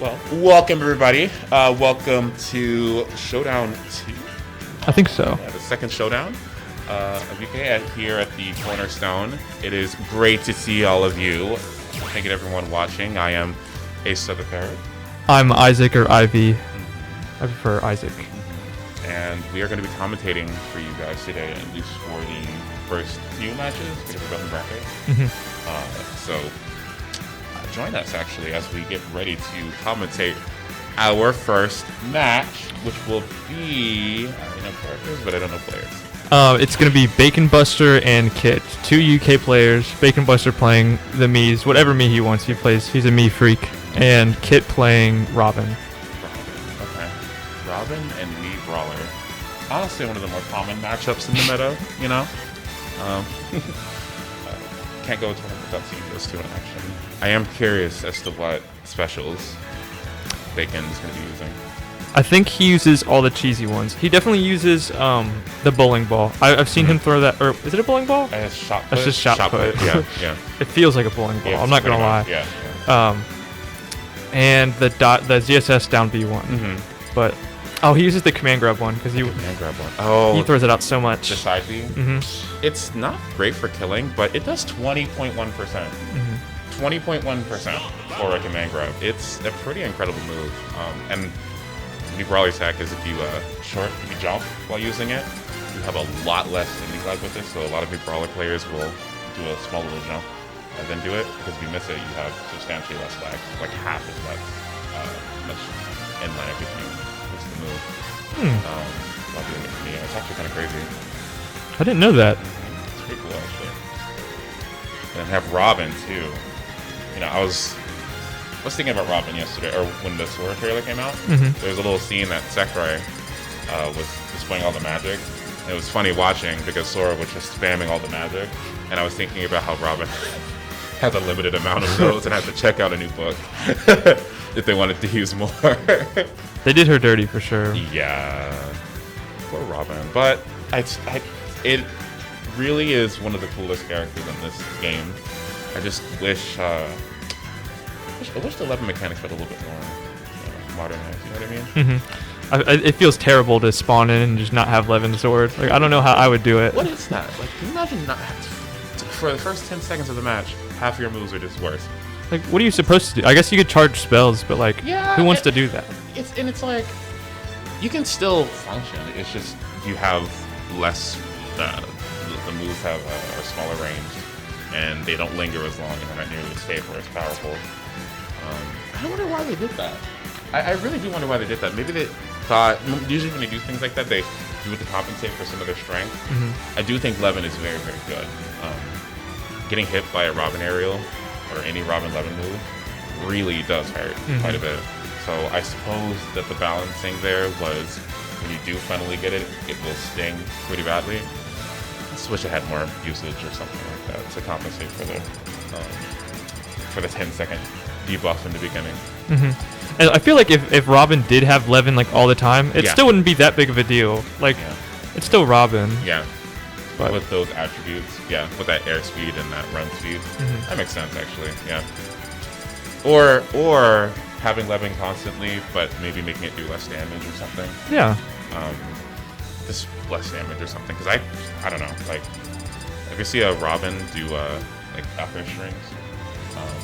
Well, welcome everybody. Welcome to Showdown 2. I think so. The second Showdown of UK here at the Cornerstone. It is great to see all of you. Thank you to everyone watching. I am Ace of the Parrot. I'm Isaac or Ivy. I prefer Isaac. And we are going to be commentating for you guys today, at least for the first few matches, because we're both in bracket. So join us actually as we get ready to commentate our first match, which will be I know characters, but I don't know players. It's going to be Bacon Buster and Kit, two UK players. Bacon Buster playing the Mii's, whatever Mii he wants. He's a Mii freak. And Kit playing Robin. Okay. Robin and Mii Brawler. Honestly, one of the more common matchups in the meta, you know? Can't go to one without seeing those two in action. I am curious as to what specials Bacon is going to be using. I think he uses all the cheesy ones. He definitely uses the bowling ball. I've seen him throw that. Or is it a bowling ball? It's shot put. That's just shot put. Yeah, yeah. It feels like a bowling ball. Yeah, I'm not gonna lie. Yeah. And the ZSS down B1. But he uses the command grab one because Command grab one. Oh, he throws it out so much. The side B. It's not great for killing, but it does 20.1%. 20.1% for a command grab. It's a pretty incredible move. And the Brawler's hack is if you if you jump while using it, you have a lot less indie lag with it. So a lot of big Brawler players will do a small little jump and then do it, because if you miss it, you have substantially less lag, like half as much in lag if you miss the move. While doing it for me, it's actually kind of crazy. I didn't know that. It's pretty cool actually. And then have Robin too. You know, I was thinking about Robin yesterday, or when the Sora trailer came out. There was a little scene that Sakurai was displaying all the magic. And it was funny watching because Sora was just spamming all the magic, and I was thinking about how Robin has a limited amount of those and has to check out a new book if they wanted to use more. They did her dirty for sure. Yeah, poor Robin. But it really is one of the coolest characters in this game. I just wish I wish the level mechanics felt a little bit more modernized. You know what I mean? It feels terrible to spawn in and just not have Levin's sword. Like, I don't know how I would do it. What is that? Like, can you imagine not for the first 10 seconds of the match, half of your moves are just worse? Like, what are you supposed to do? I guess you could charge spells, but like, who wants to do that? It's like you can still function. It's just you have less. The moves have a smaller range, and they don't linger as long, and they're not nearly as safe or as powerful. I wonder why they did that. I really do wonder why they did that. Maybe they thought, usually when they do things like that, they do it to compensate for some of their strength. I do think Levin is very, very good. Getting hit by a Robin aerial or any Robin Levin move really does hurt quite a bit. So I suppose that the balancing there was when you do finally get it, it will sting pretty badly. I just wish it had more usage or something like that to compensate for the 10-second debuff in the beginning. And I feel like if Robin did have Levin like all the time, it still wouldn't be that big of a deal. Like, it's still Robin. Yeah. But with those attributes, with that airspeed and that run speed, that makes sense actually. Yeah. Or having Levin constantly, but maybe making it do less damage or something. Yeah. Just less damage or something. Because I don't know. Like, if you see a Robin do like upper strings,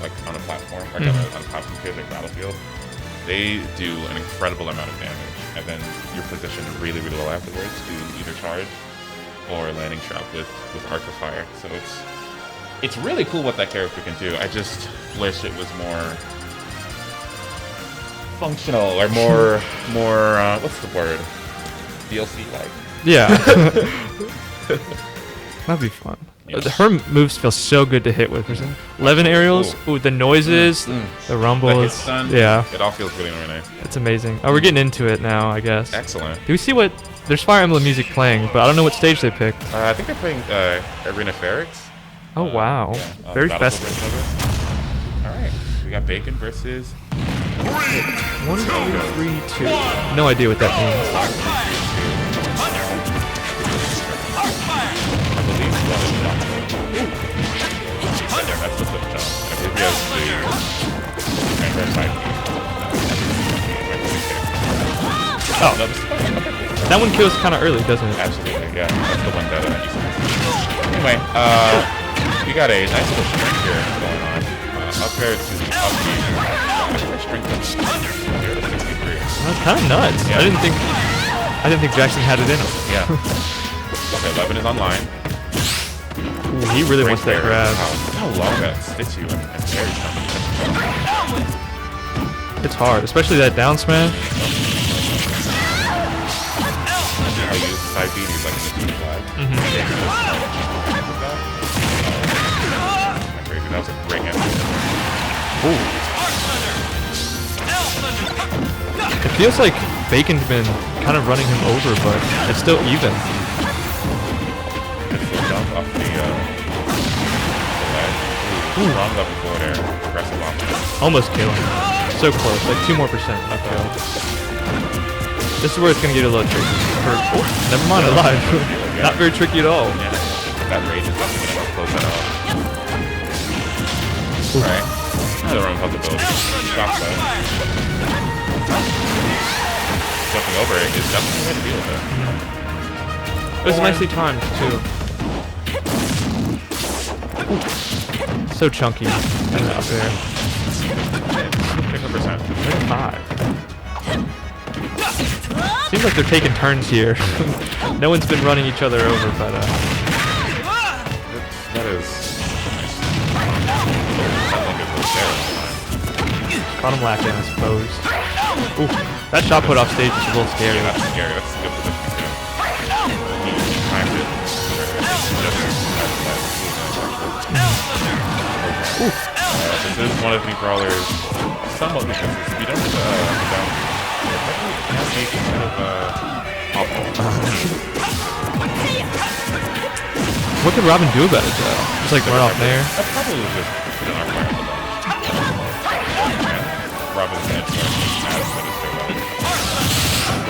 like on a platform, like on a platform like Battlefield, they do an incredible amount of damage, and then you're positioned really, really well afterwards to either charge or landing trap with Arc of Fire. So it's really cool what that character can do. I just wish it was more functional or more what's the word? DLC like. Yeah. That'd be fun. Yes. Her moves feel so good to hit with. Levin aerials, the noises, the rumbles. The hit stun, it all feels really, really nice. It's amazing. Oh, we're getting into it now, I guess. Excellent. Do we see what? There's Fire Emblem music playing, but I don't know what stage they picked. I think they're playing Arena Ferrix. Oh wow, very festive. All right, we got Bacon versus 1, 2, 3, 2. No idea what that means. That's the flip jump. I believe he has the side. Oh, No, this is fine. Okay, cool. that one kills kind of early, doesn't it? Absolutely, yeah. That's the one that you said. Anyway, we got a nice little string here going on. Up there to the upbeat. String here to 63. That's kind of nuts. Yeah. I didn't think Jackson had it in him. Yeah. Okay, 11 is online. Ooh, he really wants that grab. How long that sticks you and carries something. It's hard, especially that down smash. I use side B and he's like in the flag. Crazy, that was a great answer. Ooh. It feels like Bacon's been kind of running him over, but it's still even. Good full jump off the ledge. Ooh, strong level forward air. Aggressive offense. Almost killing. So close, like 2% more up kill. This is where it's gonna get a little tricky. Oh, never mind, alive. Yeah. Not very tricky at all. Yeah. That rage is definitely gonna close that off. Alright. Another run possibility. Shock though. Jumping over it is definitely the way to deal with it. It was nicely timed too. So chunky up there. 50%. 35. Seems like they're taking turns here. No one's been running each other over, but That is nice. caught him lacking, I suppose. Ooh, that shot put off stage is a little scary. Yeah, that's scary. That's a good position too. He timed it. This is one of the brawlers somewhat weaknesses. If you don't down, it can make kind of awful. What could Robin do about it though? Just like run off there? I probably would just put an arc fire on the ball. Robin's edge guard as good as their weapon.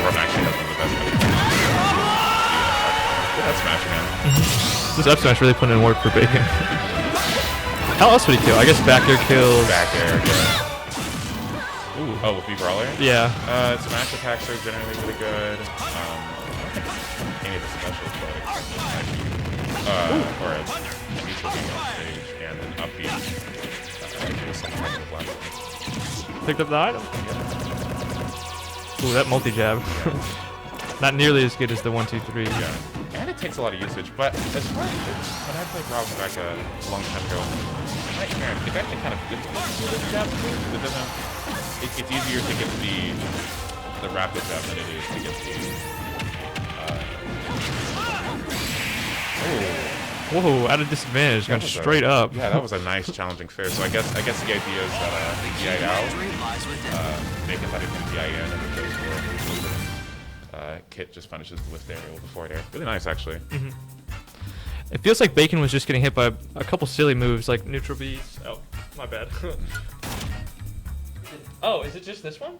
Robin actually has one of the best weapons. Good up smash, man. This up smash really put in work for Bacon. How else would he kill? I guess back air kills. Back air, yeah. Ooh, oh, with the brawler? Yeah. Smash attacks are generally really good. Any of the specials, but or a neutral being on stage and an upbeat. Picked up the item. Ooh, that multi jab. Not nearly as good as the 1-2-3. Yeah. And it takes a lot of usage, but as far as when I played Robin back a long time ago, it actually kind of good to do the jab move. It doesn't. It's easier to get the rapid jab than it is to get the. Whoa, at a disadvantage, going straight up. Yeah, that was a nice challenging fair. So I guess the idea is that DI out, Bacon thought he was going to DI in, and the Kit just punishes the lift aerial with the forward air. Really nice, actually. It feels like Bacon was just getting hit by a couple silly moves like neutral B's. Oh, my bad. Oh, is it just this one?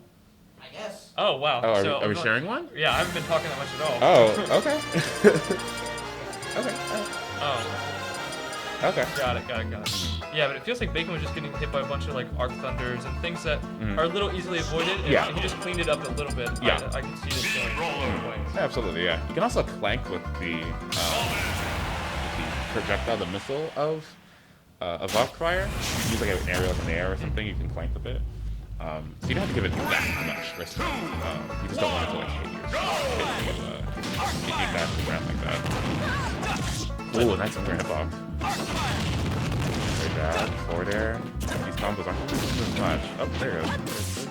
I guess. Oh, wow. Oh, So are we sharing one? Yeah, I haven't been talking that much at all. Oh, okay. Okay. Oh, Okay. got it. Yeah, but it feels like Bacon was just getting hit by a bunch of like Arc Thunders and things that are a little easily avoided. And Yeah. he just cleaned it up a little bit. Yeah. I can see this going both ways. Absolutely, yeah. You can also clank with the projectile, the missile of Fire. Use like an aerial in the air or something. You can clank with it. So you don't have to give it that much risk. You just don't want it to like hit you back to the ground like that. Ooh, nice under hitbox. Very bad. Forward air. These combos aren't doing as much. Oh, there it goes.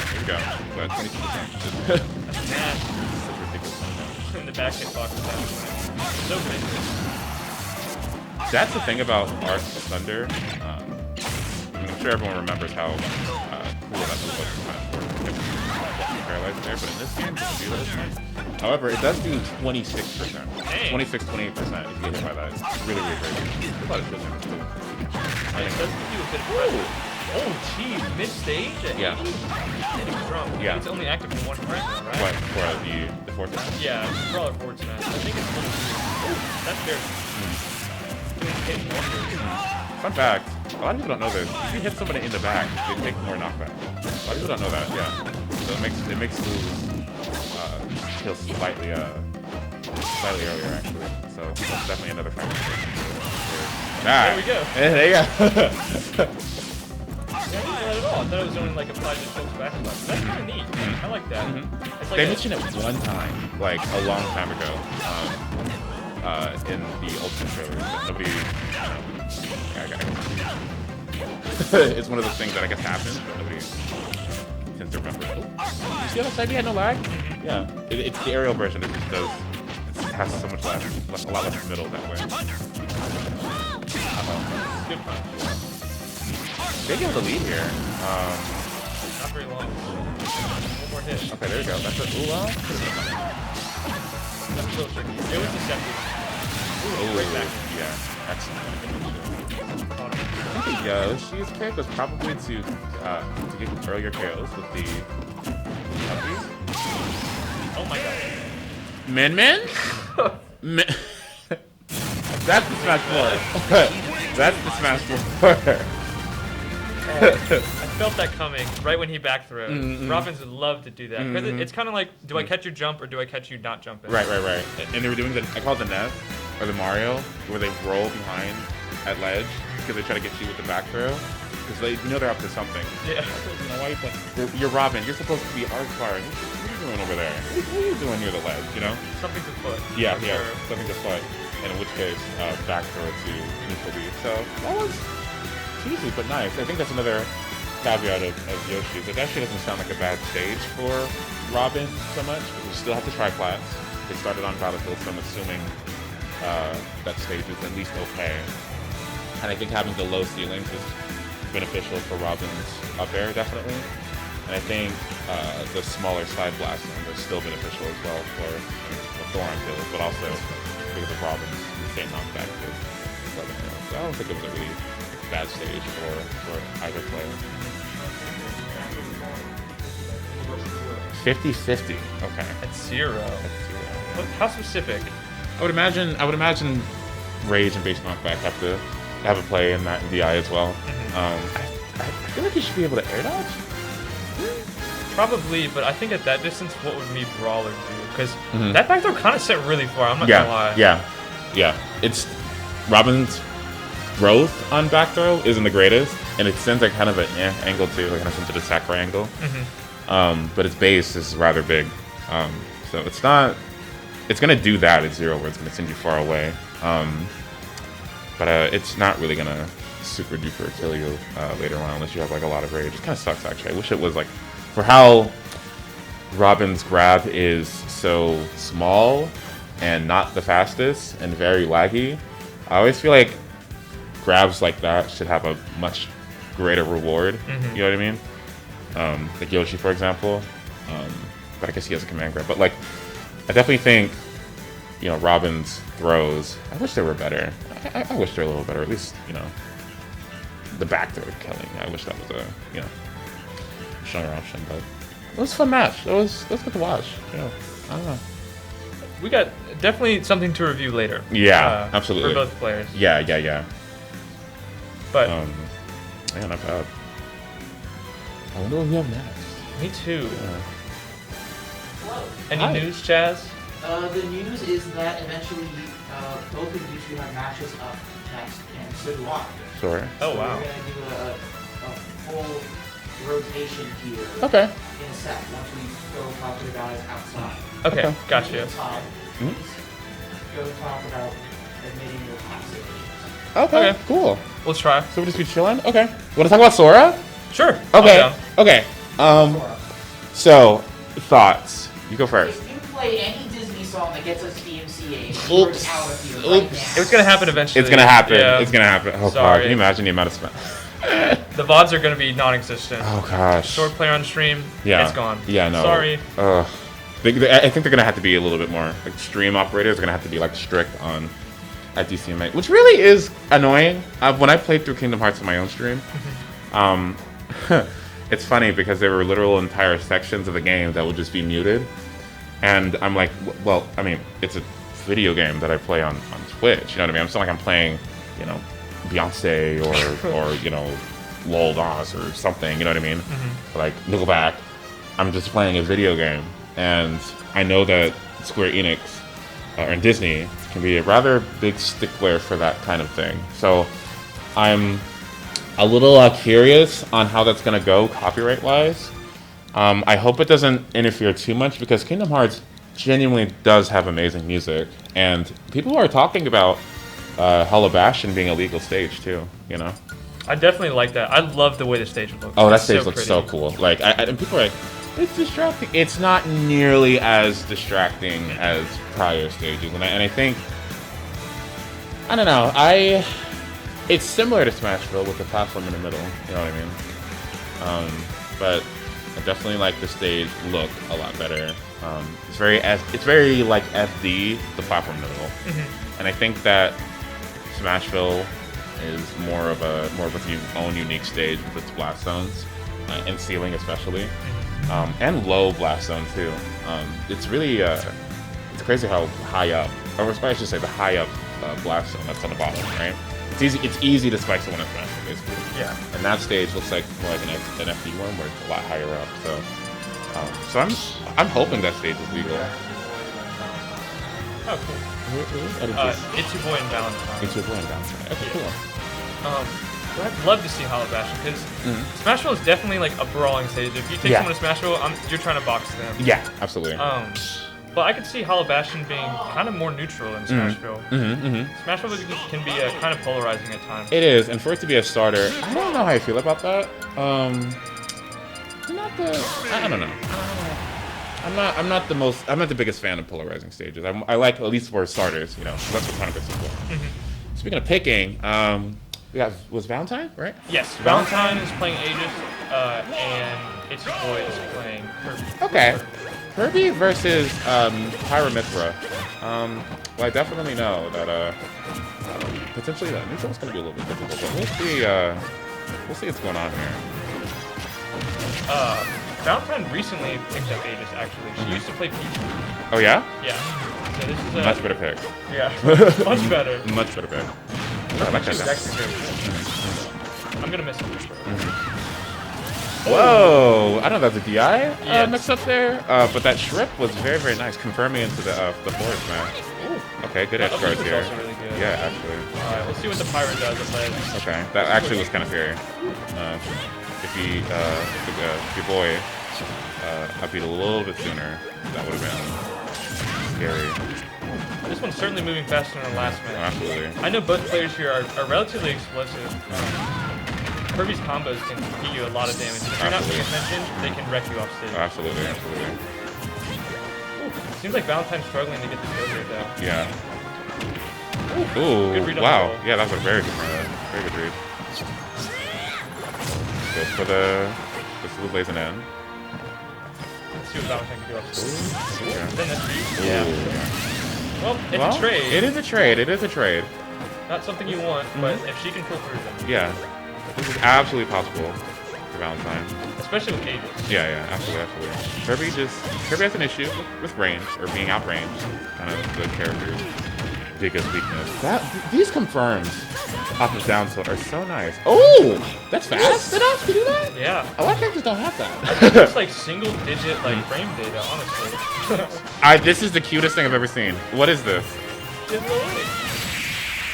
Here we go. 22%. Man, Such a ridiculous number. in the back hitbox is that. So great. That's the thing about Arc Thunder. I'm sure everyone remembers how cool that was paralyzed there, but in this game, it doesn't do that as much. However, it does do 26%. 26, 28% if you get hit by that. It's really, really great. There's a lot of good things too. It does give you a bit of pressure. Oh, geez, mid-stage at 80? Yeah. Hitting strong. Yeah. It's only active in one frame, though, right? What, for the fourth round? Yeah, brawler forward smash. I think it's little. Oh, that's fair. Doing hit wonders. Fun fact, a lot of people don't know this. If you hit somebody in the back, they take more knockback. A lot of people don't know that, yeah. so it makes moves kill slightly earlier actually. So that's definitely another factor. There we go. There you go. Yeah, I didn't know that at all. I thought it was only like applied to folks back. That's kind of neat. I like that. It's like They mentioned it one time, like a long time ago, in the Ultimate trailer. But nobody, it's one of those things that I guess happens, but nobody tends to remember. Oh, you see how side had no lag? Yeah, it's the aerial version. It just does. It has so much less, a lot less middle that way. good punch. They get the lead here. Not very long. One more hit. Okay, there you go. That's a ooh, well. That's a little tricky. It was deceptive. Ooh, right back. Yeah, excellent. I think Yoshi's pick was probably to get earlier kills with the puppies. Oh my god. Min? That's the Smash 4. That's the Smash 4. I felt that coming right when he back throw. Robins would love to do that. Because it's kind of like, do I catch your jump or do I catch you not jumping? Right. And they were doing I call it the Ness or the Mario, where they roll behind at ledge because they try to get you with the back throw. Because they know they're up to something. Yeah. You know, why you're Robin. You're supposed to be art firing. What are you doing over there? What are you doing near the ledge? You know? Something's afoot. Yeah. Sure. Something's afoot. And in which case, back throw to neutral B. So that was cheesy but nice. I think that's another caveat of Yoshi's. It actually doesn't sound like a bad stage for Robin so much. But we still have to try flats. They started on Battlefield, so I'm assuming that stage is at least okay. And I think having the low ceilings is beneficial for Robin's up air, definitely. And I think the smaller side blasting are still beneficial as well for Thoron kills, but also because of Robin's insane knockback to Southern Arrow. So I don't think it was a really bad stage for either player. 50-50. Okay. At 0. What, how specific? I would imagine Rage and base knockback have to have a play in that in DI as well. I feel like you should be able to air dodge. Probably, but I think at that distance, what would me Brawler do? Because that back throw kind of set really far. I'm not gonna lie. Yeah. It's Robin's growth on back throw isn't the greatest, and it sends like kind of an angle too, like kind of sends it a Sakurai angle. But its base is rather big, so it's not. It's gonna do that at 0, where it's gonna send you far away. But it's not really gonna super duper kill you later on unless you have like a lot of rage. It kind of sucks actually. I wish it was like, for how Robin's grab is so small and not the fastest and very laggy. I always feel like grabs like that should have a much greater reward. You know what I mean? Like Yoshi, for example. But I guess he has a command grab. But like, I definitely think, you know, Robin's throws, I wish they were better. I wish they were a little better. At least, you know, the back throw killing. I wish that was a, you know, stronger option. But it was a fun match. It was good to watch. You know, I don't know. We got definitely something to review later. Yeah, absolutely. For both players. Yeah. But yeah, not bad. I wonder what we have next. Me too. Yeah. Any news, Chaz? The news is that eventually both of you two have matches up next, and so do I. Sure. Oh, So wow. we're going to do a full rotation here Okay. in a sec once we go talking about it outside. Okay, gotcha. Inside, please go talk about admitting your toxic issues. Okay. Okay. Cool. Let's try. So we just be chilling. Okay. Want to talk about Sora? Sure. Okay. I'm down. Okay. Sora, So thoughts. You go first. if you play any Disney song that gets us DMCA, you're Oops. out of here right now. It was gonna happen eventually. It's gonna happen. Yeah. It's gonna happen. Oh god, Sorry. can you imagine the amount of spam? The VODs are gonna be non-existent. Oh gosh. Sword player on stream. Yeah. It's gone. Yeah, no. Sorry. I think they're gonna have to be a little bit more like stream operators are gonna have to be like strict on at DCMA, which really is annoying. When I played through Kingdom Hearts on my own stream, it's funny because there were literal entire sections of the game that would just be muted, and I'm like, well, I mean, it's a video game that I play on Twitch. You know what I mean? It's not like I'm playing, you know, Beyonce or you know, Lol Nas or something. You know what I mean? Like Nickelback. I'm just playing a video game, and I know that Square Enix and Disney can be a rather big stickler for that kind of thing. So I'm a little curious on how that's going to go copyright-wise. I hope it doesn't interfere too much because Kingdom Hearts genuinely does have amazing music, and people are talking about Hollow Bastion being a legal stage too. You know. I definitely like that. I love the way the stage looks. Oh, that It's stage so looks pretty. so cool. Like, and people are like, it's distracting. It's not nearly as distracting as prior stages, and I think, I don't know. It's similar to Smashville with the platform in the middle. You know what I mean? But I definitely like the stage look a lot better. It's very like FD, the platform in the middle, and I think that Smashville is more of a own unique stage with its blast zones and ceiling especially, and low blast zone too. It's really it's crazy how high up, or I should say the high up blast zone that's on the bottom, right? It's easy to spike someone in Smashville basically. Yeah. And that stage looks like more like an FD one where it's a lot higher up. So I'm hoping that stage is legal. Oh, cool. It's your boy in Valentine. It's your boy in Valentine. Okay, cool. I'd love to see Hollow Bastion because Smashville is definitely like a brawling stage. If you take someone to Smashville, you're trying to box them. Yeah, absolutely. But I could see Hollow Bastion being kind of more neutral in Smashville. Smashville can be kind of polarizing at times. It is, and for it to be a starter, I don't know how I feel about that. I don't know. I'm not the biggest fan of polarizing stages. I like at least for starters, you know. That's what kind of is for. Speaking of picking, was Valentine, right? Yes, Valentine is playing Aegis, and It's Your Boy is playing Kirby. Okay. Kirby versus Pyramithra. Well, I definitely know that potentially that neutral is going to be a little bit difficult, but we'll see what's going on here. Valentine recently picked up Aegis, actually. She used to play Pikachu. Oh, yeah? Yeah. So this is a... Much better pick. Yeah. Much better. Much better pick. I like that. I'm going to miss it for sure. Whoa! I don't know if that's a DI mix up there, but that Shrip was very, very nice, confirming into the forest match. Okay, good edge guards here. Also really good. Yeah, actually. Alright, let's see what the Pyro does at lead. Okay, that actually was kind of fair. If your boy up beat a little bit sooner, that would have been scary. This one's certainly moving faster than the last match. Absolutely. I know both players here are relatively explosive. Kirby's combos can get you a lot of damage. If you're not paying attention, they can wreck you off stage. Absolutely, absolutely. Seems like Valentine's struggling to get the kill here, though. Yeah. Ooh, Good read on wow. the roll. Yeah, that was a very good read. Goes for the blazing end. Let's see what Valentine can do off stage. Okay. Then that's Yeah. Well, it's a trade. It is a trade. It is a trade. Not something you want, but if she can pull through them. Yeah. This is absolutely possible for Valentine. Especially with Aegis. Yeah, absolutely. Kirby has an issue with range, or being outranged. Kind of the character's biggest weakness. These confirms up and down tilt are so nice. Oh! That's fast enough to do that? Yeah. A lot of characters don't have that. It's like single digit frame data, honestly. This is the cutest thing I've ever seen. What is this?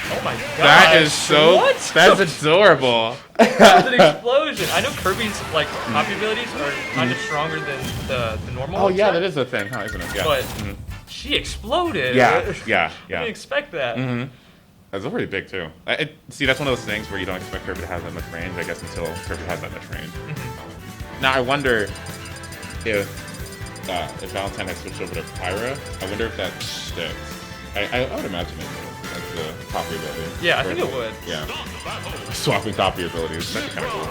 Oh my god. That is so... What? That's adorable. That was an explosion. I know Kirby's copy abilities are kind of stronger than the normal Oh ones, yeah, right? that is a thing, huh? Isn't it? Yeah. But she exploded. Yeah. I didn't expect that. That's pretty big too. See, that's one of those things where you don't expect Kirby to have that much range, I guess, until Kirby has that much range. Now, I wonder if Valentine had switched over to Pyra, I wonder if that sticks. I would imagine it would. Like the copy ability. Yeah, I think it would. Yeah. Swapping copy abilities. That'd be kind of cool.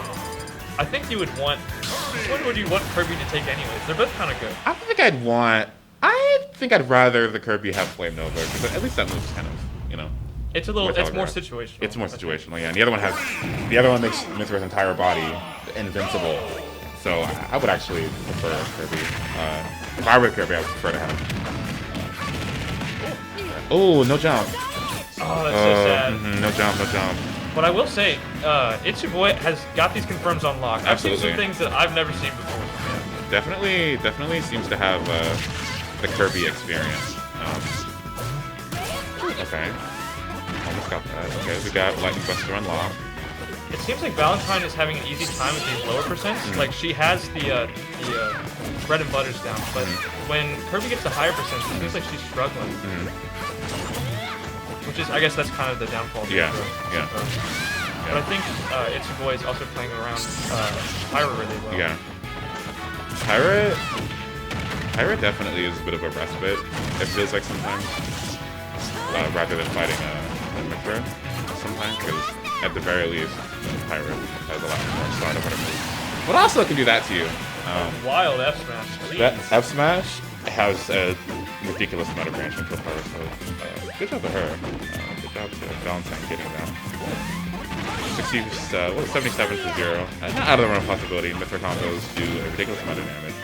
I think you would want... What would you want Kirby to take anyways? They're both kind of good. I think I'd rather the Kirby have Flame Nova, because at least that move's kind of, you know... It's more situational. It's more situational, yeah. And the other one makes Mithra's entire body invincible. So I would actually prefer Kirby. If I were Kirby, I would prefer to have him. Oh, no jump. Oh, that's so sad. No jump. But I will say, It's Your Boy has got these confirms on lock. I've seen some things that I've never seen before. definitely seems to have the Kirby experience. Okay. Almost got that. Okay, we got Lightning Buster unlocked. It seems like Valentine is having an easy time with these lower percents. Like, she has the bread and butters down, but when Kirby gets the higher percents, it seems like she's struggling. Which is, I guess that's kind of the downfall. Yeah. But I think Boy is also playing around Pyra really well. Yeah. Pyra definitely is a bit of a respite, it feels like sometimes, rather than fighting a Mithra sometimes, because at the very least, Pyra has a lot more start of what it moves. But also can do that to you. Wild F smash. That F smash has a ridiculous amount of branching for her, so good job to her. Good job to Valentine getting that. 77 to 0. Not out of the realm of possibility. Mithra combos do a ridiculous amount of damage.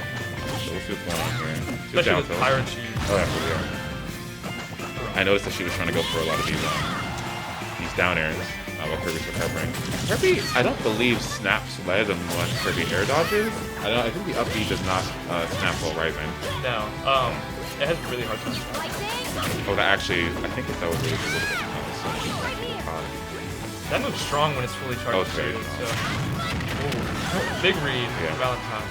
So we'll see what's going on here. Especially with Pyra cheese. Oh, yeah. I noticed that she was trying to go for a lot of these down airs while Kirby's recovering. Kirby, I don't believe, snaps lead unless Kirby air dodges. I think the up B does not snap while rising. No. It has a really hard time. Oh, that actually, I think that was really good. That moves strong when it's fully charged. Oh, it's very so. Big read, yeah. Valentine.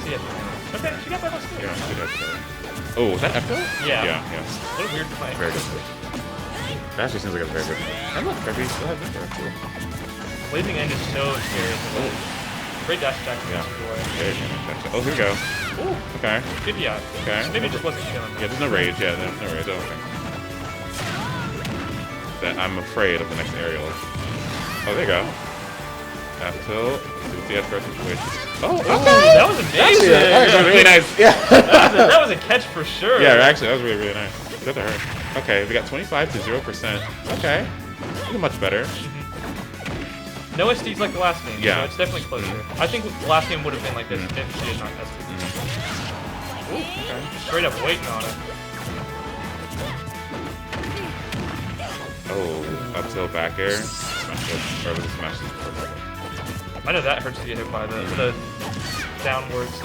Yeah. Okay, she got that last Yeah, good episode. Oh, was that Echo? Yeah. Yeah. What a weird play. Very good. That actually seems like a very good play. I love Kirby. Still have Mithra. Cool. Blazing End is so scary. Great dash attack from Yeah. Boy. Very good. Oh, here we go. Ooh. Okay. Good yacht. Okay. Maybe it just wasn't killing. Yeah, there's no rage. Yeah, there's no rage. Okay. That I'm afraid of the next aerial. Oh, there you go. After the edge guard situation. Oh, okay. That was amazing. That was really nice. Yeah. that was a catch for sure. Yeah, actually, that was really, really nice. Good to her. Okay, we got 25 to 0%. Okay. Looking much better. No SDs like the last game. Yeah. So it's definitely closer. I think the last game would have been like this if she did not SD. Ooh, okay. Straight up waiting on it. Oh, up tilt back air. Smash it. Or was it smash it? I know that hurts to get hit by the downwards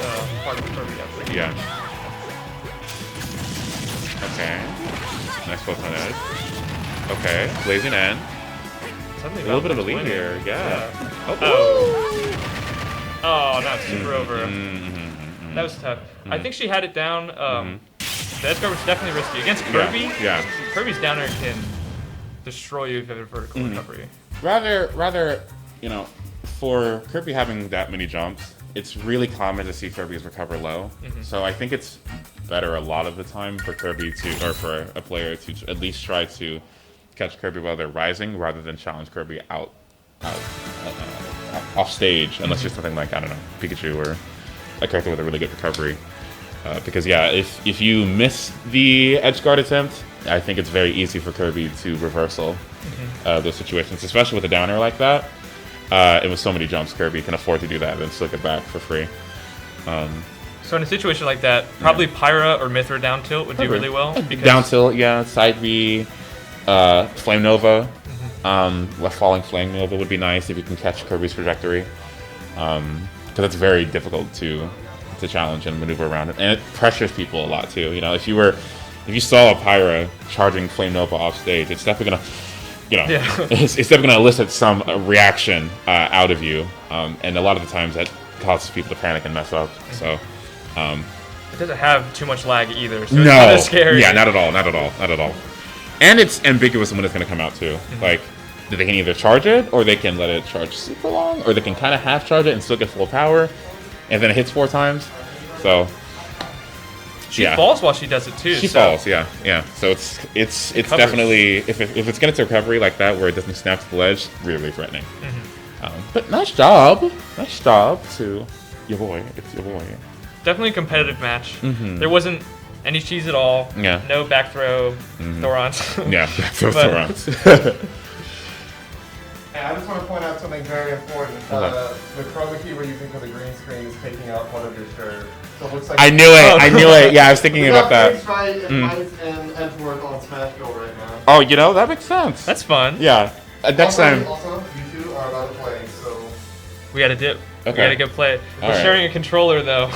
part of the Kirby effort. Yeah. Okay. Nice photon edge. Okay. Blazing end. A little bit of a lead here. Yeah. Oh, not super over. That was tough. I think she had it down. The edge guard was definitely risky. Against Kirby, yeah. Kirby's down air can destroy you if you have a vertical recovery. Rather, you know, for Kirby having that many jumps, it's really common to see Kirby's recover low. So I think it's better a lot of the time for Kirby to, or for a player to at least try to catch Kirby while they're rising, rather than challenge Kirby off stage, unless you're something like, I don't know, Pikachu or a character with a really good recovery. Because yeah, if you miss the edge guard attempt, I think it's very easy for Kirby to reversal those situations, especially with a downer like that. And with so many jumps, Kirby can afford to do that and still get back for free. So in a situation like that, probably Pyra or Mithra down tilt would do really well. Down tilt, yeah. Side B, Flame Nova, left falling Flame Nova would be nice if you can catch Kirby's trajectory. Because it's very difficult to challenge and maneuver around it, and it pressures people a lot too. You know, if you saw a Pyra charging Flame Nova off stage, it's definitely gonna, it's definitely gonna elicit some reaction out of you, and a lot of the times that causes people to panic and mess up. So. It doesn't have too much lag either, so no, it's not as scary. Yeah, not at all. And it's ambiguous when it's going to come out too. Like, they can either charge it, or they can let it charge super long, or they can kind of half charge it and still get full power, and then it hits 4 times. So she falls while she does it too. She falls, yeah. So it's definitely, if it's getting to recovery like that where it doesn't snap to the ledge, really threatening. But nice job to your boy. It's your boy. Definitely a competitive match. There wasn't any cheese at all. Yeah. No back throw, Thorons. Yeah, back throw Thorons. And I just want to point out something very important. The chroma key we're using for the green screen is taking out one of your shirts. So it looks like I knew it. Yeah, I was thinking about that. Fight and Edgeworth on Smash Go right now. Oh, that makes sense. That's fun. Yeah. Next time. Also, you two are about to play, so... We had a dip. We gotta go play. We're Alright. sharing a controller though.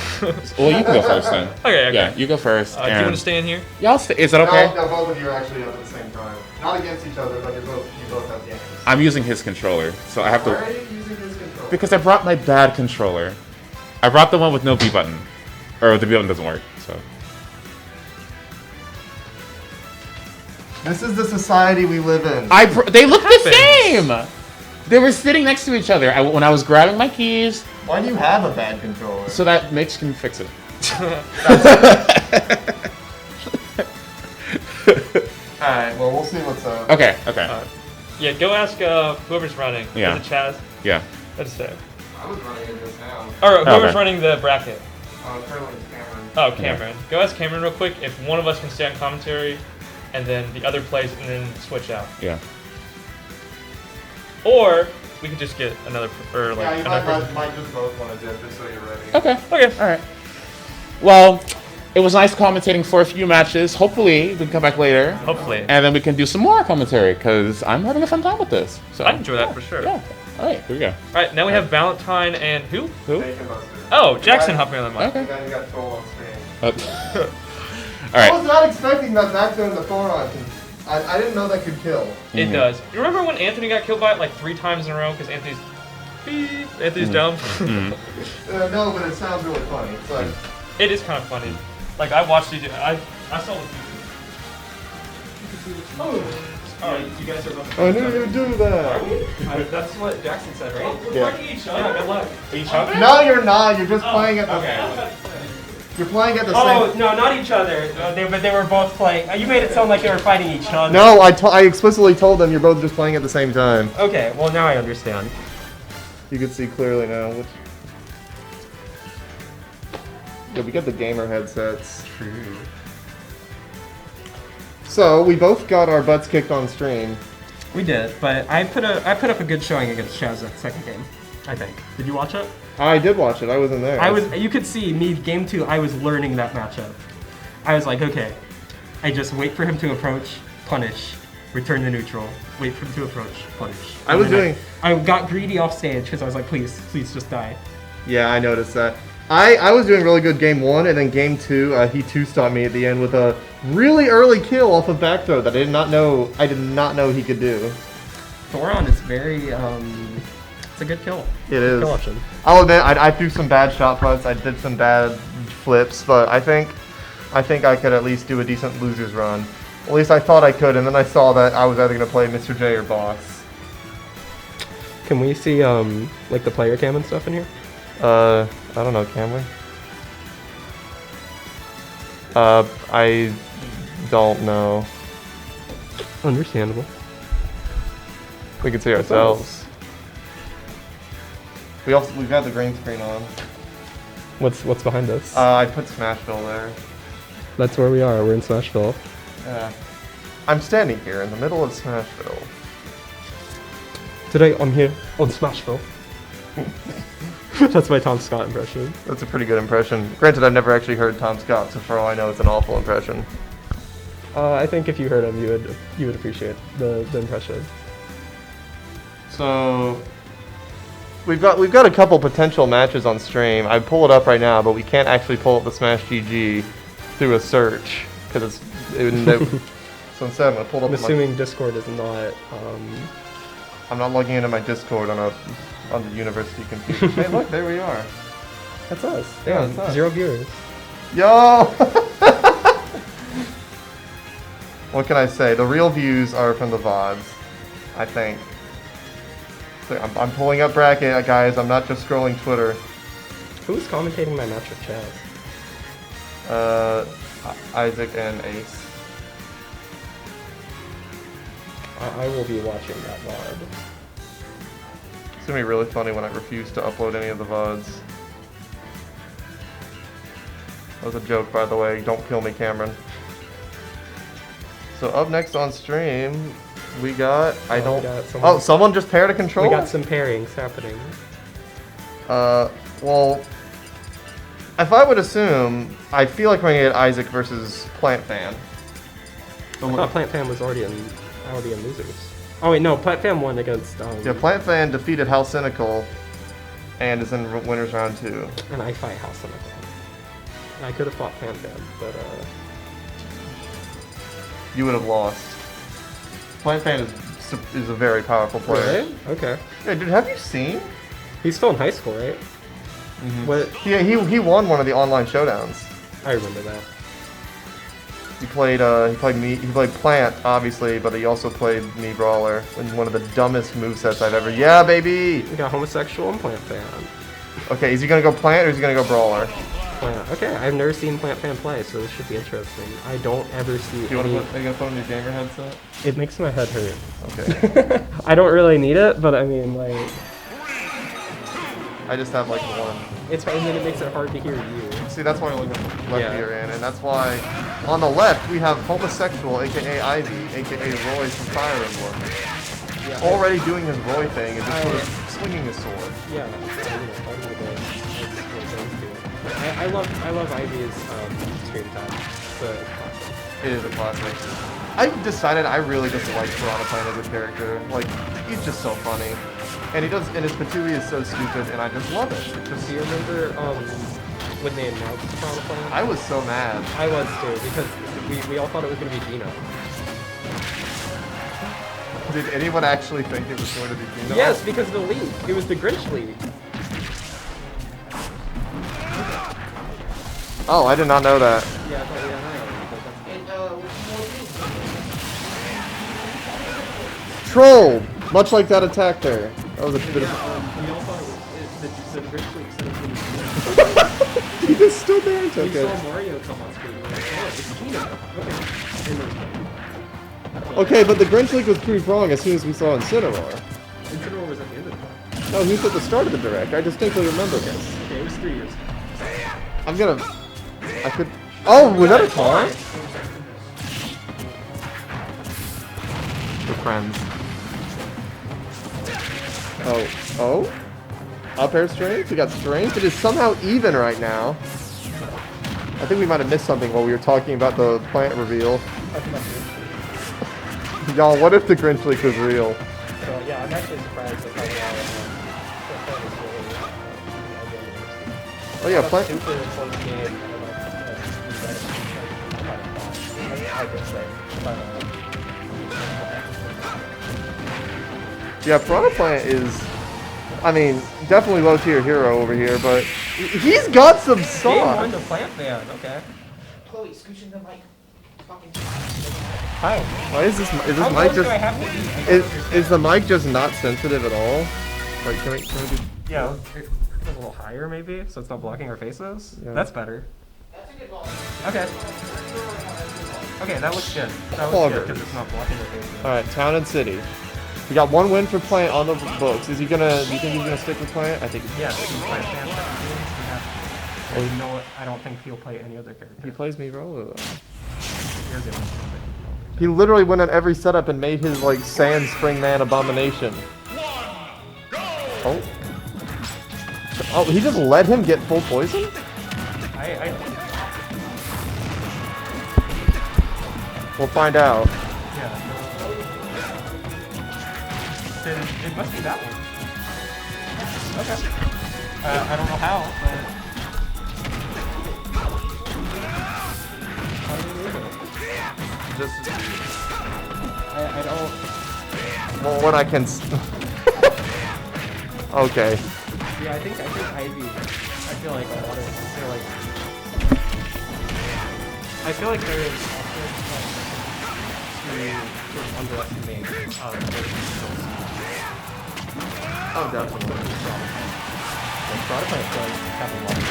Well, you can go first then. Okay. Yeah, you go first. Do you want to stay in here? Yeah, I'll stay. Is that okay? No, both of you are actually up at the same time. Not against each other, but you both have games. I'm using his controller, so I have to. Why are you using his controller? Because I brought my bad controller. I brought the one with no B button, or the B button doesn't work. So. This is the society we live in. They look the same. They were sitting next to each other when I was grabbing my keys. Why do you have a bad controller? So that Mitch can fix it. Alright, well, we'll see what's up. Okay. Yeah, go ask whoever's running. Yeah. Is it Chaz? Yeah. Let's say. I was running it just now. Or whoever's Okay. running the bracket. Apparently it's Cameron. Oh, Cameron. Go ask Cameron real quick if one of us can stay on commentary, and then the other plays, and then switch out. Yeah. Or we could just get another, or like Yeah, you another person. might just both want to dip just so you're ready. Okay. All right. Well, it was nice commentating for a few matches. Hopefully, we can come back later. Hopefully. And then we can do some more commentary, because I'm having a fun time with this. So I'd enjoy that for sure. Yeah. All right, here we go. All right, now we have Valentine and who? Bacon Buster. Oh, Jackson hopping on the mic. Okay. And then you got Troll on screen. All I was right. not expecting that back there in the Thoron. I didn't know that could kill. It does. You remember when Anthony got killed by it like 3 times in a row because Anthony's beep, Anthony's dumb? No, but it sounds really funny. It's like, It is kind of funny. Like I watched you do. I saw the You guys are both. I knew you'd do that. That's what Jackson said, right? Yeah. Each other. Yeah, good luck. each other. No, you're not. You're just playing at the. Okay. You're playing at the Oh, same. no, not each other. But they were both playing. You made it sound like they were fighting each other. No, I explicitly told them you're both just playing at the same time. Okay, well, now I understand. You can see clearly now. Yeah, we got the gamer headsets. True. So we both got our butts kicked on stream. We did, but I put up a good showing against Chaz that second game. I think. Did you watch it? I did watch it. I wasn't there. You could see me game 2. I was learning that matchup. I was like, okay, I just wait for him to approach, punish, return to neutral. Wait for him to approach, punish. I I got greedy off stage because I was like, please just die. Yeah, I noticed that. I was doing really good game 1, and then game 2, he 2-stopped me at the end with a really early kill off of back throw that I did not know he could do. Thoron is very, it's a good kill. It is. Kill option. I'll admit, I threw some bad shot puts, I did some bad flips, but I think I could at least do a decent loser's run. At least I thought I could, and then I saw that I was either going to play Mr. J or Boss. Can we see, like the player cam and stuff in here? I don't know, can we? I don't know. Understandable. We can see ourselves. We've got the green screen on. What's behind us? I put Smashville there. That's where we are. We're in Smashville. Yeah. I'm standing here in the middle of Smashville. Today I'm here on Smashville. That's my Tom Scott impression. That's a pretty good impression. Granted, I've never actually heard Tom Scott, so for all I know, it's an awful impression. I think if you heard him, you would appreciate the impression. So we've got a couple potential matches on stream. I pull it up right now, but we can't actually pull up the Smash GG through a search because so instead I'm gonna pull it up. I'm assuming Discord is not. I'm not logging into my Discord on the university computer. Hey, look, there we are. That's us. Yeah, Damn, that's us. 0 viewers. Yo! What can I say? The real views are from the VODs, I think. So I'm pulling up bracket, guys. I'm not just scrolling Twitter. Who's commentating my match with Chaz? Isaac and Ace. I will be watching that VOD. It's gonna be really funny when I refuse to upload any of the VODs. That was a joke, by the way. Don't kill me, Cameron. So up next on stream, we got... someone just paired a controller? We got some pairings happening. Well... If I would assume, I feel like we're gonna get Isaac versus Plant Fan. I thought Plant Fan was already in losers. Oh wait, no, Plant Fan won against... Yeah, Plant Fan defeated How Cynical and is in winners round 2. And I fight House on my I could have fought Fan, but You would have lost. Fan is a very powerful player. Really? Okay. Yeah, dude, have you seen? He's still in high school, right? What? Yeah, he won one of the online showdowns. I remember that. He played Plant, obviously, but he also played Me Brawler in one of the dumbest movesets I've ever. Yeah, baby. We got homosexual and Plant Fan. Okay, is he gonna go Plant or is he gonna go Brawler? Plant. Okay, I've never seen Plant Fan play, so this should be interesting. I don't ever see Are you any... gonna put on your gamer headset? It makes my head hurt. Okay. I don't really need it, but I mean, like... I just have like one. It's and then it makes it hard to hear you. See, that's why I look at the left Yeah. ear in, and that's why on the left we have homosexual, aka Ivy, aka Roy from Fire Emblem, Yeah, already doing his Roy thing and just sort of swinging his sword. Yeah, I love Ivy's screen time. It is a classic. I've decided I really just like Piranha Plant as a character. Like, he's just so funny. And his patootie is so stupid, and I just love it. Do you remember when they announced Piranha Plant? I was so mad. I was too, because we all thought it was going to be Dino. Did anyone actually think it was going to be Dino? Yes, because of the leak. It was the Grinch leak. Oh, I did not know that. Yeah, I thought we had Troll! Much like that attack there. That was a bit of... we all thought it was the Grinch leak said it was He just stood there and We took it. saw Mario come on screen. We're like, oh, it's Dino. Okay. And then, Okay, but the Grinch leak was proved wrong as soon as we saw Incineroar. Incineroar was at the end of the time. No, he was at the start of the direct. I distinctly remember this. Okay, it was 3 years. I'm gonna... I could... Oh, was that a car? We're friends. Oh? Up air strength? We got strength? It is somehow even right now. I think we might have missed something while we were talking about the plant reveal. Y'all, what if the Grinch leak was real? So yeah, I'm actually surprised at how Oh yeah, plant... super close game. I could say. Yeah, Piranha Plant is... I mean, definitely low tier hero over here, but he's got some Game sauce. 1 to Plant Fan, okay. Chloe, scooching the mic. Fucking. Hi. Why is this How mic close just... do I have to be? Is the mic just not sensitive at all? Like, can we do... Yeah, a little higher maybe, so it's not blocking our faces. Yeah. That's better. That's a good ball. Okay. Okay, that looks good. That Clever. looks good because it's not blocking our faces. Alright, Town and City. We got one win for Plant on the books. Is he gonna... Do you think he's gonna stick with Plant? I think he's... Yeah, he's Plant Fan. Oh, you know what? I don't think he'll play any other character. He plays me Roller though. You're the only one. He literally went on every setup and made his, like, Sand Spring Man abomination. Oh. Oh, he just let him get full poison? We'll find out. Yeah. It must be that one. Okay. I don't know how, but... Just... I don't... Well, what I can... Okay. Yeah, I think Ivy... I feel like a lot of... I feel like there is also to sort of underestimate their skills. Oh, definitely. Like, Spotify does have a lot of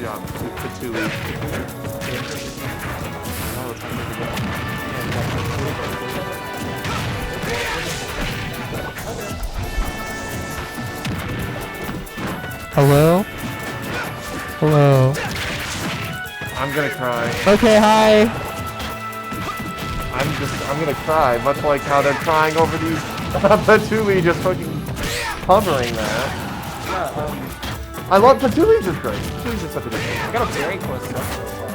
Yeah, the 2 league. Oh, it's gonna make Hello? Hello. I'm gonna cry. Okay, hi. I'm gonna cry, much like how they're crying over these Patoolie just fucking covering that. Yeah, I love Patoolie just great. Patuli's just such a good game. I got a very close stuff so far.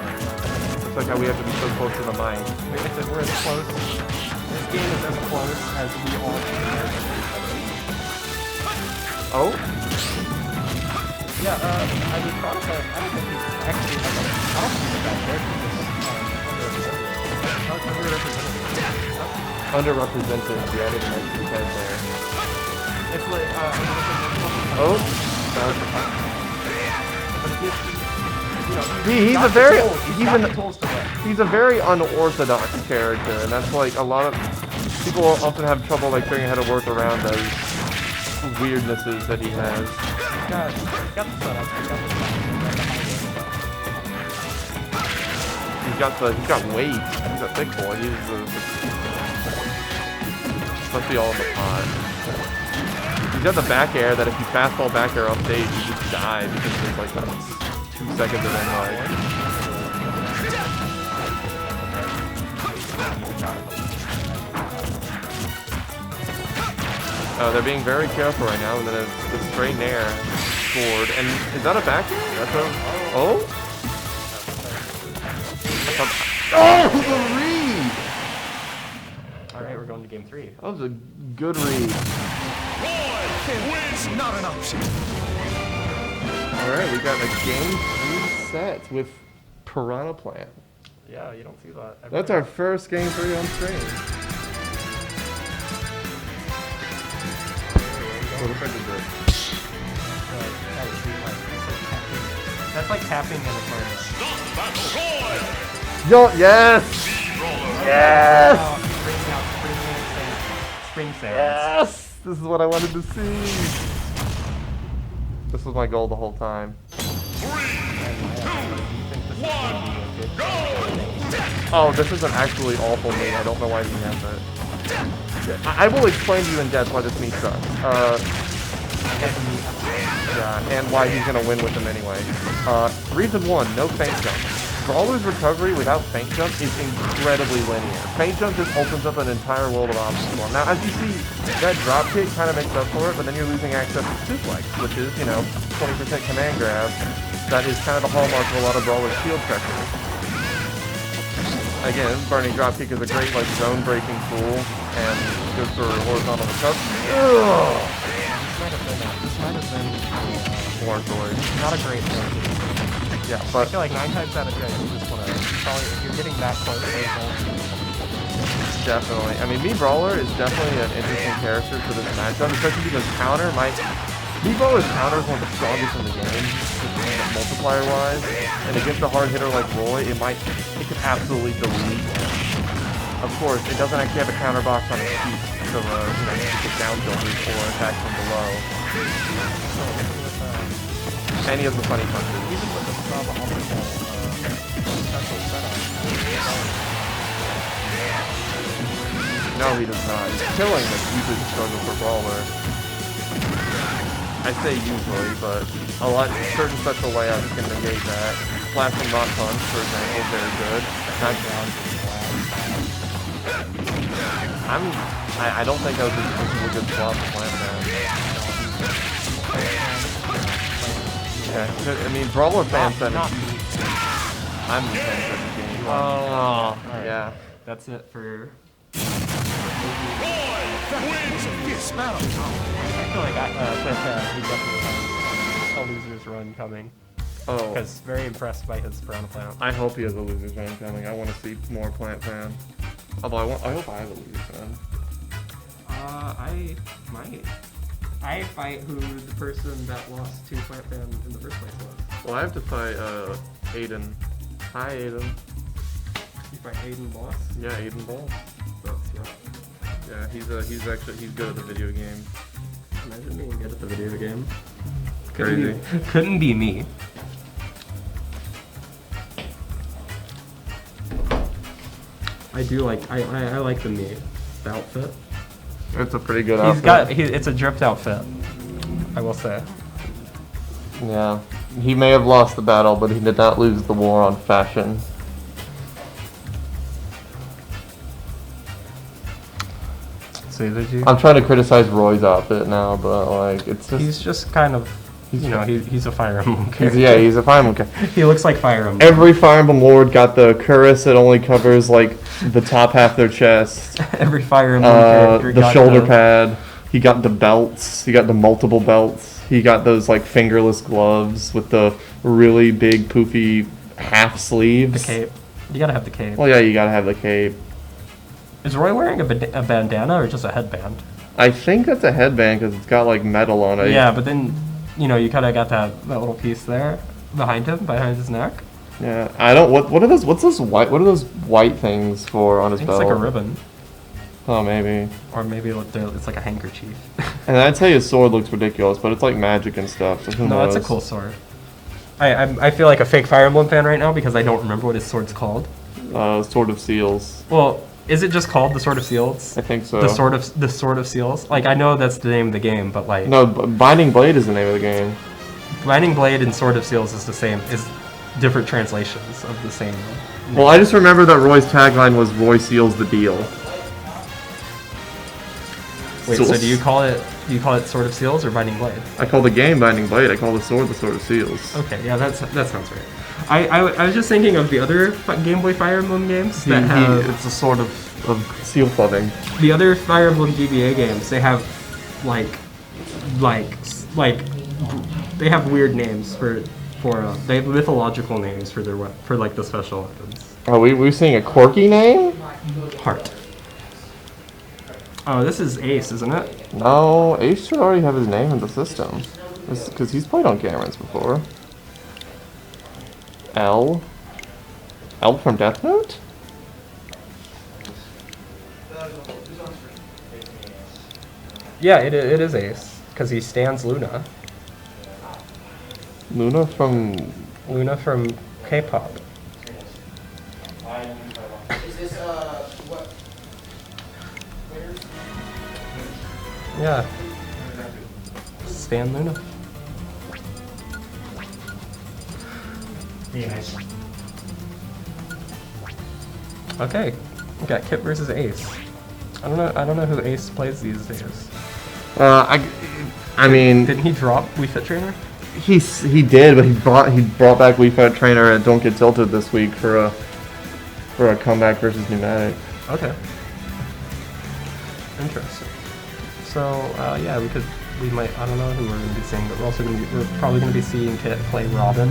It's like how we have to be so close to the mic. We're as close. This game is as close as we all can. Oh, Yeah, I mean, Chronica, I don't think he's actually, I don't think he's a bad character, just underrepresented. Yeah, I didn't mention that there. it's like, Oh, but he's got a the very tools. he's got an the tools to win. he's a very unorthodox character, and that's like a lot of people often have trouble like figuring out how to work around those weirdnesses that he has. He's got the setup, he's got He's got weight. He's a thick boy. Must be all in the pod. He's got the back air that if you fastball back air off stage, you just die because there's like 2 seconds of end Oh, they're being very careful right now, and then the straight nair scored. And is that a back air? That's a... Oh? Oh, the read! Alright, we're going to game 3. That was a good read. Wins not an option. Alright, we got a game 3 set with Piranha Plant. Yeah, you don't see that. That's our first game 3 on stream. What if I did this? That's like tapping in a tournament. Yo, yes! Yes! Spring sounds. Yes! This is what I wanted to see. This was my goal the whole time. Oh, this is an actually awful meat. I don't know why he has it. I will explain to you in depth why this meat sucks. Yeah, and why he's gonna win with him anyway. Reason 1, no feint jump. Brawler's recovery without feint jump is incredibly linear. Feint jump just opens up an entire world of options for him. Now, as you see, that drop kick kind of makes up for it, but then you're losing access to suplex, which is, 20% command grab. That is kind of the hallmark of a lot of Brawler's field pressure. Again, burning dropkick is a great zone breaking tool and good for horizontal recovery. This might have been More stories. not a great thing. Yeah, I but feel like 9 times out of 10, you just want to probably, if you're getting that close, definitely. I mean, Mii Brawler is definitely an interesting character for this matchup, especially because counter might. Mii Brawler's counter is one of the strongest in the game, just multiplier wise, and against a hard hitter like Roy, it could absolutely delete. Of course, it doesn't actually have a counter box on its feet, so you can down tilters or attack from below. And he has the funny punches. even with the sub on the wall, special setup. No, he does not. He's killing the usually the struggle for Brawler. I say usually, but certain special layouts can negate that. Flash and Rock Punch, for example, is very good. I don't think that was a good swap to plan that. Yeah, I mean, Brawler fans said I'm the fan of the game. Oh, yeah. That's it for... Wins a fierce battle. I feel like he definitely has a loser's run coming. Oh, Because very impressed by his Piranha Plant. I hope he has a loser's run coming. I want to see more Plant Fan. Although I hope I have a loser's run. I might. I fight who the person that lost to Plant Fan in the first place was. Well, I have to fight Aiden. Hi, Aiden. You fight Aiden Boss? Yeah, Aiden Ball. So, yeah. Yeah, he's good at the video game. Imagine being good at the video game. Crazy. Couldn't be me. I do like I like the me, the outfit. It's a pretty good It's a dripped outfit. I will say. Yeah. He may have lost the battle, but he did not lose the war on fashion. See, did you? I'm trying to criticize Roy's outfit now, but it's just He's just kind of You know, he's a Fire Emblem character. Yeah, he's a Fire Emblem character. He looks like Fire Emblem. Every Fire Emblem Lord got the cuirass that only covers like the top half of their chest. Every Fire Emblem character The got shoulder pad. He got the belts. He got the multiple belts. He got those like fingerless gloves with the really big poofy half the sleeves. cape. You gotta have the cape. Well, yeah, you gotta have the cape. Is Roy wearing a bandana or just a headband? I think that's a headband because it's got like metal on it. Yeah, but then, you know, you kind of got that little piece there behind him, behind his neck. Yeah, I don't. What are those? What's those white? What are those white things for on I his think belt? it's like a ribbon. Oh, maybe. Or maybe it's like a handkerchief. And I'd say his sword looks ridiculous, but it's like magic and stuff. So who No, knows? that's a cool sword. I feel like a fake Fire Emblem fan right now because I don't remember what his sword's called. Sword of Seals. Well, is it just called the Sword of Seals? I think so. The Sword of Seals. Like I know that's the name of the game, but like No, Binding Blade is the name of the game. Binding Blade and Sword of Seals is the same. Is different translations of the same. Well, I just remember that Roy's tagline was "Roy seals the deal." Wait, so do you call it Sword of Seals or Binding Blade? I call the game Binding Blade. I call the sword of Seals. Okay, yeah, that sounds right. I was just thinking of the other Game Boy Fire Emblem games that have It's a sort of seal clubbing. the other Fire Emblem GBA games. They have like they have weird names for they have mythological names for their for like the special weapons. Are we seeing a quirky name? Heart. Oh, this is Ace, isn't it? No, Ace should already have his name in the system. Because he's played on Cameron's before. L from Death Note? Yeah, it is Ace because he stands Luna. Luna from... Luna from K-pop. Is this what? Yeah. Stan Luna. Okay, we got Kit versus Ace. I don't know who Ace plays these days. I mean, Didn't he drop Wii Fit Trainer? he did, but he brought back Wii Fit Trainer and Don't Get Tilted this week for a comeback versus Pneumatic. Okay. Interesting. So yeah, we might, I don't know who we're gonna be seeing, but we're probably gonna be seeing Kit play Robin,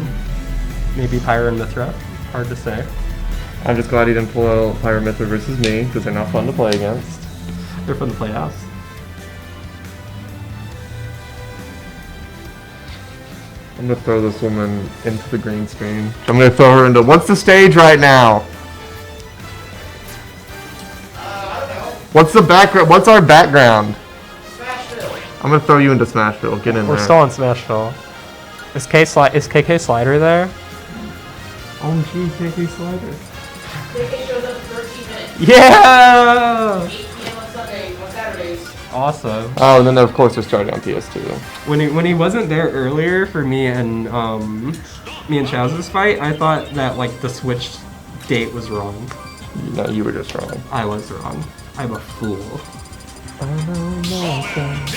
maybe Pyra and Mithra. Hard to say. I'm just glad he didn't pull out Pyramithra versus me, because they're not fun to play against. They're fun to play as. I'm gonna throw this woman into the green screen. I'm gonna throw her into, what's the stage right now? I don't know. What's the background? What's our background? Smashville. I'm gonna throw you into Smashville. Get in We're there. still on Smashville. Is KK Slider there? Oh, gee, KK Slider. KK shows up in 13 minutes. Yeah! 8 p.m. on Saturdays. Awesome. Oh, and then of course they're starting on PS2. When he wasn't there earlier for me and Chaz's fight, I thought that like the Switch date was wrong. No, you were just wrong. I was wrong. I'm a fool.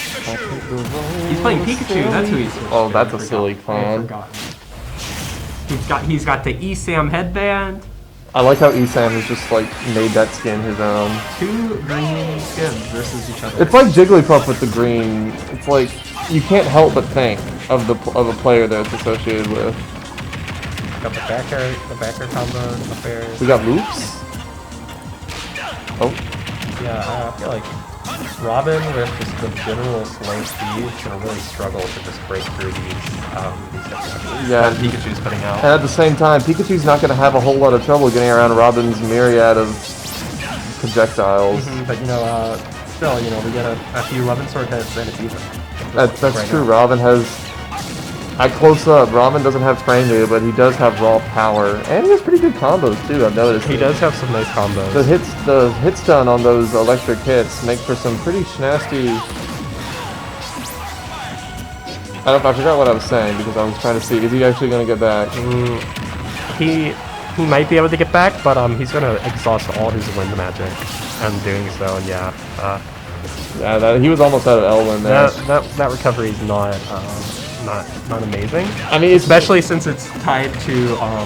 He's playing Pikachu. That's who he's. Oh, that's a I silly forgot. I clown. forgot. He's got the ESAM headband. I like how Esam has just like made that skin his own. Two green skins versus each other. It's like Jigglypuff with the green. It's like you can't help but think of a player that it's associated with. Got the backer combo, the fairs. We got loops. Oh, Yeah, I feel like Robin with just the general slow speed is gonna really struggle to just break through these hits yeah. that Pikachu's putting out. And at the same time, Pikachu's not going to have a whole lot of trouble getting around Robin's myriad of projectiles. But you know, still, you know, we get a few 11 sword hits and it's even. That's Right true. now. Robin has, at close up, Robin doesn't have frame data, but he does have raw power, and he has pretty good combos too. I've noticed. He does have some nice combos. The hit stun on those electric hits make for some pretty nasty. I forgot what I was saying because I was trying to see, is he actually going to get back? He might be able to get back, but he's gonna exhaust all his wind magic, and doing so, and yeah, Yeah, he was almost out of Elwyn there. that recovery is not not amazing. I mean, Especially since it's tied to a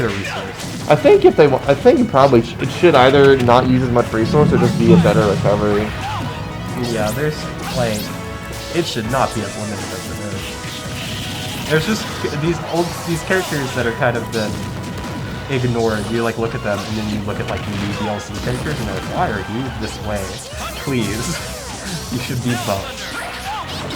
resource. I think if they, I think it probably it should either not use as much resource or just be a better recovery. Yeah, there's like, it should not be as limited as it is. There's just these characters that are kind of been ignored. You like look at them and then you look at like new DLC characters and they're like, why are you this way? Please, you should be buffed.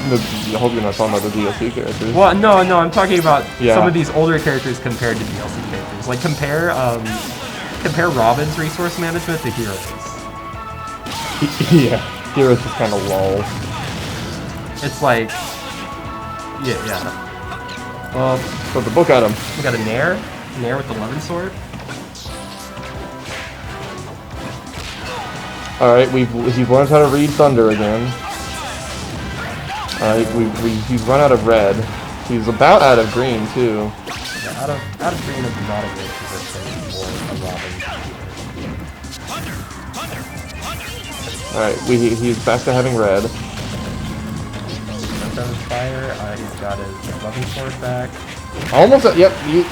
I hope you're not talking about the DLC characters. Well, no, I'm talking about Yeah. some of these older characters compared to DLC characters. Like compare Robin's resource management to Hero's. Yeah, Hero's just kind of lull. It's like, yeah. Well, Put the book at him. we got a Nair with the Levin sword. Alright, he's learned how to read thunder again. He's run out of red. He's about out of green too. Yeah, out of green is not a good position for a Robin. Alright, he's back to having red. He's got his fire. He's got his Levin sword back. Almost, yep, he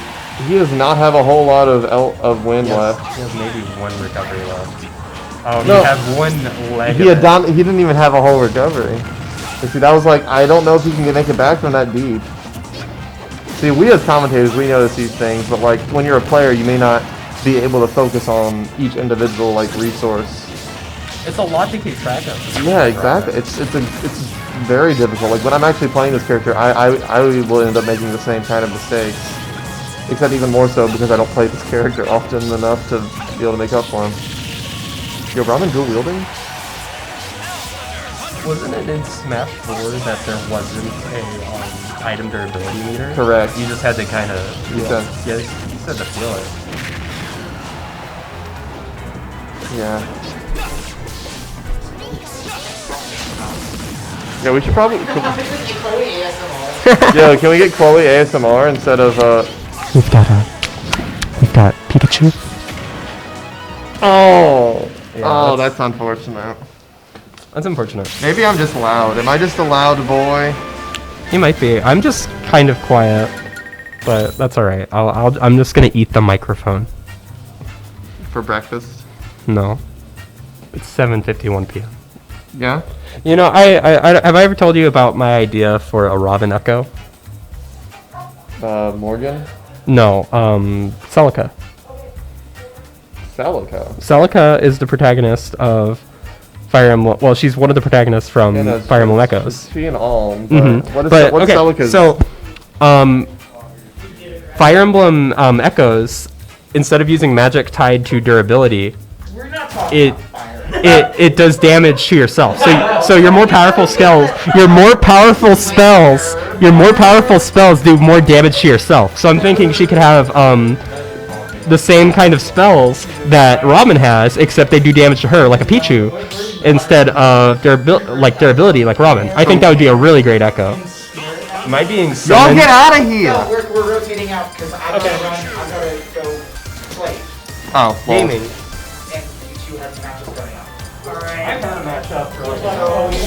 does not have a whole lot of wind left. He has maybe one recovery left. Oh, No. he had one leg. He didn't even have a whole recovery. And see, that was like, I don't know if he can make it back from that deep. See, we as commentators, we notice these things, but like, when you're a player, you may not be able to focus on each individual, like, resource. It's a lot to keep track of. Yeah, exactly. It's very difficult. Like, when I'm actually playing this character, I will end up making the same kind of mistakes. Except even more so because I don't play this character often enough to be able to make up for him. Yo, Ramen dual wielding? Wasn't it in Smash 4 that there wasn't a item durability meter? Correct. You just had to kind of. You said. Yeah, you just had to feel it. Yeah. Yeah, we should probably. Yo, can we get Chloe ASMR instead of We've got Pikachu. Oh. Yeah, Oh, that's unfortunate. That's unfortunate. Maybe I'm just loud. Am I just a loud boy? You might be. I'm just kind of quiet, but that's all right. I'm just gonna eat the microphone. For breakfast? No, it's 7:51 p.m. Yeah. You know, I have I ever told you about my idea for a Robin Echo? Morgan? No, Celica. Celica. Celica is the protagonist of Fire Emblem. Well, she's one of the protagonists from Fire Emblem Echoes. She and Alm. Mm-hmm. What's okay, Celica's? so, Fire Emblem Echoes, instead of using magic tied to durability, We're not talking about fire. it does damage to yourself. So your more powerful spells, do more damage to yourself. So I'm thinking she could have the same kind of spells that Robin has, except they do damage to her, like a Pichu, instead of durability, like Robin. I think that would be a really great Echo. Am I being Y'all summoned? get out of here! No, we're rotating out because I'm gonna run. I'm gonna go play, Oh, well. Gaming. and you two have matches coming up. I've had a matchup for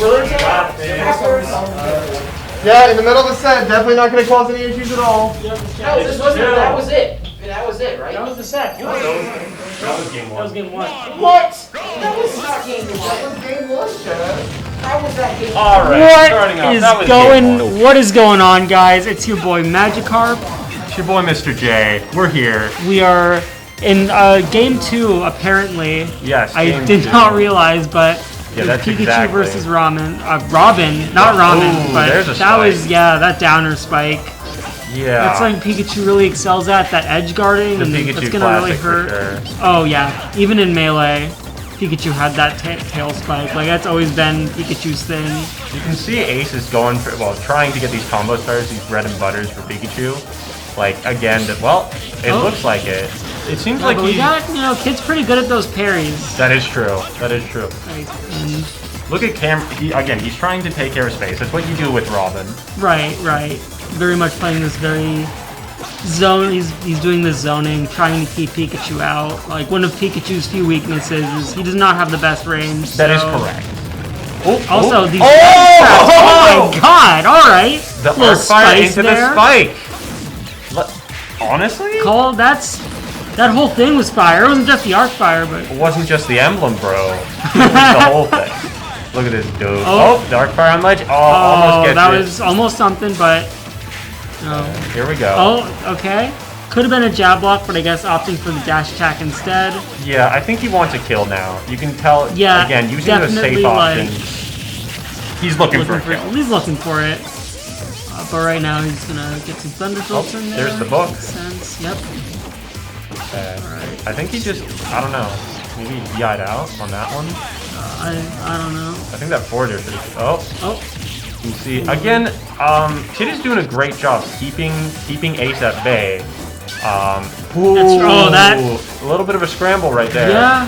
We're rotating out. Yeah, in the middle of the set, definitely not going to cause any issues at all. No, this wasn't. That was it. That was it, right? That was the set. That was game one. That was game one. What? That was not game one. Game one, Chad. How was that game? What is going on, guys? It's your boy Magikarp. It's your boy Mr. J. We're here. We are in game 2, apparently. Yes. I game did two. not realize, but Yeah, that's Pikachu exactly. versus Robin, not Robin, Ooh, but there's a that was spike. that downer spike. Yeah. That's something Pikachu really excels at, that edge guarding, The and Pikachu that's gonna really classic for hurt. sure. Oh yeah, even in Melee, Pikachu had that tail spike. Like that's always been Pikachu's thing. You can see Ace is going for, trying to get these combo stars, these bread and butters for Pikachu. Like, again, it looks like it. It seems like But we got, Kid's pretty good at those parries. That is true. That is true. Like, and Look at he's trying to take care of space. That's what you do with Robin. right. Very much playing this very zone. He's doing this zoning, trying to keep Pikachu out. Like one of Pikachu's few weaknesses is he does not have the best range. That is so correct. Also, these Oh! oh my god, alright. The Little arc fire spice into there. the spike. Honestly? Cole, that whole thing was fire. It wasn't just the arc fire, but It wasn't just the emblem, bro. It was the whole thing. Look at this dude. Oh, the arc fire on ledge. Oh, almost gets that it. was almost something, but no. Here we go. Oh, okay. Could have been a jab block, but I guess opting for the dash attack instead. Yeah, I think he wants a kill now. You can tell, Yeah, again, using the definitely, safe option. like, He's looking for a kill. He's looking for it. But right now he's gonna get some thunder bolts in there. There's the book. Makes sense. Yep. I think he just, I don't know, maybe he DI'd out on that one. I don't know. I think that forwarder should have, Oh. you see, again, Kid is doing a great job keeping Ace at bay. A little bit of a scramble right there. Yeah.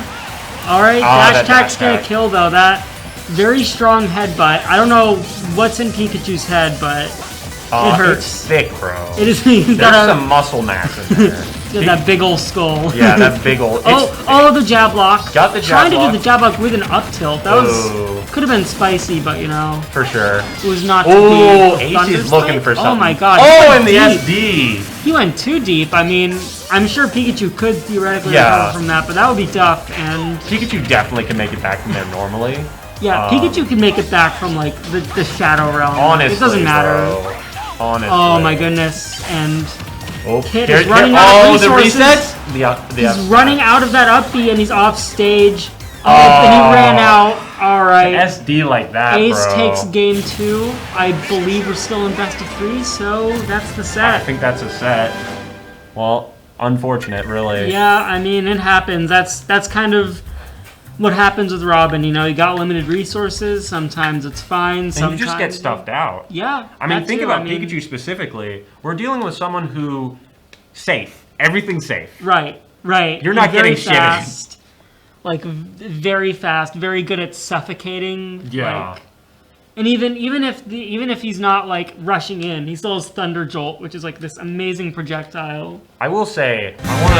Alright, that dash attack's dash gonna attack. kill though. That very strong headbutt. I don't know what's in Pikachu's head, but it hurts. It's thick, bro. It is. He's There's got some muscle mass in there. that big old skull. Yeah, that big old. The jab block. Got the jab Trying block. to do the jab block with an up tilt. That Ooh. could have been spicy, but you know, For sure. it was not. Oh, to be. Ace Thunder is looking Spike? for something. Oh my god. Oh, he and went the deep. SD. He went too deep. I mean, I'm sure Pikachu could theoretically Yeah. recover from that, but that would be tough. And Pikachu definitely can make it back from there normally. yeah, Pikachu can make it back from like the Shadow Realm. Honestly, it doesn't matter. Bro. Honestly. Oh my goodness. And Kid Here- is running here- out of the resources. reset. He's running out of that up B and he's off stage. And he ran out. Alright. SD like that, Ace bro. takes game 2. I believe we're still in best of 3, so that's the I set. think that's a set. Well, unfortunate, really. Yeah, I mean, it happens. That's kind of what happens with Robin. You know, you got limited resources. Sometimes it's fine. And Sometimes you just get stuffed out. Yeah. I mean, that think too. about I mean, Pikachu specifically. We're dealing with someone who safe. Everything's safe. Right. Right. You're not He's very getting shit in. fast. Like very fast, very good at suffocating. Yeah. Like, and even if he's not like rushing in, he still has Thunder Jolt, which is like this amazing projectile. I will say, I want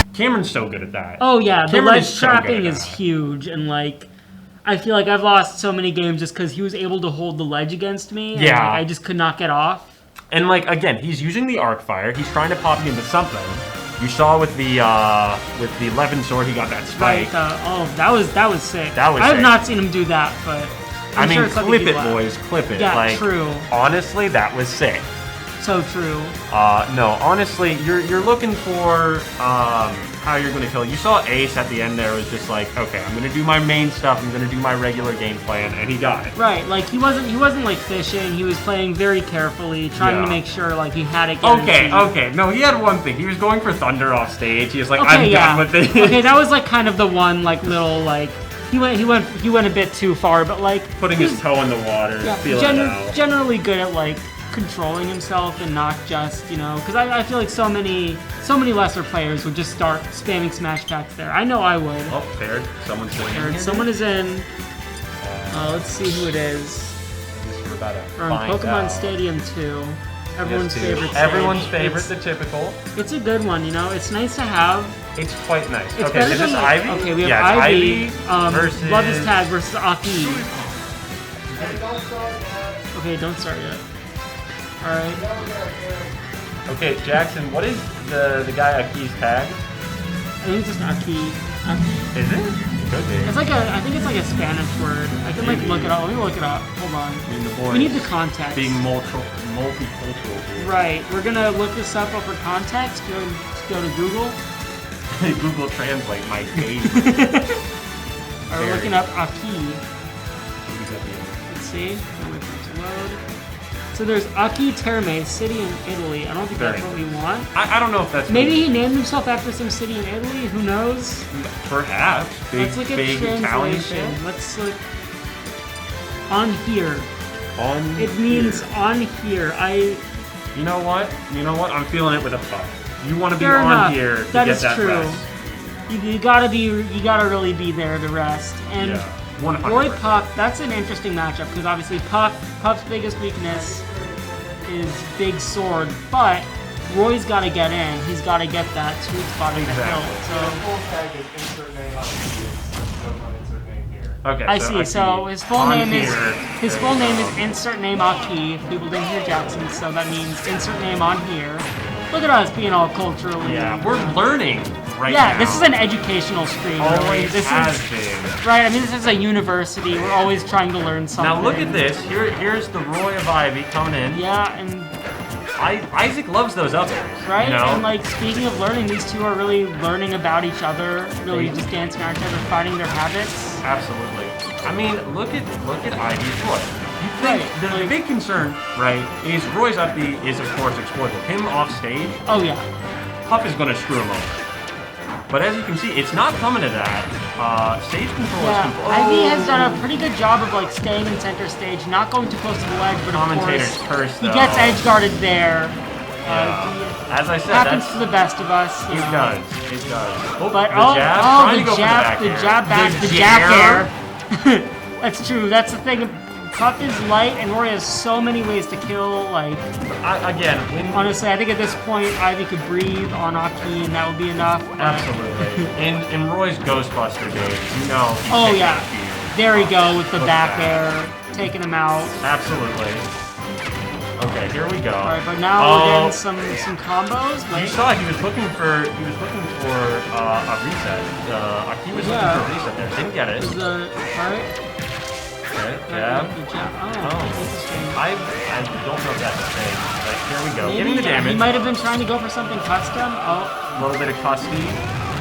to. Cameron's so good at that. Oh yeah, the Cameron ledge is so good trapping at is that. huge, and like I feel like I've lost so many games just because he was able to hold the ledge against me. And, Yeah. like, I just could not get off. And like again, he's using the arc fire. He's trying to pop me into something. You saw with the 11 sword, he got that spike. That was sick. That was I have sick. not seen him do that, but I'm I sure mean, it's something clip he it, left. boys, clip it. Yeah, like, true. Honestly, that was sick. So true. No, honestly, you're looking for how you're going to kill. You saw Ace at the end there was just like, okay, I'm going to do my main stuff. I'm going to do my regular game plan, and he got it. Right, like he wasn't like fishing. He was playing very carefully, trying Yeah. to make sure like he had it guaranteed. Okay. No, he had one thing. He was going for Thunder off stage. He was like, Okay, I'm yeah. done with it. Okay, that was like kind of the one like little like he went a bit too far, but like Putting his toe in the water, yeah, feeling it out. generally good at like controlling himself and not just, you know, because I feel like so many lesser players would just start spamming smash packs there. I know I would. Oh, paired. Someone's sitting Or here. someone is in. Let's see who it is. We're about to Or in find Pokemon out. Stadium 2. Everyone's Yes, favorite. too. Everyone's stage. favorite, the typical. It's a good one, you know. It's nice to have. It's quite nice. It's Okay, better is this than Ivy? Okay, we have Yeah, it's Ivy. versus... Love is Tag versus Aki. Okay, don't start yet. All right. Okay, Jackson, what is the guy Aki's tag? I think it's just Aki. Aki. Is it? Could be. It's like I think it's like a Spanish word. I can like look it up. Let me look it up. Hold on. I mean, the boys We need the context. being multicultural here. Right. We're gonna look this up for context. Go to Google. Google Translate, my favorite. We're looking up Aki. Let's see. I'll wait for it to load. So there's Aki Terme, city in Italy. I don't think that's what we want. I don't know if that's... Maybe he named himself after some city in Italy. Who knows? Perhaps. Let's look at big Italian translation. shit. Let's look on here. On It means here. on here. You know what? I'm feeling it with a puff. You want to be Fair on enough. here to That get is that true. rest. You gotta really be there to rest. And Yeah, 100%. Roy Puff, that's an interesting matchup because obviously Puff's biggest weakness is Big Sword, but Roy's got to get in. He's got to get that sweet spot in the hill. So full tag is insert name on insert name here. Okay, I see. So his full name is here. insert name Aki. If people didn't hear Jackson, so that means insert name on here. Look at us being all culturally. Yeah, we're learning right now. Yeah, this is an educational stream. Really. Always This has is been. right. I mean, this is a university. We're always trying to learn something. Now look at this. Here's the Roy of Ivy coming in. Yeah, and Isaac loves those others. right. You know? And like speaking of learning, these two are really learning about each other. Really just dancing around each other, finding their habits. Absolutely. I mean, look at Ivy's Roy. You think Right, the big concern, right, is Roy's up B is of course exploitable. Him off stage, Oh yeah. Puff is gonna screw him over. But as you can see, it's not coming to that. Stage control is Yeah, Ivy has done a pretty good job of like staying in center stage, not going too close to the ledge, but of Commentator's course curse, he though. gets edge guarded there. Yeah. As I said, Happens that's to the best of us. you it know. does. It does. Oh, But the jab, trying to go for the jab back, the jab air. That's true. That's the thing. Puff is light, and Roy has so many ways to kill. Like honestly, I think at this point Ivy could breathe on Aki, and that would be enough. absolutely. in Roy's Ghostbuster days, you know. he Oh takes yeah, that cue. there we go with the Look back at air, taking him out. Absolutely. Okay, here we go. All right, but now we're getting some combos. You Wait. saw he was looking for a reset. Aki was looking for a reset there. Didn't get it. Is the alright? Okay, jab. The jab. Oh, Oh. interesting. I don't know if that's a thing. But here we go. Maybe, Getting the damage. He might have been trying to go for something custom. Oh, A little bit of custody.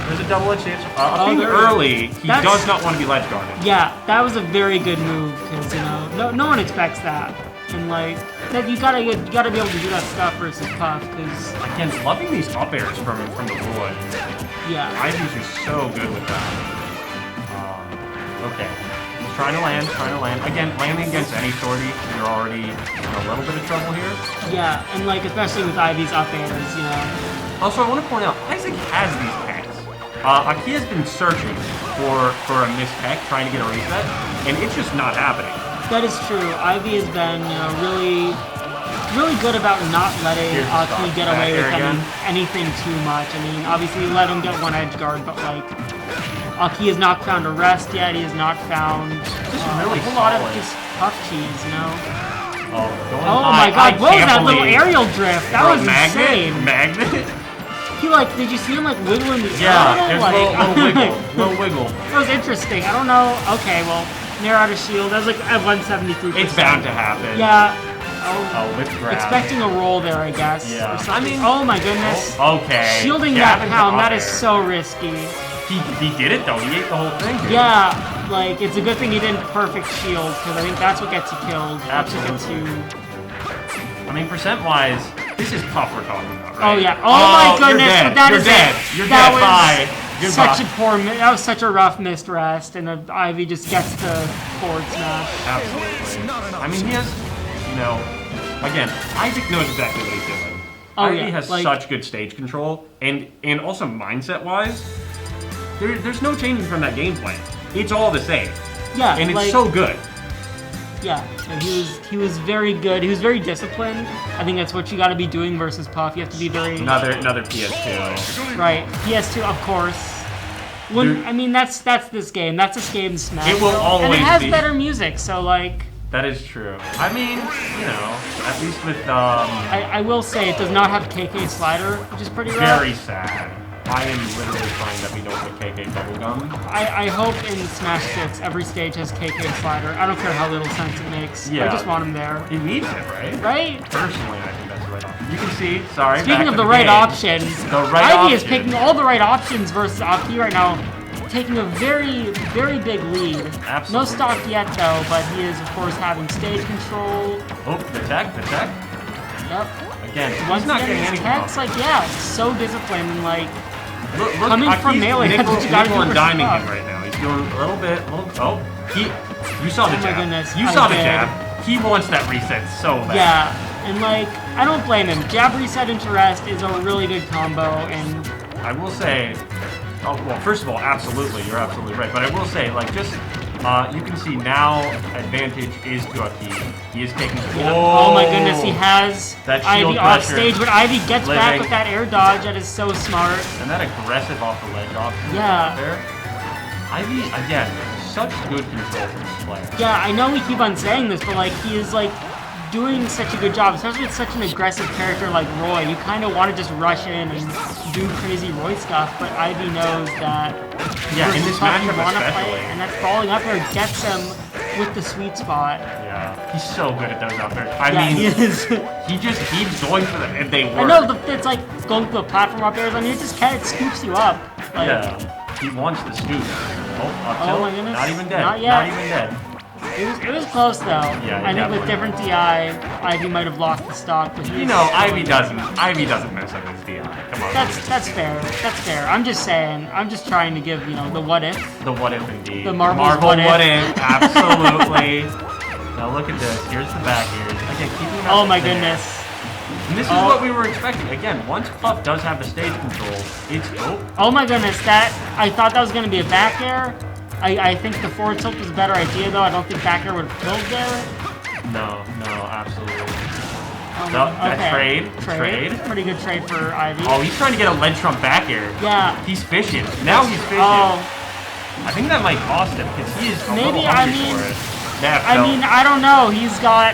There's a double edge chance. I Oh, think there- early he that's- does not want to be ledge guarded. yeah, that was a very good move because no one expects that, and like that you gotta be able to do that stuff versus Puff because Again, loving these up airs from the Roy. yeah. Ivy's just so good with that. Okay. He's trying to land. Again, landing against any shorty, you're already in a little bit of trouble here. Yeah, and like especially with Ivy's up airs, Also, I want to point out, Isaac has these packs. Aki has been searching for a missed peck, trying to get a reset, and it's just not happening. That is true. Ivy has been, really good about not letting Here's the Aki stock. get Back away air with again. anything too much. I mean, obviously let him get one edge guard, but like Aki has not found a rest yet. He has not found really a whole lot of solid. just puff cheese, Oh, going Oh high. my god, what was can't that little believe- aerial drift? That Bro, was insane. Magnet? He did you see him wiggle in the Yeah, air? there's a little wiggle. That was interesting. I don't know. Okay, well, near out of shield. That was at 173%. It's bound to happen. Yeah. Oh, whip grab. Expecting a roll there, I guess. Yeah. or something. I mean- oh my goodness. Okay. Shielding Gavin that to pound, up that is air. so risky. He did it though. He ate the whole thing. Dude. Yeah, it's a good thing he didn't perfect shield, because I think that's what gets you killed. Absolutely. I mean, percent-wise, this is Puff we're talking about, right? Oh yeah. Oh my goodness. You're dead. But that You're is dead. it. You're that dead. was Bye. such Goodbye. that was such a rough missed rest, and Ivy just gets the forward smash. Absolutely. I mean, he has, again, Isaac knows exactly what he's doing. Oh, Ivy yeah, has like- such good stage control, and also mindset-wise, there's no changing from that game plan. It's all the same, Yeah. and it's so good. Yeah, and he was very good. He was very disciplined. I think that's what you got to be doing versus Puff. You have to be very Another PS2. right. PS2, of course. Dude. I mean, that's this game. That's a game Smash. It will and always it has be. better music. So like, That is true. I mean, at least with I will say it does not have KK slider, which is pretty rough. very sad. I am literally praying that we don't get KK bubblegum. I hope in Smash 6 every stage has KK slider. I don't care how little sense it makes. Yeah. I just want him there. It needs it, right? Right? Personally, I think that's the right option. You can see, sorry. Speaking back of to the right game. options, The right Ivy is option. picking all the right options versus Aki right now, taking a very, very big lead. Absolutely. No stock yet though, but he is of course having stage control. Oh, the tech. Yep. Again, Once he's not again, getting his anything tech's off. so disciplined and Look, coming from Aki's melee, that's nickel, what you gotta nickel do and for diming stuff. him right now. He's doing a little bit. You saw the Oh my jab. goodness, You I saw the did. jab. He wants that reset so bad. Yeah, and I don't blame him. Jab reset into rest is a really good combo, and I will say, well, first of all, absolutely, you're absolutely right. But I will say, just You can see now advantage is to Aki. He is taking. Yeah. Oh my goodness, he has that shield Ivy off pressure. stage, but Ivy gets back Living. with that air dodge. That is so smart. And that aggressive off the ledge option. Yeah. There. Ivy again, such good control from this player. Yeah, I know we keep on saying this, but like he is like doing such a good job, especially with such an aggressive character like Roy. You kind of want to just rush in and do crazy Roy stuff, but Ivy knows that. Yeah, in this matchup especially. Play, and that falling up air gets him with the sweet spot. Yeah, he's so good at those up airs. I Yeah, mean, he is. he just keeps going for them, and they work. I know it's like going through the platform up airs. I mean, it just it scoops you up. Like, yeah, he wants the scoop. Oh, up tilt. Oh my goodness. Not even dead. Not yet. Not even dead. It was close though. Yeah, I think with definitely. different DI, Ivy might have lost the stock, but You know, Ivy doesn't mess up his DI. Come on. That's fair. That's fair. I'm just saying. I'm just trying to give the what if. The what if indeed. The Marvel what what if. Absolutely. Now look at this. Here's the back ears. Again, keeping up Oh the my finish. goodness. And this is what we were expecting. Again, once Puff does have the stage control, it's Oh my goodness. I thought that was gonna be a back air. I think the forward tilt was a better idea though. I don't think back air would have killed there. No, absolutely. Okay. Trade. Pretty good trade for Ivy. Oh, he's trying to get a ledge trump back air. Yeah. He's fishing. Now he's fishing. Oh. I think that might cost him because he is a Maybe, little I hungry mean- for it. I don't know. He's got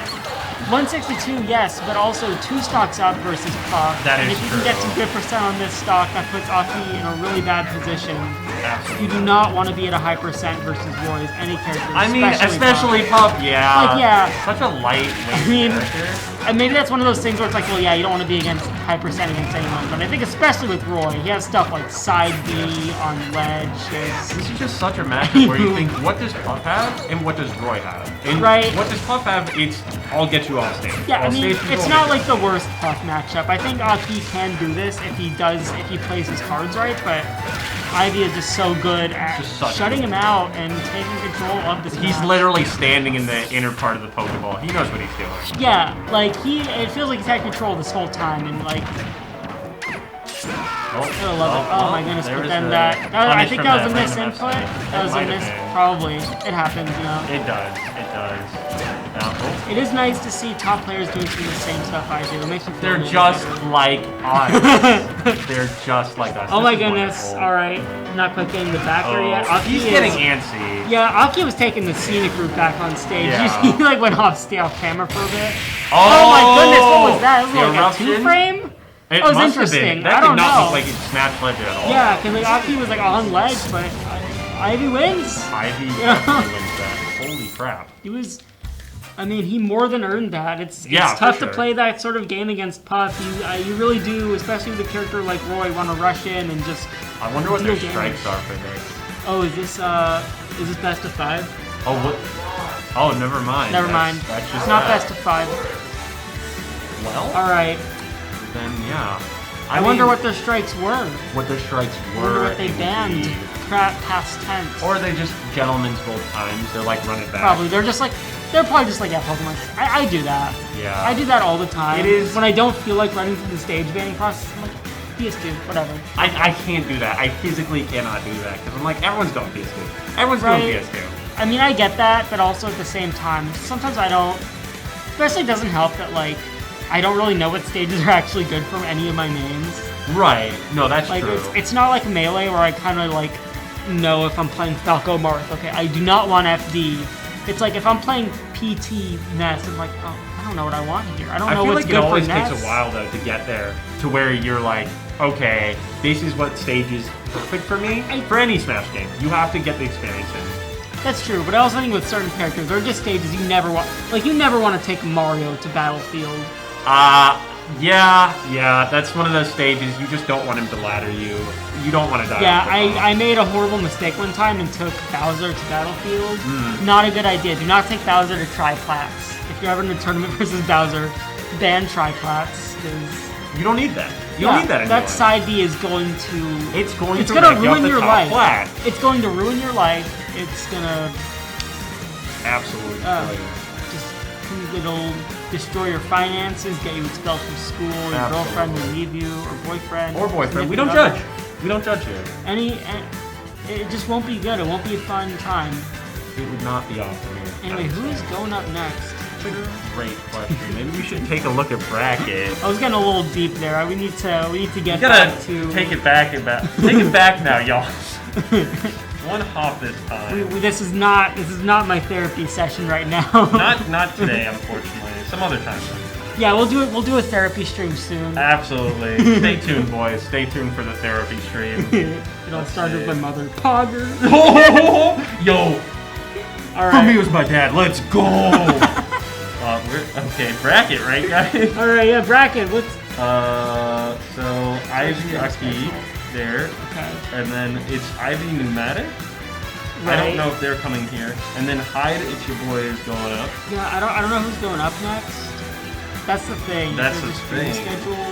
162, yes, but also 2 stocks up versus Puff. That and is if you can get some good percent on this stock, that puts Aki in a really bad position. Absolutely. You do not want to be at a high percent versus Roy's any character. I mean, especially Puff, yeah. Like, yeah. Such a lightweight character. And maybe that's one of those things where it's like, well, yeah, you don't want to be against high percent against anyone. But I think especially with Roy, he has stuff like side B on ledge. This is just such a matchup where you think, what does Puff have and what does Roy have? And Right. what does Puff have? It's, I'll get you off stage. Yeah, I I'll mean, stage it's control. not like the worst Puff matchup. I think Aki can do this if he plays his cards right, but Ivy is just so good at Just such shutting a- him out and taking control of this He's match. literally standing in the inner part of the Pokeball. He knows what he's doing. Yeah, like it feels like he's had control this whole time, and like I love it. Oh my goodness! there But was then the I think that was a punish miss from that input. random F That was a might have miss, been. probably. It happens, It does. Now, It is nice to see top players doing some of the same stuff I do. It makes me feel a they're little just better. like us. They're just like us. Oh This my is goodness! wonderful. All right, not quite getting the back there yet. Oh, Aki he's is- getting antsy. Yeah, Aki was taking the scenic route back on stage. Yeah. He like went off camera for a bit. Oh, Oh my goodness! What was that? It was the like a eruption? 2-frame. It That was must have interesting. been. That I did don't not know. look like it smashed ledge at all. Yeah, because like Aki was like on ledge, but Ivy wins. Ivy Yeah. definitely wins that. Holy crap. He was. I mean, he more than earned that. It's Yeah, for tough sure. to play that sort of game against Puff. You really do, especially with a character like Roy, want to rush in and just. I wonder what their deal strikes damage. are for this. Oh, is this best of 5? Oh, what? Oh, never mind. Never mind. That's just It's not that. best of 5. Well, All right. then yeah. I wonder what their strikes were. what their strikes I were. wonder what they banned. indeed. Past tense. Or they just gentlemen's both times. They're like run it back. Probably. They're probably just like, yeah, Pokemon. I do that. Yeah. I do that all the time. It is- When I don't feel like running through the stage banning process, I'm like, PS2, whatever. I can't do that. I physically cannot do that because I'm like everyone's going PS2. Everyone's Right. going PS2. I mean, I get that, but also at the same time, sometimes I don't. Especially, it doesn't help that, like, I don't really know what stages are actually good from any of my names. Right. No, that's Like, true. it's not like Melee where I kind of, like, know if I'm playing Falco Marth. Okay, I do not want FD. It's like if I'm playing PT Ness, I'm like, oh, I don't know what I want here. I don't I know feel what's like it good always for takes Ness. a while though to get there to where you're like, okay, this is what stage is perfect for me. For any Smash game, you have to get the experience in. That's true, but I also think with certain characters, there are just stages you never want. Like, you never want to take Mario to Battlefield. Yeah, that's one of those stages you just don't want him to ladder you. You don't want to die. Yeah, off the top. I made a horrible mistake one time and took Bowser to Battlefield. Hmm. Not a good idea. Do not take Bowser to Triplats. If you're ever in a tournament versus Bowser, ban Triplats, because... You don't need that. You don't need that in your that life. side B is going to... It's going It's to gonna wreck you off ruin the your top life. flat. It's going to ruin your life. It's gonna Absolutely. just it'll destroy your finances, get you expelled from school, your Absolutely. girlfriend will leave you, or boyfriend. Or boyfriend. We don't significant judge. other. We don't judge here. It just won't be good. It won't be a fun time. it would not be awesome here. Anyway, who is going up next? Great question. Maybe we should take a look at bracket. I was getting a little deep there. We need to get You gotta back to. take it back and back. Take it back now, y'all. One hop this time. This is not my therapy session right now. Not today, unfortunately. Some other time. Yeah, we'll do a therapy stream soon. Absolutely. Stay tuned, boys. Stay tuned for the therapy stream. It all started with my mother. Pogger. Yo. All For me, it right. was my dad. Let's go. Okay, bracket, right, guys? All right. Yeah, bracket. What's So Ivy Aki there, okay? and then it's Ivy Pneumatic. I Right. don't know if they're coming here, and then Hyde, it's your boy is going up. Yeah, I don't know who's going up next. That's the thing. That's There's the a stream thing. schedule.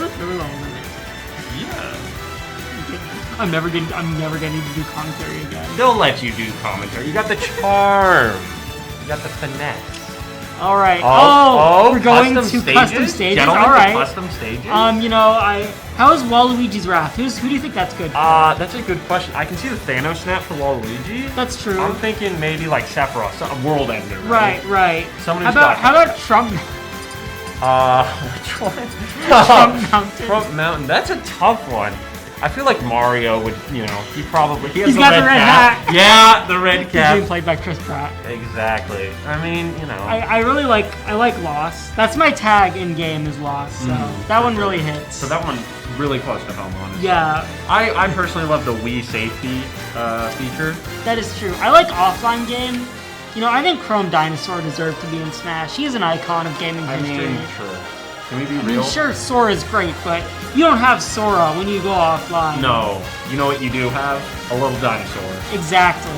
It's really long limit. Yeah. I'm never getting to do commentary again. They'll let you do commentary. You got the charm. You got the finesse. All right. Oh, we're going custom to stages? custom stages. Gentlemen, All right. custom stages. How is Waluigi's Wrath? Who do you think that's good for? That's a good question. I can see the Thanos snap for Waluigi. That's true. I'm thinking maybe like Sephiroth, a world ender. Right. Somebody's How about Trump? which one? Trump Mountain. Trump Mountain. That's a tough one. I feel like Mario would, he has He's got the red hat. Yeah, the red He's being cap. played by Chris Pratt. Exactly. I mean, I like Lost. That's my tag in game is Lost. So that one really hits. So that one really close to home, honestly. Yeah, I personally love the Wii safety feature. that is true. I like offline game. I think Chrome Dinosaur deserved to be in Smash. He is an icon of gaming history. Sure. Can we be I real? mean, sure, Sora's great, but you don't have Sora when you go offline. No. You know what you do have? A little dinosaur. Exactly.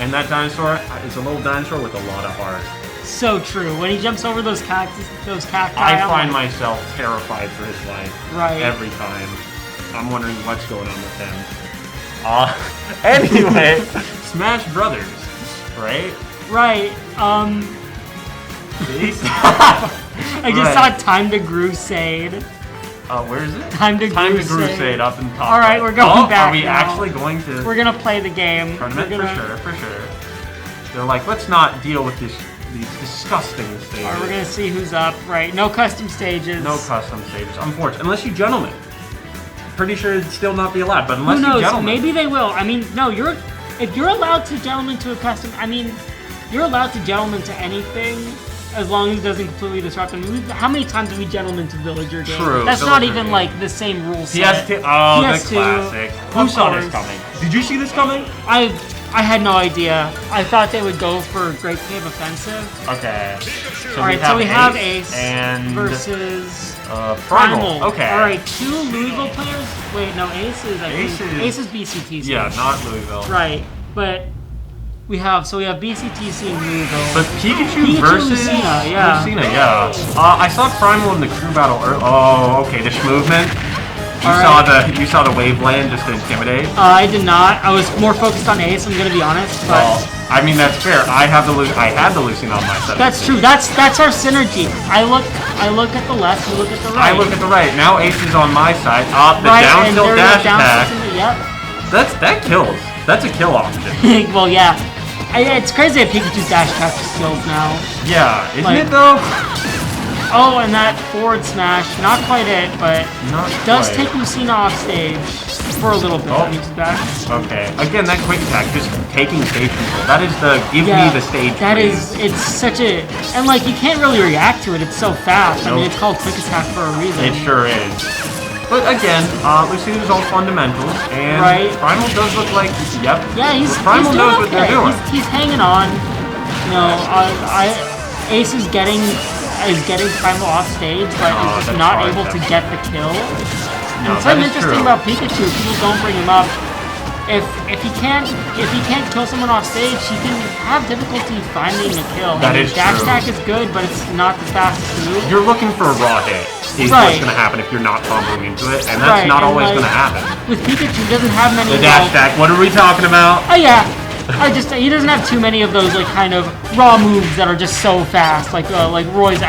And that dinosaur is a little dinosaur with a lot of heart. So true. When he jumps over those cacti, I I'm find like, myself terrified for his life. Right. Every time. I'm wondering what's going on with him. Anyway, Smash Brothers, right? Right. These? I just saw Time to Crusade. Where is it? Time to Crusade up in top. All right, we're going back Are we now. actually going to We're gonna play the game. tournament? We're gonna, For sure. They're like, let's not deal with these disgusting stages. All right, we're gonna see who's up. Right. No custom stages. No custom stages, unfortunately. Unless you gentlemen. Pretty sure it'd still not be allowed, but unless Who knows? you gentlemen. Maybe they will. I mean, no. If you're allowed to gentleman to a custom. I mean, you're allowed to gentleman to anything. As long as it doesn't completely disrupt them. How many times have we gentlemen to Villager games? True, That's not Villager even game. like the same rule set. PS2. Oh, the PS2, classic. Who of saw this course. coming? Did you see this coming? I had no idea. I thought they would go for Great Cave Offensive. Okay. So Alright, so we have Ace and versus Primal. Okay. Alright, 2 Louisville players. Wait, no, Ace is Ace is BCTC. Yeah, not Louisville. Right, but we have BCTC and Louisville. But Pikachu versus Lucina, yeah. Lucina, yeah. I saw Primal in the crew battle. Oh, okay. This movement. You saw the wave land just to intimidate. I did not. I was more focused on Ace. I'm gonna be honest. But I mean that's fair. I had the Lucina on my side. that's true. That's our synergy. I look at the left. You look at the right. I look at the right. Now Ace is on my side. The right, down and tilt there's dash a down attack. Yep. That kills. That's a kill option. Well, yeah. It's crazy that Pikachu's dash attack skills now. Yeah, isn't Like- it though? Oh, and that forward smash, not quite it, but Not does quite. take Lucina off stage for a little bit. Oh. I mean, she's back. Okay. Again, that quick attack, just taking stage control. That is the give me the stage. That please. is, it's such a, and like you can't really react to it. It's so fast. I mean, it's called quick attack for a reason. It sure is. But again, Lucina's all fundamentals, and Right. Primal does look like, yep. Yeah, Primal he's knows doing what they're okay. doing. He's hanging on. You know, Ace is getting Primal off stage, but is just that's not hard, able to definitely. get the kill. No, And that something is interesting true. about Pikachu, people don't bring him up. If he can't kill someone off stage, he can have difficulty finding a kill. That I mean, is dash true. attack is good, but it's not the fastest move. You're looking for a raw hit. Is Right. what's going to happen if you're not fumbling into it, and that's Right, not and always like, going to happen. With Pikachu, he doesn't have many. The dash attack. What are we talking about? Oh yeah, he doesn't have too many of those like kind of raw moves that are just so fast, like Roy's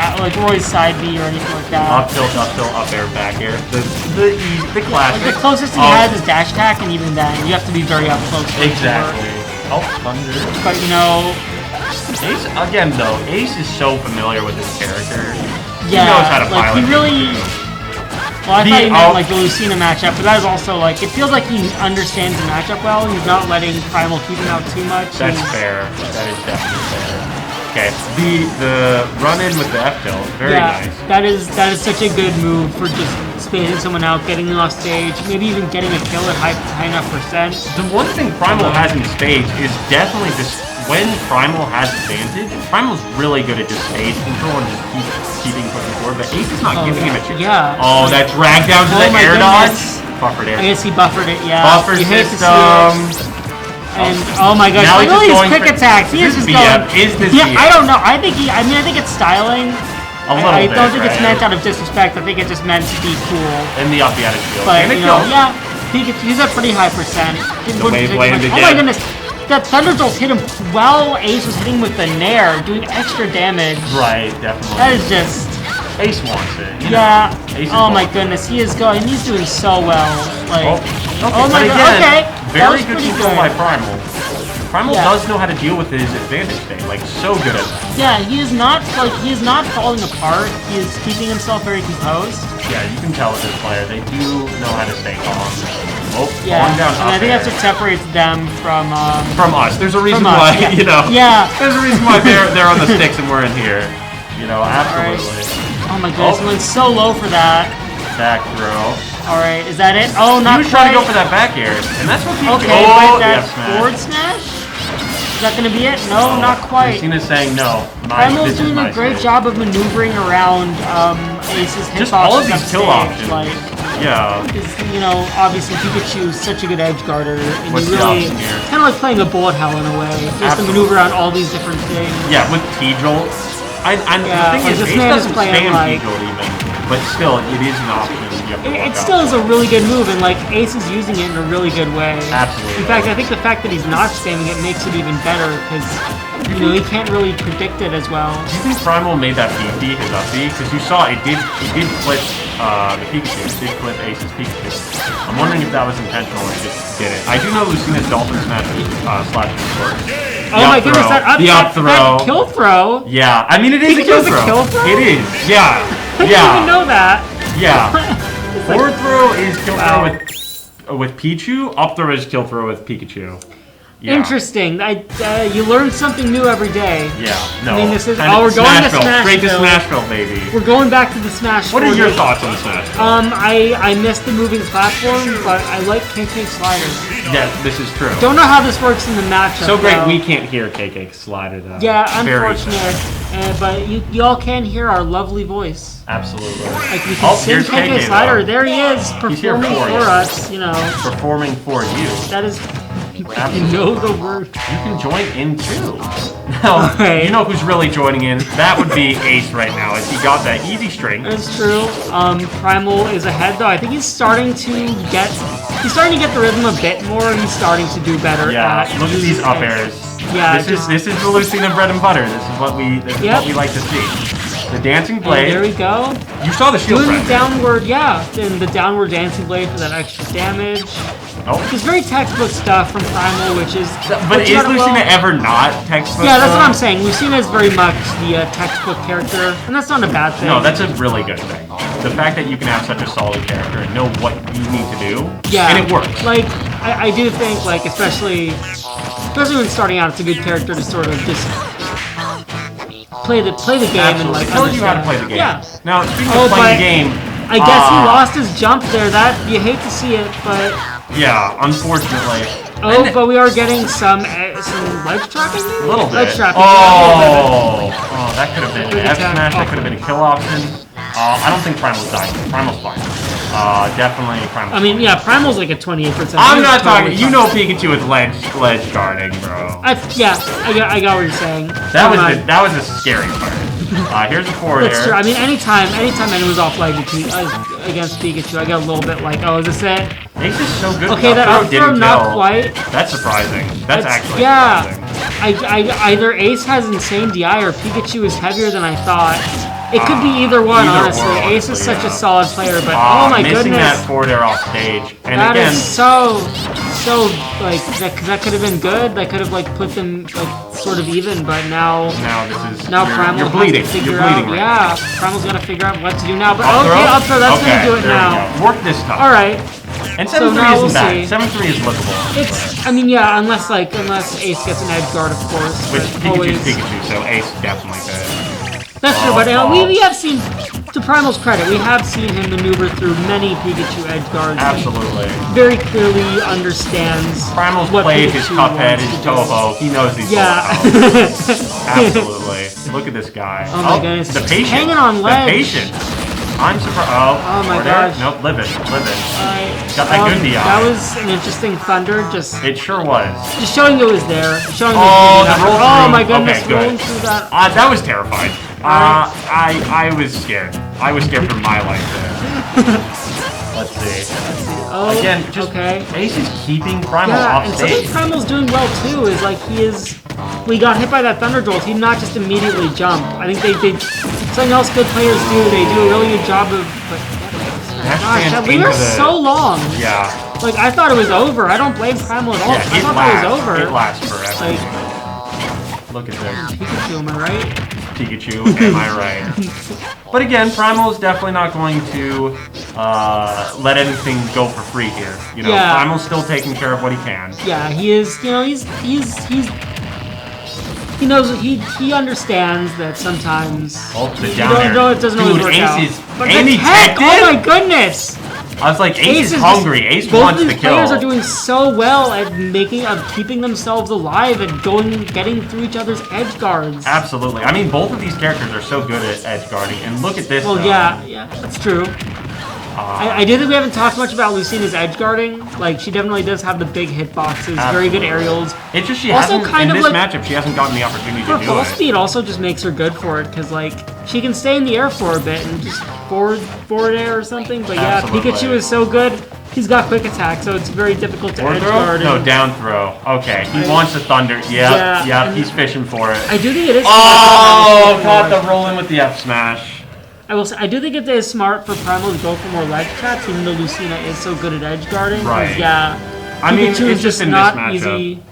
side B or anything like that. Up tilt, up air, back air. The classic. Like the closest he has is dash attack, and even then, you have to be very up close. to it. Exactly. Oh, Thunder. But you know, Ace, again though, Ace is so familiar with his character. yeah, He knows how to like pilot he really. Well, I The thought you meant out- like the Lucina matchup, but that is also like it feels like he understands the matchup well. He's not letting Primal keep him out too much. That's He's- fair. That is definitely fair. Okay, the run in with the F tilt, very yeah, nice. that is such a good move for just spacing someone out, getting them off stage, maybe even getting a kill at high enough percent. The one thing Primal has in spades is definitely just when Primal has advantage, Primal's really good at just stage control and just keeping pushing forward, but Ace is not giving him a chance. Yeah. Oh, that drag down to Oh the my air goodness. dodge. Buffered I air. guess he buffered it, yeah. Buffer You hate to see system. it. And oh my gosh, Now look he's at all just these going quick for- attacks. He is Is just this going. BF? Is this Yeah, BF? I don't know. I think I think it's styling. A little I bit, don't think it's right? meant out of disrespect. I think it's just meant to be cool. And the up the shield. But And it you know, kills. yeah, he's a pretty high percent. It wouldn't take wave much- landed Oh my again. goodness, that Thunder Jolt hit him while Ace was hitting with the Nair, doing extra damage. Right, definitely. That is just. Ace wants it. You know. Yeah. Ace is Oh my going. goodness, he is going. He's doing so well. Like. Oh, Oh my but god. again, Okay. That very was good pretty control good. by Primal. Primal Yeah. does know how to deal with his advantage state, like so good at that. Yeah, he is not falling apart. He is keeping himself very composed. Yeah, you can tell with this player, they do know how to stay calm. Oh, Yeah, falling down and up I think air. that's what separates them from. From us. There's a reason us, why, yeah. you know. Yeah. There's a reason why they're on the sticks and we're in here. You know, absolutely. Oh my goodness, Oh. went so low for that. Back throw. All right, is that it? Oh, He not was quite. trying to go for that back air, and that's what people Okay, oh, but that F smash. forward smash. Is that gonna be it? No, not quite. Lucina's saying no. Primal's This is doing my a great stage. job of maneuvering around Ace's hitboxes Just all of these kill upstage, options. Like, Yeah. is, you know, obviously Pikachu is such a good edge guarder, and What's you the really, option here? it's kind of like playing a bullet hell in a way. You have to Absolutely. maneuver around all these different things. Yeah, with T-Jolt. Yeah, the thing like is, this Ace man is doesn't playing stand like- T-Jolt even, but still, it is an option you have to It work still out. is a really good move, and like Ace is using it in a really good way. Absolutely. In fact, I think the fact that he's not spamming it makes it even better because you know he can't really predict it as well. Do you think Primal made that PB his up B? Because you saw it did flip the Pikachu. It did flip Ace's Pikachu. I'm wondering if that was intentional or he just did it. I do know Lucina's Dolphin Smash slash short. Oh my goodness, that up throw. that kill throw. Yeah, I mean it is a Pikachu kill is a throw. kill throw? It is. Yeah. I didn't Yeah. even know that. Yeah. It's like- Forward throw is kill Wow. throw with Pichu. Up throw is kill throw with Pikachu. Yeah. Interesting. You learn something new every day. Yeah. No. I mean, this is- Kind of oh, we're going to Smashville. Straight to Smashville. Smashville, baby. We're going back to the Smash. What are your 4D. thoughts on Smashville? I missed the moving platform, but I like KK Slider. Yeah, this is true. Don't know how this works in the matchup. So great, though. we can't hear KK Slider though. Yeah, Very unfortunate. But you all can hear our lovely voice. Absolutely. Like we can sing here's KK KK Slider. though. There he is, He's here performing for for you. us. You know, Performing for you. that is. You Absolutely. know the word. You can join in too. Now, Okay. you know who's really joining in? That would be Ace right now, as he got that easy string. That's true. Primal is ahead though. I think he's starting to get the rhythm a bit more. He's starting to do better. Yeah, look at these up using- airs. Yeah, this is the Lucina bread and butter. This is what we like to see. The dancing And blade. there we go. You saw the shield Doing the press. downward, yeah, and the downward dancing blade for that extra damage. Oh. It's very textbook stuff from Primal, which is. But which is not- Lucina well, ever not textbook? Yeah, that's what though? I'm saying. Lucina is very much the textbook character, and that's not a bad thing. No, that's a really good thing. The fact that you can have such a solid character and know what you need to do, yeah, and it works. Like I do think, like especially when starting out, it's a good character to sort of just play the game and Absolutely. like It tells you how to understand. play the game. Yeah. Now, speaking Oh, of playing but the game, I guess he lost his jump there. That you hate to see it, but Yeah, unfortunately. oh, but we are getting some ledge trapping. Maybe? A little bit. Ledge trapping. yeah, a little bit. Oh, that could have been an Quick F attack. smash. That could have been a kill option. I don't think Primal's dying. Primal's fine. Definitely Primal's. I mean, yeah, Primal's like a 28%. I'm He's not totally talking. You fine. know Pikachu with ledge guarding, bro. I got what you're saying. That was Never mind. that was a scary part. Here's a forward That's air. true. I mean, anytime anyone's off ledge against Pikachu, I get a little bit like, oh, is this it? Ace is so good. Okay, with that up up throw throw didn't not kill. quite. That's surprising. That's actually yeah. surprising. Either Ace has insane DI or Pikachu is heavier than I thought. It could be either one, either honestly. one, Ace is honestly, such yeah. a solid player, but oh my Missing goodness, that forward air off stage. And that again, is so so like that could have been good. That could have like put them like sort of even, but now Primal You're bleeding. has to figure You're bleeding out. right Yeah, Primal's got to figure out what to do now. But Up throw? up throw. That's Okay, gonna do it there we now. go. Work this time. All right. And So 7-3 now isn't we'll bad. see. 7-3 is livable. I mean, yeah, unless Ace gets an edge guard, of course. Which but always. Pikachu's Pikachu, so Ace definitely could. That's true, but Oh. we have seen, to Primal's credit, we have seen him maneuver through many Pikachu edge guards. Absolutely. He very clearly understands Primal's what played his Pikachu Cuphead, wants his to do. Toho. He knows these Yeah. Absolutely. Look at this guy. Oh my goodness. The patience. Hanging on ledge. The patience. I'm surprised. Oh my order? gosh. Nope, live it. Got that good DI. That was an interesting thunder, just It sure was. showing it was there. Showing Oh, that the roll oh through. my goodness, Okay, good. rolling through that. That was terrifying. I was scared. I was scared for my life there. Let's see. Oh, Again, just okay. Ace is keeping Primal Yeah, off and stage. something Primal's doing well too is like we got hit by that Thunder Jolt, he did not just immediately jump. I think they did something else good players do. They do a really good job of. But, gosh, that lingers so long. Yeah. Like I thought it was over. I don't blame Primal at all. Yeah, I thought that was over. It lasts forever. Like Look at this. Pikachu, am I right? Pikachu, am I right? But again, Primal is definitely not going to let anything go for free here. You know, Yeah. Primal's still taking care of what he can. Yeah, he is. You know, he knows. He understands that sometimes. Oh, the you down air. know, it doesn't always Dude, work Ace out. is But aim the tech, detected? oh my goodness! I was like, Ace is just- hungry. Ace both wants of to these kill. players are doing so well at keeping themselves alive and getting through each other's edge guards. Absolutely. I mean, both of these characters are so good at edge guarding. And look at this. Well, though. yeah, that's true. I do think we haven't talked much about Lucina's edge guarding. Like, she definitely does have the big hitboxes, very good aerials. It's just she Also hasn't, kind in of this like- matchup, she hasn't gotten the opportunity Her to do full it. speed also just makes her good for it, because, like, she can stay in the air for a bit and just forward air or something. But yeah, Absolutely. Pikachu is so good. He's got quick attack, so it's very difficult to Forward edge throw? guard. No, and- down throw. Okay, he wants the thunder. Yeah, Yep, and- he's fishing for it. I do think it is. Oh, smart. caught the roll in with the F smash. I will say, I do think it is smart for Primal to go for more ledge traps, even though Lucina is so good at edge guarding. 'cause, Right. Yeah. I mean, Pikachu it's is just in not this matchup. easy.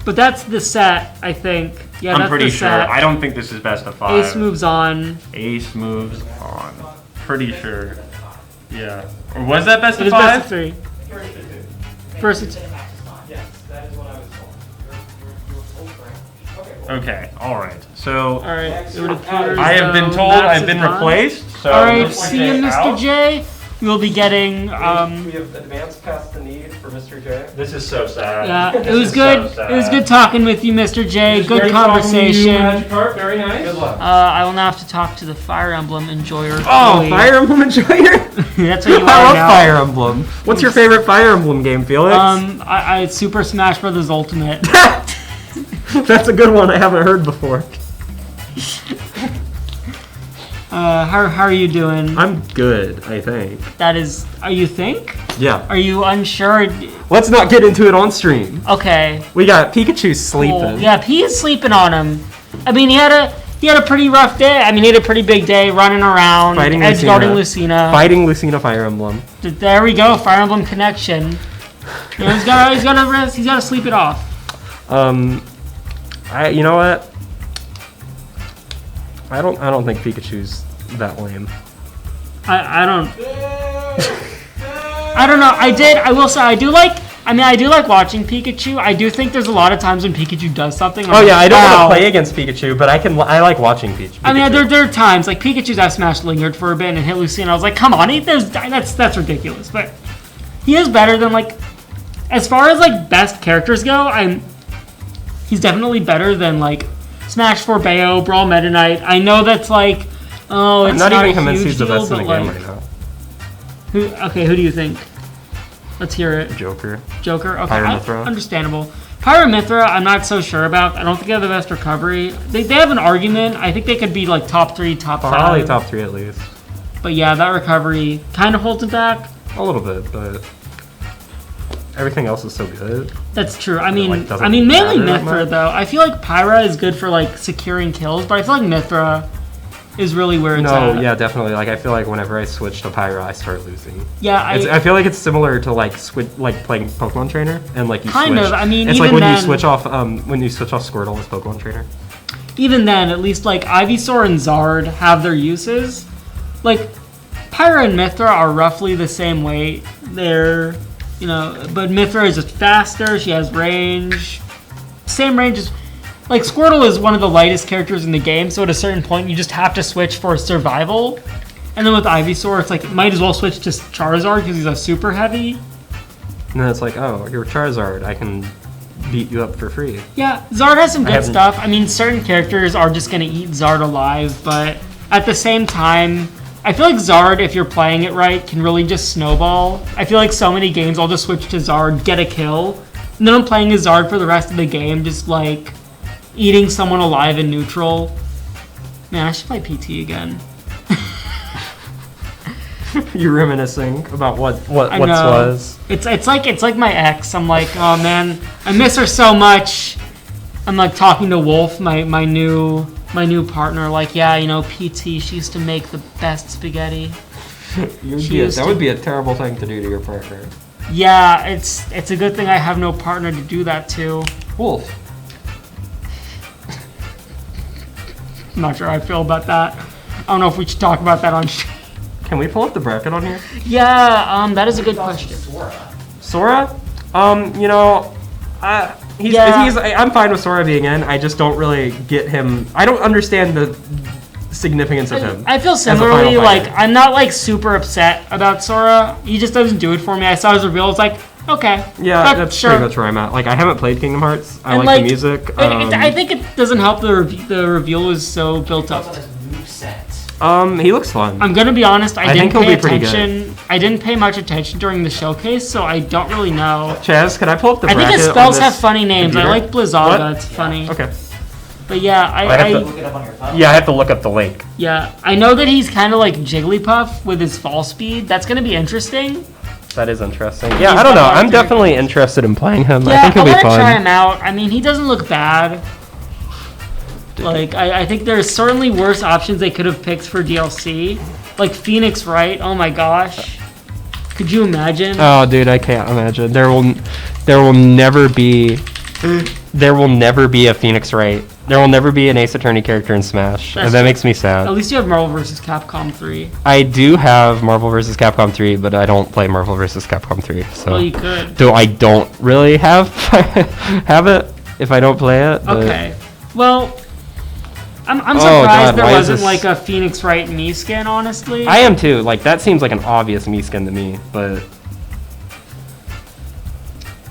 But that's the set, I think. Yeah, I'm that's pretty the sure. set. I don't think this is best of 5. Ace moves on. Ace moves on. Pretty sure. Yeah. Or was that best It of is best 5? of 3. First, it's Okay, alright. So, alright. It would appear I as have been though told Max I've is been gone. replaced. So Alright, Mr. see you, J Mr. out. J. We will be getting, We have advanced past the need for Mr. J. This is so sad. yeah, it This was is good. so It was sad. good talking with you, Mr. J. Good Great talking to you, conversation. Magikarp. Very nice. Good luck. I will now have to talk to the Fire Emblem enjoyer. Oh, Chloe. Fire Emblem Enjoyer? That's what you I are love now. Fire Emblem. What's your favorite Fire Emblem game, Felix? It's Super Smash Bros. Ultimate. That's a good one I haven't heard before. How are you doing? I'm good, I think. That is, you think? Yeah. Are you unsure? Let's not get into it on stream. Okay. We got Pikachu sleeping. Cool. Yeah, P is sleeping on him. I mean, he had a pretty rough day. I mean, he had a pretty big day running around, Fighting edge guarding Lucina. Lucina. Fighting Lucina Fire Emblem. There we go, Fire Emblem connection. You know, he's gotta rest. He's gotta sleep it off. You know what? I don't think Pikachu's that lame. I don't. I don't know. I will say I do like watching Pikachu. I do think there's a lot of times when Pikachu does something. I'm Oh yeah, like, I don't want wow. to play against Pikachu, but I like watching Pikachu. I mean, there are times like Pikachu's F smash lingered for a bit and hit Lucina. I was like, come on, that's ridiculous. But he is better than like, as far as like best characters go. He's definitely better than like Smash 4 Bayo, Brawl Meta Knight. I know that's like, oh, it's I'm not a even convinced huge he's the deal, best in the but, game like, right now. who do you think? Let's hear it. Joker. Joker. Okay, Pyramithra. Understandable. Pyramithra, I'm not so sure about. I don't think they have the best recovery. They have an argument. I think they could be like top 3, top 5. Probably top 3 at least. But yeah, that recovery kind of holds it back. A little bit, but everything else is so good. That's true. I like, mean, doesn't mainly matter that Mithra much. though. I feel like Pyra is good for like securing kills, but I feel like Mithra is really where it's No, at. yeah, definitely. Like I feel like whenever I switch to Pyra, I start losing. Yeah, I feel like it's similar to like playing Pokemon Trainer and like you kind switch. of. I mean, it's even like when then, you switch off Squirtle as Pokemon Trainer. Even then, at least like Ivysaur and Zard have their uses. Like Pyra and Mythra are roughly the same weight. They're, you know, but Mythra is just faster. She has range. Same range as. Like, Squirtle is one of the lightest characters in the game, so at a certain point, you just have to switch for survival. And then with Ivysaur, it's like, might as well switch to Charizard because he's a super heavy. And then it's like, oh, you're Charizard. I can beat you up for free. Yeah, Zard has some good stuff. I mean, certain characters are just going to eat Zard alive, but at the same time, I feel like Zard, if you're playing it right, can really just snowball. I feel like so many games, I'll just switch to Zard, get a kill, and then I'm playing as Zard for the rest of the game, just like eating someone alive in neutral. Man, I should play PT again. You're reminiscing about what I know. was. It's like my ex. I'm like, oh man, I miss her so much. I'm like talking to Wolf, my new partner. Like, yeah, you know, PT. She used to make the best spaghetti. That would be a terrible thing to do to your partner. Yeah, it's a good thing I have no partner to do that to. Wolf. I'm not sure how I feel about that. I don't know if we should talk about that on stream. Can we pull up the bracket on here? Yeah, that is a good question. Sora? You know, I'm fine with Sora being in. I just don't really get him. I don't understand the significance of him. I feel similarly. Like, I'm not like super upset about Sora. He just doesn't do it for me. I saw his reveal. It's like, okay. Yeah, that's pretty much where I'm at. Like, I haven't played Kingdom Hearts. I like the music. I think it doesn't help the reveal is so built up. He looks fun. I'm gonna be honest. I didn't think pay he'll be pretty attention. I didn't pay much attention during the showcase, so I don't really know. Chaz, can I pull up the I bracket? think his spells have funny names. computer? I like Blizzaga. What? It's funny. Okay. But yeah, I have to look up the link. Yeah, I know that he's kind of like Jigglypuff with his fall speed. That's gonna be interesting. That is interesting. Yeah, I don't know. I'm definitely interested in playing him. Yeah, I think he'll be fun. try him out. I mean, he doesn't look bad. Like, I think there's certainly worse options they could have picked for DLC. Like Phoenix Wright. Oh my gosh. Could you imagine? Oh, dude, I can't imagine. There will never be a Phoenix Wright. There will never be an Ace Attorney character in Smash, and that makes me sad. At least you have Marvel vs. Capcom 3. I do have Marvel vs. Capcom 3, but I don't play Marvel vs. Capcom 3. So well, you could. I don't really have it if I don't play it. But... Okay. Well, I'm surprised there wasn't like a Phoenix Wright Mii skin, honestly. I am too. Like, that seems like an obvious Mii skin to me, but...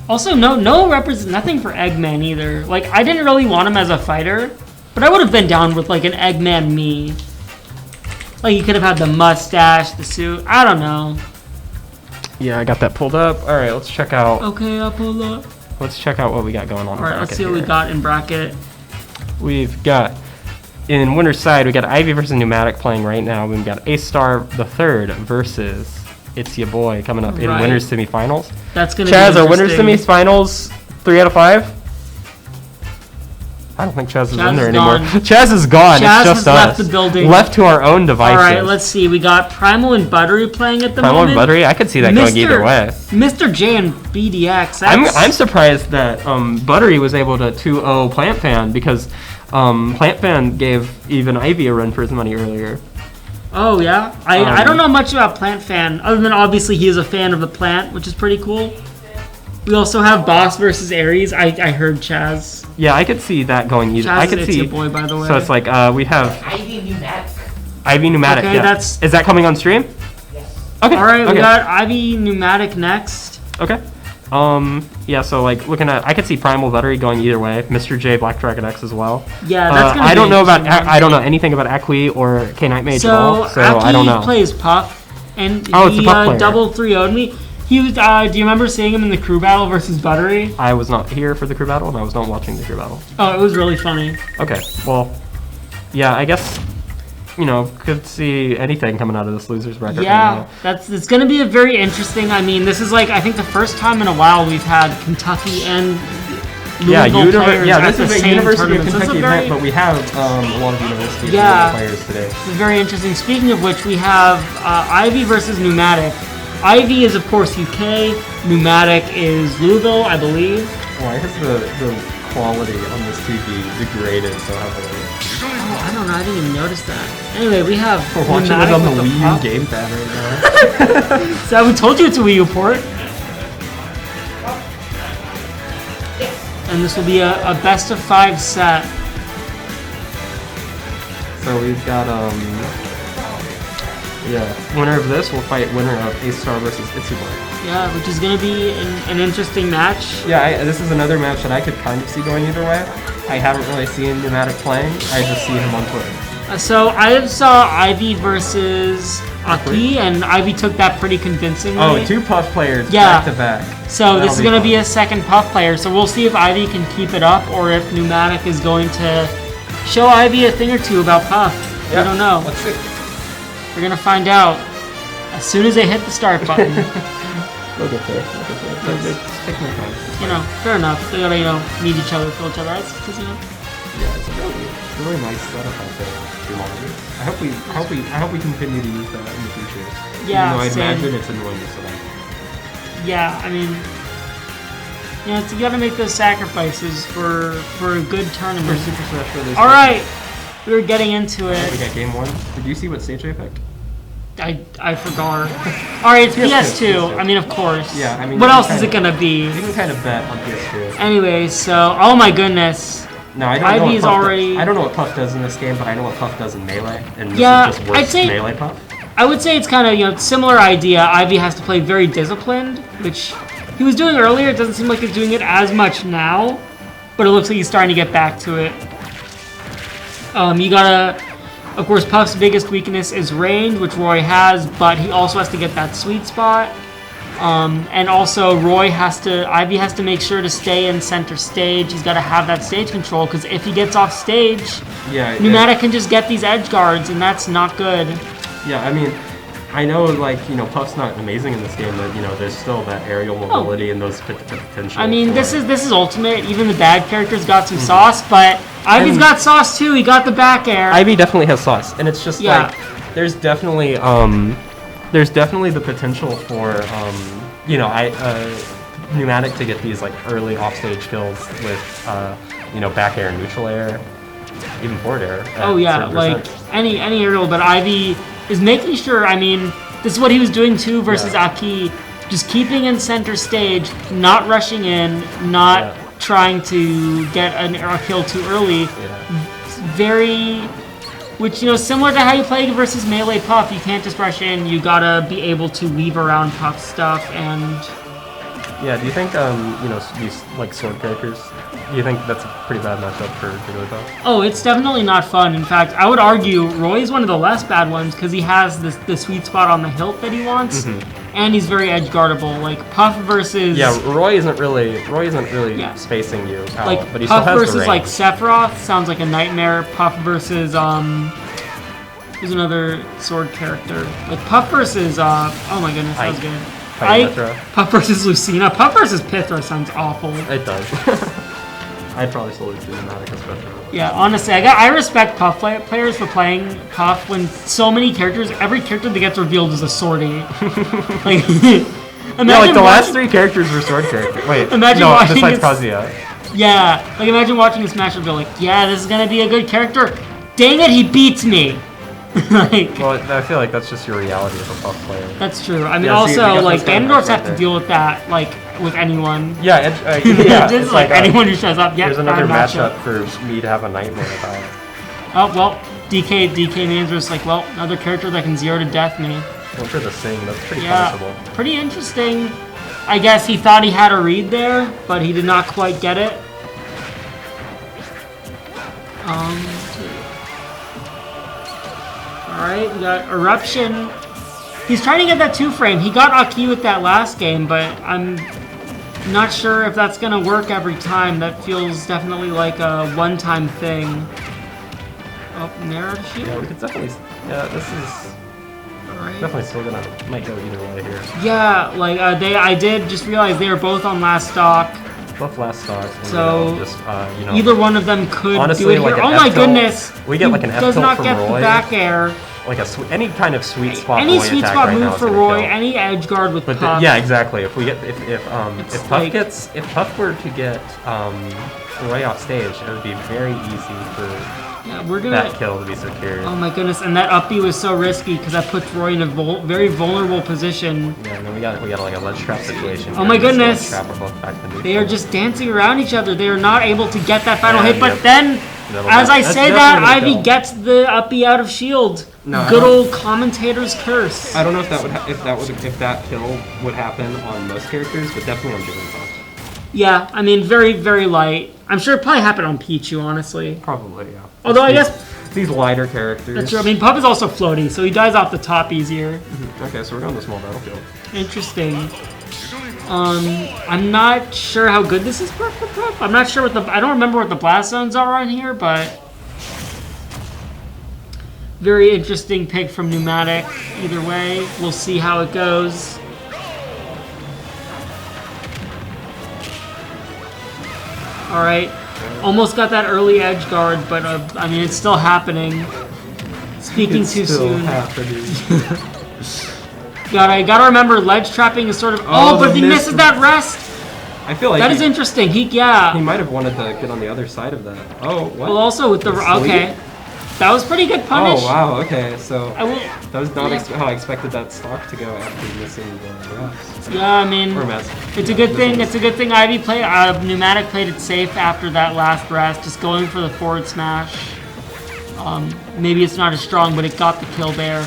Also, nothing for Eggman either. Like, I didn't really want him as a fighter, but I would have been down with like an Eggman Mii. Like, he could have had the mustache, the suit. I don't know. Yeah, I got that pulled up. All right, let's check out. Okay, I'll pull up. Let's check out what we got going on. All right, let's see what we got in bracket. We've got in winner's side, we got Ivy versus Pneumatic playing right now. We've got A-Star the Third versus It's Your Boy coming up in winners semifinals. That's gonna Chaz, be are winners semifinals 3 out of 5? I don't think Chaz is in there anymore. Chaz is gone. Chaz it's just has us. left the building. Left to our own devices. All right, let's see. We got Primal and Buttery playing at the moment. Primal and Buttery? I could see that going either way. Mr. J and BDX. I'm surprised that Buttery was able to 2-0 Plant Fan because Plant Fan gave even Ivy a run for his money earlier. Oh, yeah? I don't know much about Plant Fan, other than obviously he is a fan of the plant, which is pretty cool. We also have Boss versus Ares. I heard Chaz. Yeah, I could see that going either. Chaz I could see. Your boy, by the way. So it's like we have Ivy Pneumatic. Ivy Pneumatic. Okay, yeah. Is that coming on stream? Yes. Okay. All right, we got Ivy Pneumatic next. Okay. Yeah. So like looking at, I could see Primal Buttery going either way. Mr. J, Black Dragon X as well. Yeah, that's gonna I don't know about. I don't know anything about Acqui or K Night Mage at all. So Acqui I don't know. plays Puff, and it's a Puff player. double 3-0'd me. He was. Do you remember seeing him in the crew battle versus Buttery? I was not here for the crew battle, and I was not watching the crew battle. Oh, it was really funny. Okay, well, yeah, I guess, could see anything coming out of this losers bracket. Yeah, it's going to be a very interesting. I mean, this is like I think the first time in a while we've had Kentucky and Louisville players yeah, at this the is a same University of tournament. So it's Kentucky a very, event, but we have a lot of University of Yeah. Louisville players today. this is very interesting. Speaking of which, we have Ivy versus Pneumatic. Ivy is, of course, UK. Pneumatic is Louisville, I believe. Why has the quality on this TV degraded so heavily? Oh, I don't know. I didn't even notice that. Anyway, we have We're watching it Pneumatic on the with Wii puck. U gamepad right now. So we told you it's a Wii U port. And this will be a best of 5 set. So we've got winner of this will fight winner of Ace Star versus Itsubar. Yeah, which is going to be an interesting match. Yeah, this is another match that I could kind of see going either way. I haven't really seen Pneumatic playing. I just see him on Twitter. So I saw Ivy versus Aki, and Ivy took that pretty convincingly. Oh, 2 Puff players Yeah. back to back. So this That'll is be going to fun. be a second Puff player. So we'll see if Ivy can keep it up, or if Pneumatic is going to show Ivy a thing or two about Puff. Yeah, I don't know. Let's see. We're going to find out as soon as they hit the start button. We'll get there. Let's take my time. You know, fair enough. They gotta, meet each other, feel each other out, because, Yeah, it's a really nice setup out there. Two monitors. I hope we continue to use that in the future. Yeah, Even though I same. imagine it's annoying to select. yeah, I mean, you gotta make those sacrifices for a good tournament. Super Smash Brothers. All right, we're getting into it. We got game 1. Did you see what stage I picked? I forgot. All right, it's PS2. I mean, of course. Yeah, I mean, what you else can is it gonna be? You can kind of bet on PS2. Anyway, so oh my goodness. No, I don't know. Ivy's already. I don't know what Puff does in this game, but I know what Puff does in Melee, and this Yeah, is just worse I'd say- Melee Puff. I would say it's kind of similar idea. Ivy has to play very disciplined, which he was doing earlier. It doesn't seem like he's doing it as much now, but it looks like he's starting to get back to it. You gotta, of course, Puff's biggest weakness is range, which Roy has, but he also has to get that sweet spot. And also Ivy has to make sure to stay in center stage. He's got to have that stage control, because if he gets off stage, Yeah. Pneumatic can just get these edge guards, and that's not good. Yeah, I mean, I know, Puff's not amazing in this game, but, there's still that aerial mobility and those potential. I mean, for- this is ultimate. Even the bad characters got some sauce, but Ivy's got sauce too. He got the back air. Ivy definitely has sauce, and it's just Yeah. there's definitely the potential for Pneumatic to get these early offstage kills with back air and neutral air, even forward air. at Oh yeah, certain like percent. any aerial, but Ivy is making sure. I mean, this is what he was doing too versus Aki, just keeping in center stage, not rushing in, not trying to get a kill too early. Very, which similar to how you play versus Melee Puff, you can't just rush in. You gotta be able to weave around Puff stuff and. Yeah, do you think these sword characters? Do you think that's a pretty bad matchup for Jigglypuff? Oh, it's definitely not fun. In fact, I would argue Roy is one of the less bad ones because he has the sweet spot on the hilt that he wants, and he's very edge guardable. Like Puff versus Roy isn't really spacing you out, like but he still Puff has the versus range. like Sephiroth sounds like a nightmare. Puff versus who's another sword character? Like Puff versus oh my goodness, that was good. Puff versus Lucina. Puff versus Pithra sounds awful. It does. I'd probably still lose to Pneumatic especially. Yeah, honestly, I respect Puff players for playing Puff when so many characters, every character that gets revealed is a swordie. Like, imagine the last 3 characters were sword characters. Wait, Imagine no, watching besides this- Kazuya. Yeah, like imagine watching this match and be like, yeah, this is gonna be a good character. Dang it, he beats me. Like, Well, I feel like that's just your reality as a Puff player. that's true. I mean, Yeah, see, we also, got like, those kind of Ganondorfs guys right have to there. deal with that, like, with anyone. Yeah, Just it's like anyone who shows up. Yeah, Here's another bad matchup for me to have a nightmare about. Oh well, DK Mans was like, well, another character that can 0 to death me. Well, for the sing, that's pretty Yeah, punishable. pretty interesting. I guess he thought he had a read there, but he did not quite get it. Alright, we got Eruption. He's trying to get that 2-frame. He got Aki with that last game, but I'm not sure if that's gonna work every time. That feels definitely like a one-time thing. Oh, Narrow Shield? Yeah, we could definitely. Yeah, this is Alright. definitely still might go either way here. Yeah, like I did just realize they are both on last stock. buff last stock. And So, just, you know, either one of them could honestly, do it like here. an Oh my F-tilt- goodness! we get like an He does F-tilt not from get Roy. the back air. Like any kind of sweet spot. Any Roy sweet attack spot right now move is for gonna Roy, kill. any edge guard with But Puff. yeah, exactly. If we get if It's Puff like- if Puff were to get Roy off stage, it would be very easy for Yeah, we're gonna. that kill to be secured. Oh my goodness! And that up B was so risky because that puts Roy in a very vulnerable position. Yeah, and then we got like a ledge trap situation. Oh my This ledge goodness. Trap are both back to neutral. They are just dancing around each other. They are not able to get that final Yeah, hit. But yep. then, as I That's say that, definitely Ivy gonna kill. gets the up B out of shield. No, I Good don't- old commentator's curse. I don't know if that kill would happen on most characters, but definitely on Jigglypuff. Yeah, I mean, very, very light. I'm sure it probably happened on Pichu, honestly. Probably, yeah. Although I guess These lighter characters. that's true. I mean, Puff is also floaty, so he dies off the top easier. Okay, so we're going to small battlefield. Interesting. I'm not sure how good this is for Puff. I'm not sure what I don't remember what the blast zones are on here, but very interesting pick from Pneumatic. Either way, we'll see how it goes. All right, almost got that early edge guard, but I mean it's still happening. Speaking It's too still soon. happening. Gotta remember, ledge trapping is sort of. Oh, but the he miss- misses that rest. I feel like That is interesting. He might have wanted to get on the other side of that. Oh, what? Well, also with the Sleep? okay, that was pretty good punish. Oh, wow, okay, so I will. that was not how I expected that stock to go after missing the rest. Yeah, I mean, Or mess. it's a good thing. It's a good thing Ivy played. Pneumatic played it safe after that last rest, just going for the forward smash. Maybe it's not as strong, but it got the kill there.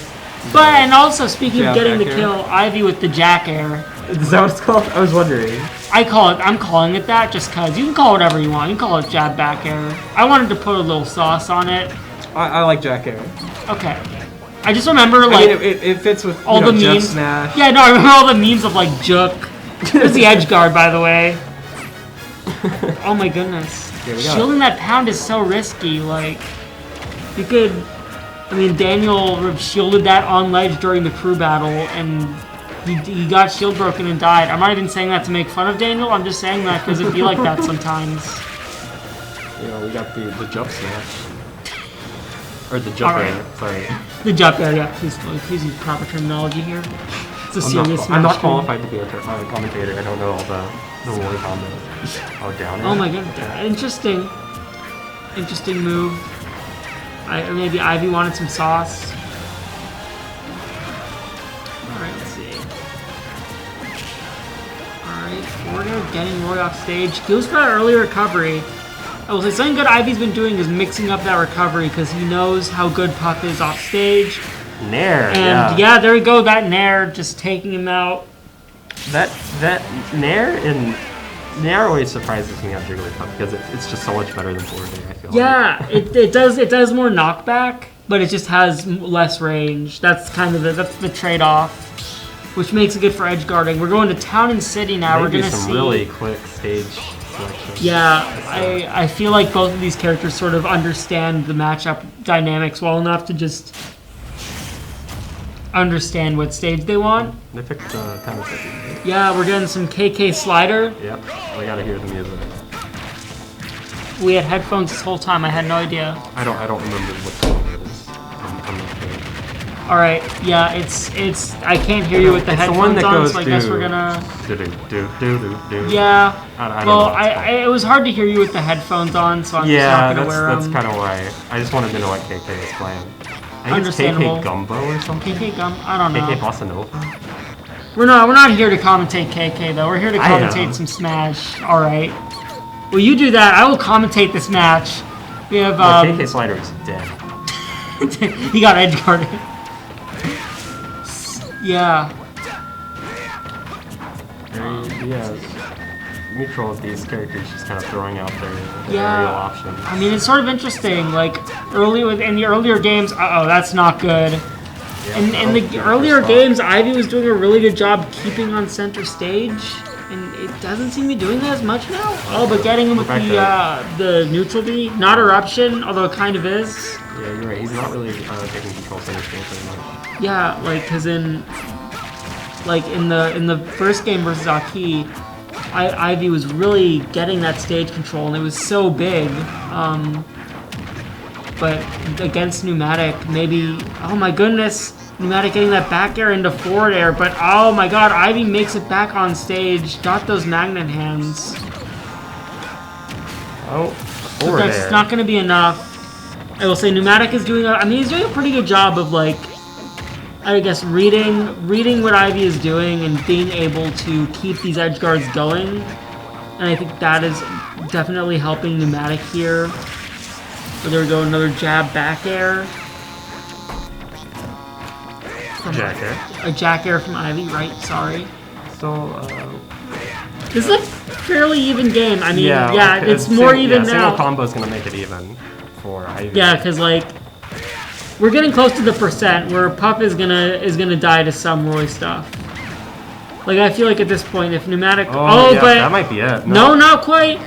But and also speaking of Jab getting the back air. kill, Ivy with the jack air. Is that what it's called? I was wondering. I'm calling it that just cause. You can call it whatever you want. You can call it jab back air. I wanted to put a little sauce on it. I like Jack Air. Okay. I just remember I like mean, it fits with all the Jump memes. Smash. Yeah, no, I remember all the memes of like Juk. There's the edge guard, by the way. Oh my goodness. Here we go. Shielding that pound is so risky. Like, you could. I mean, Daniel shielded that on ledge during the crew battle, and he got shield broken and died. I'm not even saying that to make fun of Daniel. I'm just saying that because it'd be like that sometimes. We got the Jump Smash. Or the Jump Alright. Air, sorry. The jump air, yeah. Please use proper terminology here. It's a serious I'm not match. qualified to be a commentator. I don't know all the Roy combos. Oh, down Oh air? my god, interesting. Interesting move. Or maybe Ivy wanted some sauce. Alright, let's see. Alright, Order getting Roy off stage. Goes for that early recovery. I will say something good Ivy's been doing is mixing up that recovery because he knows how good Puck is off stage. Nair, And yeah, there we go, that Nair just taking him out. That Nair always surprises me on Jigglypuff because it's just so much better than forward air, I feel Yeah, it does more knockback, but it just has less range. That's kind of that's the trade-off, which makes it good for edge guarding. We're going to Town and City now. Maybe We're gonna some see. really quick stage selection. Yeah, I feel like both of these characters sort of understand the matchup dynamics well enough to just understand what stage they want. They picked Town City. Yeah, we're getting some KK slider. Yep, we gotta hear the music. We had headphones this whole time. I had no idea. I don't remember what song it is. I'm not sure. All right, yeah, it's. I can't hear you with the It's the headphones one that on, goes so I guess do- we're gonna. Do. Yeah. I don't Well, know. it was hard to hear you with the headphones on, so I'm Yeah, just not gonna wear that's them. kind of why. I just wanted to know what KK is playing. I think it's Understandable. KK Gumbo or something. KK Gum? I don't know. KK Bossa Nova. We're not here to commentate KK though. We're here to I commentate am. some Smash. All right. Well, you do that. I will commentate this match. We have KK Slider is dead. he got edge guarded. Yeah. Neutral of these characters just kind of throwing out their Yeah. aerial options. I mean, it's sort of interesting. Like in the earlier games. That's not good. In the earlier games, Ivy was doing a really good job keeping on center stage, and it doesn't seem to be doing that as much now. Oh, but getting him with the neutral B, not eruption, although it kind of is. Yeah, you're right. He's not really taking control center stage very much. Yeah, like because in the first game versus Aki, Ivy was really getting that stage control, and it was so big. But against Pneumatic, maybe... Oh my goodness! Pneumatic getting that back air into forward air, but oh my god, Ivy makes it back on stage. Got those magnet hands. Oh, But forward that's air. not going to be enough. I will say Pneumatic is doing he's doing a pretty good job of, like, I guess, reading what Ivy is doing and being able to keep these edge guards going. And I think that is definitely helping Pneumatic here. So there we go, another jab back air. Jack air. A jack air from Ivy, right? Sorry. So, This is a fairly even game. I mean, yeah, like, it's more even now. Single combo is gonna make it even for Ivy. Yeah, because like we're getting close to the percent where Puff is gonna die to some Roy stuff. Like I feel like at this point, if Pneumatic, yeah, but that might be it. no, not quite.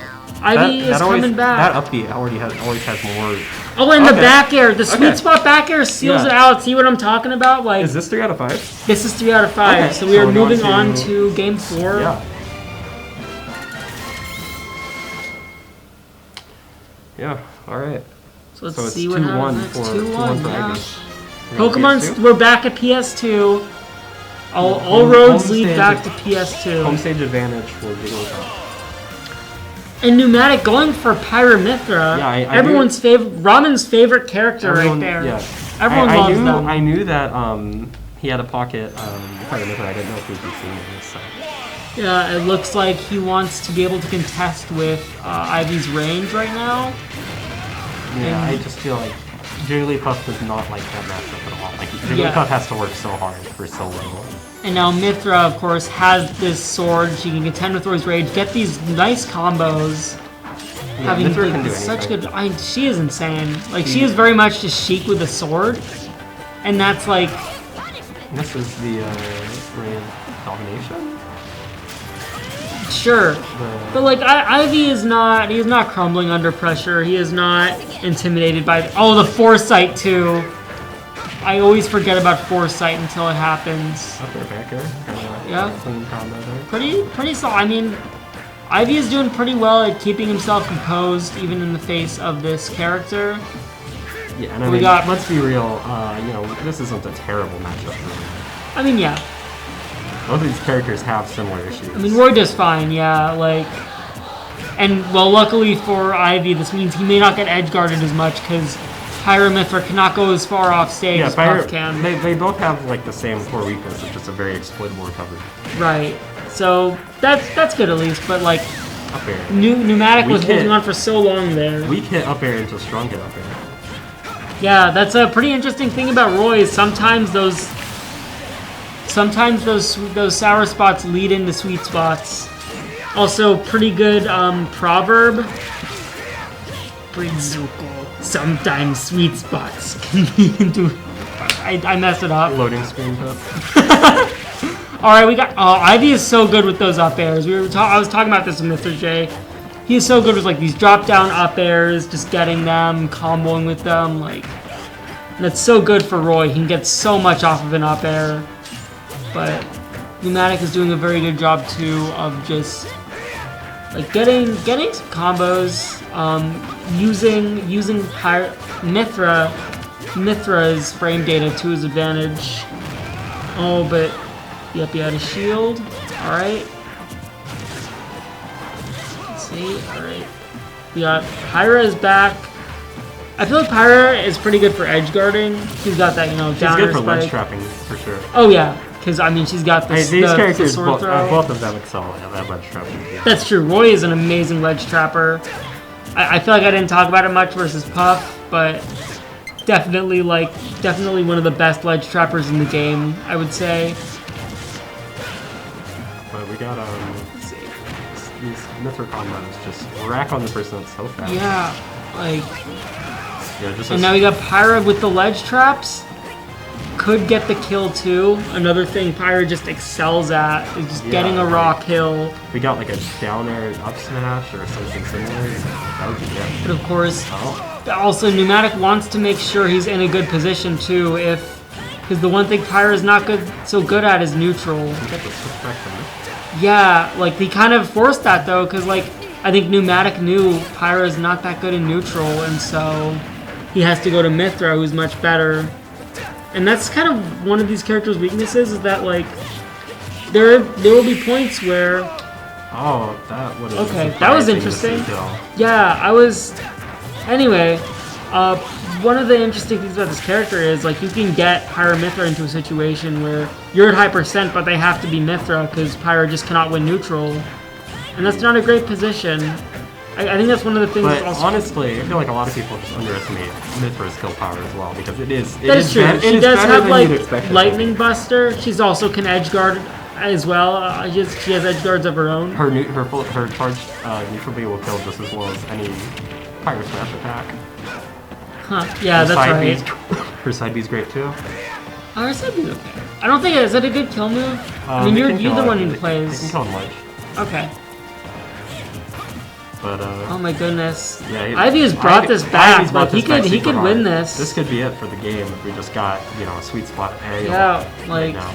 Ivy is coming back. That up B always has more. Oh, and the Okay. back air, the sweet Okay. spot back air seals Yeah. it out. See what I'm talking about? Like Is this 3 out of 5? this is 3 out of 5. Okay, So we are so we're moving on on to- to game 4. Yeah. Yeah. All right. So let's So it's see what 2-1 happens. for 2-1, 2-1 for yeah. Ivy. We're on Pokemon's, PS2? we're back at PS2. All Home- roads home lead stage back to Home PS2. stage advantage for Jigglypuff. And Pneumatic going for Pyramithra. Yeah, I everyone's favorite, Ramen's favorite character Everyone- right there. Yeah. Everyone I loves knew, them. I knew that he had a pocket Pyramithra. I didn't know if we'd be seeing this. So. Yeah, it looks like he wants to be able to contest with Ivy's range right now. Yeah, And- I just feel like Jigglypuff does not like that matchup at all. Like Jigglypuff Yeah. has to work so hard for so little. And now Mithra, of course, has this sword. She can contend with Roy's rage, get these nice combos. Yeah, Having Mithra can do such anything. good, she is insane. Like she is very much just Sheik with a sword, and that's like, This is the Ray of Domination. sure. But like Ivy is not, he is not crumbling under pressure. He is not intimidated by, the Foresight too. I always forget about Foresight until it happens. Up there, back air. Yeah. Clean combo there. Pretty solid. I mean, Ivy is doing pretty well at keeping himself composed, even in the face of this character. Yeah, and I We mean, got- let's be real. This isn't a terrible matchup for him. I mean, yeah. Both of these characters have similar issues. I mean, Roy does fine, yeah. Like, and well, luckily for Ivy, this means he may not get edge guarded as much because Pyramithra cannot go as far off stage as Puff can. They both have like the same core weakness. It's just a very exploitable recovery. Right. So that's good at least. But like, Up air. Pneumatic was Weak hit. holding on for so long there. Weak hit up air into strong hit up air. Yeah, that's a pretty interesting thing about Roy. Is sometimes those sour spots lead into sweet spots. Also, pretty good proverb. Brizuko. Sometimes sweet spots can lead into. I messed it up. Loading screen tip. All right, we got. Oh, Ivy is so good with those up airs. I was talking about this with Mr. J. He is so good with like these drop down up airs, just getting them, comboing with them, like. And that's so good for Roy. He can get so much off of an up air. But Pneumatic is doing a very good job too of just like getting some combos, using Mithra's frame data to his advantage. Oh, but yep, he had a shield. All right. Let's see. All right. We got Pyra is back. I feel like Pyra is pretty good for edge guarding. She's got that, She's downer good for ledge spike. trapping for sure. Oh yeah, because I mean she's got this. These the characters, sword throw. both of them excel at that ledge trapping. Yeah. That's true. Roy is an amazing ledge trapper. I feel like I didn't talk about it much versus Puff, but definitely one of the best ledge trappers in the game, I would say. But we got these Mithra combos just rack on the person so fast. Yeah, like. Yeah, just And now we got Pyra with the ledge traps. Could get the kill too. Another thing Pyra just excels at is just getting a raw kill. We got like a down air up smash or something similar. That would be good. But of course, Oh. also Pneumatic wants to make sure he's in a good position too. Because the one thing Pyra is not so good at is neutral. We got the switch back from this. Yeah, like he kind of forced that though, because like I think Pneumatic knew Pyra is not that good in neutral, and so he has to go to Mythra, who's much better. And that's kind of one of these characters' weaknesses, is that like there will be points where that would okay, that was interesting. Yeah, anyway. One of the interesting things about this character is like you can get Pyra Mythra into a situation where you're at high percent, but they have to be Mythra because Pyra just cannot win neutral, and that's not a great position. I think that's one of the things. But also honestly, I feel like a lot of people just underestimate Mythra's kill power as well, because it is. That is true. She does have like Lightning it. Buster. She's also can edge guard as well. She has edge guards of her own. Her charged neutral B will kill just as well as any Pyra Smash attack. Huh. Yeah, that's right. Her side B's great too. Oh, her side B's okay. I don't think is that a good kill move. I mean, you're the one who plays. You can kill him ledge. Okay. But oh my goodness. Yeah, Ivy has brought this back, but he could win this. This could be it for the game if we just got a sweet spot aerial. Yeah, like. Right now.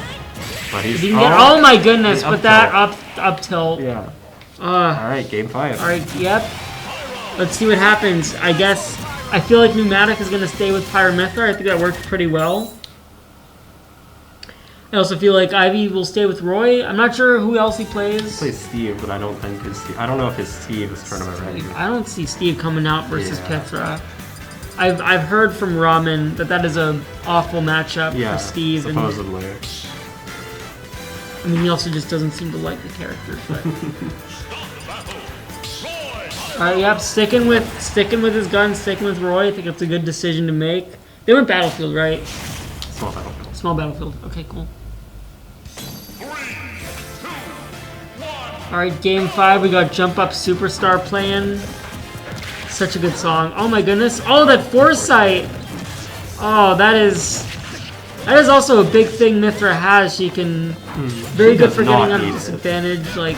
But he's. Oh my goodness! But that up tilt. Yeah. All right, game 5. All right. Yep. Let's see what happens. I feel like Pneumatic is going to stay with Pyra Mythra. I think that worked pretty well. I also feel like Ivy will stay with Roy. I'm not sure who else he plays. He plays Steve, but I don't know if his Steve is tournament ready. I don't see Steve coming out versus Pythra. I've heard from Ramen that is an awful matchup for Steve. Supposedly. I mean, he also just doesn't seem to like the characters. But. Alright, yep, sticking with his gun, sticking with Roy. I think it's a good decision to make. They went Battlefield, right? Small Battlefield. Small Battlefield. Okay, cool. Alright, game 5, we got Jump Up Superstar playing. Such a good song. Oh my goodness. Oh, that Foresight! Oh, that is also a big thing Mythra has. She can... Very good for getting on a disadvantage. Like,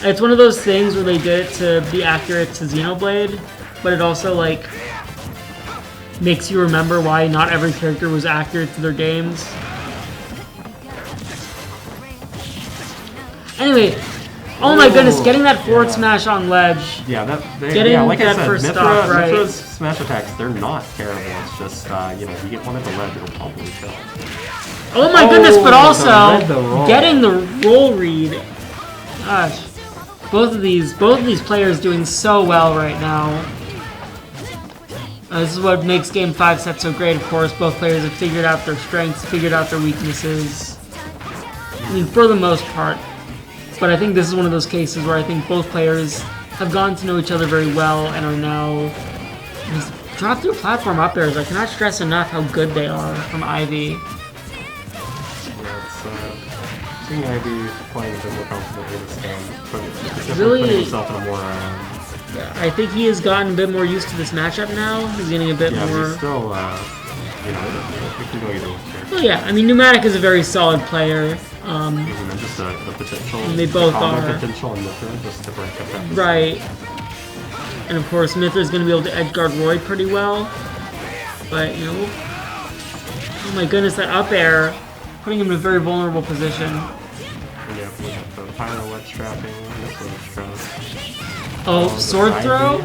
it's one of those things where they did it to be accurate to Xenoblade, but it also, like, makes you remember why not every character was accurate to their games. Anyway, oh my goodness, getting that forward smash on ledge. Yeah, like I said, first stock, right. Mythra's smash attacks, they're not terrible. It's just, you get one at the ledge, it'll probably kill. Oh my goodness, but also getting the roll read. Gosh. Both of these players doing so well right now. This is what makes Game 5 set so great, of course. Both players have figured out their strengths, figured out their weaknesses. I mean, for the most part. But I think this is one of those cases where I think both players have gotten to know each other very well and are now... These drop-through platform up airs, I cannot stress enough how good they are from Ivy. Seeing Ivy playing a bit more confidently this game, really, putting himself in a more... I think he has gotten a bit more used to this matchup now. He's getting a bit more... Yeah, he's still, it can go either way. Well, yeah, I mean, Pneumatic is a very solid player. Just the potential... And they both are. Potential and Mythra, just to break up that. Right. And of course, Mythra is going to be able to edgeguard Roy pretty well. But, oh my goodness, that up air, putting him in a very vulnerable position. Yeah, we got the Pyro ledge trapping, this ledge trap. Oh, sword throw?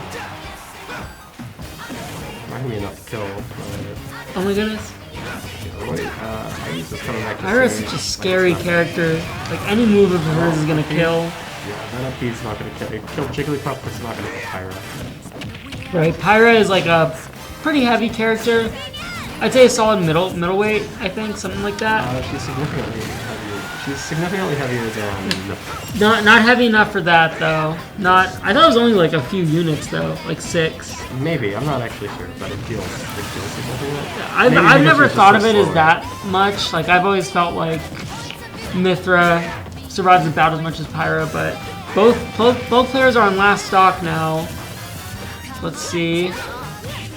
Not gonna be enough to kill. Oh my goodness. Pyra is such a scary character. Like, any move of hers is gonna kill. Yeah, that up B's not gonna kill. It killed Jigglypuff, but it's not gonna kill Pyra. Right, Pyra is like a pretty heavy character. I'd say a solid middleweight, I think, something like that. She's significantly heavier. She's significantly heavier than... Not heavy enough for that, though. I thought it was only like a few units, though. Like 6. Maybe, I'm not actually sure, but it feels significant. I've never thought of it as that much. Like, I've always felt like Mythra survives about as much as Pyra, but both players are on last stock now. Let's see.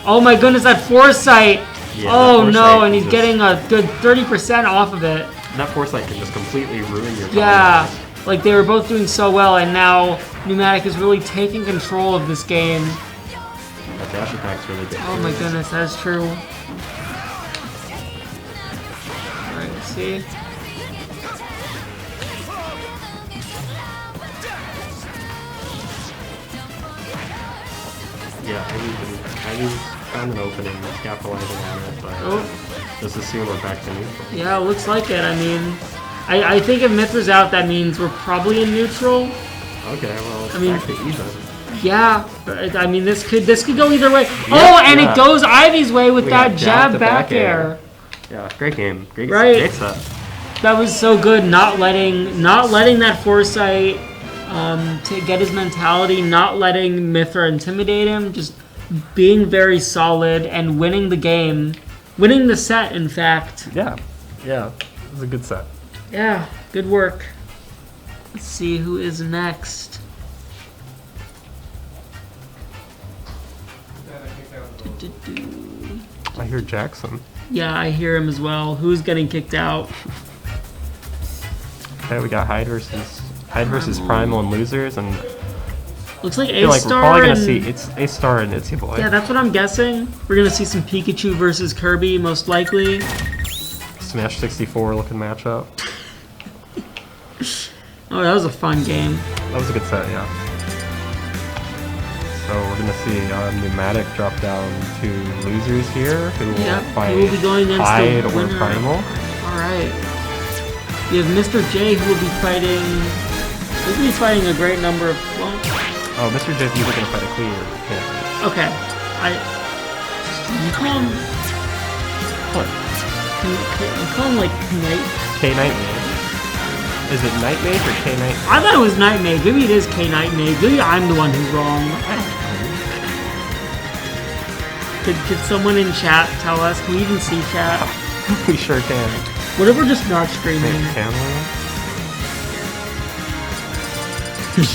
Oh my goodness, that Foresight! Yeah, oh no, and he's getting a good 30% off of it. That Foresight can just completely ruin your time. Yeah, like they were both doing so well, and now Pneumatic is really taking control of this game. That dash attack's really good. Oh my goodness, that's true. Alright, let's see. Yeah, Ivy's found an opening, capitalizing on it, but just assume we're back to neutral. Yeah, it looks like it. I mean, I think if Mithra's out, that means we're probably in neutral. Okay, well, it's I mean, back to even. Yeah, but I mean, this could go either way. It goes Ivy's way with that jab back air. Yeah, great game. Great set. That was so good. Not letting that foresight to get his mentality. Not letting Mithra intimidate him. Just being very solid and winning the game, winning the set. In fact. Yeah. It was a good set. Yeah, good work. Let's see who is next. I hear Jackson. Yeah, I hear him as well. Who's getting kicked out? Okay, we got Hyde versus Primal and losers, and looks like I feel like we're A-Star probably and... gonna see it's A-Star and Itsy Boy. Yeah, that's what I'm guessing. We're gonna see some Pikachu versus Kirby, most likely. Smash 64 looking matchup. Oh, that was a fun game. That was a good set, yeah. So we're gonna see Pneumatic drop down to losers here, who will fight who will be going against Hyde the or winner. Primal. All right. We have Mr. J, who will be fighting. He's fighting a great number of. Well, oh, Mr. J's either gonna fight a clear. Yeah. Okay. You call him. What? You call him like Knight. K Nightmare. Is it Night Mage or K Night? I thought it was Night Mage. Maybe it is K Night Mage. Maybe I'm the one who's wrong. Could someone in chat tell us? Can we even see chat? We sure can. What if we're just not streaming? Can we? I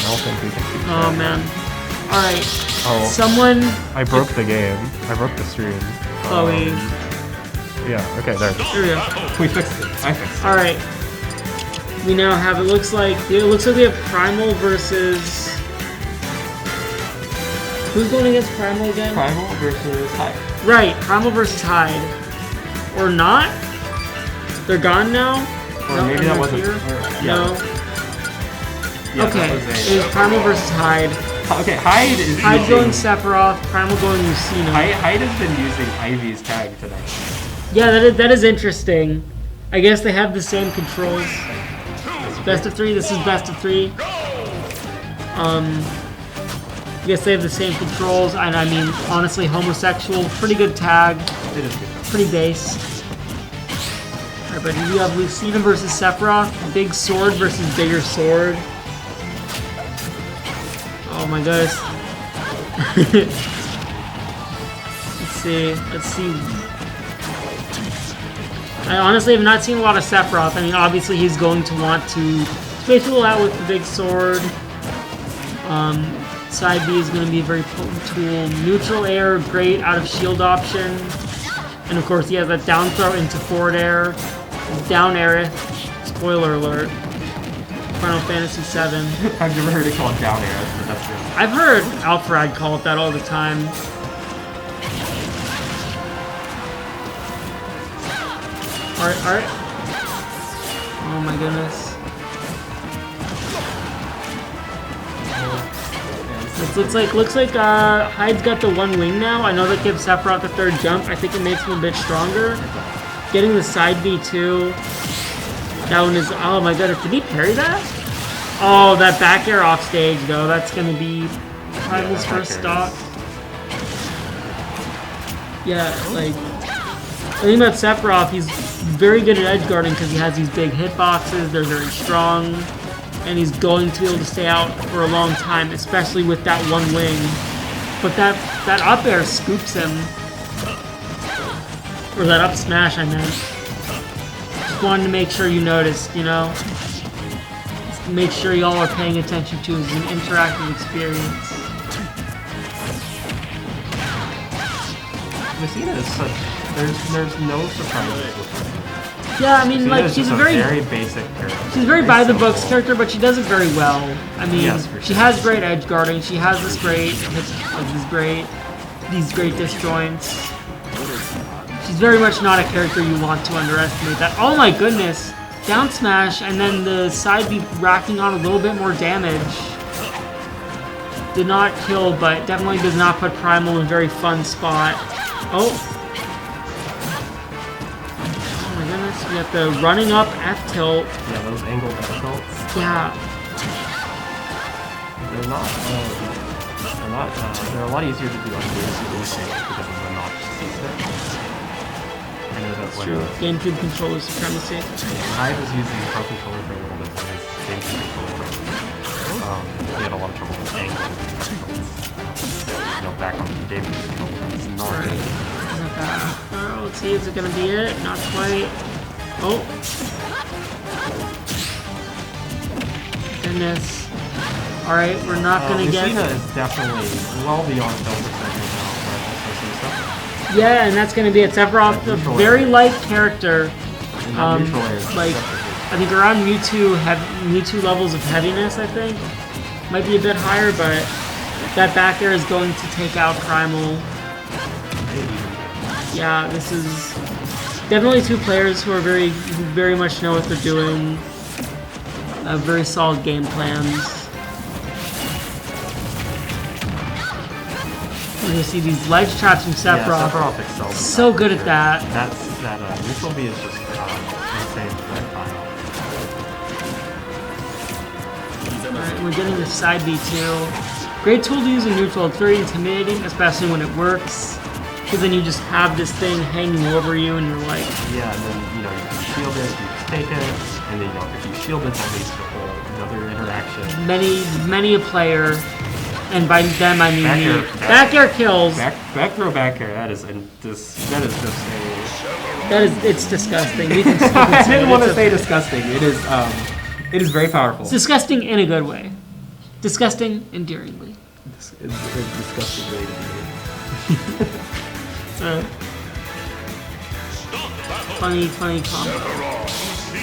don't think we can see chat. Oh man. Alright. Oh. Someone... I broke the game. I broke the stream. Chloe. Yeah, okay, there it is. There we go. We fixed it. I fixed it. Alright. We now have, it looks like we have Primal versus... Who's going against Primal again? Primal versus Hyde. Right, Primal versus Hyde. Or not? They're gone now? Or maybe that wasn't... No. Yeah, okay, it was Primal versus Hyde. Okay, Hyde is Hyde going Sephiroth, Primal going Lucina. Hyde has been using Ivy's tag today. Yeah, that is interesting. I guess they have the same controls. Best of 3, this is best of 3. I guess they have the same controls, and I mean, honestly, homosexual, pretty good tag. It is good. Pretty base. Alright, but you have Lucina versus Sephiroth, big sword versus bigger sword. Oh my goodness. Let's see. I honestly have not seen a lot of Sephiroth. I mean, obviously he's going to want to space people out with the big sword. Side B is going to be a very potent tool. Neutral air, great out of shield option. And of course he has that down throw into forward air. Down air. Spoiler alert. Final Fantasy VII. I've never heard it called down air, but that's true. I've heard Alfred call it that all the time. Alright. Oh my goodness. Looks like Hyde's got the one wing now. I know that gives Sephiroth the third jump. I think it makes him a bit stronger. Getting the side B too. That one is, oh my goodness, did he parry that? Oh, that back air off stage though. That's gonna be Primal's first stock. Yeah, like, the thing about Sephiroth, he's very good at edge guarding because he has these big hitboxes. They're very strong, and he's going to be able to stay out for a long time, especially with that one wing. But that up air scoops him, or that up smash, I meant. Just wanted to make sure you noticed, you know. Just make sure y'all are paying attention to his interactive experience. Lucina is such. There's no surprises. Yeah, I mean, like, she's a very basic character. She's very by the books character, but she does it very well. I mean, yes, she has great edge guarding. She has this great, these great disjoints. She's very much not a character you want to underestimate. That, oh my goodness, down smash, and then the side B racking on a little bit more damage. Did not kill, but definitely does not put Primal in a very fun spot. Oh. Oh my goodness, we have the running up F tilt. Yeah, those angled F tilts. Yeah. They're not, they're a lot easier to do on games because of the notch stick. I know that's True. GameCube controller supremacy. I was using Pro Controller for a little bit, but his GameCube controller, he had a lot of trouble with angling. Back on the GameCube controller, it's not good. Not bad. Let's see, is it gonna be it? Not quite. Oh. Goodness. Alright, we're not gonna get... Lucina is definitely well beyond Delta segment now, but also some stuff. Yeah, and that's gonna be it. Sephiroth, a very light character. Like, I think around Mewtwo levels of heaviness, I think. Might be a bit higher, but that back air is going to take out Primal. Yeah, this is definitely two players who are very much know what they're doing. Very solid game plans. You're gonna see these ledge traps from Sephiroth. Yeah, Sephiroth excels. So good at that. That neutral B is just insane. Alright, we're getting the side B too. Great tool to use in neutral. It's very intimidating, especially when it works. Because then you just have this thing hanging over you and you're like... Yeah, and then, you can shield it, you just take it, and then, if you shield it, that leads to a whole another interaction. Many a player, and by them I mean me. Back air kills. Back throw back air, it's disgusting. I didn't want to say disgusting. It is very powerful. It's disgusting in a good way. Disgusting endearingly. It's disgusting way to Funny combo.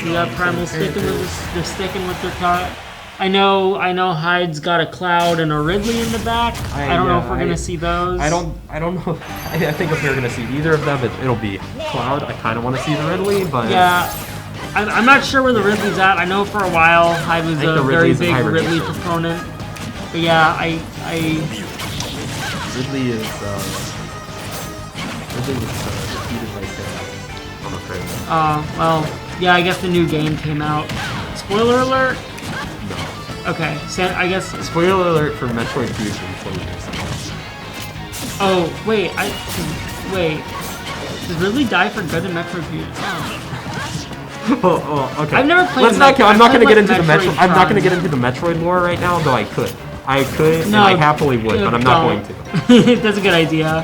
We got Primal sticking with this. They're sticking with their cut. I know Hyde's got a Cloud and a Ridley in the back. I don't know if we're gonna see those. I don't know. I think if we're gonna see either of them, it'll be Cloud. I kind of want to see the Ridley, but yeah, I'm not sure where the Ridley's at. I know for a while Hyde was a very big Ridley proponent. But yeah, Ridley is defeated by Sarah, I'm afraid. Well, yeah, I guess the new game came out. Spoiler alert? No. Okay, so I guess... Spoiler alert for Metroid Fusion 20 years ago. Oh, wait, Did Ridley die for good in Metroid Fusion? Oh, okay. I've never played I'm not going to get into the Metroid. I'm not going to get into the Metroid lore right now, though I could. And I happily would, but I'm not going to. That's a good idea.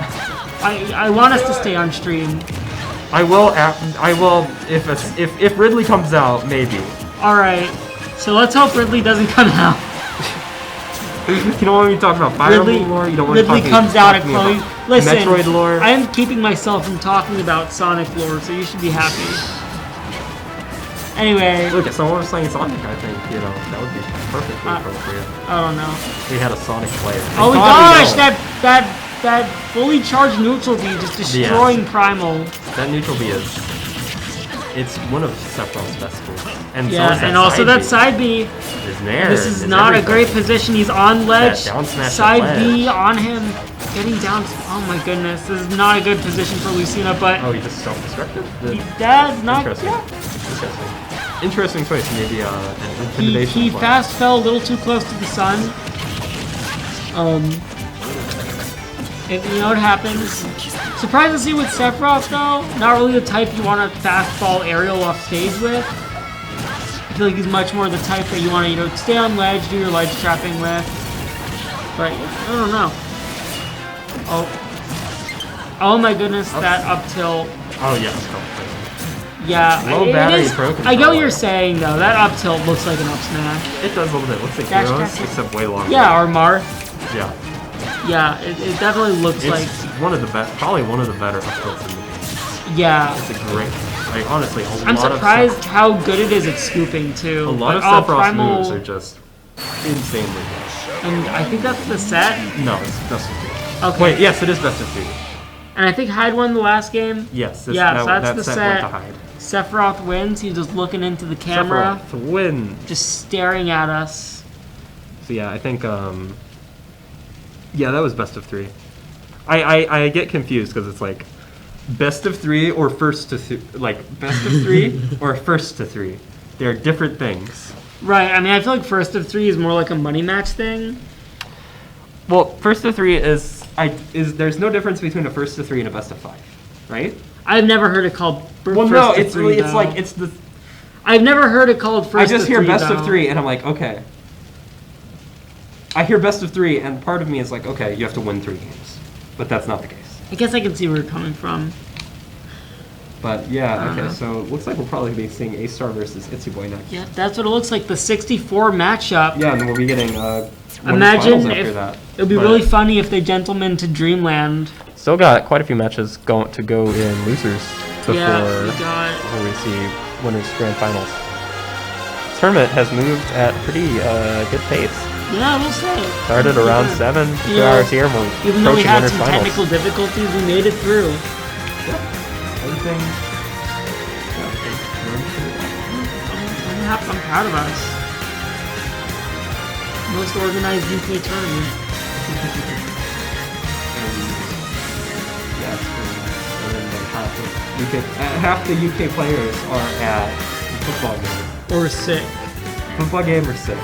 I want us to stay on stream. I will if Ridley comes out, maybe. All right. So let's hope Ridley doesn't come out. You don't want me to talk about Fire Emblem lore. You don't want Ridley to comes out at Chloe. Listen, Metroid lore. I am keeping myself from talking about Sonic lore, so you should be happy. Anyway. Look, if someone was playing Sonic, I think, that would be perfectly appropriate. I don't know. We had a Sonic player. Oh my gosh, that fully charged neutral B just destroying Primal. That neutral B it's one of Sephiroth's best tools. And also that side B. This is not a great position. He's on ledge. Side B on him. Getting down. Oh my goodness. This is not a good position for Lucina, but... Oh, he just self-destructed? That's not... Interesting choice, maybe an intimidation He fast fell a little too close to the sun. You know what happens. Surprised to see with Sephiroth though, not really the type you want to fastball aerial off stage with. I feel like he's much more the type that you want to, stay on ledge, do your ledge trapping with. But I don't know. Oh my goodness, that up tilt. Oh yeah. Yeah, low battery Pro Controller. I get what you're saying though. That up tilt looks like an up smash. It does a little bit. It looks like Heroes, except way longer. Yeah, or Marth. Yeah. Yeah, it definitely looks like one of the best, probably one of the better up tilts in the game. Yeah. It's a great, honestly, I'm surprised how good it is at scooping too. A lot of Sephiroth's moves are just insanely good. And I think that's the set. No, it's best of 2. Okay. Wait, yes, it is best of 2. And I think Hyde won the last game. Yes. So that's the set. set. Went to Hyde. Sephiroth wins. He's just looking into the camera. Sephiroth to win. Just staring at us. So yeah, I think Yeah, that was best of 3. I get confused because it's like best of 3 or first to best of 3 or first to 3. They're different things. Right. I mean, I feel like first of 3 is more like a money match thing. Well, first to 3 is there's no difference between a first to 3 and a best of 5, right? I've never heard it called Well, first no, to it's 3, it's though. like it's the. I've never heard it called I first just to hear 3, best though. of 3 and I'm like, okay. I hear best of 3 and part of me is like, okay, you have to win 3 games, but that's not the case. I guess I can see where you're coming from. But yeah, okay, so it looks like we'll probably be seeing A-Star versus Itsy Boy next. Yeah, that's what it looks like. The 64 matchup. Yeah, and we'll be getting Imagine finals if after that. it would be really funny if they gentlemen to Dreamland. Still got quite a few matches to go in losers before we see winners grand finals. Tournament has moved at a pretty good pace. Yeah, we'll say. Started around 7, 2 hours here, and we're even though we approaching had winners some finals. technical difficulties, we made it through. Everything. I'm proud of us. Most organized UK tournament. Yeah, it's pretty nice. And then half the UK players are at the football game. Or sick. Football game or sick.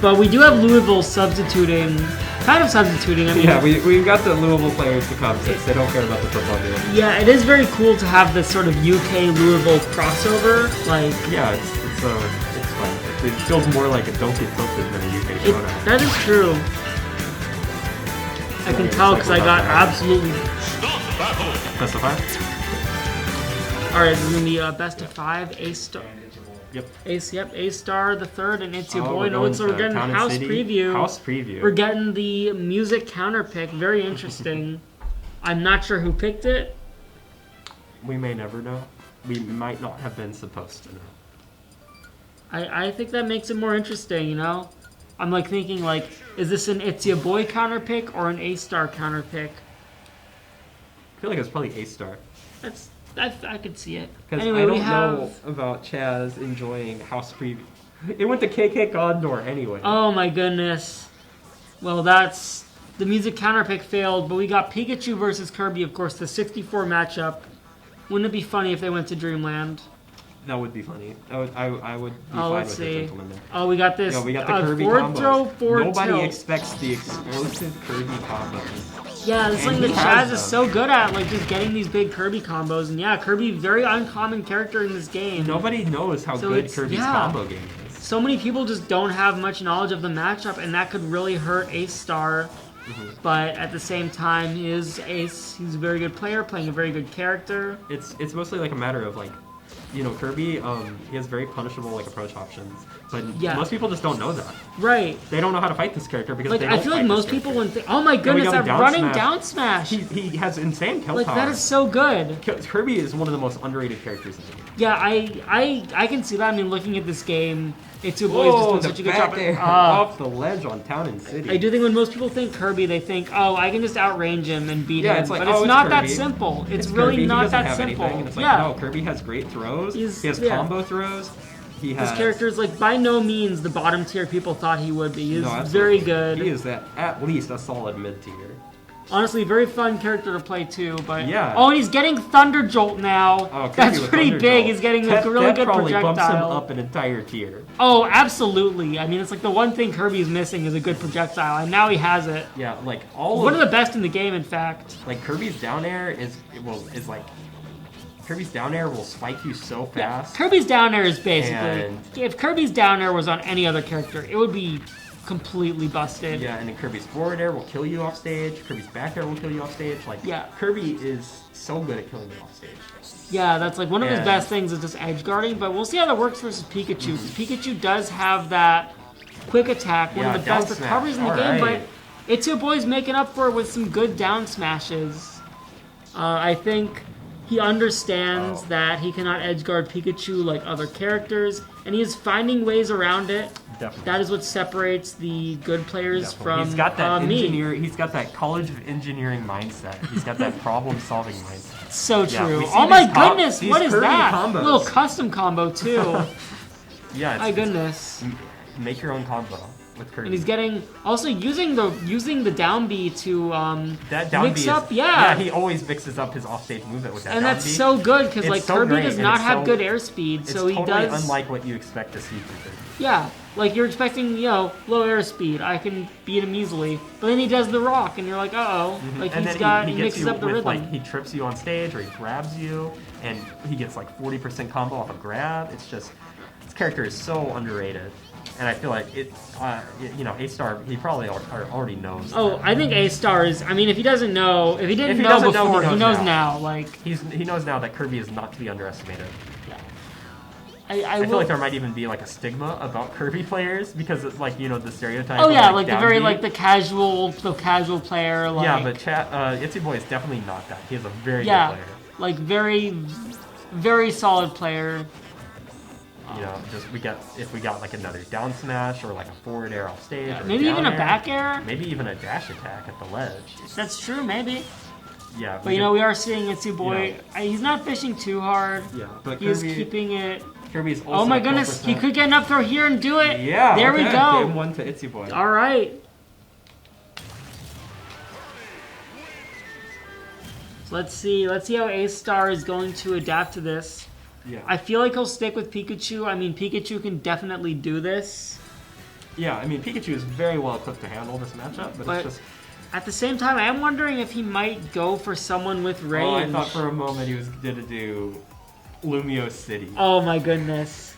But we do have Louisville substituting. Kind of substituting. I mean, Yeah, we've got the Louisville players to come since they don't care about the football game. Yeah, it is very cool to have this sort of UK Louisville crossover. Like, yeah, it's fun. It feels more like a Don't Get Tilted than a UK Showdown. that is true. I can tell because I got absolutely. Best of 5? All right, this is gonna be best of 5, A-Star. Yep. A-Star the third, and it's your boy. We're No, going so we're to getting Town and house City. preview. House preview. We're getting the music counter pick. Very interesting. I'm not sure who picked it. We may never know. We might not have been supposed to know. I think that makes it more interesting, you know? I'm like thinking like, is this an It's Your Boy counter pick or an A-Star counter pick? I feel like it's probably A-Star. I could see it. Because Anyway, I don't we have... know about Chaz enjoying house preview. It went to KK Condor anyway. Oh my goodness. Well, that's... The music counter pick failed, but we got Pikachu versus Kirby, of course, the 64 matchup. Wouldn't it be funny if they went to Dreamland? That would be funny. I would be fine let's with see. a gentleman there. Oh, we got this. Yeah, we got the Kirby forward combos. throw, forward Nobody tilt. expects the explosive Kirby combos. Yeah, it's And something he that has Chaz is them. so good at, like just getting these big Kirby combos. And yeah, Kirby, very uncommon character in this game. Nobody knows how So good it's- Kirby's yeah. combo game is. So many people just don't have much knowledge of the matchup, and that could really hurt A-Star. But at the same time, he is Ace. He's a very good player, playing a very good character. It's mostly like a matter of like, you know, Kirby. He has very punishable like approach options, but Yeah. most people just don't know that. Right. They don't know how to fight this character because Like, they I don't feel like fight this most people character. wouldn't think, oh my goodness, got that down running smash. down smash. He has insane kill Like, power. that is so good. Kirby is one of the most underrated characters in the game. Yeah, I can see that. I mean, looking at this game, It's Your Boy's just Whoa, doing the such a good back job. air off the ledge on Town and City. I do think when most people think Kirby, they think, oh, I can just outrange him and beat Yeah, him. it's like, but oh, it's it's not that Kirby. simple. It's Kirby. really He not doesn't that have simple. anything. And it's like, yeah. no, Kirby has great throws. He has yeah. combo throws. He has His character is like by no means the bottom tier people thought he would be. He is No, absolutely. very good. He is at least a solid mid tier. Honestly, very fun character to play too. But Yeah. oh, and he's getting Thunder Jolt now. Oh, Kirby That's with pretty Thunder big. Jolt. He's getting that, a really that good probably projectile. bumps him up an entire tier. Oh, absolutely. I mean, it's like the one thing Kirby's missing is a good projectile, and now he has it. Yeah, like all One of the best in the game, in fact. like Kirby's down air is like Kirby's down air will spike you so fast. Kirby's down air is basically And- if Kirby's down air was on any other character, it would be completely busted. Yeah, and then Kirby's forward air will kill you off stage. Kirby's back air will kill you off stage. Like, Yeah. Kirby is so good at killing you off stage. Yeah, that's like one of his And- best things is just edge guarding, but we'll see how that works versus Pikachu. Pikachu does have that quick attack, one Yeah, of the best down smash. recoveries in the All game, right. but It's Your Boy's making up for it with some good down smashes. I think he understands that he cannot edge guard Pikachu like other characters, and he is finding ways around it. Definitely. That is what separates the good players from He's got that me. engineer. He's got that College of Engineering mindset. He's got that problem-solving mindset. So Yeah, true. we see Oh my these goodness, these what is Kirby that? combos. Little custom combo too. Yeah, My goodness. Make your own combo. with Kirby. And he's getting also using the down B to that down mix B up. is, Yeah, he always mixes up his offstage movement with that and down that's B. so good because It's like so Kirby great, does and not it's have so- good airspeed, so it's he totally does. unlike what you expect to see from Kirby. Yeah, like you're expecting, low airspeed. I can beat him easily, but then he does the rock, and you're like, uh-oh. Like And he then he gets mixes you up the with, rhythm. like, he trips you on stage or he grabs you, and he gets like 40% combo off a grab. It's just, this character is so underrated. And I feel like A-Star, he probably already knows. Oh, that. I think A-Star is. I mean, if he doesn't know, if he didn't If he know doesn't know, before, he he knows knows now. now. Like, He knows now that Kirby is not to be underestimated. I I feel will. like there might even be like a stigma about Kirby players because it's like, the stereotype. Oh of, yeah, like the down very B. like the casual player. Like, Yeah, but Itsy Boy is definitely not that. He is a very yeah, good player. like very solid player. If we got like another down smash or like a forward air off stage, or Maybe down even a air, back air. maybe even a dash attack at the ledge. That's true, maybe. Yeah, But we are seeing Itsy Boy. He's not fishing too hard. Yeah, but He is keeping it. Kirby's also Oh my at goodness, 12%. he could get an up throw here and do it. Yeah, there we okay. go. Game 1 to Itsy Boy. All right. So let's see how A-Star is going to adapt to this. Yeah. I feel like he'll stick with Pikachu. I mean, Pikachu can definitely do this. Yeah, I mean, Pikachu is very well equipped to handle this matchup, but it's just... At the same time, I am wondering if he might go for someone with range. Oh, I thought for a moment he was going to do Lumio City. Oh my goodness.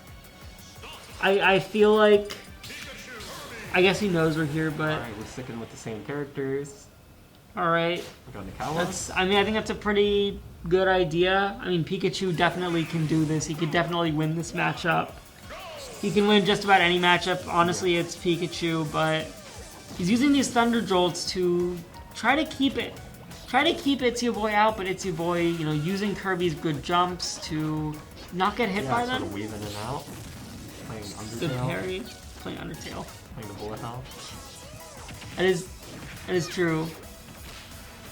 I feel like... I guess he knows we're here, but... Alright, we're sticking with the same characters. Alright. We're going to Kalos. I think that's a pretty good idea. I mean, Pikachu definitely can do this. He could definitely win this matchup. He can win just about any matchup. Honestly, it's Pikachu, but he's using these Thunder Jolts to try to keep Itsy Boy out, but Itsy Boy, using Kirby's good jumps to not get hit by them. Sort of weaving in and out. Playing Undertale. Good parry. Playing Undertale. Playing the bullet hell. That is true.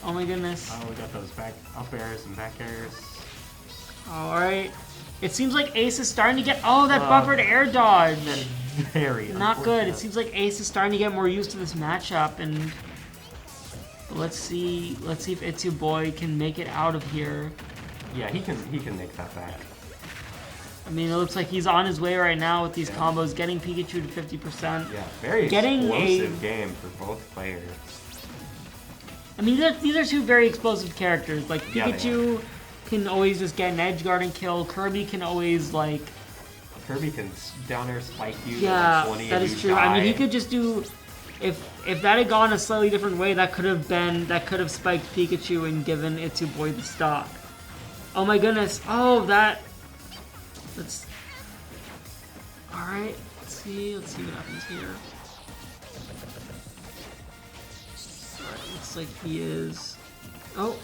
Oh my goodness. Oh, we got those back up airs and back airs. Alright. It seems like Ace is starting to get... Oh, that buffered air dodge. That is very Not good. It unfortunate. seems like Ace is starting to get more used to this matchup, and let's see if Itsy Boy can make it out of here. Yeah, he can make that back. I mean, it looks like he's on his way right now with these combos, getting Pikachu to 50%. Yeah, very Getting explosive game for both players. I mean, these are two very explosive characters. Like, Yeah, they Pikachu can always just get an edge guard and kill. Kirby can always, like... Kirby can down air spike you. Yeah, to 120 that and is you true. I mean, he die. could just do... If that had gone a slightly different way, that could have spiked Pikachu and given Itsy Boy the stock. Oh my goodness. Oh, let's... Alright, let's see what happens here. Alright, looks like he is... Oh.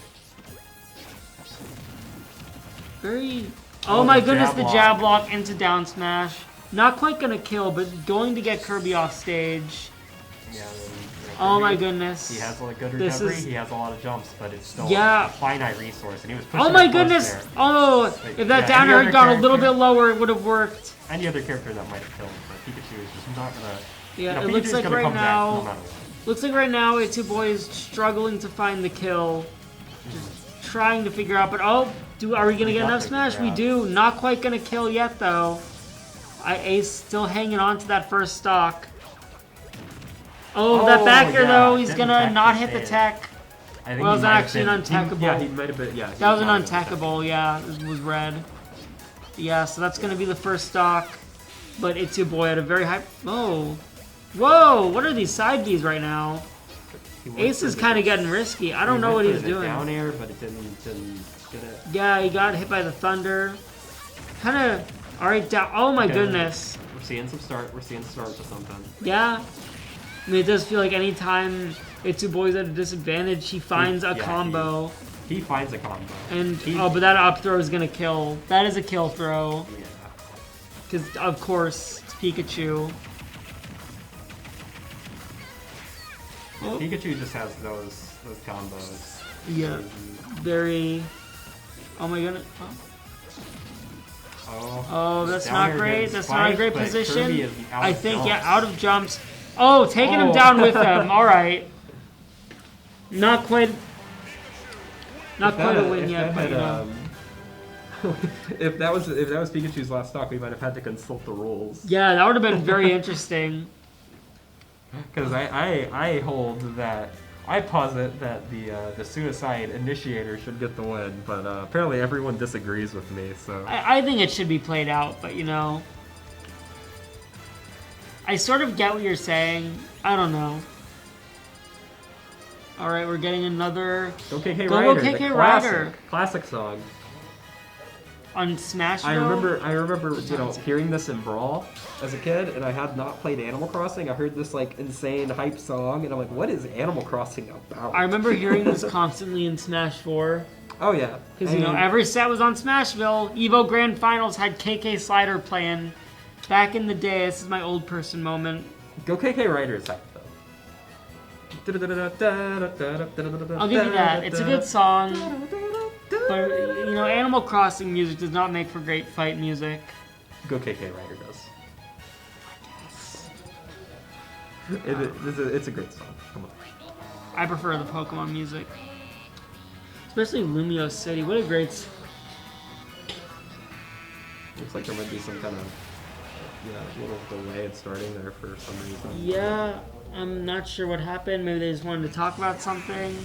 Very... Oh my the goodness, jab the lock. jab lock into down smash. Not quite gonna kill, but going to get Kirby off stage. Yeah, Oh my Kirby, goodness. He has a good This recovery. is- He has a lot of jumps, but it's still Yeah. a finite resource, and he was pushing Oh my it close goodness! there. Oh, if that yeah, down any air other had gone a little character- bit lower, it would have worked. Any other character that might have killed, but Pikachu is just not gonna. Yeah, you know, it looks Pikachu's like gonna right come back now. no matter what. Looks like right now, Itsy Boy is struggling to find the kill. Just trying to figure out, but are we gonna We get got enough the smash? We grab. do. Not quite gonna kill yet though. Ace still hanging on to that first stock. Oh, that back air yeah, though, he's didn't gonna tech not the hit the save. tech. I think Well, he it's might have actually been- an untackable. Yeah, he might have been. Yeah, he That was an might have been untackable, yeah, it was red. Yeah, so that's gonna be the first stock. But Itsy Boy at a very high... Oh. Whoa, what are these side Bs right now? He went Ace for is the- kind of getting risky. I he don't know went what for he's the doing. Down air, but it didn't get it. Yeah, he got hit by the thunder. Kind of... Alright, down... Oh my Okay. goodness. We're seeing some start. We're seeing start to something. Yeah. I mean, it does feel like anytime Itsy Boy's at a disadvantage, he finds a yeah, combo. He finds a combo. And... he- Oh, but that up throw is gonna kill. That is a kill throw. Yeah. Because, of course, it's Pikachu. Oh. Pikachu just has those combos. Yeah. Very... Oh my goodness. Oh, Oh, that's down not air great. gets That's not a spiked, great but position. Kirby is out I of think, jumps. yeah, out of jumps. Oh, taking him down with them. All right. Not quite a win yet, but you know. If that was Pikachu's last stock, we might have had to consult the rules. Yeah, that would have been very interesting. Because I hold that I posit that the suicide initiator should get the win, but apparently everyone disagrees with me. So I think it should be played out, but you know, I sort of get what you're saying. I don't know. All right, we're getting another Go KK Go Rider, KK the Rider. classic song. On Smash. I remember, you know, hearing this in Brawl as a kid, and I had not played Animal Crossing. I heard this like insane hype song, and I'm like, what is Animal Crossing about? I remember hearing this constantly in Smash 4. Oh yeah, Because you know every set was on Smashville. Evo Grand Finals had KK Slider playing. Back in the day, this is my old person moment. Go KK Rider is hype though. I'll give you that. It's a good song. But, you know, Animal Crossing music does not make for great fight music. Go KK Rider does. It's a great song. Come on. I prefer the Pokemon music. Especially Lumio City. What a great... Looks like there might be some kind of little delay in starting there for some reason. Yeah, I'm not sure what happened. Maybe they just wanted to talk about something.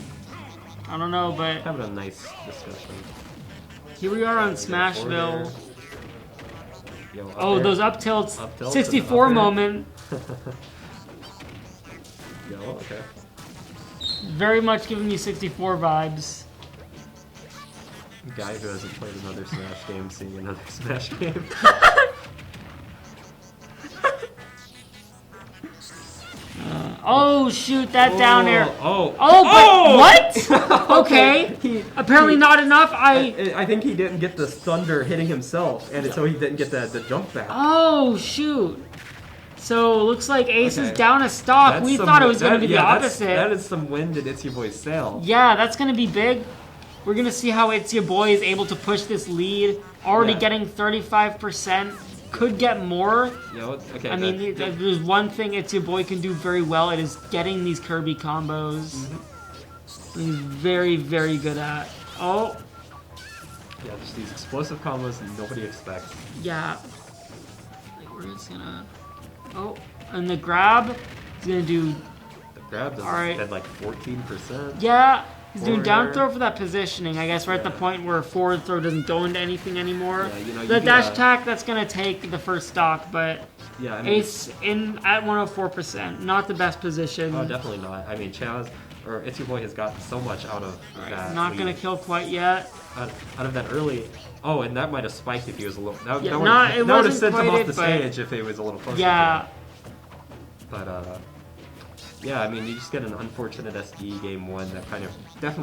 I don't know, but... Having a nice discussion. Here we are on Smashville. Yo, Oh, those up tilts. 64 moment. Yo, okay. Very much giving me 64 vibes. Guy who hasn't played another Smash game seeing another Smash game. Oh, shoot, that down air. Oh, But what? Okay. Apparently not enough. I think he didn't get the thunder hitting himself, and so he didn't get the jump back. Oh, shoot. So, looks like Ace is down a stock. We thought it was going to be the opposite. That is some wind in It's Your Boy's sail. Yeah, that's going to be big. We're going to see how It's Your Boy is able to push this lead. Already getting 35%. Could get more. Okay, I mean, there's one thing It's Your Boy can do very well. It is getting these Kirby combos. Mm-hmm. He's very, very good at. Oh. Yeah, just these explosive combos nobody expects. Yeah. Like, we're just gonna... Oh, and the grab is gonna do... The grab does like 14%. Yeah. He's doing down throw for that positioning. I guess we're at the point where forward throw doesn't go into anything anymore. Yeah, you know, the dash attack, that's going to take the first stock, but I mean, Ace in at 104%. Not the best position. Oh, definitely not. I mean, Chaz, or It's Your Boy has gotten so much out of that. Not going to kill quite yet. Out of that early... Oh, and that might have spiked if he was a little... That would have sent him off the stage if he was a little closer. Yeah. But, yeah, I mean, you just get an unfortunate SDE game one that kind of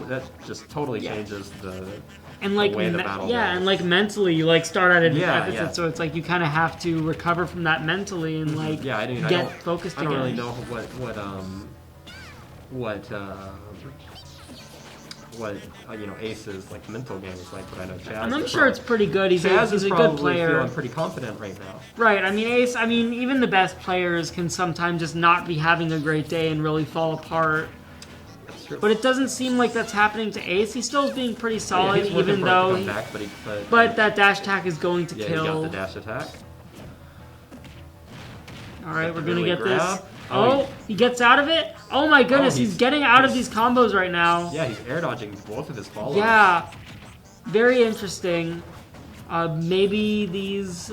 that just totally changes the way the battle goes. And like mentally, you like start at a deficit, so it's like you kind of have to recover from that mentally and like get focused again. I don't really know what Ace's like mental game is like, but I know Chaz. And I'm sure it's pretty good. He's a good player. Feeling pretty confident right now. Right. I mean, Ace. I mean, even the best players can sometimes just not be having a great day and really fall apart. That's true. But it doesn't seem like that's happening to Ace. He still is being pretty solid, even though. But that dash attack is going to kill. Yeah, he got the dash attack. All right, we're gonna get this. Oh, he gets out of it? Oh my goodness, he's getting out of these combos right now. Yeah, he's air dodging both of his follow-ups. Yeah, very interesting. Maybe these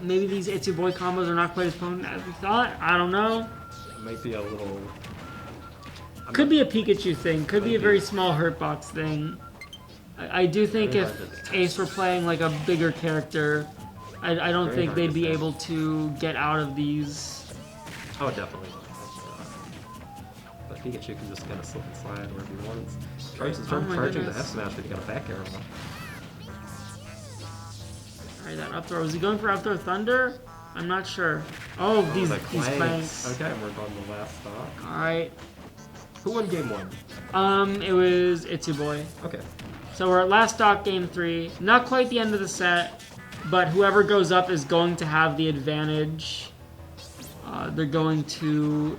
It's Your Boy combos are not quite as potent as we thought. I don't know. It might be a little... Could be a Pikachu thing. Could be a very small hurtbox thing. I do think if Ace were playing like a bigger character, I don't think they'd be able to get out of these. Oh, definitely. But Pikachu can just kind of slip and slide wherever he wants. Charging the F smash, but he got a back arrow. Alright, that up throw. Was he going for up throw Thunder? I'm not sure. Oh, these planks. Okay, we're on the last stock. Alright. Who won game one? It was It's Your Boy. Okay. So we're at last stock game 3. Not quite the end of the set, but whoever goes up is going to have the advantage. They're going to.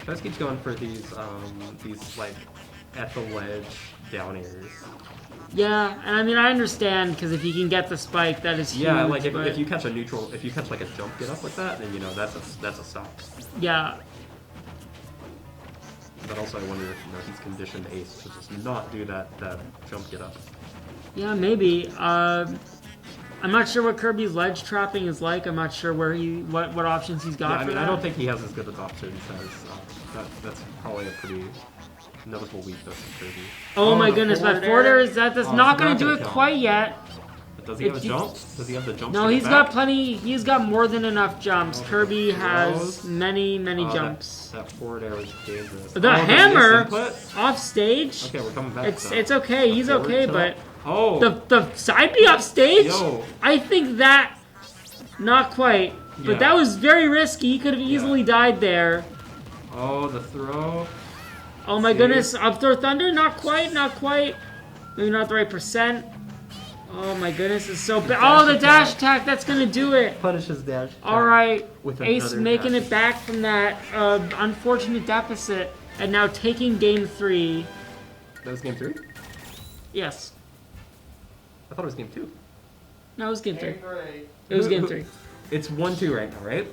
Chaz keeps going for these like at the ledge down airs. Yeah, and I mean I understand because if you can get the spike, that is huge. Yeah, like if but you catch a neutral, if you catch like a jump get up with that, then you know that's a stop. yeah. But also I wonder if he's conditioned Ace to just not do that jump get up. Yeah, maybe. I'm not sure what Kirby's ledge trapping is like. I'm not sure where what options he's got. Yeah, I for mean that. I don't think he has as good of options as that's probably a pretty noticeable weakness of Kirby. Oh my the goodness, forward that forward air. air is that's Oh, not it's going not to do gonna it kill. quite yet. But does he have a If you- jump? Does he have the jump? No, he's got plenty. He's got more than enough jumps. Oh, Kirby has throws. many Oh, jumps. That forward air was dangerous. The Oh, hammer misinput? off stage. Okay, we're coming back. It's okay. He's forward okay, tilt. but Oh, the side B off stage. Yo. I think that not quite. But Yeah. that was very risky. He could have easily died there. oh, the throw. Oh my See? goodness, up throw thunder, not quite. Maybe not the right percent. Oh my goodness, it's so bad. Oh, the dash attack, that's gonna do it. Punishes dash. Alright, With Ace another making dash. it back from that unfortunate deficit, and now taking game 3. That was game 3? Yes. I thought it was game 2. No, it was game 3. It was game 3. It's 1-2 right now, right?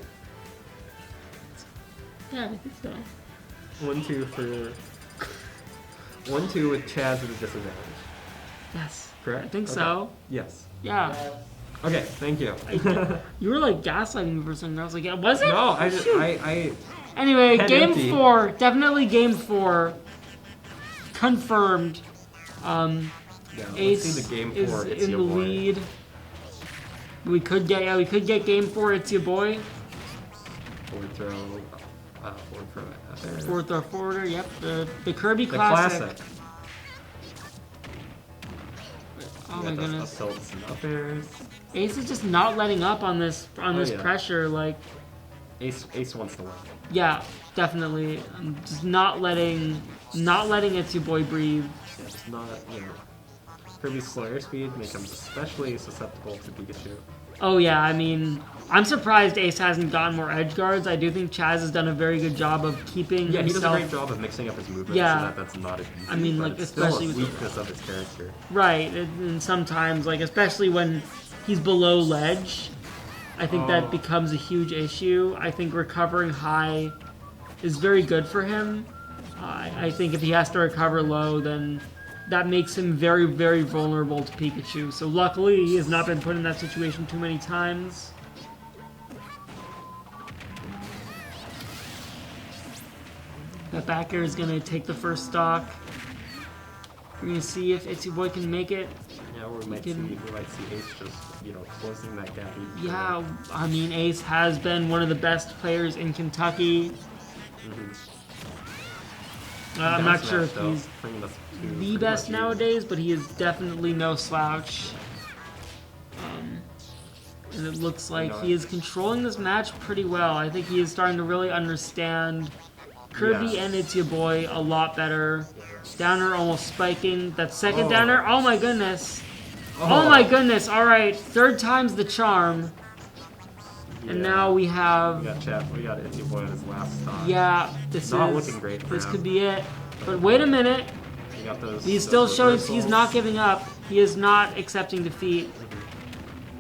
Yeah, I think so. 1-2 for 1-2 with Chaz at a disadvantage. Yes. Correct? I think Okay. so. Yes. Yeah. Okay, thank you. You were like gaslighting me for something. I was like, yeah, was it? No, I just Shoot. I Anyway, Head game empty. 4, definitely game 4, confirmed. yeah, let's Ace see the game is 4. It's in your the boy. lead. We could get game 4. It's your boy. Forward throw. Forward throw. There. Fourth throw forwarder. Yep, the Kirby The classic. classic. Oh You my got those goodness. Up tilts and up airs. Ace is just not letting up on this yeah. pressure. Like, Ace wants to win. yeah, definitely. I'm just not letting It's your boy breathe. Yeah, it's not, you know. Kirby's slow air speed makes him especially susceptible to Pikachu. Oh yeah, I mean, I'm surprised Ace hasn't gotten more edge guards. I do think Chaz has done a very good job of keeping Yeah, he himself. does a great job of mixing up his movements Yeah. so that that's not as easy. I mean, but like, it's especially still a with the- weakness of his character. Right, and sometimes, like, especially when he's below ledge, I think that becomes a huge issue. I think recovering high is very good for him. I think if he has to recover low, then that makes him very, very vulnerable to Pikachu. So luckily, he has not been put in that situation too many times. That back air is going to take the first stock. We're going to see if Itsy Boy can make it. Yeah, we might see Ace just, you know, closing that gap. even Yeah, I mean, Ace has been one of the best players in Kentucky. I'm not sure if he's the best nowadays, but he is definitely no slouch. And it looks like he is controlling this match pretty well. I think he is starting to really understand Kirby and It's Your Boy a lot better. Downer almost spiking. That second downer, oh my goodness. Oh my goodness, alright. Third time's the charm. And now we have... We got It's Your Boy on his last time. Yeah, this Not is... looking great for This him. could be it. But wait a minute. We got those, He's still those showing he's reversals. not giving up. He is not accepting defeat.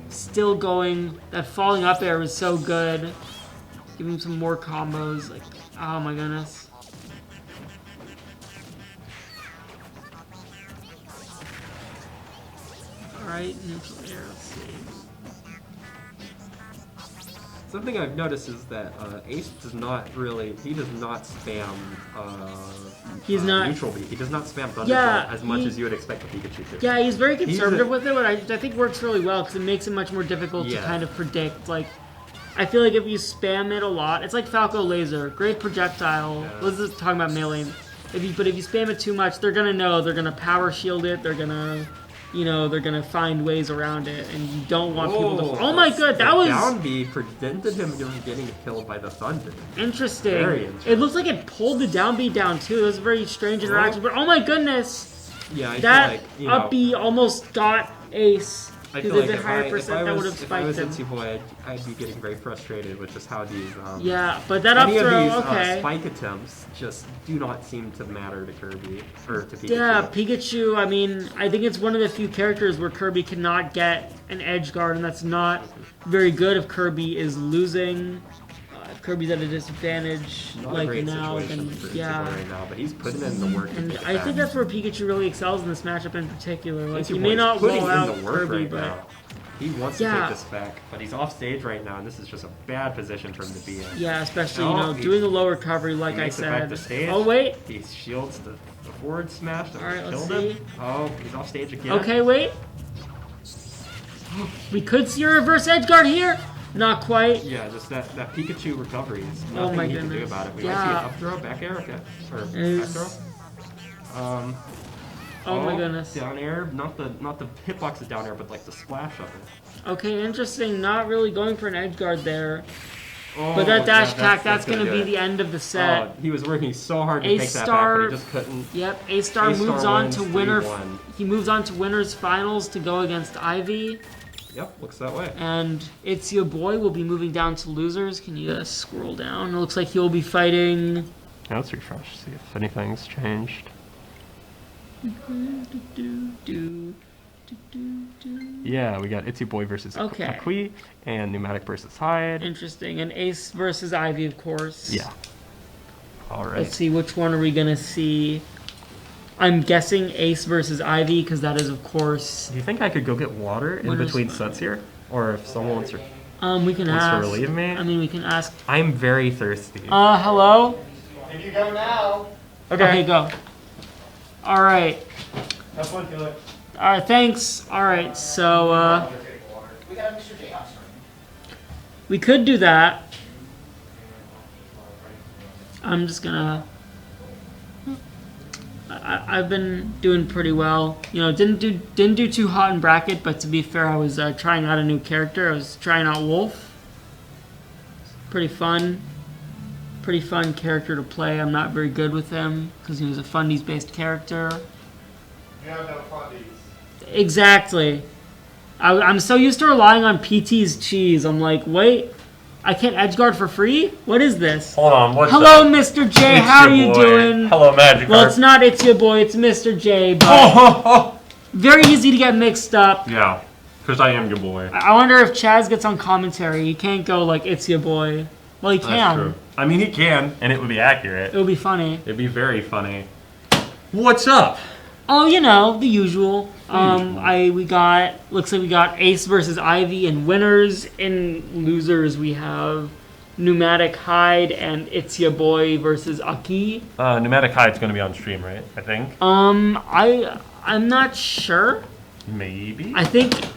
Still going. That falling up air was so good. Give him some more combos. Like, oh my goodness. Alright, neutral air, let's see. Something I've noticed is that Ace does not spam He's not- neutral beat. He does not spam Thunder Yeah, as much he- as you would expect a Pikachu to. Yeah, he's very conservative a- with it, but I think works really well because it makes it much more difficult to Yeah. kind of predict. Like, I feel like if you spam it a lot, it's like Falco Laser, great projectile. Yeah. Let's just talk about mailing. But if you spam it too much, they're gonna know. They're gonna power shield it. They're gonna, they're gonna find ways around it, and you don't want people to. Oh my god, that the was down B prevented him from getting killed by the Thunder. interesting. Very interesting. It looks like it pulled the down B down too. It was a very strange interaction. But oh my goodness, Yeah, I that feel like, up B almost got Ace. I Because feel if like it higher if percent, I that was, would have if I was spiked him. Itzy Boy, I'd be getting very frustrated with just how these Yeah, but that up any throw, of these okay. spike attempts just do not seem to matter to Kirby or to Pikachu. Yeah, Pikachu, I mean, I think it's one of the few characters where Kirby cannot get an edge guard, and that's not very good if Kirby is losing. If Kirby's at a disadvantage, Not a like great now, situation then for Itzy yeah. Boy right now, but he's putting in the work. to And get I back. think that's where Pikachu really excels in this matchup in particular. Like, Itzy he may Boy's not putting roll in out the work Kirby, right but now. He wants to Yeah. take this back, but he's off stage right now, and this is just a bad position for him to be in. yeah, especially, No, you know, he- doing a low recovery, like He I makes it back said. to stage. Oh, wait. He shields the forward smash that Alright, let's killed him. see. Oh, he's off stage again. Okay, wait. We could see a reverse edge guard here. Not quite. Yeah, just that Pikachu recovery is Oh nothing my he can do goodness. about it. We might Yeah. see an up throw, back air, okay. Or back Is- throw. Oh my goodness. Down air, not the hitbox is down air, but like the splash of it. Okay, interesting. Not really going for an edge guard there. Oh, But that dash yeah, attack, that's going to do be it. the end of the set. Oh, he was working so hard to A take that back, star- but he just couldn't. Yep, A-Star A-Star moves on wins to winner. 3-1. He moves on to winners finals to go against Ivy, Yep, looks that way. and It's Your Boy will be moving down to losers. Can you scroll down? It looks like he'll be fighting. Now let's refresh, see if anything's changed. Yeah, we got Itzy Boy versus Okay. Kakui and Pneumatic versus Hyde. Interesting, and Ace versus Ivy, of course. Yeah. All right. Let's see, which one are we gonna see? I'm guessing Ace versus Ivy because that is, of course. Do you think I could go get water in Winners between final. sets here? Or if someone wants to... We can Wants to ask. relieve me? I mean, we can ask. I'm very thirsty. Hello. If you go now. Okay, go. All right. Have fun, Killer. All right. Thanks. All right. So We got a Mr. J on stream. we could do that. I'm just gonna. I've been doing pretty well. You know, didn't do too hot in bracket, but to be fair, I was trying out a new character. I was trying out Wolf. Pretty fun character to play. I'm not very good with him because he was a fundies-based character. You have no fundies. Exactly. I'm so used to relying on PT's cheese. I'm like, wait, I can't edgeguard for free? What is this? Hold on, what's Hello, Mr. J. How are you doing? Hello, Magic. Well, it's not It's Your Boy. It's Mr. J. But Oh, very easy to get mixed up. yeah, because I am your boy. I wonder if Chaz gets on commentary. He can't go like It's Your Boy. Well, he can. That's true. I mean, he can, and it would be accurate. It would be funny. It'd be very funny. What's up? Oh, you know, the usual. Looks like we got Ace versus Ivy in winners. In losers, we have Pneumatic Hyde and It's Your Boy versus Aki. Pneumatic Hide's going to be on stream, right? I think. I'm not sure. Maybe. I think if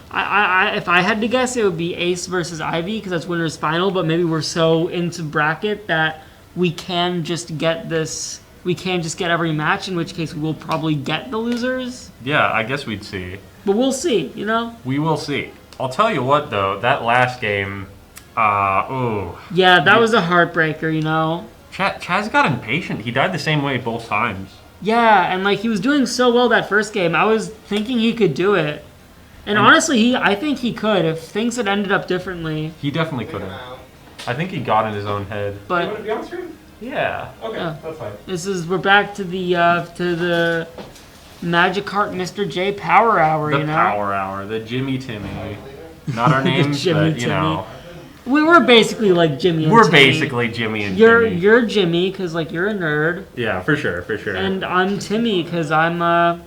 I had to guess, it would be Ace versus Ivy because that's winners final. But maybe we're so into bracket that we can just get this. We can just get every match, in which case we will probably get the losers. Yeah, I guess we'd see. But we'll see, you know? We will see. I'll tell you what, though, that last game, Yeah, that was a heartbreaker, you know? Chaz got impatient. He died the same way both times. Yeah, and like he was doing so well that first game. I was thinking he could do it. And honestly, I think he could if things had ended up differently. He definitely couldn't. I think he got in his own head. But You want to be on stream? Yeah. Okay, that's fine. we're back to the Magikarp Mr. J Power Hour, The you know? Power Hour, the Jimmy Timmy. Not our names, Jimmy but you Timmy. know. We're basically like Jimmy and We're Timmy. basically Jimmy and You're Timmy. Jimmy because like you're a nerd, Yeah, for sure. and I'm Timmy because I'm No.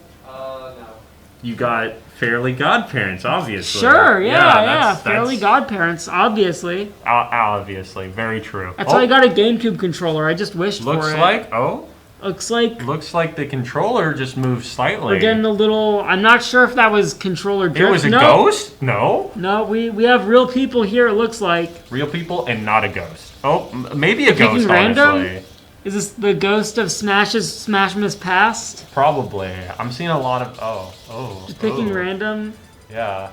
You got Fairly Godparents, obviously. sure, yeah, that's- fairly godparents, obviously. Obviously, very true. That's why I got a GameCube controller. I just wished Looks for it. looks like the controller just moved slightly. We're getting a little. I'm not sure if that was controller drift. It was a No. ghost? No. No, we have real people here. It looks like. Real people and not a ghost. Oh, maybe a Picking ghost, random? honestly. Is this the ghost of Smashmas Past? Probably. I'm seeing a lot of... Oh. Just picking random. Yeah.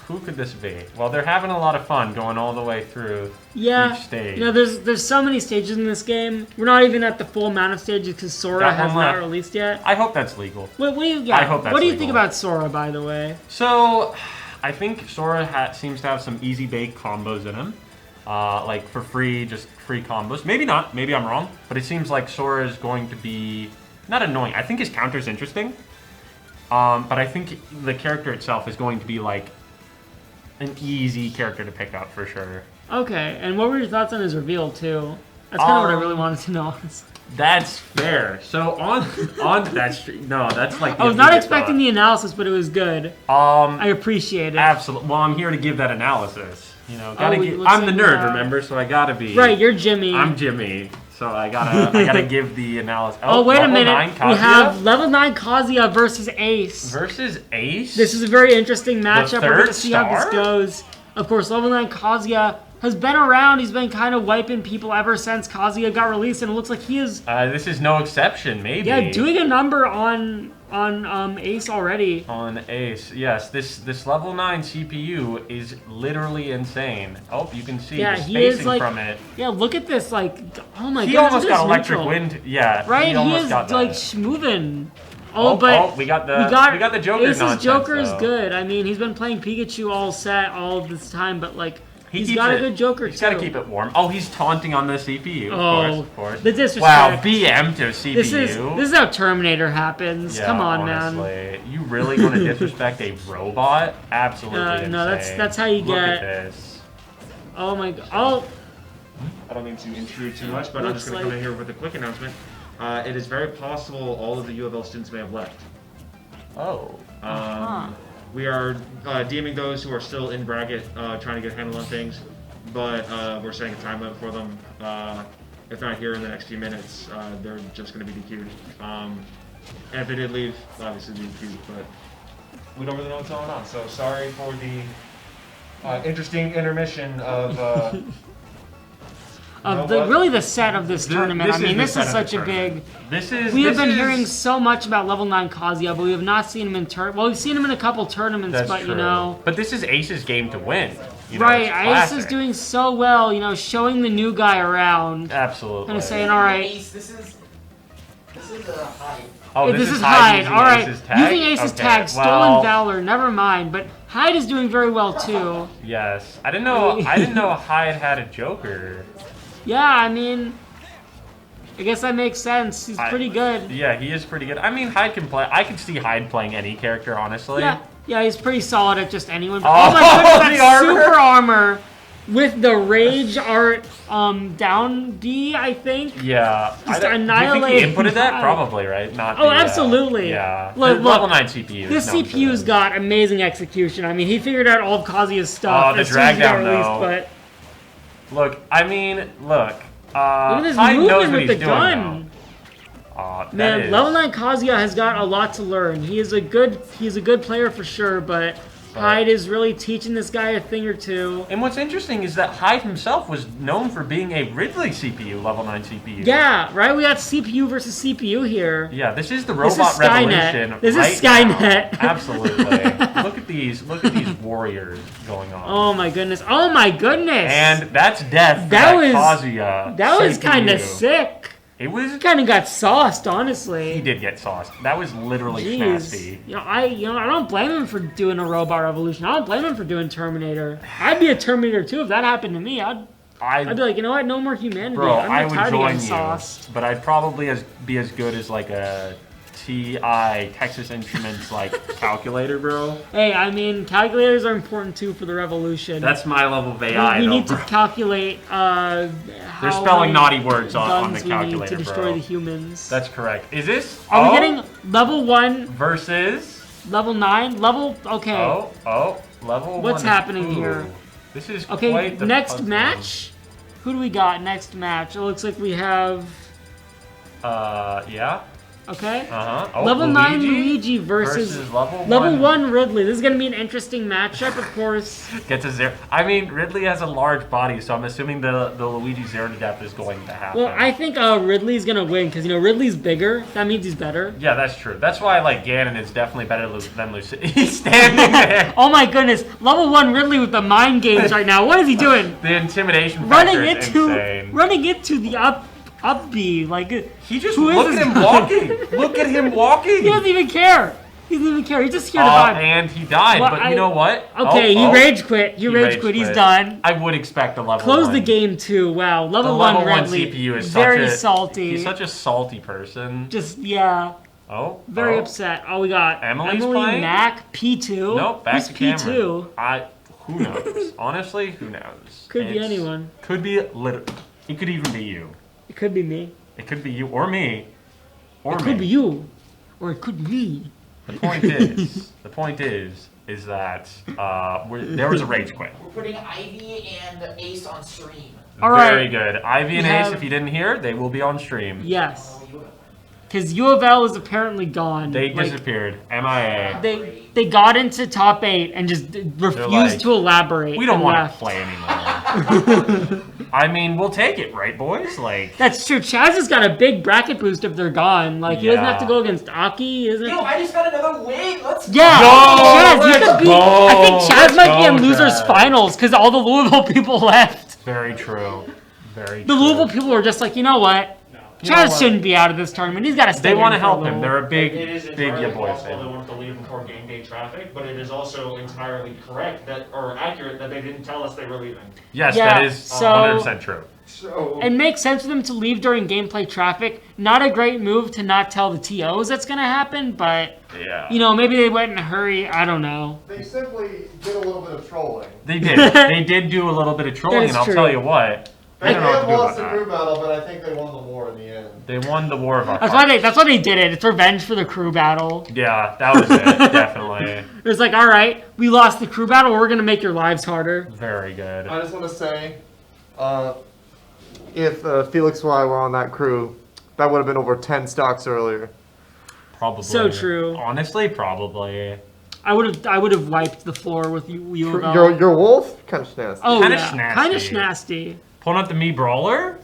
Who could this be? Well, they're having a lot of fun going all the way through each stage. You know, there's so many stages in this game. We're not even at the full amount of stages because Sora has not released yet. I hope that's legal. What do you I hope that's What do you legal. think about Sora, by the way? So, I think Sora seems to have some easy bake combos in him. Like for free, just free combos. Maybe not. Maybe I'm wrong. But it seems like Sora is going to be not annoying. I think his counter's interesting. But I think the character itself is going to be like an easy character to pick up for sure. Okay, and what were your thoughts on his reveal too? That's kind of what I really wanted to know. That's fair. So on that's like. I was not expecting the analysis, but it was good. I appreciate it. Absolutely. Well, I'm here to give that analysis. You know, Oh, I'm the nerd, remember? So I gotta be. Right, you're Jimmy. I'm Jimmy. So I gotta give the analysis. Oh, wait a minute. 9 We have level 9 Kazuya versus Ace. Versus Ace? This is a very interesting matchup. We're third gonna see how this star? goes. Of course, level 9 Kazuya has been around. He's been kind of wiping people ever since Kazuya got released, and it looks like he is. This is no exception, maybe. Yeah, doing a number on Ace already. On Ace, yes. This level 9 CPU is literally insane. Oh, you can see the he spacing is like. from it. Yeah, look at this. Like, oh my god. He almost got electric wind. Yeah, Right, he almost is got that. like moving. But we got the Joker Ace's nonsense, Joker is though. good. I mean, he's been playing Pikachu all this time, but like he's keeps got a it- good Joker He's too. got to keep it warm. Oh, he's taunting on the CPU. Of course. The disrespect. Wow, BM to CPU. This is how Terminator happens. Yeah, Come on, honestly. man. You really want to disrespect a robot? Absolutely insane. No, that's how you Look get. at this. Oh my god. Oh, I don't mean to intrude too much, but I'm Looks just going to come like- in here with a quick announcement. It is very possible all of the U of L students may have left. Oh. We are DMing those who are still in bracket, trying to get a handle on things, but we're setting a time limit for them. If not here in the next few minutes, they're just going to be DQ'd. And if they did leave, obviously they'd be DQ'd, but we don't really know what's going on. So sorry for the interesting intermission of... really the set of this tournament. I mean, this is such a big. We have been hearing so much about level 9 Kazuya, but we have not seen him in Well, we've seen him in a couple tournaments, That's but true. you know. But this is Ace's game to win. You know, Right, it's Ace is classic. doing so well, you know, showing the new guy around. Absolutely. Kind of saying, all right. Ace, this is a Hyde. Oh, this is Hyde. using All right, Ace's tag? using Ace's Okay, tag, Stolen well, Valor. Never mind, but Hyde is doing very well too. Yes, I didn't know Hyde had a Joker. Yeah, I mean, I guess that makes sense. He's pretty good. Yeah, he is pretty good. I mean, Hyde can play. I could see Hyde playing any character, honestly. Yeah, he's pretty solid at just anyone. But, Oh, oh my goodness, the that's armor! super armor with the rage art down D, I think. Yeah. Just Do you think annihilate he inputted that? Hyde. Probably, right? Not. Oh, the, absolutely. Yeah. Look, The level 9 CPU. This is known for CPU's this. got amazing execution. I mean, he figured out all of Kazuya's stuff. Oh, the as soon as he got drag down, released, though. but Look, I mean, look. look at this Hyde knows movement what with he's the doing gun. now. That Man, is- level 9 Kazuya has got a lot to learn. He's a good player for sure, but Hyde is really teaching this guy a thing or two. And what's interesting is that Hyde himself was known for being a Ridley CPU, level 9 CPU. Yeah, right? We got CPU versus CPU here. Yeah, this is the This is robot Skynet. revolution. This is right Skynet. now. Absolutely. Look at these warriors going on. Oh my goodness. Oh my goodness. And that's death for That that was- Kazuya. that was kind of CPU. sick. It was. Kind of got sauced, honestly. He did get sauced. That was literally Jeez. nasty. I don't blame him for doing a robot revolution. I don't blame him for doing Terminator. I'd be a Terminator too if that happened to me. I'd be like, you know what? No more humanity. Bro, I'm I not would tired of join getting you, sauced. but I'd probably be as good as like a TI Texas Instruments like calculator, bro. Hey, I mean, calculators are important too for the revolution. That's my level of AI. we though, need to bro. calculate. They're How spelling many naughty words on the guns we calculator, need to destroy bro. the humans. That's correct. Is this? Are we getting level 1 versus level 9? Okay. Level 1. What's happening here? This is Okay. quite the Next puzzle. match. Who do we got next match? It looks like we have. Yeah. Okay. Oh, level 9 Luigi versus level 1 Ridley. This is going to be an interesting matchup, of course. Gets a 0. I mean, Ridley has a large body, so I'm assuming the Luigi 0 to death is going to happen. Well, I think Ridley's going to win because, Ridley's bigger. That means he's better. Yeah, that's true. That's why, Ganon is definitely better than Lucy. He's standing there. Oh my goodness. Level 1 Ridley with the mind games right now. What is he doing? The intimidation factor is insane. Running into the up B. He just look at him walking. Look at him walking. He doesn't even care. He doesn't even care. He's just here to die. And he died. Well, but you know what? Okay, he rage quit. He rage quit. He's done. I would expect a level Close 1. the game too. Wow, level 1 Ridley. CPU is very salty. He's such a salty person. Just very upset. Oh, we got Emily's Emily playing? Mac P2. Nope, back Who's to P2? Cameron. Who knows? Honestly, who knows? Could be anyone. Could be It could even be you. It could be me. It could be you or me. It could be you, or it could be me. The point is that there was a rage quit. We're putting Ivy and Ace on stream. All right. Very good. Ivy and Ace, if you didn't hear, they will be on stream. Yes. Because U of L is apparently gone. They disappeared. MIA. They got into top 8 and just refused to elaborate. We don't want to play anymore. I mean, we'll take it, right, boys? That's true. Chaz has got a big bracket boost if they're gone. He doesn't have to go against Aki, isn't? I just got another win. Let's Chaz, I think Chaz might be in losers Chaz. finals because all the Louisville people left. Very true. Very true. The Louisville people are just you know what? Chaz shouldn't be out of this tournament. He's got to stay. They want to for a help him. little. They're a big possible boys. they wanted to leave in core game day traffic, but it is also entirely correct or accurate that they didn't tell us they were leaving. Yes, that is 100% true. So it makes sense for them to leave during gameplay traffic. Not a great move to not tell the TOs that's going to happen, but maybe they went in a hurry. I don't know. They simply did a little bit of trolling. They did. They did do a little bit of trolling, and I'll tell you what. They may have lost the crew battle, but I think they won the war in the end. They won the war of our That's why they did it. It's revenge for the crew battle. Yeah, that was it. Definitely. It was all right, we lost the crew battle. We're going to make your lives harder. Very good. I just want to say, if Felix and I were on that crew, that would have been over 10 stocks earlier. Probably. So true. Honestly, probably. I would have wiped the floor with you. Your wolf? Kind of snazzy. Oh, kinda yeah. Kind of snazzy. Pulling up the me brawler?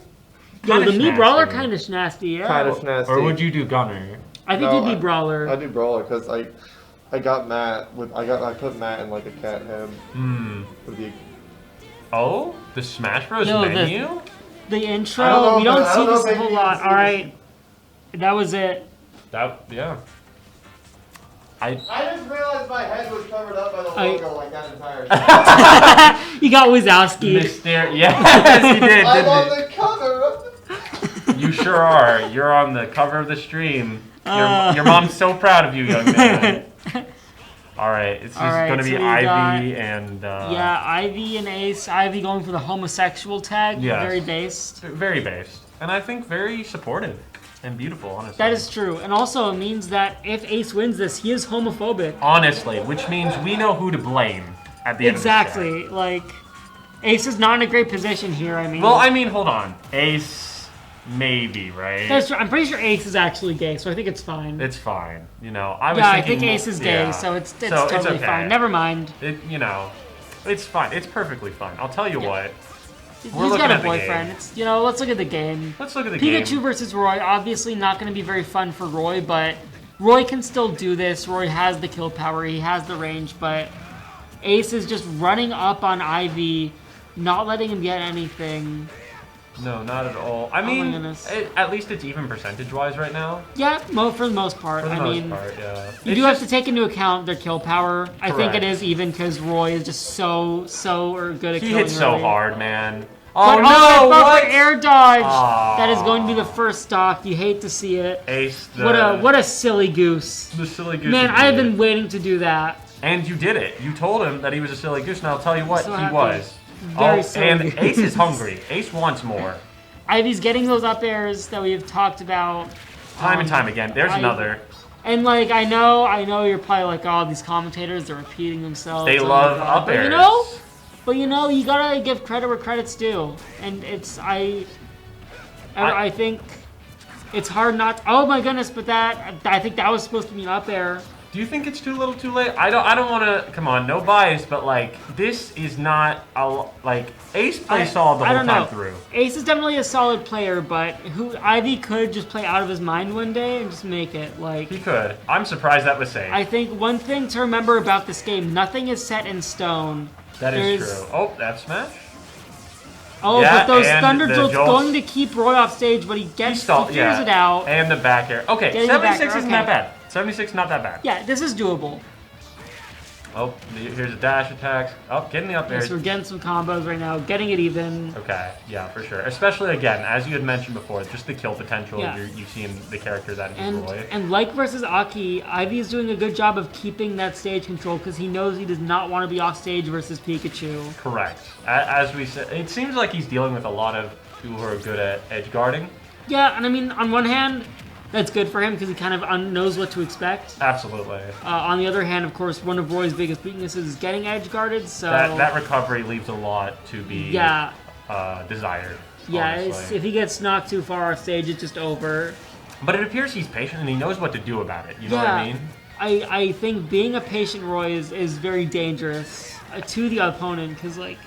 The me brawler kind of snazzy, yeah. Kind of snazzy. Or would you do gunner? I think you'd be brawler. I do brawler because I got Matt I put Matt in a cat hem. Oh, the Smash Bros menu? The intro. We don't see this a whole lot. All right, that was it. I just realized my head was covered up by the logo that entire time. You got Wazowski. Yes, you did. I'm on the cover. You sure are. You're on the cover of the stream. Your mom's so proud of you, young man. All right, it's just going to be Ivy and... Ivy and Ace. Ivy going for the homosexual tag. Yes. Very based. Very based. And I think very supportive and beautiful, honestly. That is true. And also it means that if Ace wins this, he is homophobic. Honestly, which means we know who to blame at the end of the day. Ace is not in a great position here, I mean. Well, hold on. Ace, maybe, right? That's true. I'm pretty sure Ace is actually gay, so I think it's fine. It's fine. I think Ace is gay, so it's totally fine. Never mind. It's fine. It's perfectly fine. I'll tell you what. He's got a boyfriend. Let's look at the game. Let's look at the game. Pikachu versus Roy. Obviously not going to be very fun for Roy, but Roy can still do this. Roy has the kill power. He has the range, but Ace is just running up on Ivy, not letting him get anything. No, not at all. I mean, at least it's even percentage-wise right now. Yeah, for the most part. For the most part, yeah. You do have to take into account their kill power. Correct. I think it is even because Roy is just so good at killing. He hits so hard, man. Oh no! What? Air dodge. That is going to be the first stock. You hate to see it. Ace. What a silly goose. The silly goose. Man, I have been waiting to do that. And you did it. You told him that he was a silly goose, and I'll tell you what, he was. Very silly and goose. Ace is hungry. Ace wants more. Ivy's getting those up airs that we've talked about. Time and time again. There's another. And I know you're probably oh, these commentators are repeating themselves. They love up airs. But you gotta give credit where credit's due. And I think It's hard not. Oh my goodness! But I think that was supposed to be an up air. Do you think it's too little, too late? I don't want to. Come on, no bias, but like this is not like Ace plays solid the whole time through. Ace is definitely a solid player, but Ivy could just play out of his mind one day and just make it like. He could. I'm surprised that was safe. I think one thing to remember about this game: nothing is set in stone. That is true. Oh, that smash. Oh, yeah, but those Thunder Jolt's going to keep Roy off stage, but he figures it out. And the back air. Okay, 76 isn't that bad. 76 not that bad. Yeah, this is doable. Oh, here's a dash attack. Oh, getting the up air. Yes, we're getting some combos right now, getting it even. Okay, yeah, for sure. Especially, again, as you had mentioned before, just the kill potential you see in the character that is Roy. And like versus Aki, Ivy is doing a good job of keeping that stage control because he knows he does not want to be off stage versus Pikachu. Correct. As we said, it seems like he's dealing with a lot of people who are good at edge guarding. Yeah, and I mean, on one hand, that's good for him because he kind of knows what to expect. Absolutely. On the other hand, of course, one of Roy's biggest weaknesses is getting edge guarded. So that recovery leaves a lot to be desired. Yeah, if he gets knocked too far off stage, it's just over. But it appears he's patient and he knows what to do about it. You know what I mean? I think being a patient Roy is very dangerous to the opponent because, like,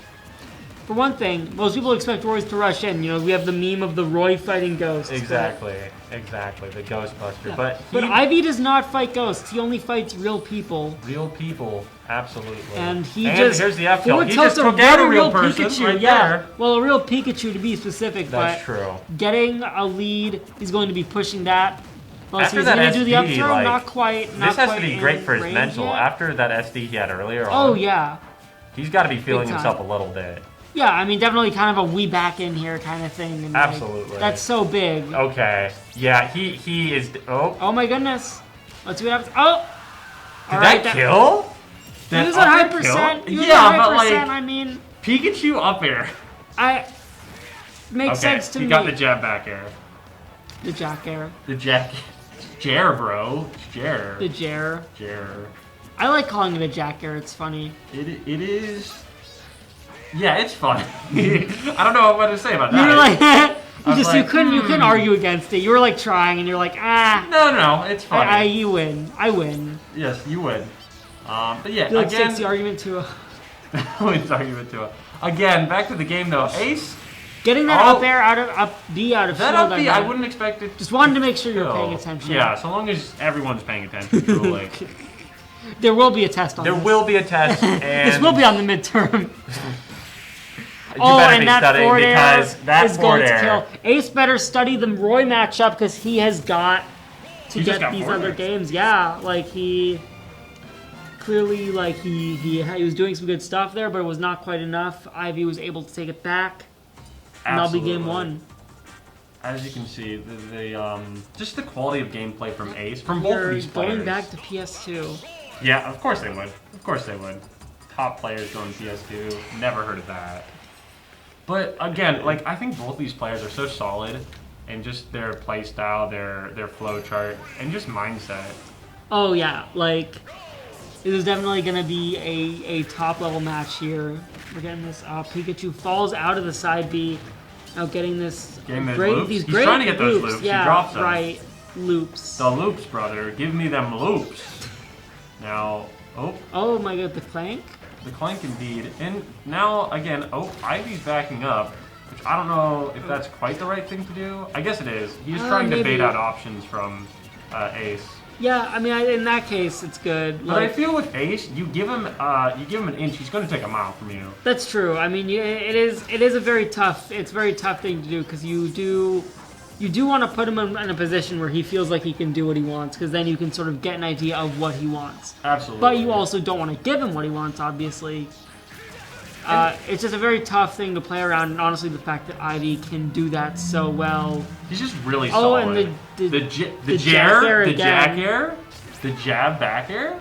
for one thing, most people expect Roy's to rush in. You know, we have the meme of the Roy fighting ghosts. Exactly, the Ghostbuster. Yeah. But Ivy does not fight ghosts. He only fights real people. Real people, absolutely. And here's the F tilt. He just took out a real person Pikachu. right yeah, there. well, a real Pikachu to be specific. That's but true. Getting a lead, he's going to be pushing that. Well, After he's that going to do the up SD, throw, like, not quite. This has to be great for his mental. Yet. After that SD he had earlier on. Oh, yeah. He's got to be feeling himself a little bit. Yeah, I mean, definitely kind of a we back in here kind of thing. And absolutely. Like, that's so big. Okay. Yeah, he is. Oh. Oh my goodness. Let's see what happens. Oh. Did that kill? He was at 100%. Yeah, but like, I mean, Pikachu up air. Makes sense to me. He got the jab back air. The jack air. The jack. Jer, bro. Jer. The Jer. Jer. I like calling it a jack air. It's funny. It is. Yeah, it's fun. I don't know what to say about that. You were like, you couldn't argue against it. You were like trying, and you're like, No, it's fun. You win. I win. Yes, you win. But yeah, you like again, sticks the argument to Again, back to the game though. Ace getting that up air up B out of that shield. Up B, I wouldn't expect it. Just wanted to make sure you're paying attention. Yeah, so long as everyone's paying attention. Truly. There will be a test on this. There will be a test, and this will be on the midterm. And that forward air is going to kill. Ace better study the Roy matchup because he has got to get these other games. Yeah, like he clearly he was doing some good stuff there, but it was not quite enough. Ivy was able to take it back, and that'll be game one. As you can see, the just the quality of gameplay from Ace from both of these players. Going back to PS2. Yeah, of course they would. Of course they would. Top players going PS2. Never heard of that. But again, like I think both these players are so solid, and just their play style, their flow chart, and just mindset. Oh yeah, like it is definitely gonna be a top level match here. We're getting this. Pikachu falls out of the side B. Now getting this He's trying to get those loops. Yeah, he drops them. Right. Loops. The loops, brother. Give me them loops. Now, oh my god, the clank. The clank indeed. And now, again, Ivy's backing up, which I don't know if that's quite the right thing to do. I guess it is. He's trying to bait out options from Ace. Yeah, I mean, in that case, it's good. But I feel with Ace, you give him an inch, he's going to take a mile from you. That's true. I mean, it is a very tough thing to do because you do want to put him in a position where he feels like he can do what he wants, because then you can sort of get an idea of what he wants. Absolutely. But you also don't want to give him what he wants, obviously. It's just a very tough thing to play around, and honestly, the fact that Ivy can do that so well. He's just really solid. Oh, and the jack air, the jab back air.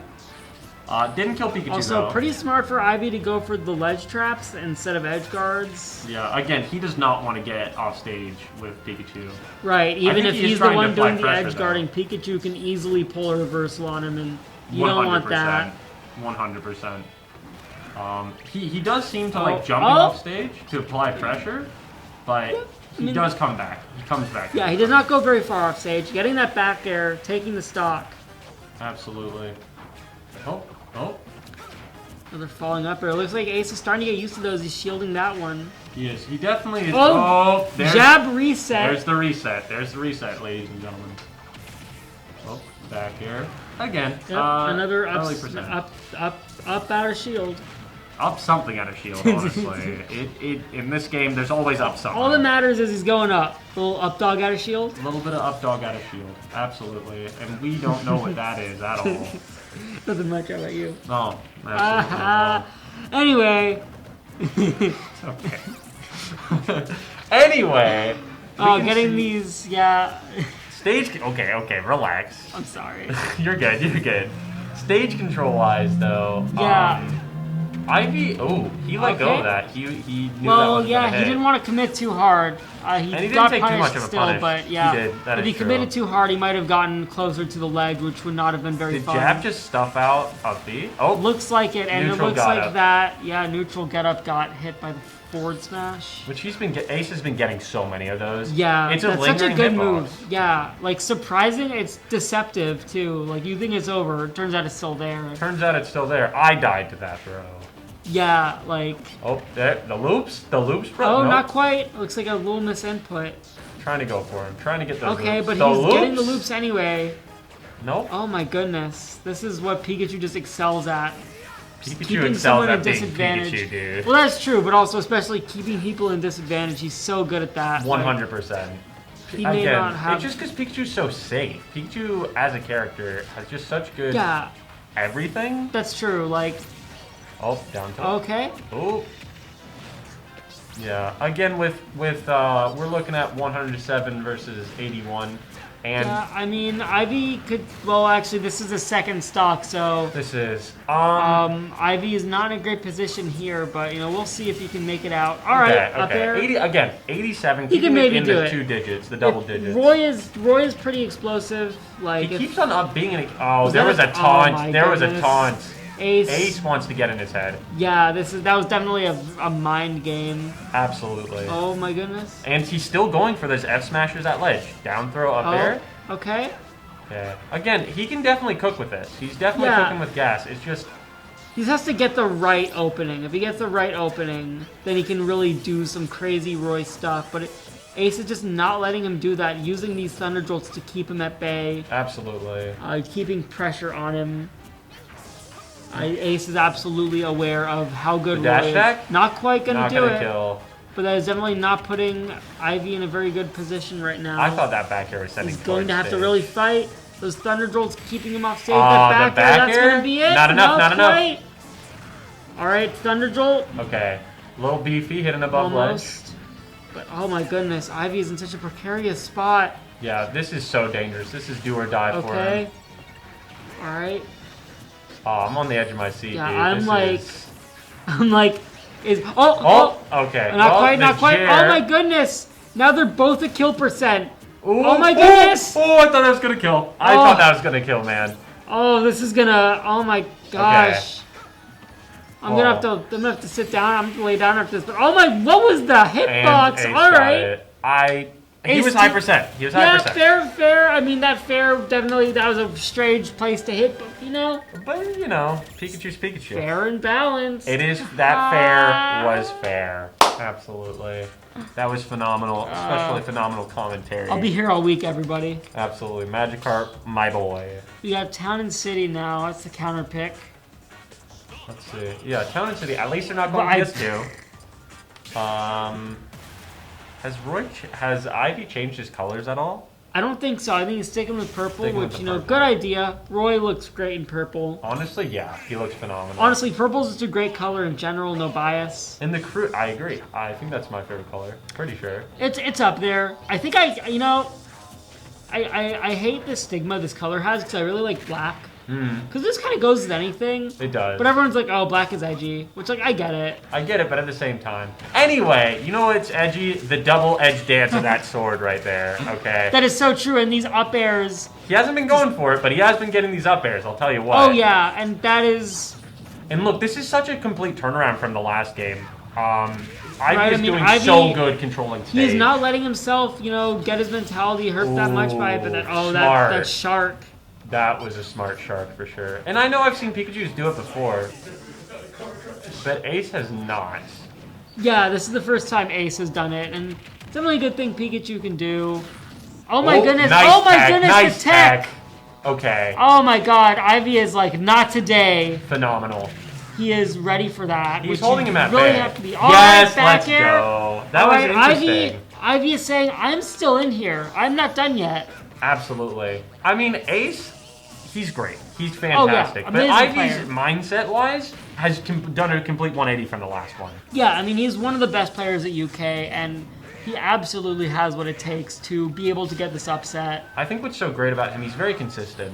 Didn't kill Pikachu also, though. pretty smart for Ivy to go for the ledge traps instead of edge guards. Yeah, again, he does not want to get off stage with Pikachu. Right, even if he's the one doing the edge guarding, Pikachu can easily pull a reversal on him, and you don't want that. 100%. He does seem to like jumping off stage to apply pressure, but He does come back. He comes back. Yeah, he does not go very far off stage. Getting that back air, taking the stock. Absolutely. Oh. They're falling up air. It looks like Ace is starting to get used to those. He's shielding that one. He is. He definitely is. Oh, jab reset. There's the reset. There's the reset, ladies and gentlemen. Oh, back air. Again. Yep, another early up, percent. up out of shield. Up something out of shield, honestly. In this game, there's always up something. All that matters is he's going up. Little up dog out of shield. A little bit of up dog out of shield. Absolutely. And we don't know what that is at all. Nothing much. How about you? No. Absolutely. Anyway. Okay. Anyway. Oh, getting these, yeah. Stage. Okay. Relax. I'm sorry. You're good. Stage control wise, though. Yeah. Ivy. Oh, he let go of that. He knew that well, was yeah, gonna he hit. didn't want to commit too hard. And he didn't got take too punished much of a still, punish. but yeah, He did. That if is he committed true. too hard, he might have gotten closer to the ledge, which would not have been very Did fun. jab just stuff out up B? Oh, Looks like it, and it Neutral looks got like up. that. Yeah, neutral get up got hit by the forward smash. which Ace has been getting so many of those. Yeah, it's that's such a lingering good hitbox. move. Yeah, like surprising. It's deceptive too. Like you think it's over, turns out it's still there. Turns out it's still there. I died to that throw. Yeah, like. Oh, there, the loops, bro. Oh, Nope. not quite. Looks like a little misinput. Trying to go for him. Trying to get those Okay, loops. but The he's getting the loops? loops anyway. Nope. Oh my goodness, this is what Pikachu just excels at. Pikachu Keeping excels someone at in being disadvantage. Pikachu, dude. Well, that's true, but also especially keeping people in disadvantage. He's so good at that. 100%. He may not have. It's just because Pikachu's so safe. Pikachu, as a character, has just such good Yeah, everything. that's true. Like, Oh, down tilt. okay. Oh. Yeah. Again, with we're looking at 107 versus 81, and Yeah, I mean, Ivy could. Well, actually, this is a second stock, so this is Ivy is not in a great position here. But you know, we'll see if he can make it out. All right, okay, up there. 87. He can keeping maybe it in do the it. 2 digits, the double digits. Roy is pretty explosive. Like He if keeps on up being in a. Oh, Was there that was a- a taunt. oh my There was a goodness. taunt. Ace. Ace wants to get in his head. Yeah, that was definitely a mind game. Absolutely. Oh my goodness. And he's still going for those F smashes at ledge. Down throw up there. Okay. Yeah. Again, he can definitely cook with this. He's definitely Yeah. cooking with gas. It's just He has to get the right opening. If he gets the right opening, then he can really do some crazy Roy stuff. But Ace is just not letting him do that, using these Thunder Jolts to keep him at bay, absolutely. keeping pressure on him. Ace is absolutely aware of how good The dash Roy is. attack? Not quite gonna Not do gonna it, kill. but that is definitely not putting Ivy in a very good position right now. I thought that back air was sending He's going towards to have to stage. really fight. Those Thunder Jolts keeping him off stage. The That back air, back that's air? gonna be it. Not enough, not enough. quite. All right, Thunder Jolt. Okay. Little beefy hitting above ledge. Almost. But oh my goodness, Ivy is in such a precarious spot. Yeah, this is so dangerous. This is do or die for Okay. him. All right. Oh, I'm on the edge of my seat, Yeah, dude. I'm This like, is- I'm like, is Oh, okay. not Well, quite, not the quite. Jer- Oh my goodness! Now they're both a kill percent. Ooh, Oh my goodness! Oh, I thought that was gonna kill. I Oh. thought that was gonna kill, man. Oh, this is gonna. Oh my gosh. I'm Oh. gonna have to sit down. I'm gonna lay down after this. But oh my, what was the And hitbox? Ace All got right. it. He Ace was did- high percent. He was high Yeah, percent. fair. I mean, that definitely, that was a strange place to hit, but you know, But you know, Pikachu's Pikachu. fair and balanced. It is that fair was fair. Absolutely. That was phenomenal, especially phenomenal commentary. I'll be here all week, everybody. Absolutely. Magikarp, my boy. We got Town and City now. That's the counter pick. Let's see. Yeah, Town and City. At least they're not going Well, PS2. Has Ivy changed his colors at all? I don't think so. I think he's sticking with purple, Sticking with which, the you know, purple. good idea. Roy looks great in purple. Honestly, yeah, he looks phenomenal. Honestly, purple's just a great color in general, no bias. In the crew, I agree. I think that's my favorite color. Pretty sure. It's up there. I think I hate the stigma this color has because I really like black. Because this kind of goes with anything. It does. But everyone's like, oh, black is edgy. Which, like, I get it. I get it, but at the same time. Anyway, you know what's edgy? The double edge dance of that sword right there. Okay. That is so true. And these up airs. He hasn't been going for it, but he has been getting these up airs, I'll tell you what. Oh, yeah. And that is. And look, this is such a complete turnaround from the last game. Right, Ivy is doing so good controlling stage. He's not letting himself, get his mentality hurt that much by it, but that shark. That was a smart shark for sure. And I know I've seen Pikachus do it before, but Ace has not. Yeah, this is the first time Ace has done it, and it's definitely a good thing Pikachu can do. Oh my goodness! Nice oh my tech, goodness! nice The tech! tech. Okay. Oh my God! Ivy is like not today. Phenomenal. He is ready for that. He's holding him at really bay. have to be. Yes, back let's here. go. That was interesting. Ivy is saying, "I'm still in here. I'm not done yet." Absolutely. I mean, Ace, he's great. He's fantastic. Oh, yeah. But Amazing Ivy's player. mindset-wise has done a complete 180 from the last one. Yeah, I mean, he's one of the best players at UK, and he absolutely has what it takes to be able to get this upset. I think what's so great about him, he's very consistent.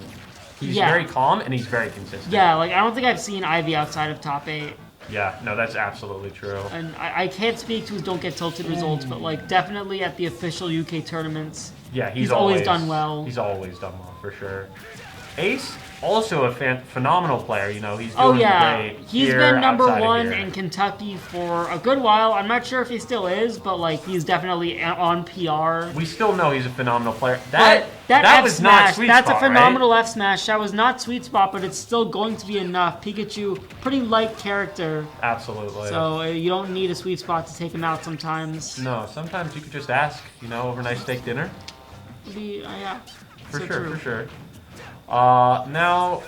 He's Yeah. very calm, and he's very consistent. Yeah, like, I don't think I've seen Ivy outside of top 8. Yeah, no, that's absolutely true. And I can't speak to his don't get tilted results, but, like, definitely at the official UK tournaments, Yeah, he's always done well. He's always done well, for sure. Ace, also a phenomenal player. He's doing great. He's here, been number outside of 1 here. in Kentucky for a good while. I'm not sure if he still is, but like he's definitely on PR. We still know he's a phenomenal player. That That F was smash, not sweet that's spot, a phenomenal F smash. That was not sweet spot, but it's still going to be enough. Pikachu, pretty light character, Right? Absolutely. so you don't need a sweet spot to take him out sometimes. No, sometimes you could just ask, over nice steak dinner. Yeah. For so sure, true. for sure. Now,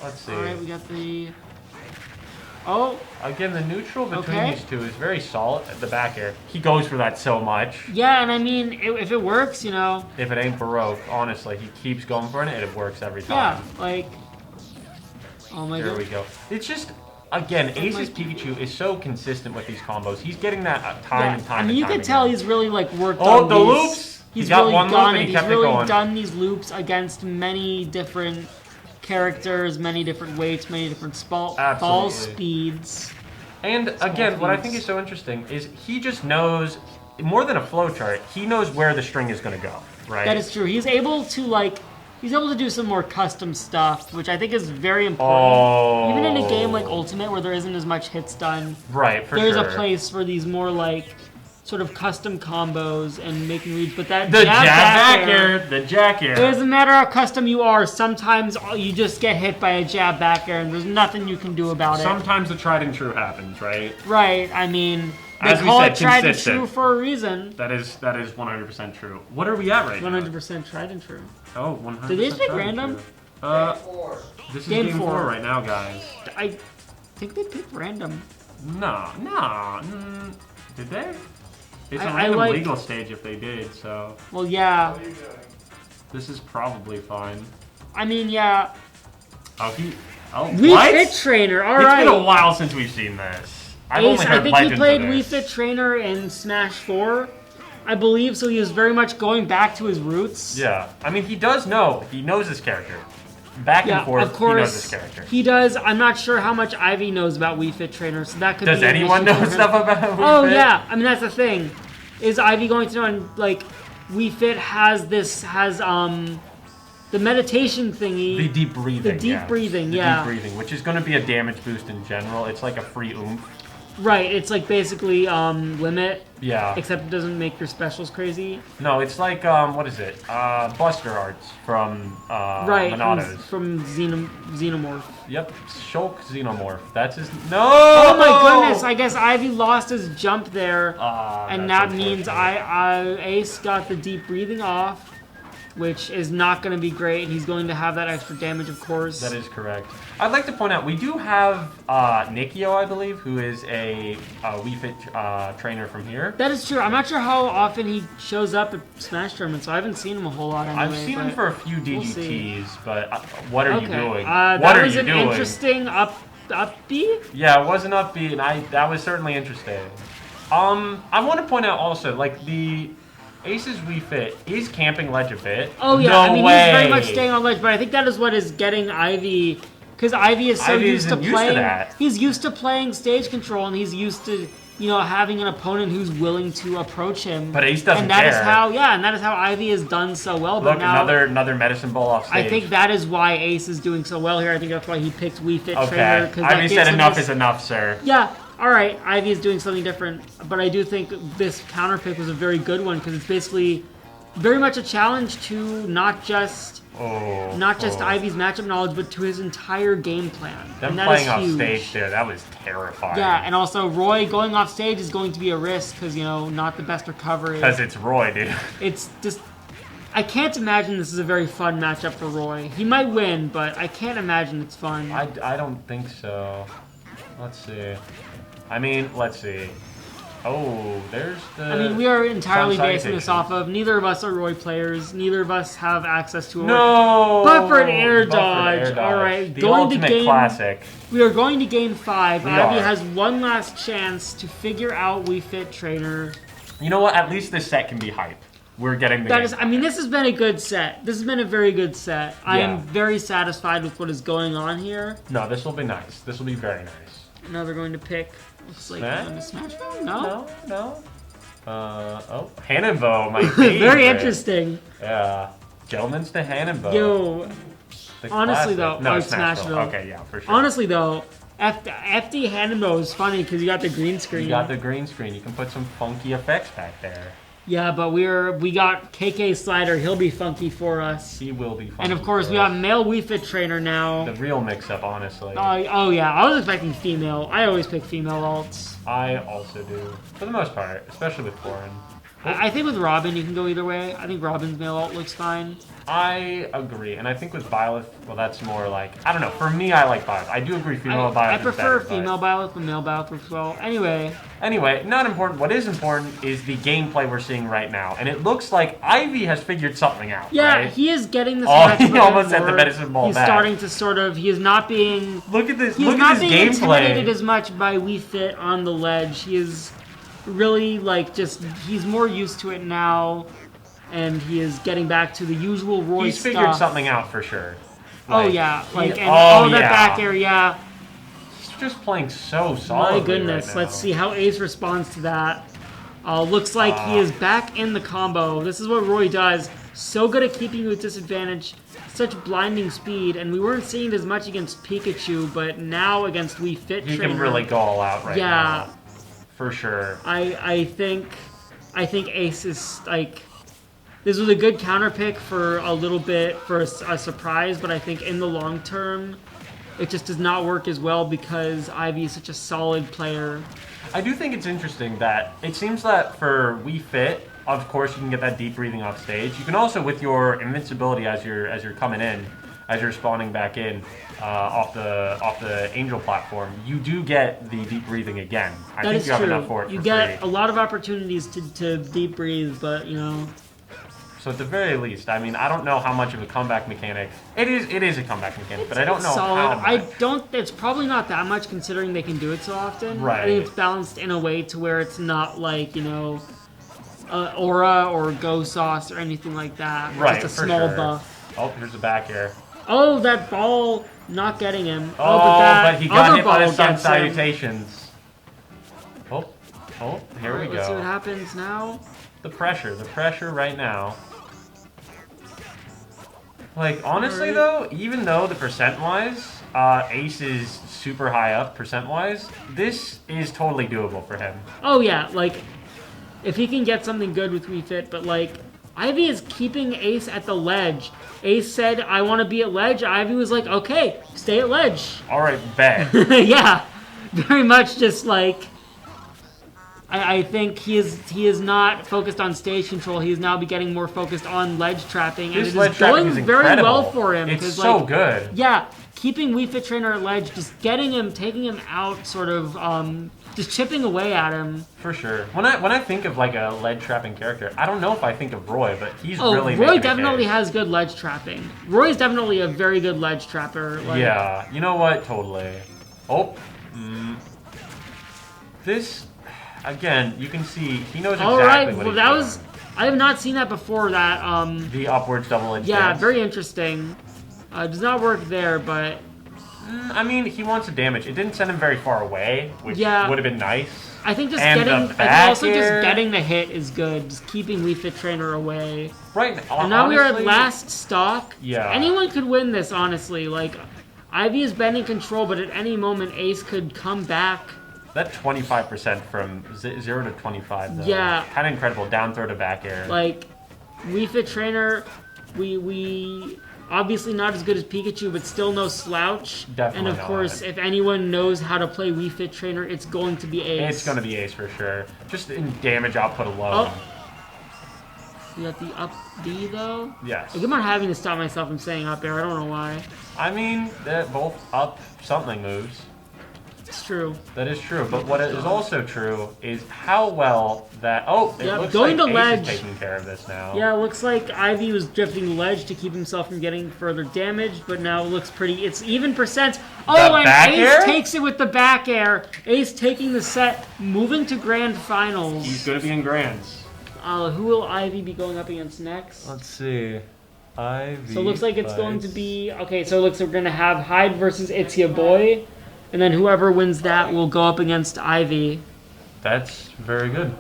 let's see. All right, we got the. Oh, Again, the neutral between Okay. these two is very solid at the back air. He goes for that so much. yeah, and I mean, if it works, If it ain't Baroque, honestly, he keeps going for it and it works every yeah, time. like. Oh my There god. we go. It's just, again, Ace's my- Pikachu is so consistent with these combos. He's getting that time and time I mean, and you time can tell again. he's really like worked Oh, on the these. loops! He's He got really one loop done and it. he He's kept it really going. done these loops against many different characters, many different weights, many different ball Absolutely. speeds. And again, what I think is so interesting is he just knows, more than a flowchart, he knows where the string is going to go, right? That is true. He's able to do some more custom stuff, which I think is very important. Even in a game like Ultimate, where there isn't as much hits done, Right, for there's sure. a place for these more like sort of custom combos and making reads. But that The jab back air, the jack air. It doesn't matter how custom you are. Sometimes you just get hit by a jab back air, and there's nothing you can do about it. Sometimes the tried and true happens, right? Right. I mean, they As we call said, it tried and consistent. true for a reason. That is 100% true. What are we at right 100% tried and true. now? Oh, 100%. Did they pick tried and random? true. This is Game game 4 4 right now, guys. I think they picked random. No. Did they? It's a I random like- legal stage if they did, so Well, yeah. this is probably fine. I mean, yeah. Oh, Wii what? Fit Trainer. All It's right. been a while since we've seen this. I've only Ace, heard I think legends he played of Wii this. Fit Trainer in Smash 4, I believe, so he was very much going back to his roots. Yeah, I mean, he does know. He knows his character. Back Yeah, and forth, of course. he knows his character. He does. I'm not sure how much Ivy knows about Wii Fit Trainer, so that could Does be an anyone issue know for him. stuff about Wii Oh Fit? yeah, I mean that's the thing. Is Ivy going to know? And like, Wii Fit has the meditation thingy. The deep breathing. The deep breathing, yeah. Deep breathing, which is going to be a damage boost in general. It's like a free oomph. Right. It's like basically limit, Yeah. except it doesn't make your specials crazy. No, it's like what is it? Buster Arts from Right. Monato's. From Xenomorph. Yep, Shulk Xenomorph. That's his. No. Oh my goodness! I guess Ivy lost his jump there, and that's that means Ace got the deep breathing off, which is not going to be great. He's going to have that extra damage, of course. That is correct. I'd like to point out we do have Nikio, I believe, who is a Wii Fit trainer from here. That is true. I'm not sure how often he shows up at Smash tournaments, so I haven't seen him a whole lot anyway. I've seen him but for a few we'll see. DGTs, but what are you doing? That What are was you an doing? interesting upbeat. Yeah, it was an upbeat, and that was certainly interesting. I want to point out also, like the Ace's Wii Fit is camping ledge a bit. Oh yeah, no I mean way. he's very much staying on ledge, but I think that is what is getting Ivy, because Ivy is so Ivy used to isn't used to playing. that. He's used to playing stage control, and he's used to having an opponent who's willing to approach him. But Ace doesn't and that is care. and that is how Ivy has done so well. Look, But now another medicine ball off stage. I think that is why Ace is doing so well here. I think that's why he picked Wii Fit Trainer. Okay, 'cause that Ivy gives said him enough this- is enough, sir. Yeah, all right, Ivy is doing something different, but I do think this counter pick was a very good one because it's basically very much a challenge to not just Ivy's matchup knowledge, but to his entire game plan. Them and that playing is off huge. stage there, that was terrifying. Yeah, and also Roy going off stage is going to be a risk because, you know, not the best recovery. Because it's Roy, dude. It's just... I can't imagine this is a very fun matchup for Roy. He might win, but I can't imagine it's fun. I don't think so. Let's see. I mean, let's see. Oh, there's the... I mean, we are entirely sun basing this salutation. off of neither of us are Roy players. Neither of us have access to a No! buffered air Buffered dodge. air dodge. All right, The going ultimate to game. classic. We are going to game 5. We Ivy are. has one last chance to figure out Wii Fit Trainer. You know what? At least this set can be hype. We're getting the That game. is, I mean, this has been a good set. This has been a very good set. I Yeah. am very satisfied with what is going on here. No, this will be nice. This will be very nice. Now they're going to pick. Looks like Smash? they're going to Smash Bros? No. No. Oh, Hannonbo, my favorite. Very interesting. Yeah. Gentlemen's to Hannonbo. Yo, The honestly classic. though, No, Smashville. Okay, yeah, for sure. Honestly though, FD Hannonbo is funny because you got the green screen. You got the green screen. You can put some funky effects back there. Yeah, but we got KK Slider. He'll be funky for us. He will be funky. And of course, for we us. got male Wii Fit Trainer now. The real mix-up, honestly. Oh yeah, I was expecting female. I always pick female alts. I also do, for the most part, especially with Corrin. I think with Robin, you can go either way. I think Robin's male alt looks fine. I agree, and I think with Byleth, well, that's more like, I don't know. For me, I like Byleth. I do agree female Byleth I is prefer better, female Byleth, but male Byleth works well. Anyway, not important. What is important is the gameplay we're seeing right now, and it looks like Ivy has figured something out. Yeah, right? he is getting this. Oh, medicine he almost ball had the more. medicine ball He's back. starting to sort of. He is not being. Look at this. He's Look not at this being gameplay. intimidated as much by Wii Fit on the ledge. He is really like just. He's more used to it now, and he is getting back to the usual Roy He's stuff. figured something out for sure. Oh Like, yeah, like he- and oh, that yeah. back air, yeah. He's just playing so solidly. My goodness, right now. let's see how Ace responds to that. Looks like he is back in the combo. This is what Roy does. So good at keeping you at disadvantage. Such blinding speed, and we weren't seeing it as much against Pikachu, but now against Wii Fit He Trainer. can really go all out right Yeah. now. For sure. I think Ace is like. This was a good counter pick for a little bit for a surprise, but I think in the long term, it just does not work as well because Ivy is such a solid player. I do think it's interesting that it seems that for Wii Fit, of course, you can get that deep breathing off stage. You can also, with your invincibility as you're coming in, as you're spawning back in off the Angel platform, you do get the deep breathing again. I That think is you have true. enough for it. You for get free. a lot of opportunities to deep breathe, but you know. So at the very least, I mean, I don't know how much of a comeback mechanic it is a comeback mechanic, but I don't know solid. how much. I don't. It's probably not that much considering they can do it so often. Right. I think it's balanced in a way to where it's not like Aura or Go Sauce or anything like that. Right, Just a for small sure. buff. Oh, here's the back air. Oh, that ball not getting him. Oh, but that but he got other hit by ball the sun gets him. salutations. Oh, here we Let's see what go. happens now. The pressure right now. Like, honestly though, even though the percent-wise, Ace is super high up percent-wise, this is totally doable for him. Oh yeah, like if he can get something good with Wii Fit, but like Ivy is keeping Ace at the ledge. Ace said, "I want to be at ledge." Ivy was like, "Okay, stay at ledge." All right, bet. Yeah, very much just like I think he is not focused on stage control. He is now getting more focused on ledge trapping, and This it ledge is trapping going is very incredible. well for him. It's 'cause, so like, good. Yeah, keeping Wii Fit Trainer at ledge, just getting him, taking him out, sort of just chipping away at him. For sure. When I think of like a lead trapping character, I don't know if I think of Roy, but he's Oh, really Roy making a definitely case. has good ledge trapping. Roy's definitely a very good ledge trapper. Like, Yeah, you know what? Totally. Oh, this again. You can see he knows exactly All right, what well, he's that doing. was. I have not seen that before. That The upwards double edge. yeah, dance. very interesting. Does not work there, but I mean, he wants to damage. It didn't send him very far away, which Yeah. would have been nice. I think just And getting, the I think back also air. just getting the hit is good. Just keeping Wii Fit Trainer away. Right. And now we are at honestly, last stock. Yeah. Anyone could win this, honestly. Like, Ivy has been in control, but at any moment, Ace could come back That 25% from 0 to 25, though. Yeah. Kind of incredible. Down throw to back air. Like, Wii Fit Trainer, we obviously not as good as Pikachu, but still no slouch. Definitely And of not. course, if anyone knows how to play Wii Fit Trainer, it's going to be Ace. It's going to be Ace for sure. Just in damage output alone. Oh. You got the up D, though? Yes. Like, I'm not having to stop myself from saying up air. I don't know why. I mean, they're both up something moves. It's true. That is true. But what is also true is how well that... Oh, it Yep, looks going like to Ace ledge. is taking care of this now. Yeah, it looks like Ivy was drifting ledge to keep himself from getting further damaged, but now it looks pretty... It's even percent. Oh, The and back Ace air? takes it with the back air. Ace taking the set, moving to grand finals. He's going to be in Grands. Who will Ivy be going up against next? Let's see. Ivy. So it looks like it's going to be... Okay, so it looks like we're going to have Hyde versus It's Ya Boy, and then whoever wins that will go up against Ivy. That's very good.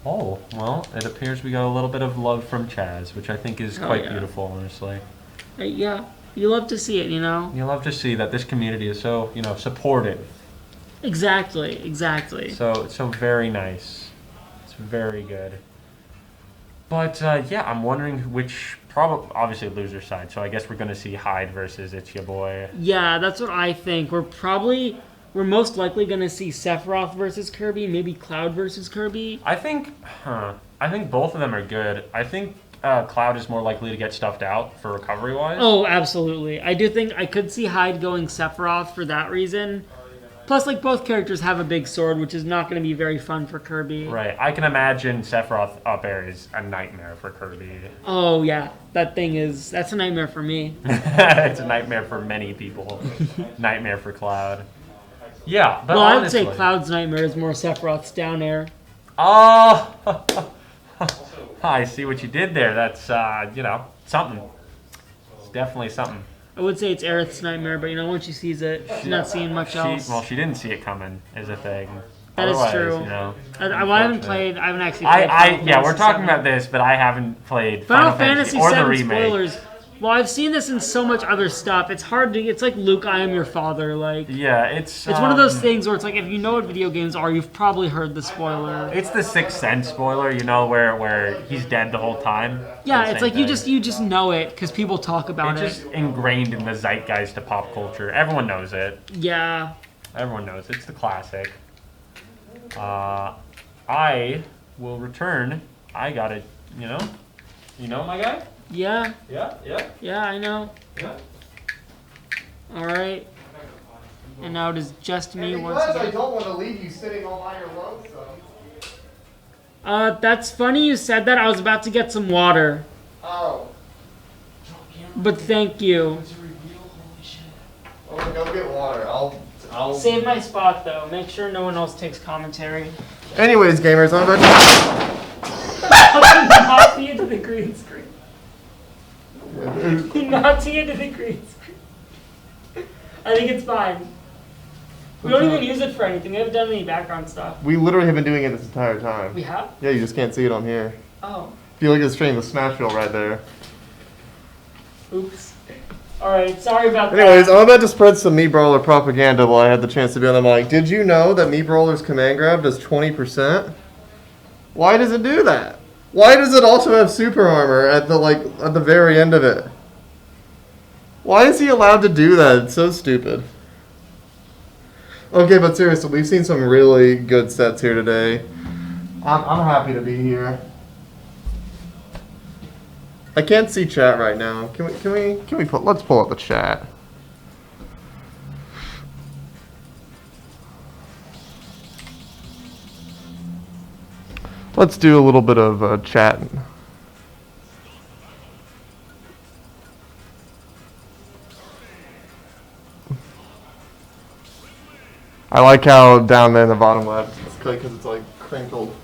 Oh, well, it appears we got a little bit of love from Chaz, which I think is quite beautiful, honestly. Yeah, you love to see it, you know? You love to see that this community is so, supportive. Exactly, exactly. So very nice. It's very good. But, yeah, I'm wondering which... obviously loser side, so I guess we're going to see Hyde versus It's Ya Boy. Yeah, that's what I think. We're most likely going to see Sephiroth versus Kirby, maybe Cloud versus Kirby. I think both of them are good. I think Cloud is more likely to get stuffed out for recovery-wise. Oh, absolutely. I do think I could see Hyde going Sephiroth for that reason. Plus, like, both characters have a big sword, which is not going to be very fun for Kirby. Right. I can imagine Sephiroth up air is a nightmare for Kirby. Oh, yeah. That's a nightmare for me. It's a nightmare for many people. Nightmare for Cloud. Yeah, but well, I would honestly, say Cloud's nightmare is more Sephiroth's down air. Oh! I see what you did there. That's, something. It's definitely something. I would say it's Aerith's nightmare, but once she sees it, she's not seeing much else. Well, she didn't see it coming, is a thing. That is true. I haven't actually played we're talking about this, but I haven't played Final Fantasy or the VII remake. spoilers. Well, I've seen this in so much other stuff. It's hard to... It's like Luke, I am your father. Like, yeah, it's one of those things where it's like, if you know what video games are, you've probably heard the spoiler. It's the Sixth Sense spoiler, where he's dead the whole time. Yeah, it's like you just know it because people talk about it. It's just ingrained in the zeitgeist of pop culture. Everyone knows it. Yeah. Everyone knows it. It's the classic. I will return. I got it. You know my guy. Yeah. Yeah. Yeah, I know. Yeah. All right. And now it is just me once Because again. I don't want to leave you sitting all by your lonesome. That's funny you said that. I was about to get some water. Oh. But thank you. Well, go get water. I'll Save my spot though. Make sure no one else takes commentary. Anyways, gamers, I'm about Knock me into the green screen. He knocked me into the green screen. I think it's fine. We don't even use it for anything. We haven't done any background stuff. We literally have been doing it this entire time. We have? Yeah, you just can't see it on here. Oh. If you look at the stream, the Smashville right there. Oops. Alright, sorry about that. Anyways, I'm about to spread some Meat Brawler propaganda while I had the chance to be on the mic. Did you know that Meat Brawler's command grab does 20%? Why does it do that? Why does it also have super armor at the very end of it? Why is he allowed to do that? It's so stupid. Okay, but seriously, we've seen some really good sets here today. I'm happy to be here. I can't see chat right now. Let's pull up the chat. Let's do a little bit of chatting. I like how down there in the bottom left, it's because it's like crinkled.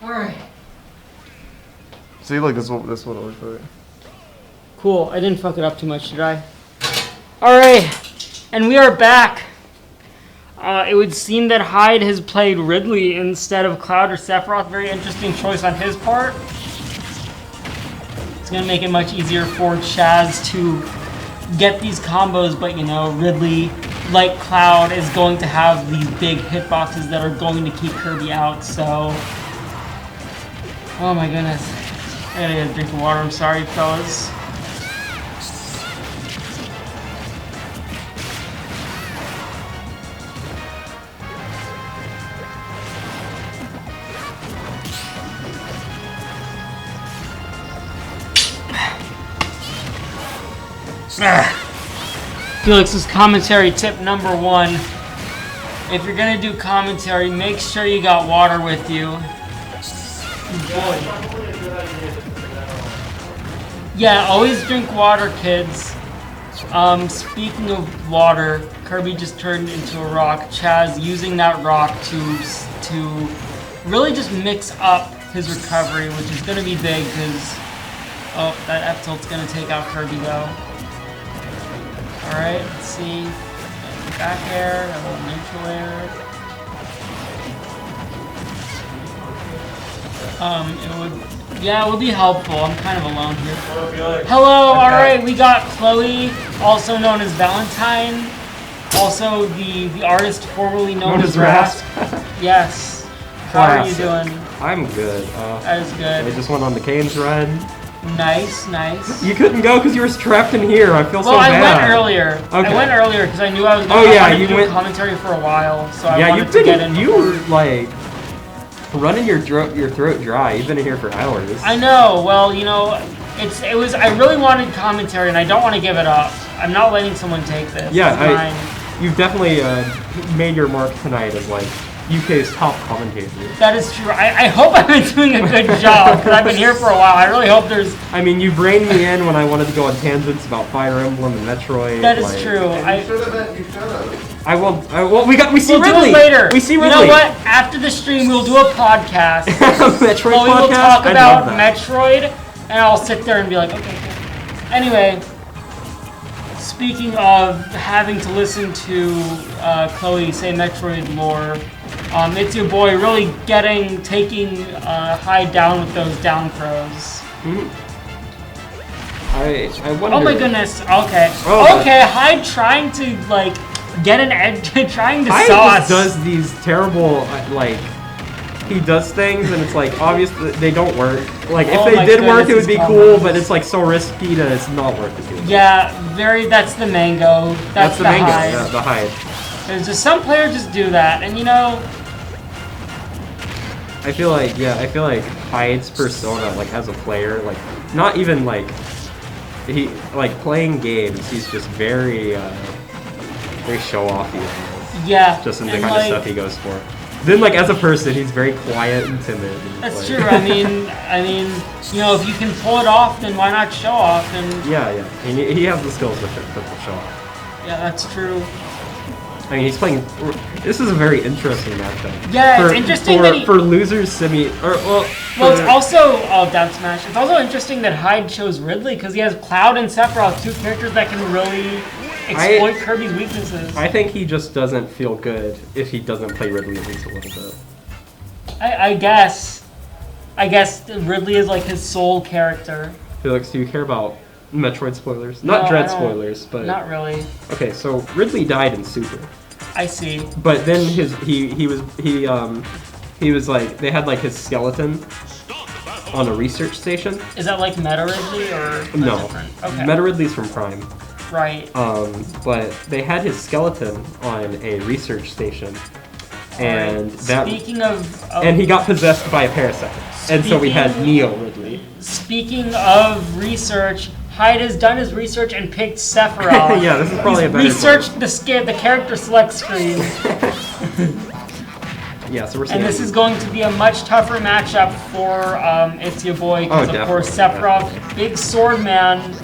Alright. See, like this one looks like. Cool. I didn't fuck it up too much, did I? Alright. And we are back. It would seem that Hyde has played Ridley instead of Cloud or Sephiroth. Very interesting choice on his part. It's gonna make it much easier for Chaz to get these combos, but you know, Ridley, like Cloud, is going to have these big hitboxes that are going to keep Kirby out, so... Oh my goodness. I gotta get a drink of water, I'm sorry, fellas. Felix's commentary tip number 1. If you're gonna do commentary, make sure you got water with you. Yeah, always drink water, kids. Speaking of water, Kirby just turned into a rock. Chaz using that rock to really just mix up his recovery, which is gonna be big because that F tilt's gonna take out Kirby though. Alright, let's see. Back air, a little neutral air. It would be helpful. I'm kind of alone here. Hello, alright, we got Chloe, also known as Valentine. Also the artist formerly known as Rasp. Yes. How are you doing? I'm good. That is good. I just went on the Canes ride. Nice, nice. You couldn't go because you were trapped in here. I feel so bad. Well, I went earlier. Okay. I went earlier because I knew I was going to do commentary for a while, so I wanted to get in. You were like running your throat dry. You've been in here for hours. I know. Well, you know, I really wanted commentary, and I don't want to give it up. I'm not letting someone take this. Yeah, you've definitely made your mark tonight as like UK's top commentator. That is true. I hope I've been doing a good job because I've been here for a while. I really hope there's... I mean, you reined me in when I wanted to go on tangents about Fire Emblem and Metroid. That is true. You should have. I will. We see we'll Ridley. Do it later. We see Ridley. You know what? After the stream, we'll do a podcast. Metroid Chloe podcast? will talk about Metroid, and I'll sit there and be like, okay, good. Anyway, speaking of having to listen to Chloe say Metroid lore, it's your boy really taking Hyde down with those down throws. I wonder. Oh my goodness. Okay. Okay. Hyde trying to like get an edge, trying to Hyde sauce. just does these terrible like. He does things and it's like obvious that they don't work. Like if they did work, it would be cool, but it's like so risky that it's not worth it. Yeah, that's the mango. That's the mango. Hyde. Yeah, the Hyde. There's just some players just do that, and you know. I feel like Hyde's persona, like as a player, like not even like he like playing games. He's just very show offy. Yeah. Just in the kind of stuff he goes for. Then like as a person, he's very quiet and timid. And that's true. I mean, you know, if you can pull it off, then why not show off? And yeah. And he has the skills to show off. Yeah, that's true. I mean, he's playing. This is a very interesting matchup. Yeah, it's interesting for losers semi. It's also down smash. It's also interesting that Hyde chose Ridley because he has Cloud and Sephiroth, two characters that can really exploit Kirby's weaknesses. I think he just doesn't feel good if he doesn't play Ridley at least a little bit. I guess Ridley is like his sole character. Felix, do you care about Metroid spoilers? Not Dread spoilers, but not really. Okay, so Ridley died in Super. I see. But then he was like they had like his skeleton on a research station. Is that like Meta Ridley or no? Different? Okay. Meta Ridley's from Prime. Right. But they had his skeleton on a research station, and and he got possessed by a parasite, and so we had Neo Ridley. Speaking of research, Hyde has done his research and picked Sephiroth. Yeah, this is probably a better researched the character select screen. Yeah, so we're seeing. And this is going to be a much tougher matchup for It's Your Boy, because of course Sephiroth, big sword man.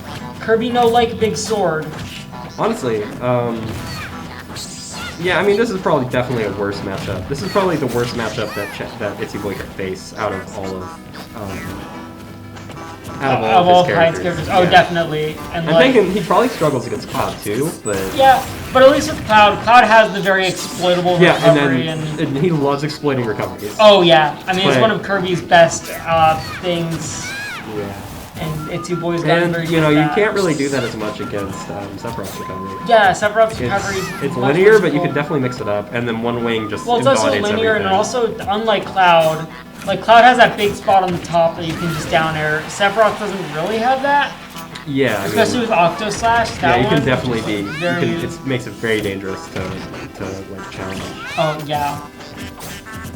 Kirby no like big sword. Honestly, yeah, I mean this is probably definitely a worse matchup. This is probably the worst matchup that It's Your Boy could face out of all of his characters. Oh, definitely. And I'm thinking he probably struggles against Cloud too, but yeah, but at least with Cloud has the very exploitable recovery, and he loves exploiting recoveries. Oh yeah, I mean it's one of Kirby's best things. Yeah. And Itzy Boy's gotten And very you know, good you at that. can't really do that as much against Sephiroth's recovery. Yeah, Sephiroth's recovery. It's much linear, more but you simple. can definitely mix it up, and then one wing just Well, it's also invalidates linear, and everything. also unlike Cloud, like Cloud has that big spot on the top that you can just down air. Sephiroth doesn't really have that, Yeah, I especially mean, with Octo Slash. That yeah, you one, can definitely which be. is very. It makes it very dangerous to like challenge. Oh yeah,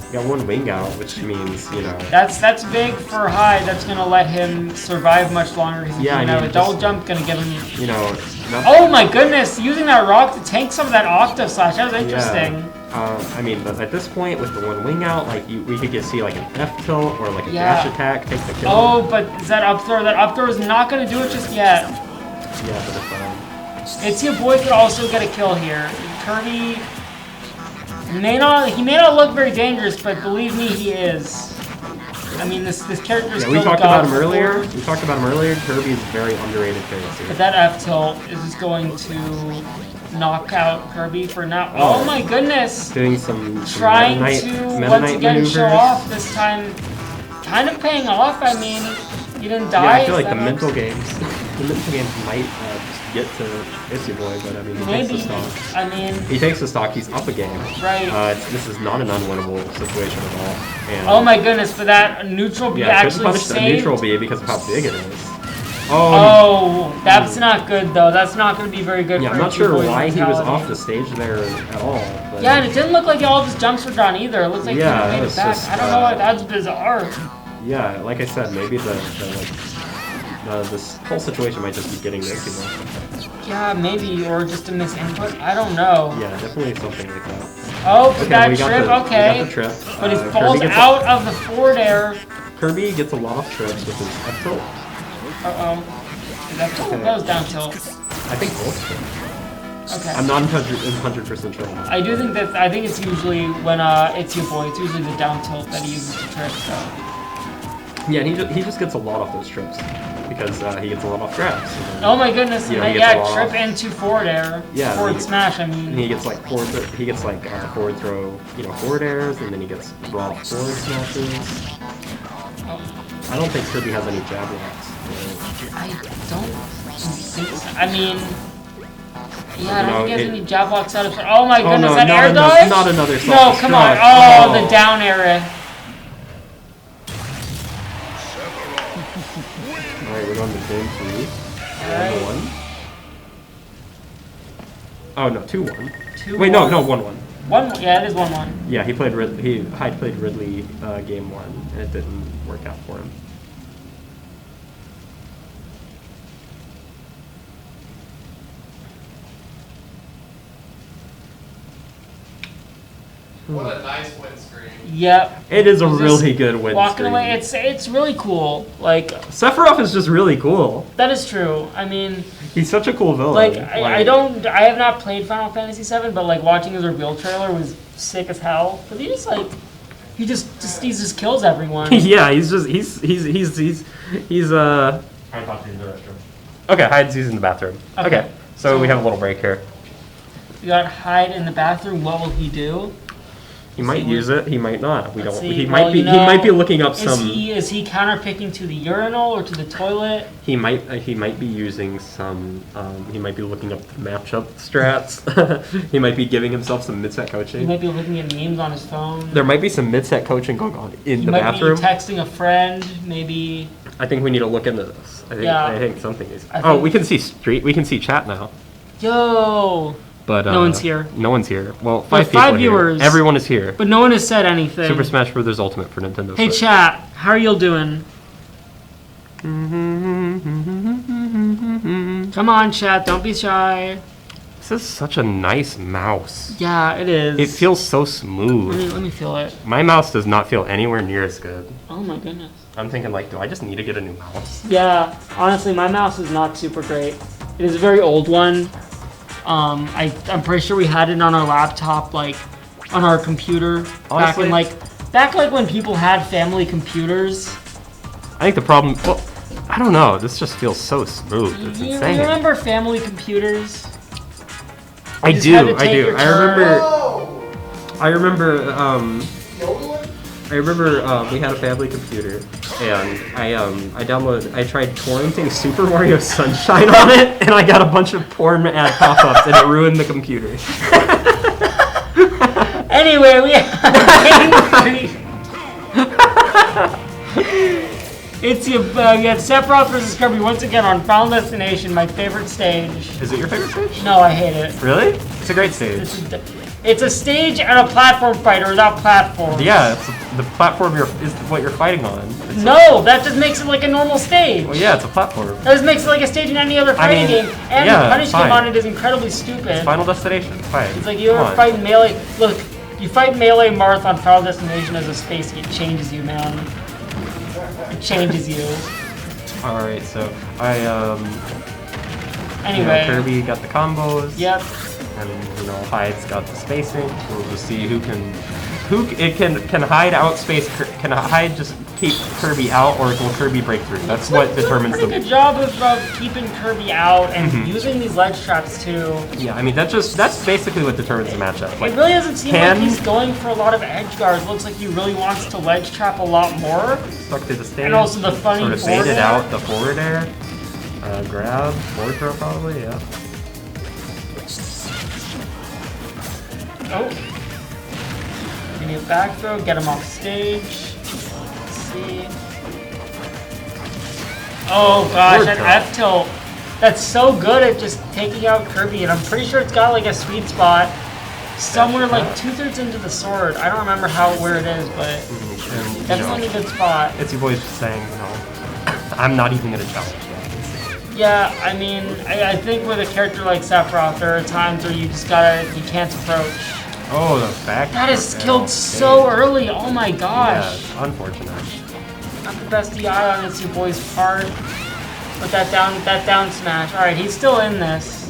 You got one wing out, which means you know. that's big for Hyde. That's gonna let him survive much longer because Yeah, I you know, mean, a double just- jump gonna give him. You know. Not, Oh my goodness! Using that rock to tank some of that Octo Slash. That was interesting. Yeah. I mean, but at this point, with the one wing out, like we could see like an F tilt or like a Yeah. dash attack, take the kill. Oh, but is that up throw? That up throw is not gonna do it just yet. Yeah, but Itzy Boy could also get a kill here. Kirby may not look very dangerous, but believe me, he is. I mean, this character's yeah, we killed talked God about him before, earlier. We talked about him earlier. Kirby is a very underrated character. but that F tilt is just going to knock out Kirby for now. Oh my goodness! Doing some Trying Meta to Knight once again maneuvers. show off this time. Kind of paying off. I mean, you didn't Yeah, die. I feel like that the much. mental games, might just get to Itzy Boy, but I mean, he Maybe. takes the stock. I mean, He takes the stock. He's up a game. right. This is not an unwinnable situation at all. And Oh my goodness! But that neutral B yeah, couldn't actually punish the saved. neutral B because of how big it is. Oh, that's not good though. That's not going to be very good Yeah, for I'm not Itzy sure Boy's why he was mentality. off the stage there at all. But Yeah, and it didn't look like all of his jumps were gone either. It looks like Yeah, he that made was it back. just, I don't know why. That's bizarre. yeah, like I said, maybe this whole situation might just be getting to Itzy Boy. Yeah, maybe, or just a misinput. I don't know. Yeah, definitely something like that. Oh, but that we got trip, the, okay. We got the trip. But he Kirby falls gets out of the forward air. Kirby gets a lot of trips with his up tilt. Uh-oh. Is that tilt? That was down tilt. I think both. Okay. I'm not 100% sure. I do think that, I think it's usually when it's your boy, it's usually the down tilt that he uses to trip, so. Yeah, and he just gets a lot off those trips because he gets a lot off grabs. Oh my goodness, Yeah, and he then, gets a lot trip off. into forward air. Yeah, Forward he- smash, I And mean. he gets like forward throw, forward airs, and then he gets raw forward smashes. Oh, I don't think Kirby has any jab locks. I don't think so. I mean, yeah, I don't No, think he has it- any jab lock setups. Oh my Oh, goodness, no, that not air ano- dodge? not another No, come on. self-destruct. Oh, the down air. Alright, we're going to game 3. Alright. 1-1. Oh no, 2-1. 2-1. Wait, no, 1-1. Yeah, it is 1-1. Yeah, Hyde played Ridley game 1, and it didn't work out for him. What a nice win screen. Yep. It is a Just really good win Walking screen. away, it's really cool. Like, Sephiroth is just really cool. that is true. I mean, He's such a cool villain. like, I have not played Final Fantasy VII, but like watching his reveal trailer was sick as hell. Cause he just kills everyone. Yeah, he's Hyde popped into the restroom. okay. Hyde's using the bathroom. Okay, so we have a little break here. You got Hyde in the bathroom. What will he do? He might use it. He might not. We Let's don't. see. He Well, might be. you He know, might be looking up some. Is he counterpicking to the urinal or to the toilet? He might be using some. He might be looking up the matchup strats. He might be giving himself some mid-set He coaching. might be looking at memes on his phone. There might be some mid-set coaching going on in He the might bathroom. be texting a friend. Maybe. I think we need to look into this. I think something is. I Oh, think- we can see We can see chat now. Yo. But No one's here. No one's here. Well, Well, 5 people five are here. viewers. Everyone is here. But no one has said anything. Super Smash Bros. Ultimate for Nintendo Hey Switch. chat, how are y'all doing? Come on chat, don't be shy. This is such a nice mouse. Yeah, it is. It feels so smooth. Let me feel it. My mouse does not feel anywhere near as good. Oh my goodness. I'm thinking like, do I just need to get a new mouse? Yeah, honestly, my mouse is not super great. It is a very old one. I'm pretty sure we had it on our laptop, like on our computer Honestly, back when people had family computers. I think the problem. Well, I don't know. This just feels so smooth. It's You insane. remember family computers? I You just had do. to I take do. your I turn. remember. I remember. The older one? I remember we had a family computer, and I tried torrenting Super Mario Sunshine on it, and I got a bunch of porn ad pop-ups, and it ruined the computer. Anyway, we have It's you have Sephiroth versus Kirby once again on Final Destination, my favorite stage. Is it your favorite stage? No, I hate it. Really? It's a great stage. It's a stage and a platform fighter without platforms. Yeah, the platform is what you're fighting on. No, that just makes it like a normal stage. Well, yeah, it's a platform. That just makes it like a stage in any other fighting game. And yeah, the punishment on it is incredibly stupid. It's Final Destination. It's fine. It's like you ever fight Melee. Look, you fight Melee Marth on Final Destination as a space, it changes you, man. It changes you. Alright, so Anyway. Kirby got the combos. Yep. And Hyde's got the spacing. We'll just see who can Hyde outspace. Can Hyde just keep Kirby out, or will Kirby break through? That's what determines the. Pretty good job of keeping Kirby out and using these ledge traps too. Yeah, I mean that's basically what determines the matchup. Like, it really doesn't seem like he's going for a lot of edge guards. Looks like he really wants to ledge trap a lot more. Stuck to the stage. And also the funny sort of baited out the forward air. Grab, forward throw probably, yeah. Oh. Give me a back throw, get him off stage. Let's see. Oh gosh, that F tilt. That's so good at just taking out Kirby, and I'm pretty sure it's got like a sweet spot somewhere like 2/3 into the sword. I don't remember where it is, but definitely a good spot. It's your boys just saying, I'm not even gonna challenge that. Yeah, I mean, I think with a character like Sephiroth, there are times where you can't approach. Oh, the back. That is killed so early. Oh my gosh. Yeah, unfortunate. Not the best DI on this your boy's part. But that down smash. All right, he's still in this.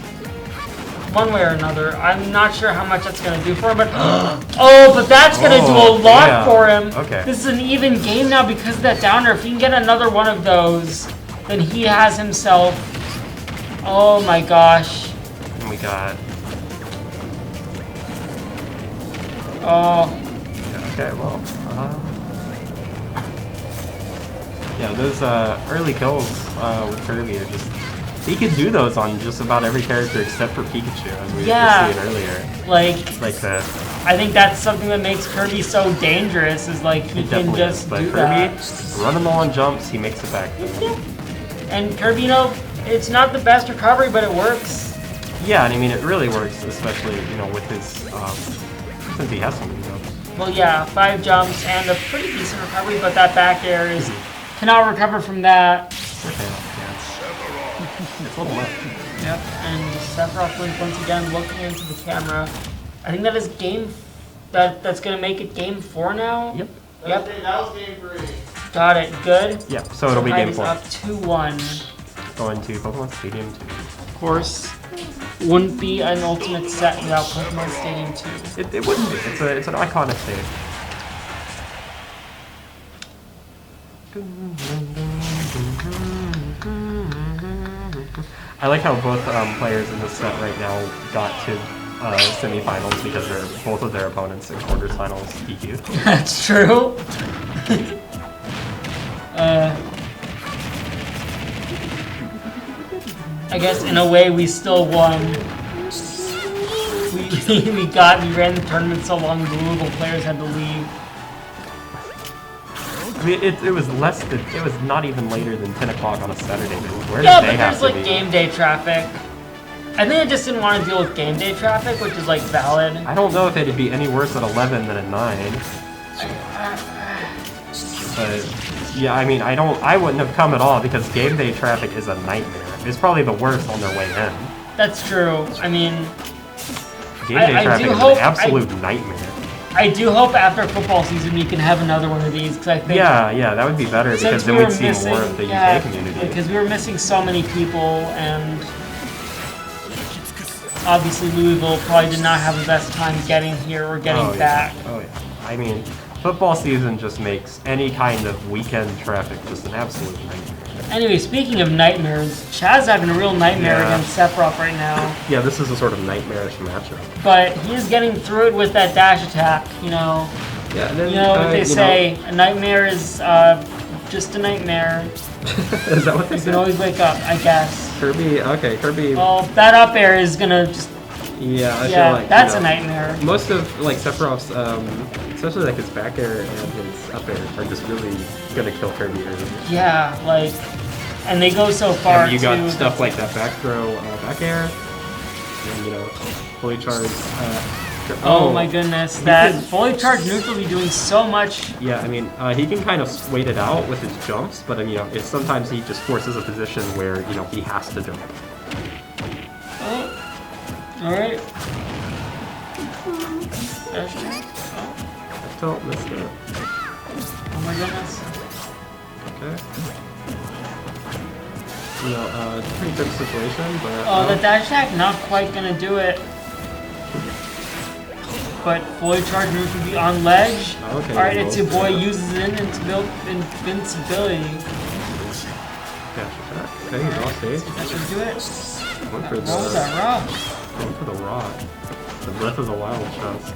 One way or another. I'm not sure how much that's gonna do for him, but but that's gonna do a lot for him. Okay. This is an even game now because of that downer. If he can get another one of those, then he has himself. Oh my gosh. And we got. Oh. Okay, well. Yeah, those early kills with Kirby are just. He can do those on just about every character except for Pikachu, as we were seeing earlier. Like that. I think that's something that makes Kirby so dangerous. Is like he can just do that. Kirby, run him on jumps, he makes it back. And Kirby, it's not the best recovery, but it works. Yeah, and I mean it really works, especially with his since he has so many jumps. Well, yeah, 5 jumps and a pretty decent recovery, but that back air cannot recover from that. It's a little much. Yep, and Sephiroth wins once again, looking into the camera. I think that is that's gonna make it game 4 now. Yep. Yep. That was game 3. Got it. Good. Yeah. So it'll be game 4. Up 2-1. Going to Pokemon Stadium 2. Of course. Wouldn't be an ultimate set without Pokemon Stadium 2. It wouldn't be. It's an iconic stage. I like how both players in this set right now got to semifinals because both of their opponents in quarterfinals DQ'd. That's true. I guess in a way we still won. We ran the tournament so long the Louisville players had to leave. I mean, it was not even later than 10 o'clock on a Saturday. Where yeah, did they but have there's to like be? game day traffic. I think I just didn't want to deal with game day traffic, which is like valid. I don't know if it'd be any worse at 11 than at 9. But yeah, I mean, I wouldn't have come at all because game day traffic is a nightmare. It's probably the worst on their way in. That's true. I mean, game day traffic is an absolute nightmare. I do hope after football season we can have another one of these because I think yeah, that would be better because then we'd see more of the UK community. Because we were missing so many people, and obviously Louisville probably did not have the best time getting here or getting back. Oh yeah. I mean, football season just makes any kind of weekend traffic just an absolute nightmare. Anyway, speaking of nightmares, Chaz's having a real nightmare against Sephiroth right now. Yeah, this is a sort of nightmarish matchup. But he's getting through it with that dash attack, Yeah, and then, You know what they say, a nightmare is just a nightmare. Is that what they You say? can always wake up, I guess. Kirby, okay, Kirby. Well, that up air is gonna just... Yeah, I Yeah, feel like, that's you a know, nightmare. Most of like Sephiroth's, especially like his back air and his up air are just really gonna kill Kirby early. Yeah, like... And they go so far, And you got too. stuff like that back throw, back air, and you know, fully charged. Oh my goodness, that fully charged neutral be doing so much. Yeah, I mean, he can kind of wait it out with his jumps, but you know, it's sometimes he just forces a position where you know he has to jump. Oh, all right. I don't miss it. Oh my goodness. Okay. You know, it's a pretty good situation, but... Oh, the dash attack not quite gonna do it. But fully charged move would be on ledge. Okay, Alright, it's your boy uses invincibility. Dash attack. Okay, he's off stage. That should do it. Going for What was that rock? Going for the rock. The Breath of the Wild shots.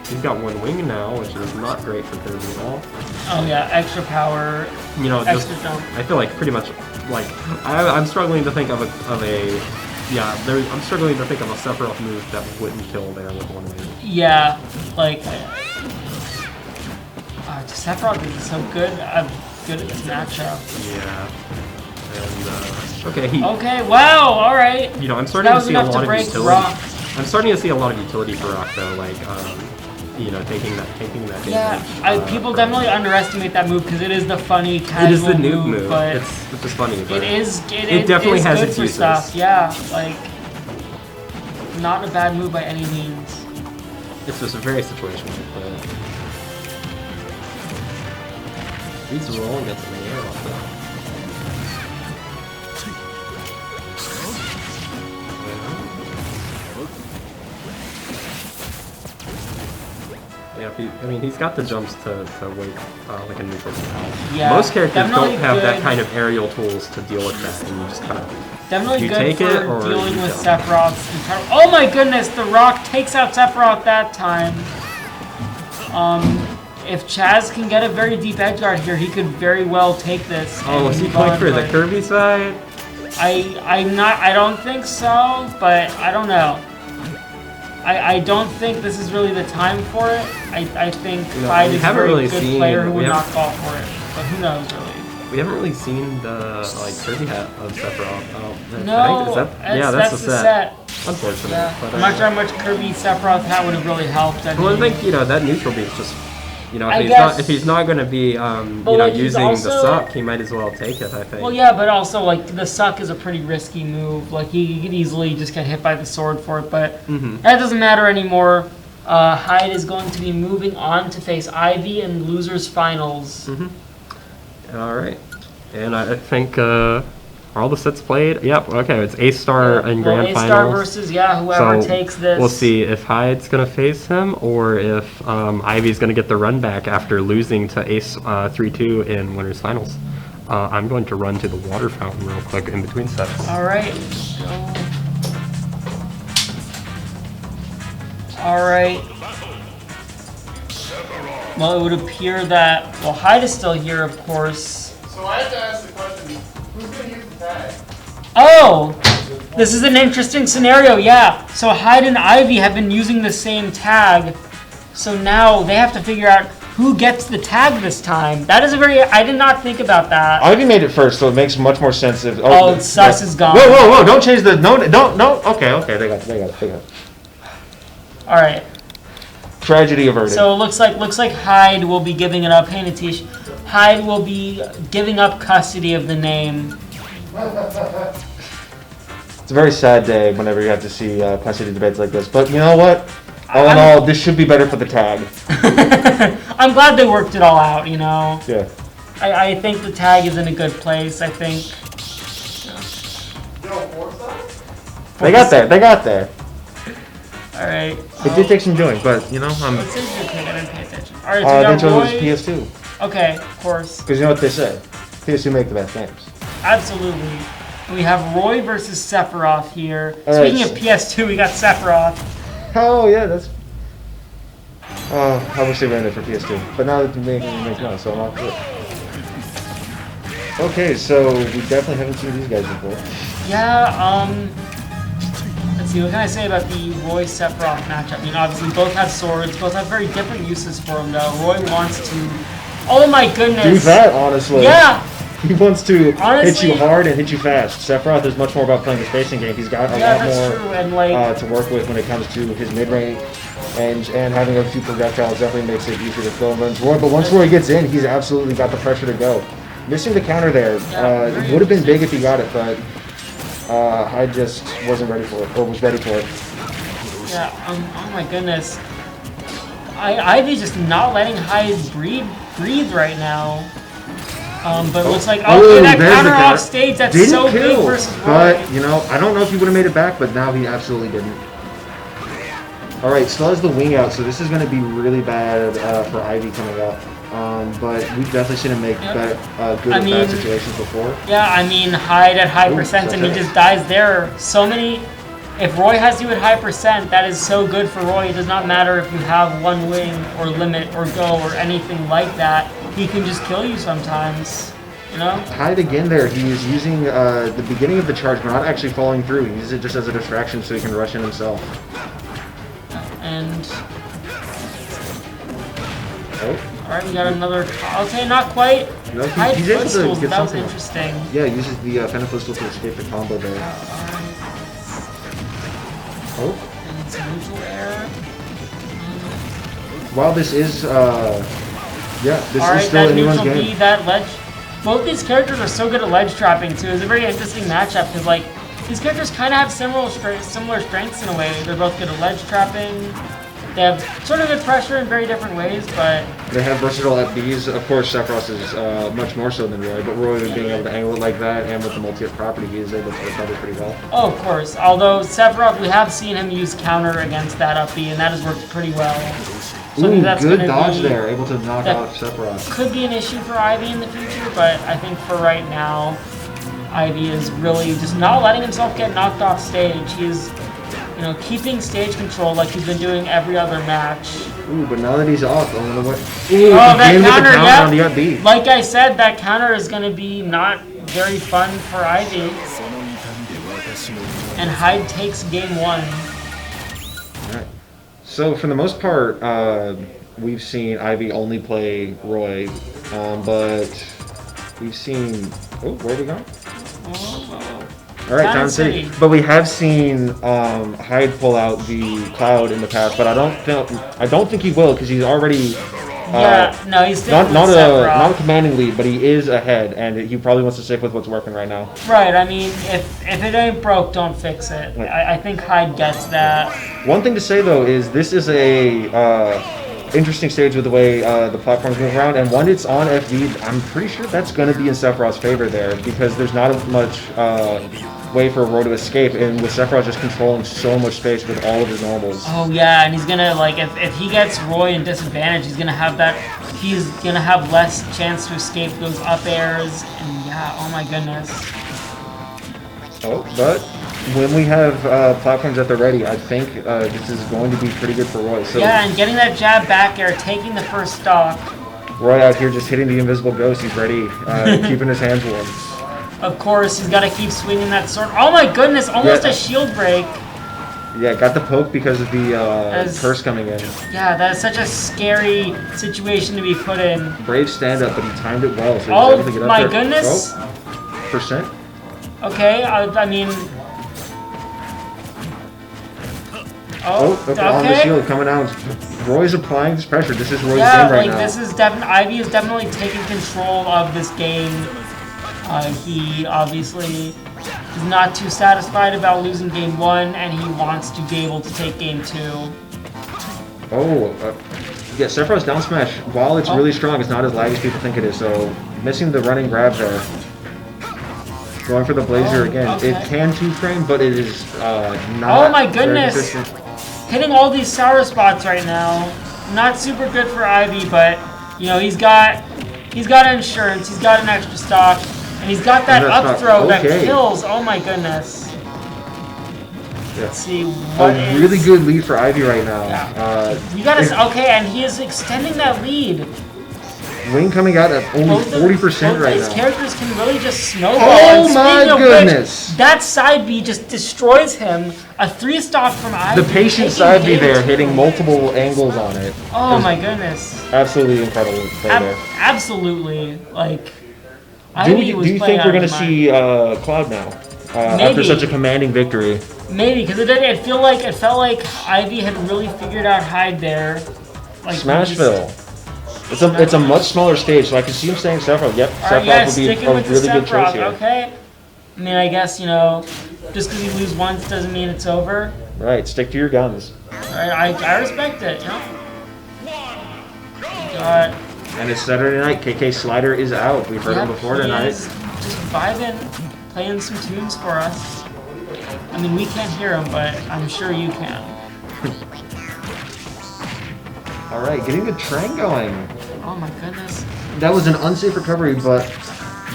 He's got one wing now, which is not great for Kirby at all. Oh yeah, extra power. You know, just, extra jump. I feel like pretty much, like, I'm struggling to think of I'm struggling to think of a Sephiroth move that wouldn't kill there with one wing. Yeah, like... Sephiroth is so good. I'm good at this matchup. Yeah. And, okay, Okay, wow, alright. You know, I'm starting to see a lot of utility. Rock. I'm starting to see a lot of utility for Rock, though, like, you know, taking that Yeah, damage, people definitely underestimate that move because it is the funny casual It is the noob move. but It's just funny. But it definitely is has good its for uses. stuff. Yeah, like not a bad move by any means. It's just a very situational. But he's rolling against the air off that. Yeah, I mean, he's got the jumps to wait like a neutral out. Yeah, most characters don't have good. that kind of aerial tools to deal with that, and you just kind of Definitely you good take for it or dealing you with don't. Sephiroth's entire. Oh my goodness, the Rock takes out Sephiroth that time. If Chaz can get a very deep edge guard here, he could very well take this. Oh, was he going for the Kirby side? I don't think so, but I don't know. I don't think this is really the time for it. I think Clyde is a very good player who would not call for it, but who knows really. We haven't really seen the Kirby hat of Sephiroth. No, that's the set. Unfortunate. Yeah. But, I'm not sure how much Kirby Sephiroth hat would have really helped. Well, I think that neutral beam is just, if he's not going to be using the suck, he might as well take it. I think. Well, yeah, but also like the suck is a pretty risky move. Like he could easily just get hit by the sword for it, but that doesn't matter anymore. Hyde is going to be moving on to face Ivy in losers finals. All right, and I think all the sets played. Yep. Okay, it's A-Star in grand finals. A-Star versus whoever takes this. We'll see if Hyde's gonna face him or if Ivy's gonna get the run back after losing to Ace 3-2 in winners finals. I'm going to run to the water fountain real quick in between sets. All right. All right. Well, it would appear that Hyde is still here, of course. So I have to ask the question: who's going to use the tag? Oh, this is an interesting scenario. Yeah. So Hyde and Ivy have been using the same tag, so now they have to figure out who gets the tag this time. That is I did not think about that. Ivy made it first, so it makes much more sense if. Sus is gone. Whoa! Don't change the no. Okay. They got it. All right. Tragedy averted. So it looks like Hyde will be giving it up. Hey, Natish. Hyde will be giving up custody of the name. It's a very sad day whenever you have to see custody debates like this. But you know what? All in all, this should be better for the tag. I'm glad they worked it all out, you know? Yeah. I think the tag is in a good place, I think. They got there. Alright. It did take some doing, but, It says you're okay, I didn't pay attention. Alright, they so chose Roy. PS2. Okay, of course. Because you know what they say? PS2 make the best games. Absolutely. We have Roy versus Sephiroth here. All Speaking right. of PS2, we got Sephiroth. Oh, yeah, that's... I wish they ran it for PS2, but now that they make none, so I'm all for it. Okay, so we definitely haven't seen these guys before. Yeah, let's see, what can I say about the Roy Sephiroth matchup? I mean, obviously both have swords, both have very different uses for them though. Roy wants to, oh my goodness. Do that, honestly. Yeah. He wants to Honestly, hit you hard and hit you fast. Sephiroth is much more about playing the spacing game. He's got a lot more true. And like, to work with when it comes to his mid-range. And having a few projectiles definitely makes it easier to fill runs Roy. But once Roy gets in, he's absolutely got the pressure to go. Missing the counter there would have been big if he got it, but I just wasn't ready for it, or was ready for it. Yeah, oh my goodness. Ivy's just not letting Hyde breathe right now. But it looks like, okay, that counter off stage, that's didn't so kill, big versus Roy. But, you know, I don't know if he would have made it back, but now he absolutely didn't. Alright, still has the wing out, so this is going to be really bad for Ivy coming up. But we've definitely seen him make better, good and bad situations before. Yeah, I mean, Hyde at high percent, and he just dies there. So many... If Roy has you at high percent, that is so good for Roy. It does not matter if you have one wing or limit or go or anything like that. He can just kill you sometimes, you know? Hyde again there. He is using the beginning of the charge, but not actually following through. He uses it just as a distraction so he can rush in himself. And... Oh. Alright, we got another... Okay, not quite. No, Hyde he's able to footstools, get that was something. interesting. Yeah, he uses the Phantom Footstool to escape the combo there. Oh. And it's neutral air. While this is, this is still anyone's game. That ledge. Both these characters are so good at ledge trapping too. It's a very interesting matchup because like these characters kind of have similar strengths in a way. They're both good at ledge trapping. They have sort of good pressure in very different ways, but they have versatile FBs. Of course, Sephiroth is much more so than Roy, but Roy being able to angle it like that and with the multi-hit property, he is able to recover pretty well. Oh, of course. Although Sephiroth, we have seen him use counter against that up B, and that has worked pretty well. So Ooh, that's good dodge there, able to knock out Sephiroth. Could be an issue for Ivy in the future, but I think for right now, Ivy is really just not letting himself get knocked off stage. He's, you know, keeping stage control like he's been doing every other match. Ooh, but now that he's off, I don't know what. Ooh, that counter, yeah. On the up B. Like I said, that counter is going to be not very fun for Ivy. And Hyde takes game one. Alright. So for the most part, we've seen Ivy only play Roy, but we've seen. Oh, where are we going? All right, Town City. But we have seen Hyde pull out the Cloud in the past, but I don't think he will because he's already. No, he's still not a commanding lead, but he is ahead, and he probably wants to stick with what's working right now. Right. I mean, if it ain't broke, don't fix it. Right. I think Hyde gets that. One thing to say though is this is a interesting stage with the way the platforms move around, and when it's on FD, I'm pretty sure that's going to be in Sephiroth's favor there because there's not as much way for Roy to escape, and with Sephiroth just controlling so much space with all of his normals. Oh yeah, and he's gonna like if he gets Roy in disadvantage, he's gonna have less chance to escape those up airs, and yeah, oh my goodness. Oh, but when we have platforms at the ready, I think this is going to be pretty good for Roy. So yeah, and getting that jab back air, taking the first stock. Roy out here just hitting the invisible ghost, he's ready, keeping his hands warm. Of course, he's got to keep swinging that sword. Oh my goodness, almost a shield break. Yeah, got the poke because of the curse coming in. Yeah, that is such a scary situation to be put in. Brave stand-up, but he timed it well, so he was able to get up my there. Goodness. Oh, percent. Okay, I mean... Okay, on the shield, coming out. Roy's applying this pressure. This is Roy's game right now. This is Ivy is definitely taking control of this game. He obviously is not too satisfied about losing game one, and he wants to be able to take game two. Yeah, Sephiroth's down smash, while it's really strong, it's not as laggy as people think it is, so missing the running grab there. Going for the Blazer again. Okay. It can two-frame, but it is not. Oh my goodness! Hitting all these sour spots right now. Not super good for Ivy, but you know he's got insurance, he's got an extra stock, and he's got that up throw that kills. Oh my goodness! Let's see what A really good lead for Ivy right now. You gotta okay, and he is extending that lead. Wing coming out at only 40% right These now. characters can really just snowball. Oh and my speaking of goodness. Which, that side B just destroys him. A 3-stock from Ivy. The patient taking side B game there, two. hitting multiple angles on it. Oh Is my goodness. Absolutely incredible play there. Absolutely. Like, Do Ivy was you playing think out we're of going to his mind. see Cloud now? After Maybe. such a commanding victory. Maybe, because it felt like Ivy had really figured out Hyde there. Like, Smashville. It's a much smaller stage, so I can see him saying Sephiroth. Yep, Alright, Sephiroth yeah, would be sticking a with the really good choice Sephiroth, here. okay? I mean, I guess, you know, just because you lose once doesn't mean it's over. Right, stick to your guns. I respect it, you know? Got, And it's Saturday night. KK Slider is out. We've heard him before he tonight. is just vibing, playing some tunes for us. I mean, we can't hear him, but I'm sure you can. All right, getting the train going. Oh my goodness. That was an unsafe recovery, but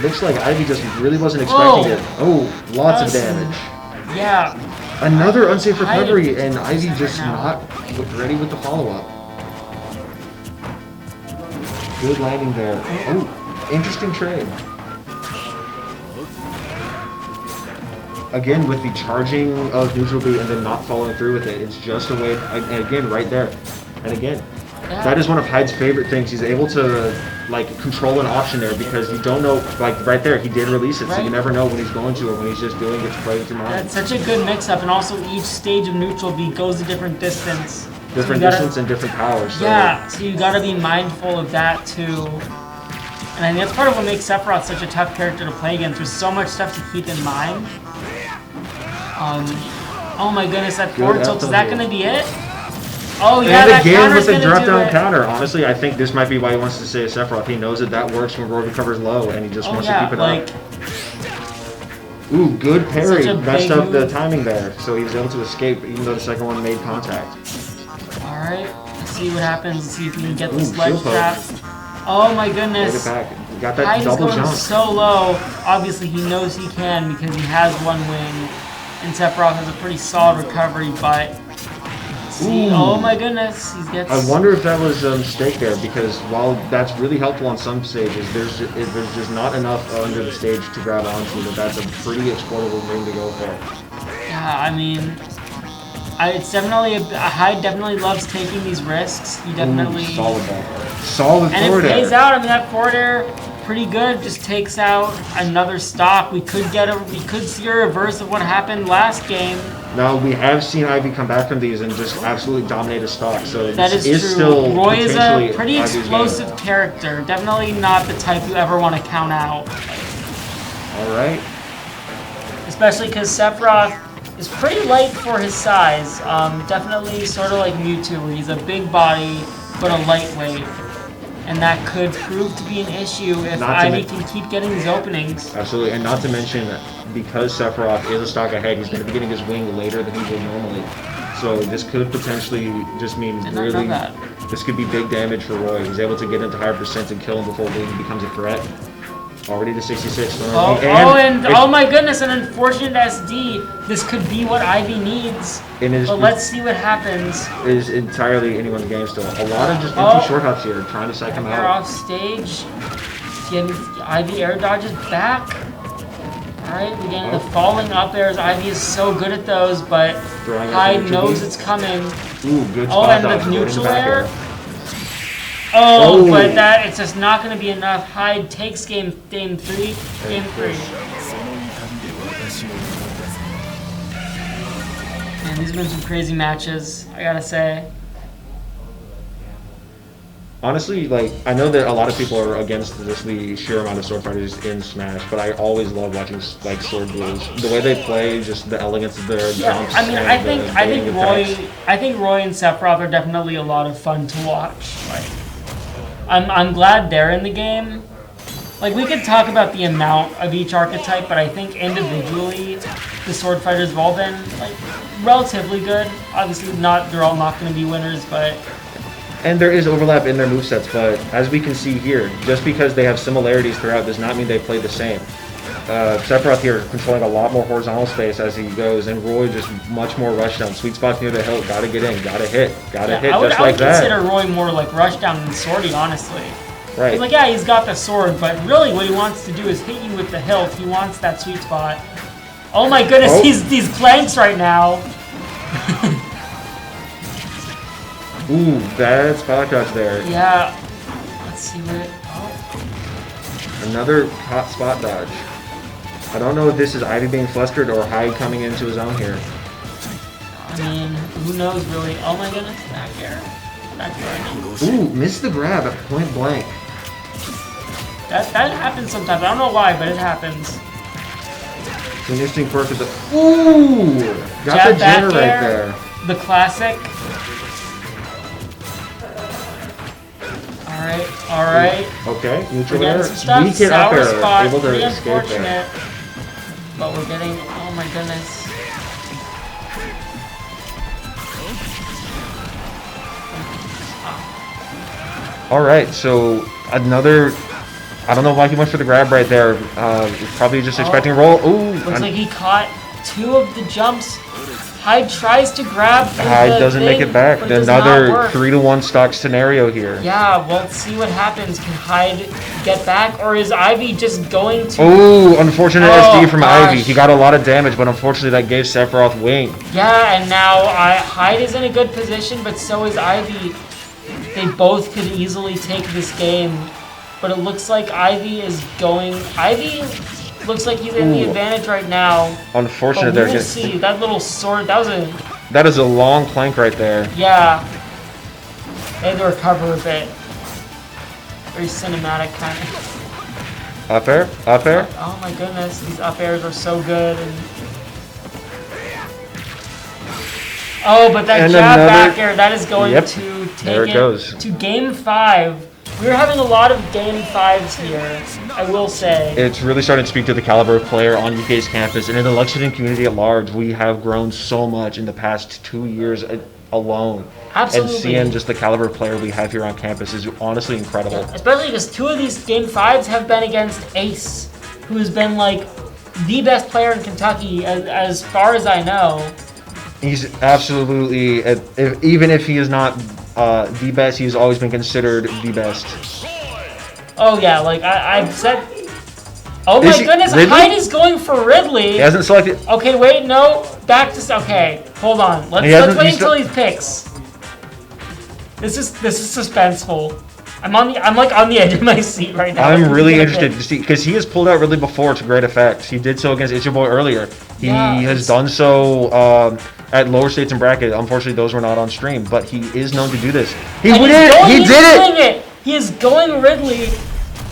looks like Ivy just really wasn't expecting it. Oh, lots of damage. Yeah. Another unsafe recovery, Hyde and Ivy just right now. not ready with the follow-up. Good landing there. Oh, interesting trade. Again, with the charging of neutral B and then not following through with it, it's just a way, and again, right there. And again, that is one of Hyde's favorite things. He's able to, like, control an option there because you don't know, like, right there, he did release it, so you never know when he's going to or when he's just doing it to play with your mind. That's such a good mix-up, and also each stage of neutral B goes a different distance. Different distance and different powers. So. Yeah, so you gotta be mindful of that too. And I think that's part of what makes Sephiroth such a tough character to play against. There's so much stuff to keep in mind. Oh my goodness, that forward tilt, is that gonna be it? Oh yeah, and that again counter's with the gonna do drop-down it. counter. Honestly, I think this might be why he wants to say Sephiroth. He knows that works when Roy recovers low, and he just wants to keep it up. Ooh, good parry. Such a Messed big up the move. timing there, so he was able to escape, even though the second one made contact. Alright, let's see what happens. Let's see if we can get Ooh, this ledge shield poke. trap. Oh my Take goodness. it back. Got that Hyde is double going jump. so low. Obviously, he knows he can because he has one wing. And Sephiroth has a pretty solid recovery, but... See, oh my goodness, he gets... I wonder if that was a mistake there, because while that's really helpful on some stages, there's just not enough under the stage to grab onto that's a pretty exploitable thing to go for. Yeah, I mean... it's definitely... Hyde definitely loves taking these risks. He definitely... Solid ball. Solid and forward it pays air. out. I mean, that forward air, pretty good. Just takes out another stock. We could see a reverse of what happened last game. Now, we have seen Ivy come back from these and just absolutely dominate a stock, so That this is is true. still Roy is a potentially pretty Ivy's explosive game. character. Definitely not the type you ever want to count out. All right. Especially because Sephiroth is pretty light for his size. Definitely sort of like Mewtwo, where he's a big body but a lightweight. And that could prove to be an issue if Ivy can keep getting these openings. Absolutely, and not to mention, because Sephiroth is a stock ahead, he's going to be getting his wing later than he would normally. So this could potentially just mean really, this could be big damage for Roy. He's able to get into higher percent and kill him before wing becomes a threat. Already to 66. Oh my goodness, an unfortunate SD. This could be what Ivy needs. But let's see what happens. It is entirely anyone's game still. A lot of just empty short hops here, trying to psych him They're out. off stage. Ivy air dodges back. Alright, we're getting the falling up airs. Ivy is so good at those, but Hyde knows it's coming. Ooh, good Oh, spot and dodge, the avoiding neutral back air. air. Oh, but it's just not going to be enough. Hyde takes game 3. Game 3. Man, these have been some crazy matches, I gotta say. Honestly, like, I know that a lot of people are against just the sheer amount of sword fighters in Smash, but I always love watching, like, sword duels. The way they play, just the elegance of their jumps. I mean, and I the think Roy and Sephiroth are definitely a lot of fun to watch. Like, I'm glad they're in the game. Like, we could talk about the amount of each archetype, but I think individually, the sword fighters have all been, like, relatively good. Obviously, they're all not going to be winners, but... And there is overlap in their movesets, but as we can see here, just because they have similarities throughout does not mean they play the same. Sephiroth here controlling a lot more horizontal space as he goes, and Roy just much more rush down. Sweet spots near the hilt, gotta get in, gotta hit just like that. I would consider Roy more like rush down than Swordy, honestly. Right. Like, yeah, he's got the sword, but really what he wants to do is hit you with the hilt. He wants that sweet spot. Oh my goodness, these planks right now. Ooh, bad spot dodge there. Yeah. Let's see what it... Oh. Another hot spot dodge. I don't know if this is Ivy being flustered or Hyde coming into his own here. I mean, who knows really? Oh my goodness, back air. Back air. Ooh, missed the grab at point blank. That happens sometimes. I don't know why, but it happens. It's an interesting quirk of the... Ooh! Got Jab the back jitter right air, there. The classic. Alright. Okay, neutral We're air. getting some stuff. Weak hit up Sour air. spot. Able to Pretty escape there. unfortunate. But we're getting... Oh my goodness. Alright, so another... I don't know why he went for the grab right there. Probably just expecting a roll. Ooh! Looks like he caught 2 of the jumps. Hyde tries to grab the Hyde doesn't thing, make it back. but it does not Another work. 3-to-1 stock scenario here. Yeah, well, let's see what happens. Can Hyde get back, or is Ivy just going to... Ooh, unfortunate SD from gosh. Ivy. He got a lot of damage, but unfortunately that gave Sephiroth wing. Yeah, and now Hyde is in a good position, but so is Ivy. They both could easily take this game, but it looks like Ivy is going... Ivy looks like he's in the advantage right now. Unfortunate But there. we'll see. That little sword, that was a... That is a long plank right there. Yeah. They had to recover a bit. Very cinematic kind of. Up air? Up air? Oh my goodness, these up airs are so good. And... Oh, but that And jab another- back air, that is going Yep. to take There it goes. to game 5. We're having a lot of game 5s here, I will say. It's really starting to speak to the caliber of player on UK's campus, and in the Lexington community at large, we have grown so much in the past 2 years alone. Absolutely. And seeing just the caliber of player we have here on campus is honestly incredible. Especially because 2 of these game 5s have been against Ace, who has been like the best player in Kentucky as far as I know. He's absolutely, even if he is not the best, he's always been considered the best. Oh yeah, like I've said. Oh my goodness, Ridley? Hyde is going for Ridley. He hasn't selected. Okay, wait, no, back to okay. Hold on, let's wait until he picks. This is suspenseful. I'm like on the edge of my seat right now. I'm really interested to see, because he has pulled out Ridley before to great effect. He did so against Ichiboy earlier. He has done so at lower states and bracket. Unfortunately, those were not on stream, but he is known to do this. He did it! He is going Ridley.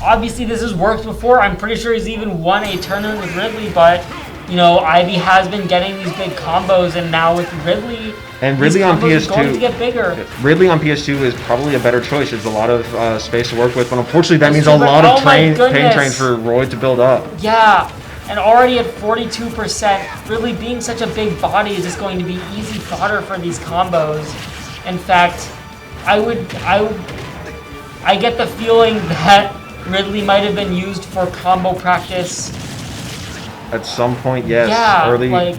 Obviously, this has worked before. I'm pretty sure he's even won a tournament with Ridley, but you know, Ivy has been getting these big combos, and now with Ridley, and Ridley on PS2 is going to get bigger. Ridley on PS2 is probably a better choice. There's a lot of space to work with, but unfortunately, that means a lot of pain train for Roy to build up. Yeah. And already at 42%, Ridley being such a big body is just going to be easy fodder for these combos. In fact, I get the feeling that Ridley might have been used for combo practice. At some point, yes. Yeah, early. like...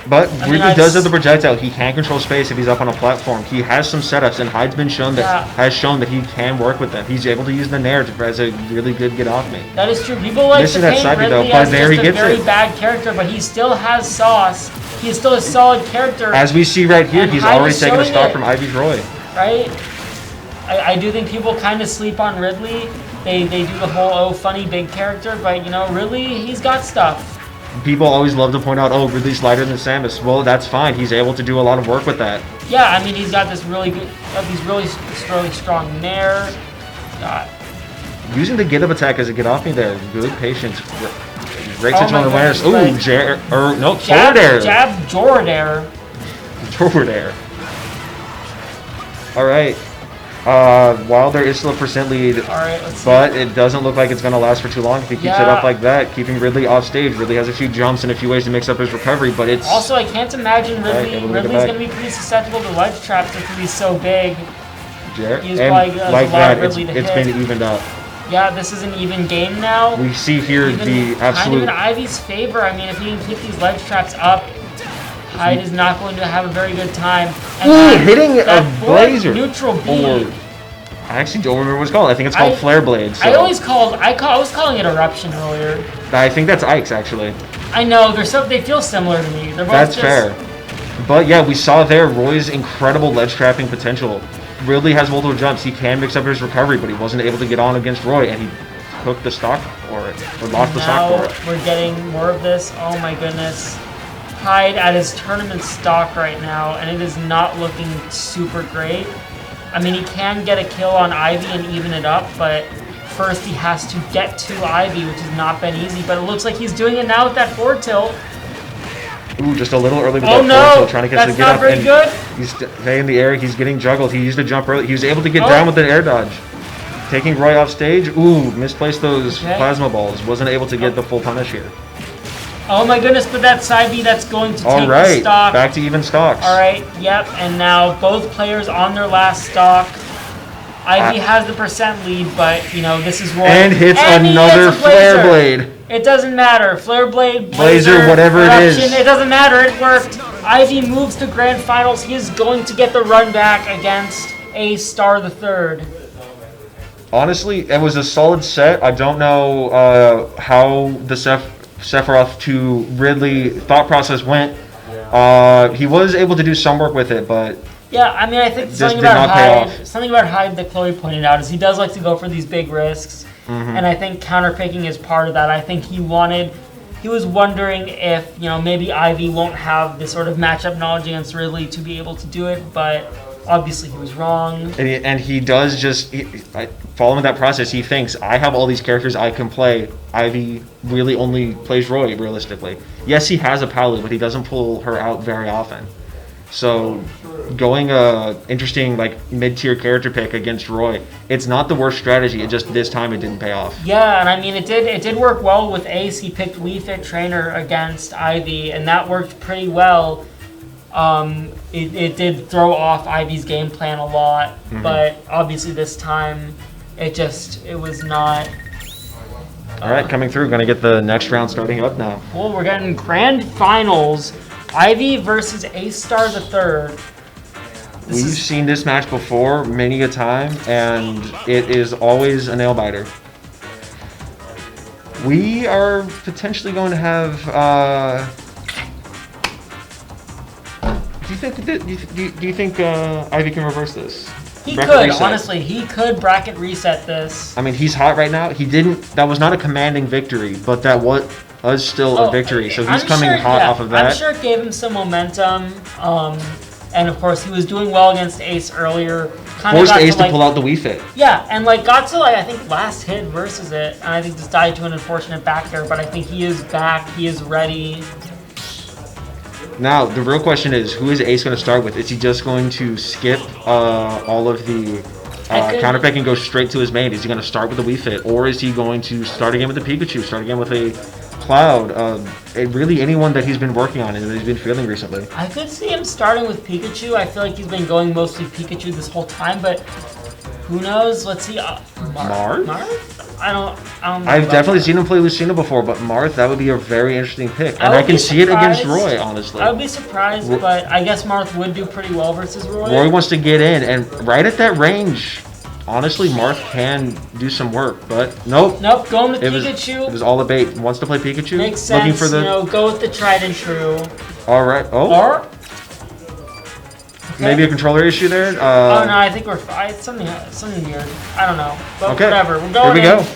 But Ridley does have the projectile. He can control space if he's up on a platform. He has some setups, and Hyde's been shown that has shown that he can work with them. He's able to use the Nair as a really good get off me. That is true. People like to paint Ridley as just a very bad character, but he still has sauce. He is still a solid character. As we see right here, he's already taken a start from Ivy's Roy. Right? I do think people kind of sleep on Ridley. They do the whole, funny big character, but, you know, Ridley, he's got stuff. People always love to point out, oh, Ridley's lighter than Samus. Well, that's fine. He's able to do a lot of work with that. Yeah, I mean, he's got this really good, these really strong Nair. Using the get up attack as a get off me there. Good patience. Great situational awareness. Ooh, forward air. Jab, Jorad air. Forward air. All right. While there is still a percent lead, but it doesn't look like it's going to last for too long if he keeps it up like that, keeping Ridley off stage. Ridley has a few jumps and a few ways to mix up his recovery, but it's... Also, I can't imagine Ridley's going to be pretty susceptible to ledge traps if he's so big. And like that, it's been evened up. Yeah, this is an even game now. We see here Even the kind of absolute. in Ivy's favor. I mean, if he can keep these ledge traps up, Hyde is not going to have a very good time. And Ooh, that- hitting that a forward blazer. neutral B. Or, I actually don't remember what it's called. I think it's called Flare Blade. So. I was calling it Eruption earlier. I think that's Ike's actually. I know they feel similar to me. They're both That's just, fair. But yeah, we saw there Roy's incredible ledge trapping potential. Ridley has multiple jumps. He can mix up his recovery, but he wasn't able to get on against Roy, and he took the stock for it, or lost the stock for it. We're getting more of this. Oh my goodness. Hyde at his tournament stock right now, and it is not looking super great. I mean, he can get a kill on Ivy and even it up, but first he has to get to Ivy, which has not been easy, but it looks like he's doing it now with that forward tilt. Ooh, just a little early with Oh that no! forward tilt, trying to get That's get not up. very And good. he's staying in the air. He's getting juggled. He used to jump early. He was able to get Oh. down with an air dodge. Taking Roy off stage. Ooh, misplaced those Okay. plasma balls. Wasn't able to get the full punish here. Oh my goodness, but that side B, that's going to All take the right, stock. back to even stocks. All right, yep, and now both players on their last stock. Ivy has the percent lead, but, you know, this is Roy. And hits he another hits a Blazer. Flare Blade. It doesn't matter. Flare Blade, Blazer, whatever it Eruption, is. It doesn't matter. It worked. Ivy moves to grand finals. He is going to get the run back against A Star the Third. Honestly, it was a solid set. I don't know how the Sephiroth to Ridley thought process went. He was able to do some work with it, but Yeah, I mean, I think Just something did about not pay Hyde, off. something about Hyde that Chloe pointed out is he does like to go for these big risks, Mm-hmm. and I think counterpicking is part of that. I think he was wondering if, you know, maybe Ivy won't have this sort of matchup knowledge against Ridley to be able to do it, but obviously he was wrong. and he does just following that process. He thinks I have all these characters I can play. Ivy really only plays Roy realistically. Yes, he has a Palu, but he doesn't pull her out very often. So going a interesting like mid-tier character pick against Roy, it's not the worst strategy. It just this time it didn't pay off. Yeah, and I mean, it did work well with Ace. He picked Wii Fit Trainer against Ivy, and that worked pretty well. It did throw off Ivy's game plan a lot, but obviously this time it was not. All right, coming through. Going to get the next round starting up now. Well, we're getting grand finals. Ivy versus Ace Star the Third. We've seen this match before many a time, and it is always a nail biter. We are potentially going to have. Do you think Ivy can reverse this? He Bracket could, reset. honestly, he could bracket reset this. I mean, he's hot right now. He didn't. That was not a commanding victory, but that was still a victory. So he's I'm coming sure- hot yeah, off of that. I'm sure it gave him some momentum. And of course, he was doing well against Ace earlier. Forced Ace to pull out the Wii Fit. Yeah, and like got to like I think last hit versus it, and I think just died to an unfortunate back air. But I think he is back. He is ready. Now, the real question is, who is Ace going to start with? Is he just going to skip all of the counterpick and go straight to his main? Is he going to start with the Wii Fit? Or is he going to start again with the Pikachu, start again with a Cloud? Really anyone that he's been working on and that he's been feeling recently. I could see him starting with Pikachu. I feel like he's been going mostly Pikachu this whole time, but who knows? Let's see. Marth? Marth? I don't know I've about definitely that. seen him play Lucina before, but Marth, that would be a very interesting pick. I And would I can be see it against surprised. Roy, honestly. I would be surprised, but I guess Marth would do pretty well versus Roy. Roy wants to get in, and right at that range, honestly, Marth can do some work, but nope. Nope, going with It Pikachu. was all a bait. Wants to play Pikachu. Makes sense. Looking for the. You know, go with the tried and true. All right. Oh. Or Maybe a controller issue there. oh no, I think we're fine. It's something weird. I don't know. But Okay. whatever. We're Here going we in. go.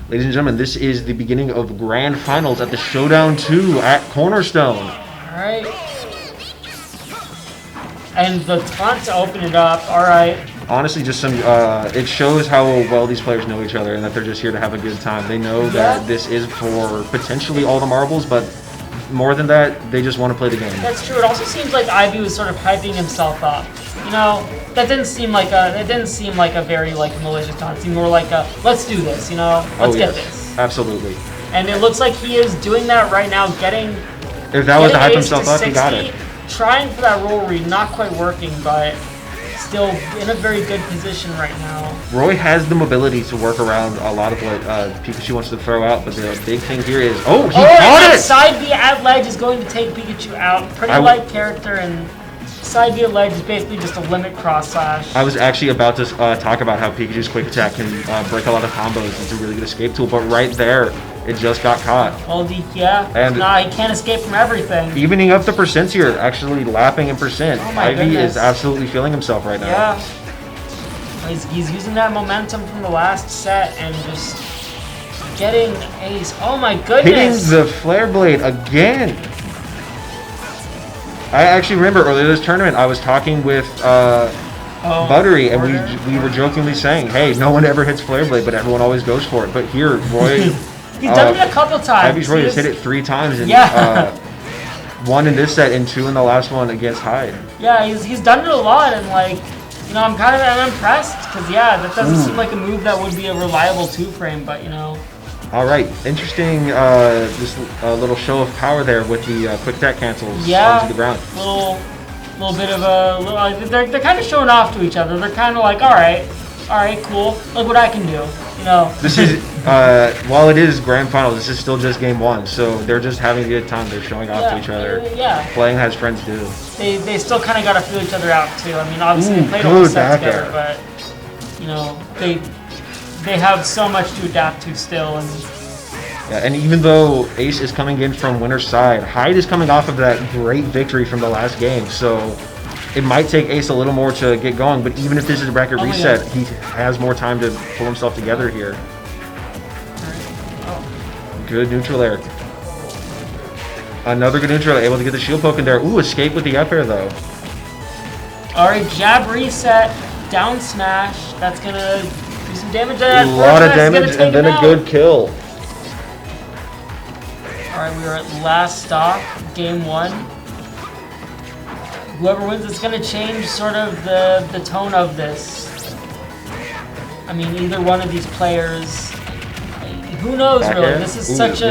Ladies and gentlemen, this is the beginning of grand finals at the Showdown 2 at Cornerstone. Alright. And the taunt to open it up. Alright. Honestly, just some. It shows how well these players know each other and that they're just here to have a good time. They know that this is for potentially all the marbles, but more than that, they just want to play the game. That's true. It also seems like Ivy was sort of hyping himself up. You know, that didn't seem like a very like malicious taunt. It seemed more like a let's do this, you know? Let's get this. Absolutely. And it looks like he is doing that right now, getting If that was to hype Ace himself to up, he got 60, it. Trying for that roll read, not quite working, but still in a very good position right now. Roy has the mobility to work around a lot of what Pikachu wants to throw out, but the big thing here is, oh, he caught it! Side B at ledge is going to take Pikachu out. Pretty light character, and side B at ledge is basically just a limit cross slash. I was actually about to talk about how Pikachu's quick attack can break a lot of combos. It's a really good escape tool, but right there, it just got caught. Well, yeah. And he can't escape from everything. Evening up the percents here, actually lapping in percent. Oh my Ivy goodness. is absolutely feeling himself right now. Yeah. He's using that momentum from the last set and just getting ace. Oh my goodness. Hitting the Flare Blade again. I actually remember earlier this tournament, I was talking with Buttery, and we were jokingly saying, hey, no one ever hits Flare Blade, but everyone always goes for it. But here, Roy... He's done it a couple times. Ivy's Roy has hit it 3 times, and one in this set and 2 in the last one against Hyde. Yeah, he's done it a lot, and like, you know, I'm impressed, because that doesn't seem like a move that would be a reliable 2-frame, but you know. All right, interesting this little show of power there with the quick attack cancels onto the ground. Little bit of a they're kind of showing off to each other. They're kind of like, all right, cool. Look what I can do. You know. This is while it is grand finals, this is still just game 1, so they're just having a good time. They're showing off to each other. Yeah. Playing as friends do. They still kind of got to feel each other out too. I mean, obviously they played a whole set together, but you know they have so much to adapt to still. And even though Ace is coming in from winner's side, Hyde is coming off of that great victory from the last game, so it might take Ace a little more to get going, but even if this is a bracket reset, he has more time to pull himself together here. Good neutral air. Another good neutral air, able to get the shield poke in there. Ooh, escape with the up air though. Alright, jab reset, down smash. That's gonna do some damage. A lot of damage and then a good kill. Alright, we are at last stop, game 1. Whoever wins, it's going to change sort of the tone of this. I mean, either one of these players, who knows really? This is such a...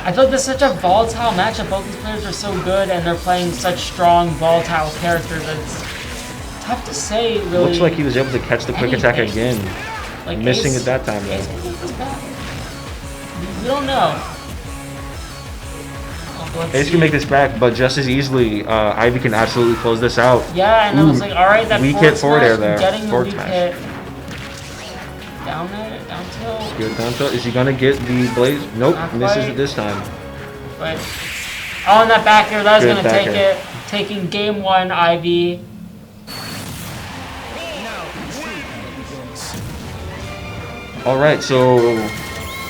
I feel like this is such a volatile matchup. Both these players are so good and they're playing such strong, volatile characters that it's tough to say really. Looks like he was able to catch the quick attack again. Like missing Ace, it that time though. We don't know. Ace can make this back, but just as easily, Ivy can absolutely close this out. Yeah, and I was like, alright, that weak hit forward air there. Getting forward the weak smash. hit. Down it, down tilt. Good down tilt. Is he gonna get the blaze? Nope, misses it this time. But on that back air, that was Good gonna take air. it. Taking game 1, Ivy. Alright, so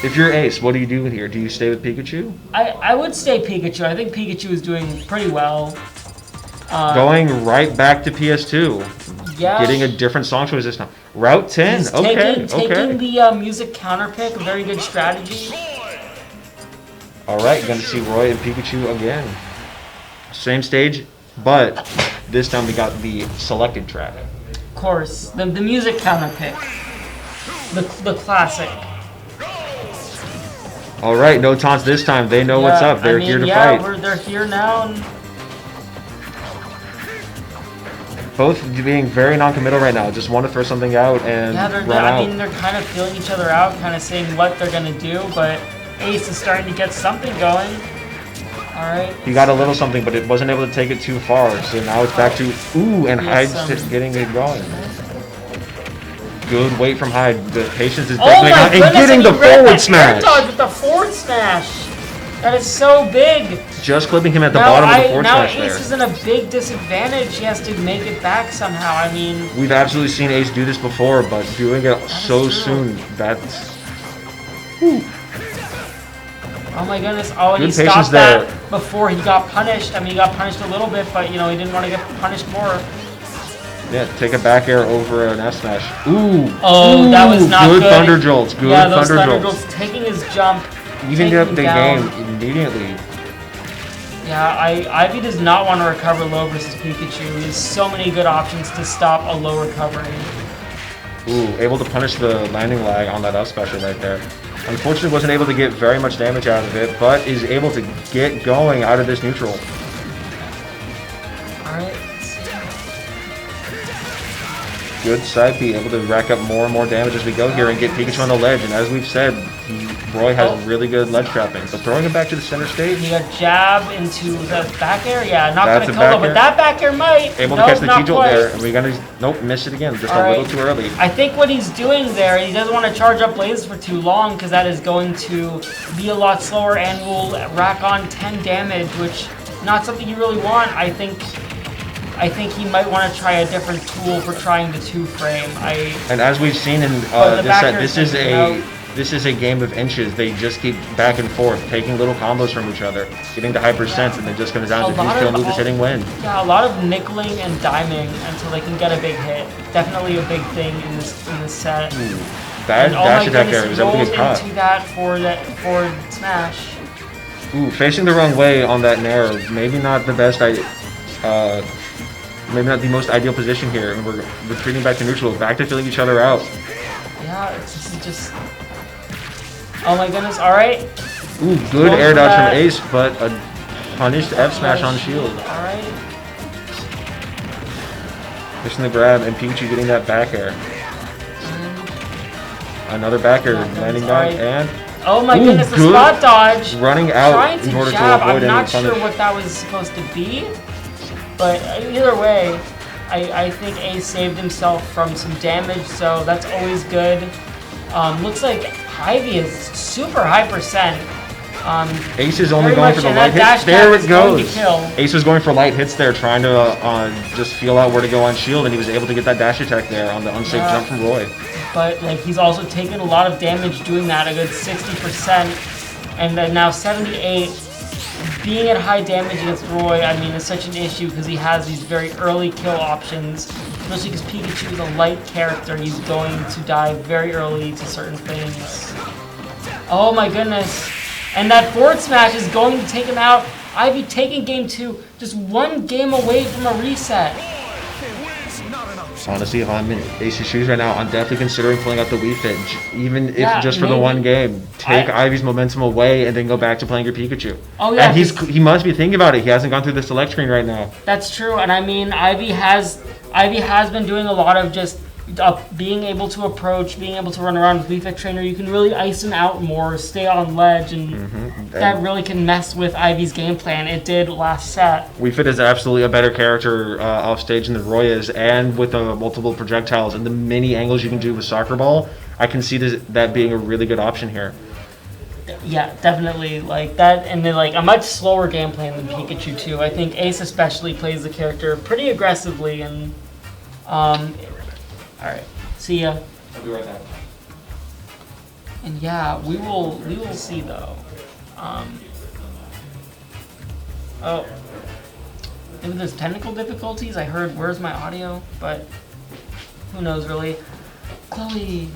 if you're Ace, what do you do here? Do you stay with Pikachu? I would stay Pikachu. I think Pikachu is doing pretty well. Going right back to PS2. Yeah. Getting a different song choice this time. Route 10. He's Okay. taking the music counter pick. A very good strategy. Alright, gonna see Roy and Pikachu again. Same stage, but this time we got the selected track. Of course, the music counter pick. The classic. Alright, no taunts this time. They know what's up. They're here to fight. They're here now. And both being very non-committal right now. Just want to throw something out and run out. I mean, they're kind of feeling each other out, kind of saying what they're going to do, but Ace is starting to get something going. Alright. He got a little something, but it wasn't able to take it too far. So now it's back to, ooh, and Hyde's getting it going. Good weight from Hyde. The patience is definitely not. And getting the forward smash. Dodge with the forward smash. That is so big. Just clipping him at the bottom of the forward smash there. Now Ace is in a big disadvantage. He has to make it back somehow. I mean, we've absolutely seen Ace do this before, but doing it so soon, that's... Whew. Oh my goodness. Oh, and Good he stopped there. that before he got punished. I mean, he got punished a little bit, but, you know, he didn't want to get punished more. Yeah, take a back air over an F smash. Ooh. Oh, that was not good. Good Thunder Jolts. Good Thunder Jolts. Taking his jump. Evened up the game immediately. Yeah, Ivy does not want to recover low versus Pikachu. He has so many good options to stop a low recovery. Ooh, able to punish the landing lag on that up special right there. Unfortunately, wasn't able to get very much damage out of it, but is able to get going out of this neutral. Alright. good side B, able to rack up more and more damage as we go here and get Pikachu on the ledge. And as we've said, Roy has really good ledge trapping. But throwing him back to the center stage. He got jab into the back air. Yeah, not That's gonna a back kill him, but air. that back air might. Able Nope, to catch the not T-Jolt quite. there. And we gotta, nope, missed it again. Just a little too early. I think what he's doing there, he doesn't want to charge up lasers for too long because that is going to be a lot slower and will rack on 10 damage, which not something you really want. I think he might want to try a different tool for trying the 2-frame. And as we've seen in But the this back set, air is this is a game of inches. They just keep back and forth, taking little combos from each other, getting to hyper sense, and then just comes down to who's going to move this hitting win. Yeah, a lot of nickeling and diming until they can get a big hit. Definitely a big thing in this set. Bad dash attack there. He Was able to rolls get caught. into that for Smash. Ooh, facing the wrong way on that Nair. Maybe not the best maybe not the most ideal position here, and we're retreating back to neutral, back to filling each other out. Yeah, it's just. Oh my goodness! All right. Ooh, good air dodge from Ace, but a punished F smash on shield. All right. Missing the grab, and Pikachu getting that back air. Another back air, landing down, and oh my ooh, goodness, the good spot dodge. Running out Trying in to order jab. to avoid I'm not any punish. sure what that was supposed to be, but either way, I think Ace saved himself from some damage, so that's always good. Looks like Ivy is super high percent. Ace is only very going much, for the and light that hits. dash There attack it is going to goes. kill. Ace was going for light hits there, trying to just feel out where to go on shield, and he was able to get that dash attack there on the unsafe jump from Roy. But like he's also taken a lot of damage doing that, a good 60%, and then now 78. Being at high damage against Roy, I mean, is such an issue because he has these very early kill options. Especially because Pikachu is a light character, he's going to die very early to certain things. Oh my goodness. And that forward smash is going to take him out. Ivy taking game 2, just one game away from a reset. Honestly, if I'm in Ace's shoes right now, I'm definitely considering pulling out the Wii Fit, even if Yeah, just for the maybe. one game. Take Ivy's momentum away and then go back to playing your Pikachu. Oh, yeah, And he must be thinking about it. He hasn't gone through the select screen right now. That's true, and I mean, Ivy has been doing a lot of just being able to approach, being able to run around with Wii Fit Trainer. You can really ice him out more, stay on ledge, and that really can mess with Ivy's game plan. It did last set. Wii Fit is absolutely a better character off stage than Roy is, and with the multiple projectiles and the many angles you can do with Soccer Ball, I can see that being a really good option here. Yeah, definitely like that, and then like a much slower game plan than Pikachu too. I think Ace especially plays the character pretty aggressively, and all right, see ya. I'll be right back. And yeah, we will see though. Oh, maybe there's technical difficulties. I heard where's my audio, but who knows really. Chloe.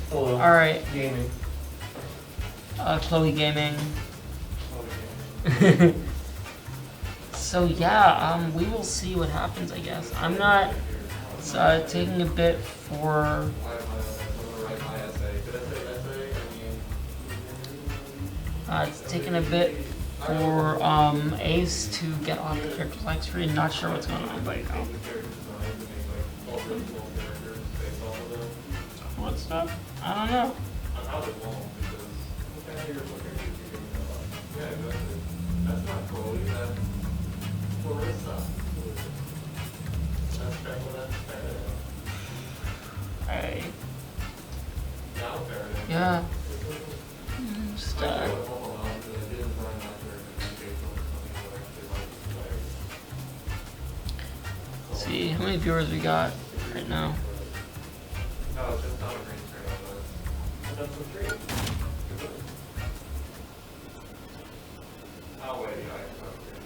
Hello. All right. Gaming. Chloe Gaming. So yeah, we will see what happens, I guess. I'm not taking a bit for. It's taking a bit for Ace to get off the character select screen. Not sure what's going on right now. What's up? I don't know. Hey. Yeah. Stuck. See how many viewers we got right now.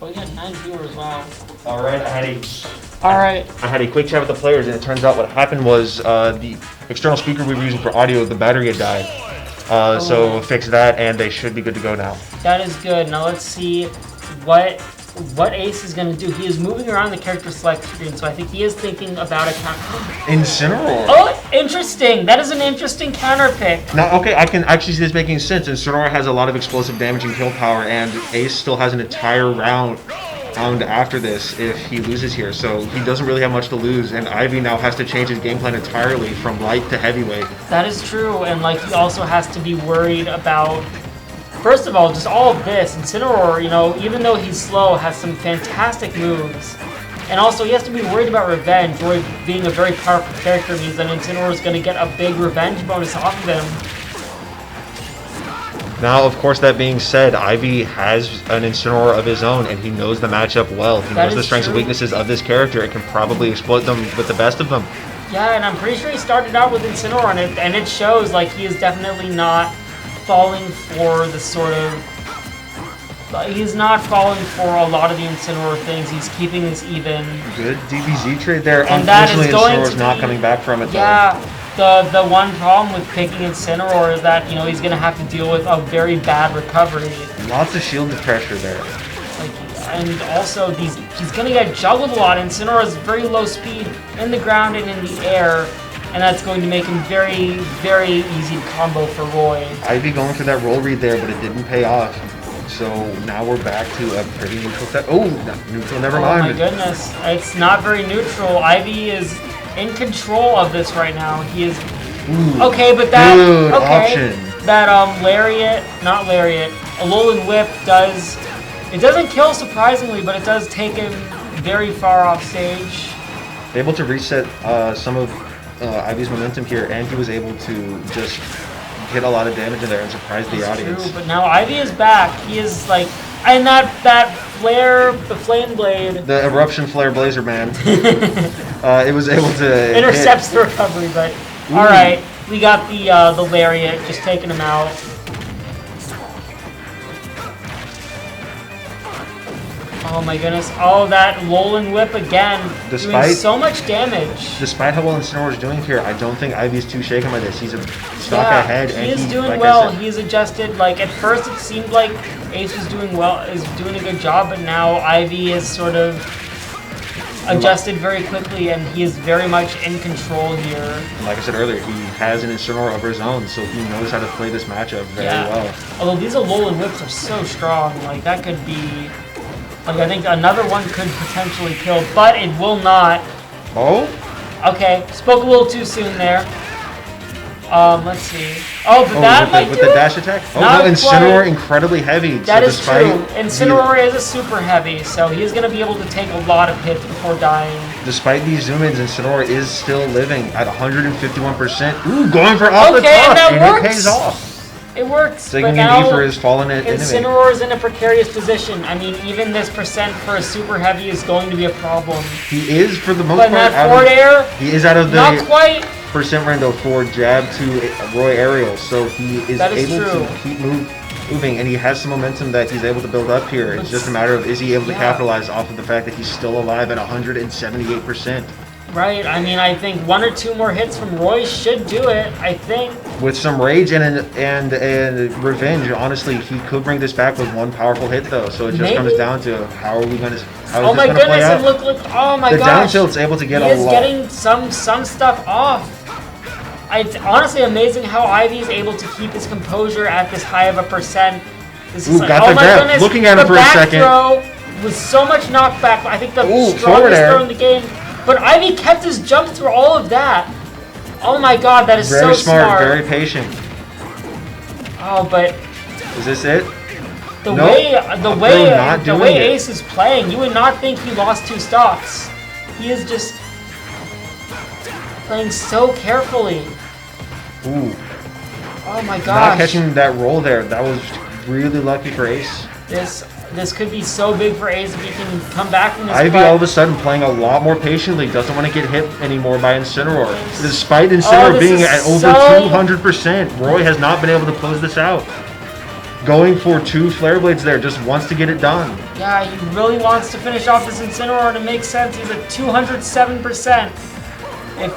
Oh, we got 9 viewers. Wow. All right, All right. I had a quick chat with the players, and it turns out what happened was the external speaker we were using for audio, the battery had died. So fix that, and they should be good to go now. That is good. Now let's see what Ace is going to do. He is moving around the character select screen, so I think he is thinking about a counter. Incineroar. Oh, interesting. That is an interesting counter pick. Now, okay, I can actually see this making sense. Incineroar has a lot of explosive damage and kill power, and Ace still has an entire round after this if he loses here. So he doesn't really have much to lose, and Ivy now has to change his game plan entirely from light to heavyweight. That is true, and like he also has to be worried about, first of all, just all of this. Incineroar, you know, even though he's slow, has some fantastic moves. And also, he has to be worried about revenge. Roy being a very powerful character means that Incineroar is going to get a big revenge bonus off of him. Now, of course, that being said, Ivy has an Incineroar of his own, and he knows the matchup well. He knows the strengths and weaknesses of this character and can probably exploit them with the best of them. Yeah, and I'm pretty sure he started out with Incineroar, and it shows like he is definitely not falling for the sort of... He's not falling for a lot of the Incineroar things. He's keeping this even. Good DBZ trade there. And unfortunately, Incineroar's not coming back from it, though. Yeah. The one problem with picking Incineroar is that, you know, he's going to have to deal with a very bad recovery. Lots of shield pressure there. And also, he's going to get juggled a lot. Incineroar has very low speed in the ground and in the air, and that's going to make him very, very easy to combo for Roy. Ivy going for that roll read there, but it didn't pay off. So now we're back to a pretty neutral set. Oh, neutral, never mind. Oh my goodness. It's not very neutral. Ivy is in control of this right now. He is... Ooh, okay, but that... good okay, option. That, Lariat... Not Lariat. Alolan Whip does... It doesn't kill, surprisingly, but it does take him very far off stage. Able to reset some of Ivy's momentum here, and he was able to just hit a lot of damage in there and surprise the audience. True, but now Ivy is back. He is like... And that flare... The Flame Blade... The Eruption Flare Blazer, man. It was able to intercepts the recovery, but... Alright, we got the Lariat just taking him out. Oh my goodness. Oh, that Alolan Whip again. Doing so much damage. Despite how well Incineroar is doing here, I don't think Ivy's too shaken by this. He's a stock ahead. He is doing well. He's adjusted. Like, at first it seemed like Ace was doing well, is doing a good job, but now Ivy is sort of adjusted very quickly, and he is very much in control here. And like I said earlier, he has an Incineroar of his own, so he knows how to play this matchup very well. Although these Alolan Whips are so strong, like, that could be... Like, I think another one could potentially kill, but it will not. Oh? Okay, spoke a little too soon there. Let's see. Oh, but that might do with the dash attack? Oh not no, Incineroar incredibly heavy. That is true. Incineroar is a super heavy, so he's going to be able to take a lot of hits before dying. Despite these zoom-ins, Incineroar is still living at 151%. Ooh, going for off the top, and it pays off. It works, Taking but now for his fallen enemy. Incineroar is in a precarious position. I mean, even this percent for a super heavy is going to be a problem. He is, for the most but part, that forward air, he is out of the not quite percent window for jab to Roy aerial, so he is able to keep moving, and he has some momentum that he's able to build up here. It's just a matter of, is he able to capitalize off of the fact that he's still alive at 178%. Right, I mean, I think one or two more hits from Roy should do it, I think. With some rage and revenge, honestly, he could bring this back with one powerful hit, though. So it just comes down to how are we going to oh my goodness, and look, oh my gosh. The down tilt's able to get a lot. He is getting some stuff off. It's honestly amazing how Ivy is able to keep his composure at this high of a percent. This is got the grab. Goodness, looking at him for a second. The back throw was so much knockback. I think the strongest throw in the game. But Ivy kept his jump through all of that. Oh my god, that is very so smart. Very patient. Oh, but is this it? The way Ace is playing, you would not think he lost 2 stocks. He is just playing so carefully. Ooh. Oh my gosh. Not catching that roll there. That was really lucky for Ace. This could be so big for Ace if he can come back from this. Ivy all of a sudden playing a lot more patiently, doesn't want to get hit anymore by Incineroar. Despite Incineroar being at over 200%, Roy has not been able to close this out. Going for 2 Flare Blades there, just wants to get it done. Yeah, he really wants to finish off this Incineroar, and it makes sense. He's at 207%. The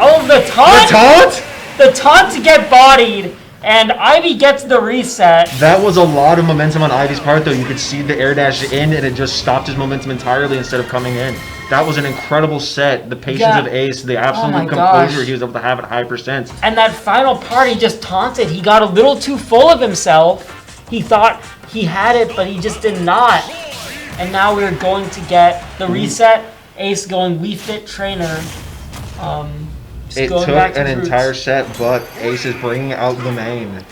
taunt! The taunt? The taunt to get bodied. And Ivy gets the reset. That was a lot of momentum on Ivy's part, though. You could see the air dash in, and it just stopped his momentum entirely instead of coming in. That was an incredible set. The patience of Ace, the absolute composure he was able to have at high percent. And that final part, he just taunted. He got a little too full of himself. He thought he had it, but he just did not. and now we're going to get the reset. Ace going Wii Fit Trainer. Just It going took back to an the roots. entire set, but Ace is bringing out the main.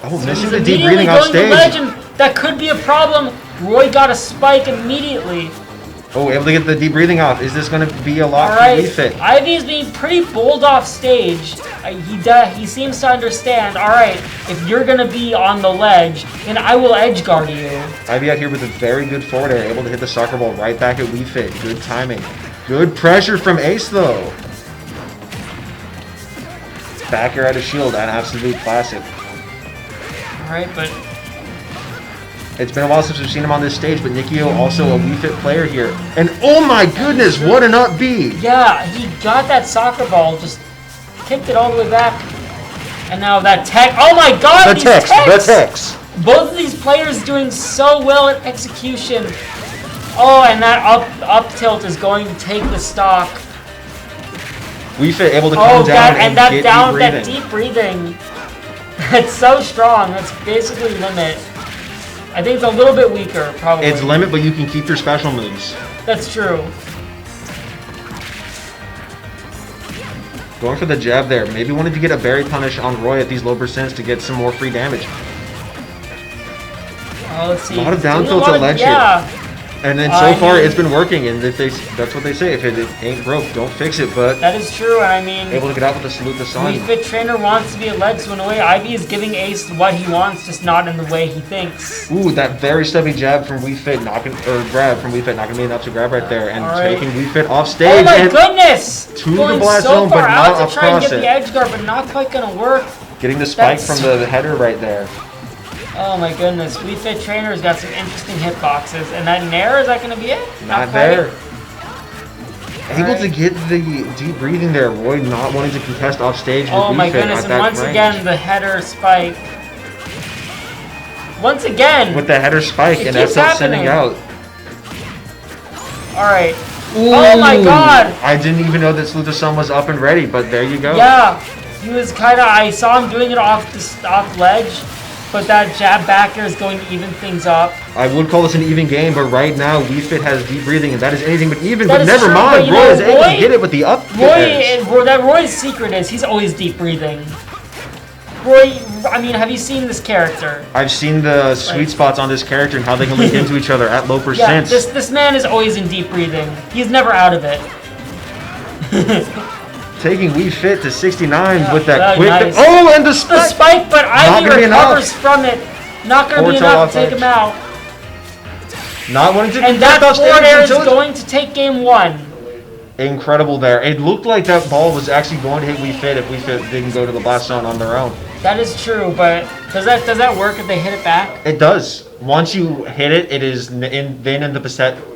Oh, missing the deep Immediately breathing off going to stage. Legend. That could be a problem. Roy got a spike immediately. Oh, able to get the deep breathing off. Is this going to be a lot for Alright, Wii Fit? Ivy is being pretty bold off stage. He seems to understand. Alright, if you're going to be on the ledge, then I will edge guard you. Ivy out here with a very good forward air, able to hit the soccer ball right back at Wii Fit. Good timing. Good pressure from Ace, though. Back air out of shield, an absolute classic. Alright, but It's been a while since we've seen him on this stage, but Nikio also a Wii Fit player here. And oh my goodness, what an up B! yeah, he got that soccer ball, just kicked it all the way back. And now that tech. Oh my god, The text. Both of these players doing so well at execution. Oh, and that up tilt is going to take the stock. Wii Fit able to come down and that get down, deep that breathing. deep breathing. It's so strong. That's basically limit. I think it's a little bit weaker, probably. It's limit, but you can keep your special moves. That's true. Going for the jab there. Maybe wanted to get a berry punish on Roy at these low percents to get some more free damage. Oh, let's see. A lot of down Doing tilt to ledge here. Yeah. And then so far it's been working, and if that's what they say. If it ain't broke, don't fix it. But That is true, and I mean, able to get out with the salute the sun. Wii Fit Trainer wants to be a ledge, so in a way, Ivy is giving Ace what he wants, just not in the way he thinks. Ooh, that very stubby jab from Wii Fit grab from Wii Fit, not gonna be enough to grab right there, and Alright. taking Wii Fit off Oh stage. my and goodness! to the Going blast so zone, but far not out to try and across get it. the edge guard, but not quite gonna work. Getting the spike That's- from the header right there. Oh my goodness, Wii Fit Trainer's got some interesting hitboxes, and that Nair, is that gonna be it? Not quite. there. Able Alright. to get the deep breathing there. Roy not wanting to contest off stage with Oh Wii my Fit goodness, at and that once range. again, the header spike. Once again! With the header spike, It and keeps that's sending happening. out. Alright. Oh my god! I didn't even know that Salute the Sun was up and ready, but there you go. Yeah, he was kind of. I saw him doing it off ledge, but that jab back air is going to even things up. I would call this an even game, but right now Wii Fit has deep breathing, and that is anything but even. That But is never true, mind, but you Roy know, is able to Roy- get it with the up. Roy's secret is he's always deep breathing. Roy, I mean, have you seen this character? I've seen the sweet spots on this character and how they can link into each other at low Yeah, percents. this man is always in deep breathing. He's never out of it. Taking Wii Fit to 69 Yeah, with that very quick. nice. Oh, and the The spike! spike, but Ivy gonna be recovers enough. from it. Not gonna be Forward tilt enough off to take edge. him out. Not wanting to And contest that off stage forward air is until it's- going to take game one. Incredible there. It looked like that ball was actually going to hit Wii Fit if Wii Fit didn't go to the blast zone on their own. That is true, but does that work if they hit it back? It does. Once you hit it, it is then in the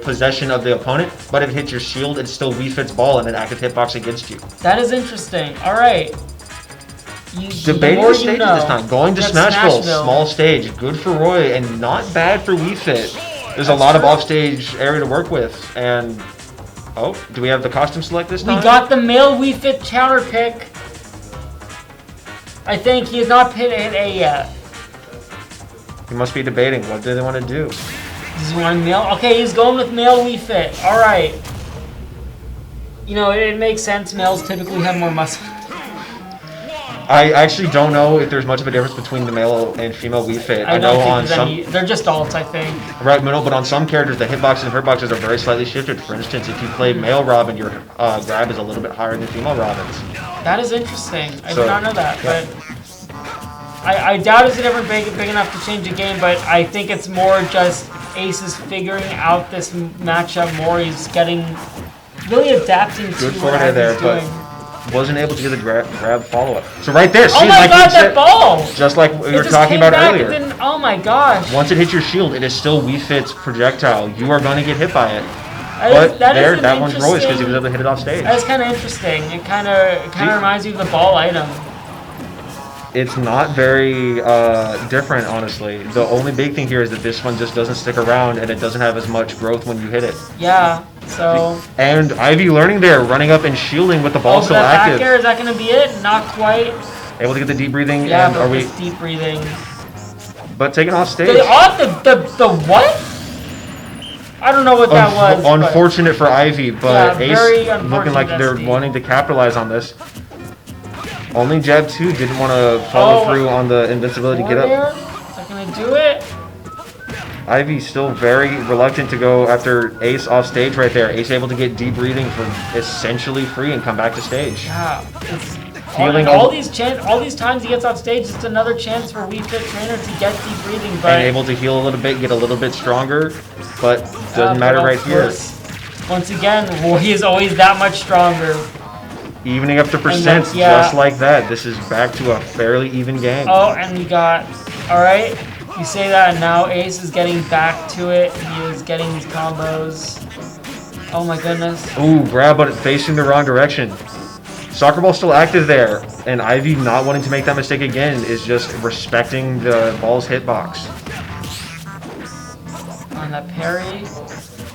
possession of the opponent, but if it hits your shield, it's still Wii Fit's ball and an active hitbox against you. That is interesting. All right. Debating the stages this time. Going to That's Smashville, small stage. Good for Roy and not bad for Wii Fit. There's a lot of offstage area to work with. And, oh, do we have the costume select this time? We got the male Wii Fit counter pick. I think he has not hit A yet. He must be debating. What do they want to do? Does he want male? Okay, he's going with male Wii Fit. All right. You know, it makes sense. Males typically have more muscle. I actually don't know if there's much of a difference between the male and female Wii Fit. I know don't on think some... there's any. They're just alts, I think. Right, but on some characters, the hitboxes and hurtboxes are very slightly shifted. For instance, if you play male Robin, your grab is a little bit higher than female Robin's. That is interesting. I So, did not know that, yeah. but I doubt it's ever big enough to change the game. But I think it's more just Ace is figuring out this matchup more. He's getting really adapting to Good what forward air there, Ivy's but doing. wasn't able to get the grab follow-up. So right there, see, Oh my like god, we said, that ball! just like we It were just talking came about back earlier. and then, oh my gosh. Once it hits your shield, it is still Wii Fit's projectile. You are going to get hit by it. That But is an that one's Roy's because he was interesting- able to hit it off stage. That's kind of interesting. It kind of reminds you of the ball item. It's not very different, honestly. The only big thing here is that this one just doesn't stick around and it doesn't have as much growth when you hit it. Yeah, so... And Ivy learning there, running up and shielding with the ball Oh, still that active. back air, is that going to be it? Not quite. Able to get the deep breathing. Yeah, and but are we? this deep breathing. but taken off stage. The what? I don't know what that was. Unfortunate for Ivy, but Yeah, very Ace looking unfortunate like they're SD. wanting to capitalize on this. Only Jab 2 didn't want to follow through on the invincibility get up. Is that gonna do it? Ivy still very reluctant to go after Ace off stage right there. Ace able to get deep breathing for essentially free and come back to stage. Yeah. Feeling all these times he gets off stage, it's another chance for Wii Fit Trainer to get deep breathing, but And able to heal a little bit, get a little bit stronger, but doesn't matter right here. Once again, Roy is always that much stronger. Evening up the percents just like that. This is back to a fairly even game. Oh, and we got, alright, you say that, and now Ace is getting back to it. He is getting these combos. Oh my goodness. Ooh, grab, but facing the wrong direction. Soccer ball still active there, and Ivy not wanting to make that mistake again is just respecting the ball's hitbox. On that parry.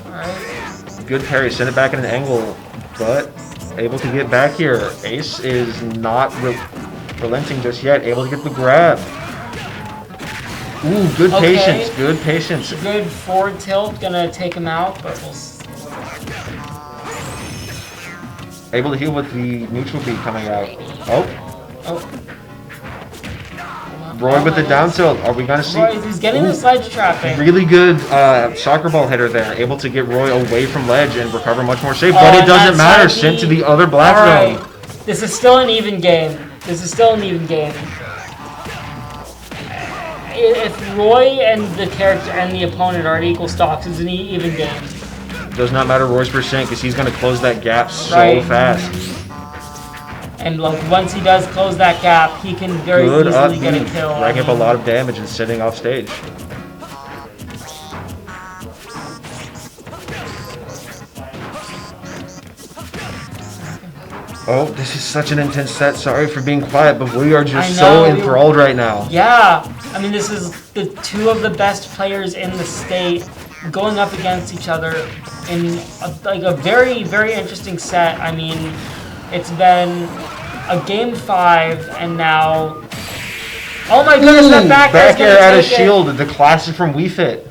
Alright. Good parry, send it back in an angle, but able to get back here. Ace is not relenting just yet, able to get the grab. Ooh, good patience, good patience. Good forward tilt, gonna take him out, but we'll see. Able to heal with the neutral beat coming out. Oh. Roy with the down tilt. Are we going to see? Roy, he's getting the sledge trapping. Really good soccer ball hitter there. Able to get Roy away from ledge and recover much more safe. But it doesn't matter. Sent to the other black zone. This is still an even game. If Roy and the character and the opponent are at equal stocks, it's an even game. Does not matter Roy's percent because he's going to close that gap so fast. And like once he does close that gap, he can very easily get a kill. Racking up a lot of damage and sitting off stage. Oh, this is such an intense set. Sorry for being quiet, but we are just so enthralled right now. Yeah, I mean this is the two of the best players in the state going up against each other in a very, very interesting set. I mean, it's been a game 5 and now... Oh my goodness, that back air out of shield, the classic from Wii Fit.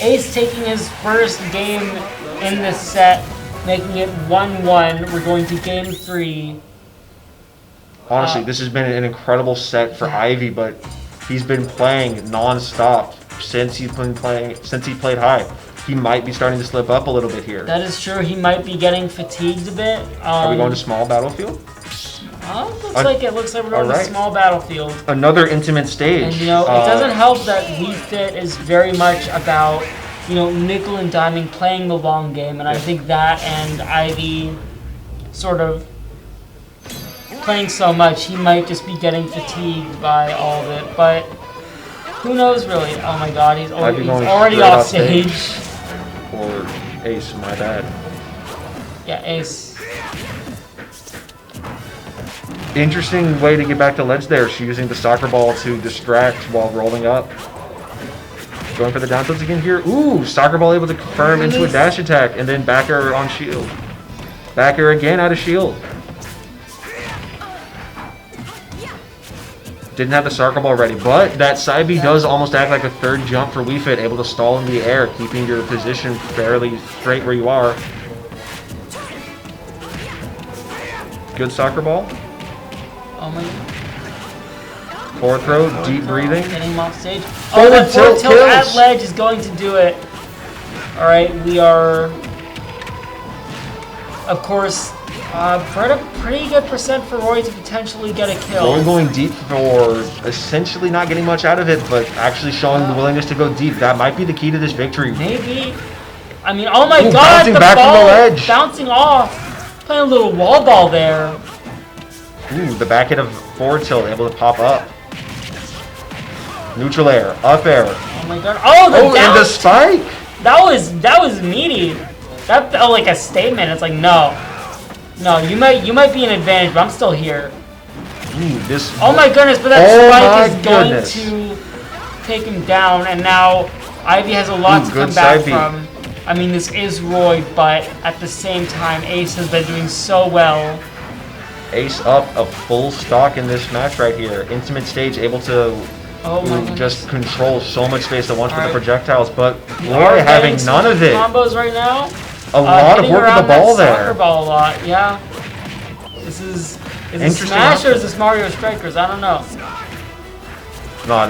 Ace taking his first game in this set, making it 1-1. We're going to game 3. Honestly, this has been an incredible set for Ivy, but he's been playing non-stop since he played high. He might be starting to slip up a little bit here. That is true. He might be getting fatigued a bit. Are we going to small battlefield? Looks like we're going to small battlefield. Another intimate stage. And it doesn't help that Wii Fit is very much about nickel and diming, playing the long game, and I think that and Ivy sort of playing so much, he might just be getting fatigued by all of it. But who knows, really? Oh my God, he's already off stage. Or Ace, my bad. Yeah, Ace. Interesting way to get back to ledge there. She's using the soccer ball to distract while rolling up. Going for the down tilts again here. Ooh, soccer ball able to confirm into a dash attack, and then back air on shield. Back air again out of shield. Didn't have the soccer ball ready, but that side B does almost act like a third jump for Wii Fit, able to stall in the air, keeping your position fairly straight where you are. Good soccer ball. Oh my God. Forward throw, deep breathing. Getting him off stage. Oh, that forward tilt at ledge is going to do it. All right, we are, of course, we're at a pretty good percent for Roy to potentially get a kill. Roy going deep for essentially not getting much out of it, but actually showing the willingness to go deep. That might be the key to this victory. Maybe. I mean, oh my God, bouncing back from the ledge. Bouncing off. Playing a little wall ball there. Ooh, the back hit of forward tilt able to pop up. Neutral air, up air. Oh my God. Oh, and the spike. That was meaty. That felt like a statement. It's like, no, you might be an advantage, but I'm still here. Ooh, oh my goodness, but that spike is going to take him down, and now Ivy has a lot to come back from. I mean, this is Roy, but at the same time, Ace has been doing so well. Ace up a full stock in this match right here. Intimate stage, able to Oh my who goodness. just controls so much space at once with the Alright. projectiles, but We Roy are having getting none some of it. Combos right now. A lot of Hitting work with the around that ball soccer there. ball a lot, yeah. This is it Interesting Smash or outfit. is this Mario Strikers? I don't know. No,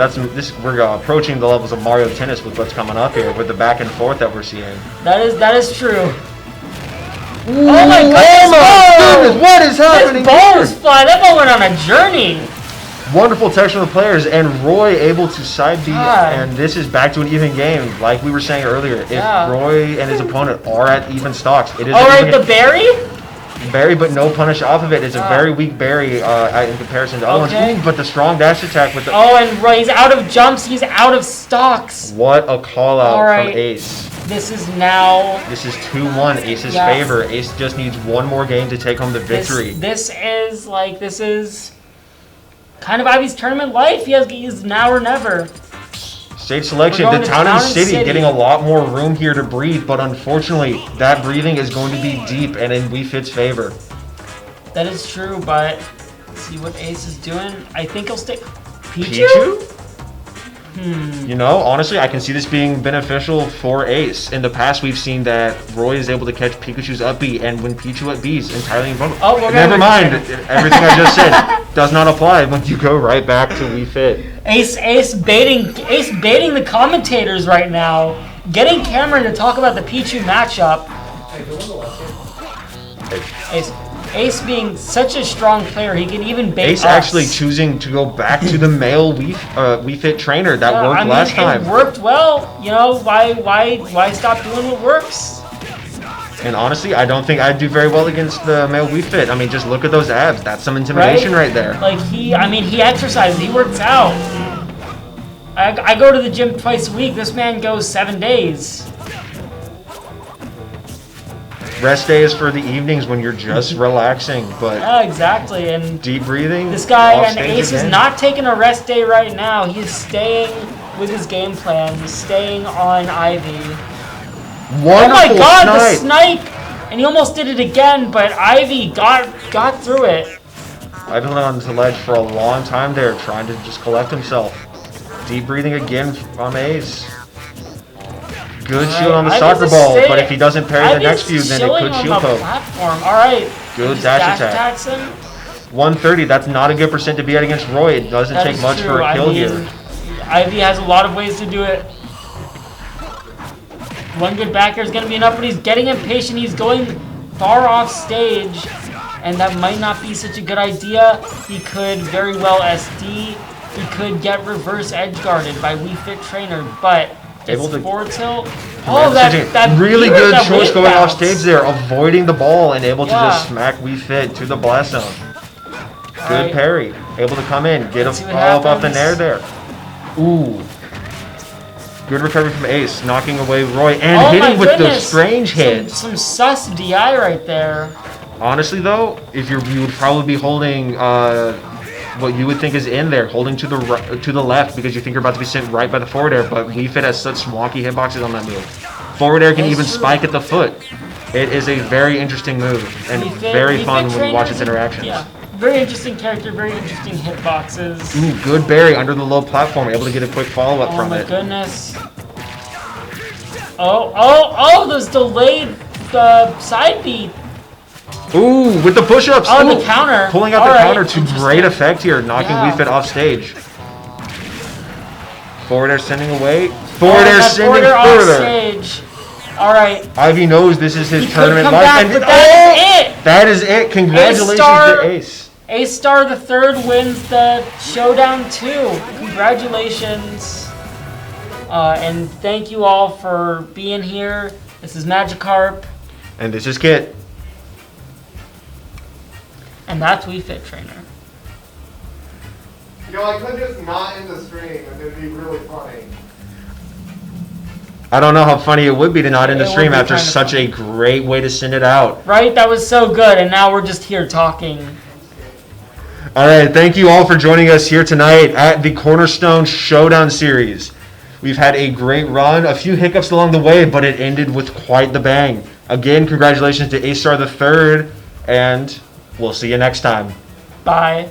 we're approaching the levels of Mario Tennis with what's coming up here with the back and forth that we're seeing. That is true. Ooh, Oh my goodness, what is happening This ball here? is flying. That ball went on a journey. Wonderful protection of the players, and Roy able to side B, God. and this is back to an even game, like we were saying earlier. If Yeah. Roy and his opponent are at even stocks, it is All an right, even the berry. berry, but no punish off of it. It's a very weak berry in comparison to other Okay. ones. Ooh, but the strong dash attack with the Oh, and Roy, he's out of jumps. He's out of stocks. what a call out All right. from Ace. This is now. This is 2-1 Ace's Yeah. favor. Ace just needs one more game to take home the victory. This is kind of Ivy's tournament life. He's now or never. Stage selection, We're going the to town and Town and city City. getting a lot more room here to breathe, but unfortunately, that breathing is going to be deep and in Wii Fit's favor. That is true, but see what Ace is doing. I think he'll stick Pichu. You know, honestly, I can see this being beneficial for Ace. In the past, we've seen that Roy is able to catch Pikachu's up B, and when Pichu at B is entirely invulnerable. Oh, we're Never gonna- mind. Everything I just said does not apply when you go right back to Wii Fit. Ace baiting the commentators right now, getting Cameron to talk about the Pichu matchup. Ace being such a strong player, he can even bait Ace us. actually choosing to go back to the male Wii Fit trainer that Yeah, worked I mean, last time. It worked well. You know, why stop doing what works? And honestly, I don't think I'd do very well against the male Wii Fit. I mean, just look at those abs. That's some intimidation right there. Like he exercises, he works out. I go to the gym twice a week. This man goes 7 days. Rest day is for the evenings when you're just relaxing, but Yeah, exactly. And deep breathing. this guy off and stage Ace is again. not taking a rest day right now. He's staying with his game plan. He's staying on Ivy. Wonderful Oh my God, the snipe. snipe! And he almost did it again, but Ivy got through it. I've been on the ledge for a long time there, trying to just collect himself. Deep breathing again from Ace. Good shield on the Ivy's soccer a ball, stay- but if he doesn't parry the Ivy's next few, then it chilling could on shield the poke. platform. All right. Good Just dash attack. attacks him. 130, that's not a good percent to be at against Roy. It doesn't That take is much true. for a kill I mean, here. Ivy has a lot of ways to do it. One good backer is going to be enough, but he's getting impatient. He's going far off stage, and that might not be such a good idea. He could very well SD. He could get reverse edge guarded by Wii Fit Trainer, but Able it's to- forward tilt. Oh, that really weird- good that choice wave going off bounce. stage there, avoiding the ball and able to Yeah. just smack Wii Fit to the blast zone. Good Alright. parry, able to come in, get a Let's see what follow-up off the happens. nair there. Ooh. Good recovery from Ace, knocking away Roy and Oh my hitting with goodness. those strange hits. Some sus DI right there. Honestly though, if you would probably be holding what you would think is in there, holding to the left because you think you're about to be sent right by the forward air, but Wii Fit has such wonky hitboxes on that move. Forward air can That's even true. spike at the foot. It is a very interesting move and Wii Fit- very Wii fun Fit when you watch Trainer's its interactions. Yeah, very interesting character, very interesting hitboxes. Ooh, good berry under the low platform, able to get a quick follow-up Oh from my it. goodness. Oh, those delayed side beat. Ooh, with the push-ups. Oh, Ooh, the counter. Pulling out All the right, counter to interesting. great effect here, knocking Yeah. Wii Fit off stage. Forward air sending away. Forward air that sending forward air off further. stage. All right. Ivy knows this is his He could tournament come life. back, And but that is it. That is it. Congratulations A-star. to Ace. A-Star the third wins the Showdown 2. Congratulations. And thank you all for being here. This is Magikarp, And this is Kit. and that's Wii Fit Trainer. You know, I could just not end the stream and it'd be really funny. I don't know how funny it would be to not end the It would stream be after kinda such a great way to send it out. Right? That was so good, and now we're just here talking. All right, thank you all for joining us here tonight at the Cornerstone Showdown series. We've had a great run, a few hiccups along the way, but it ended with quite the bang. Again, congratulations to A-Star the Third, and we'll see you next time. Bye.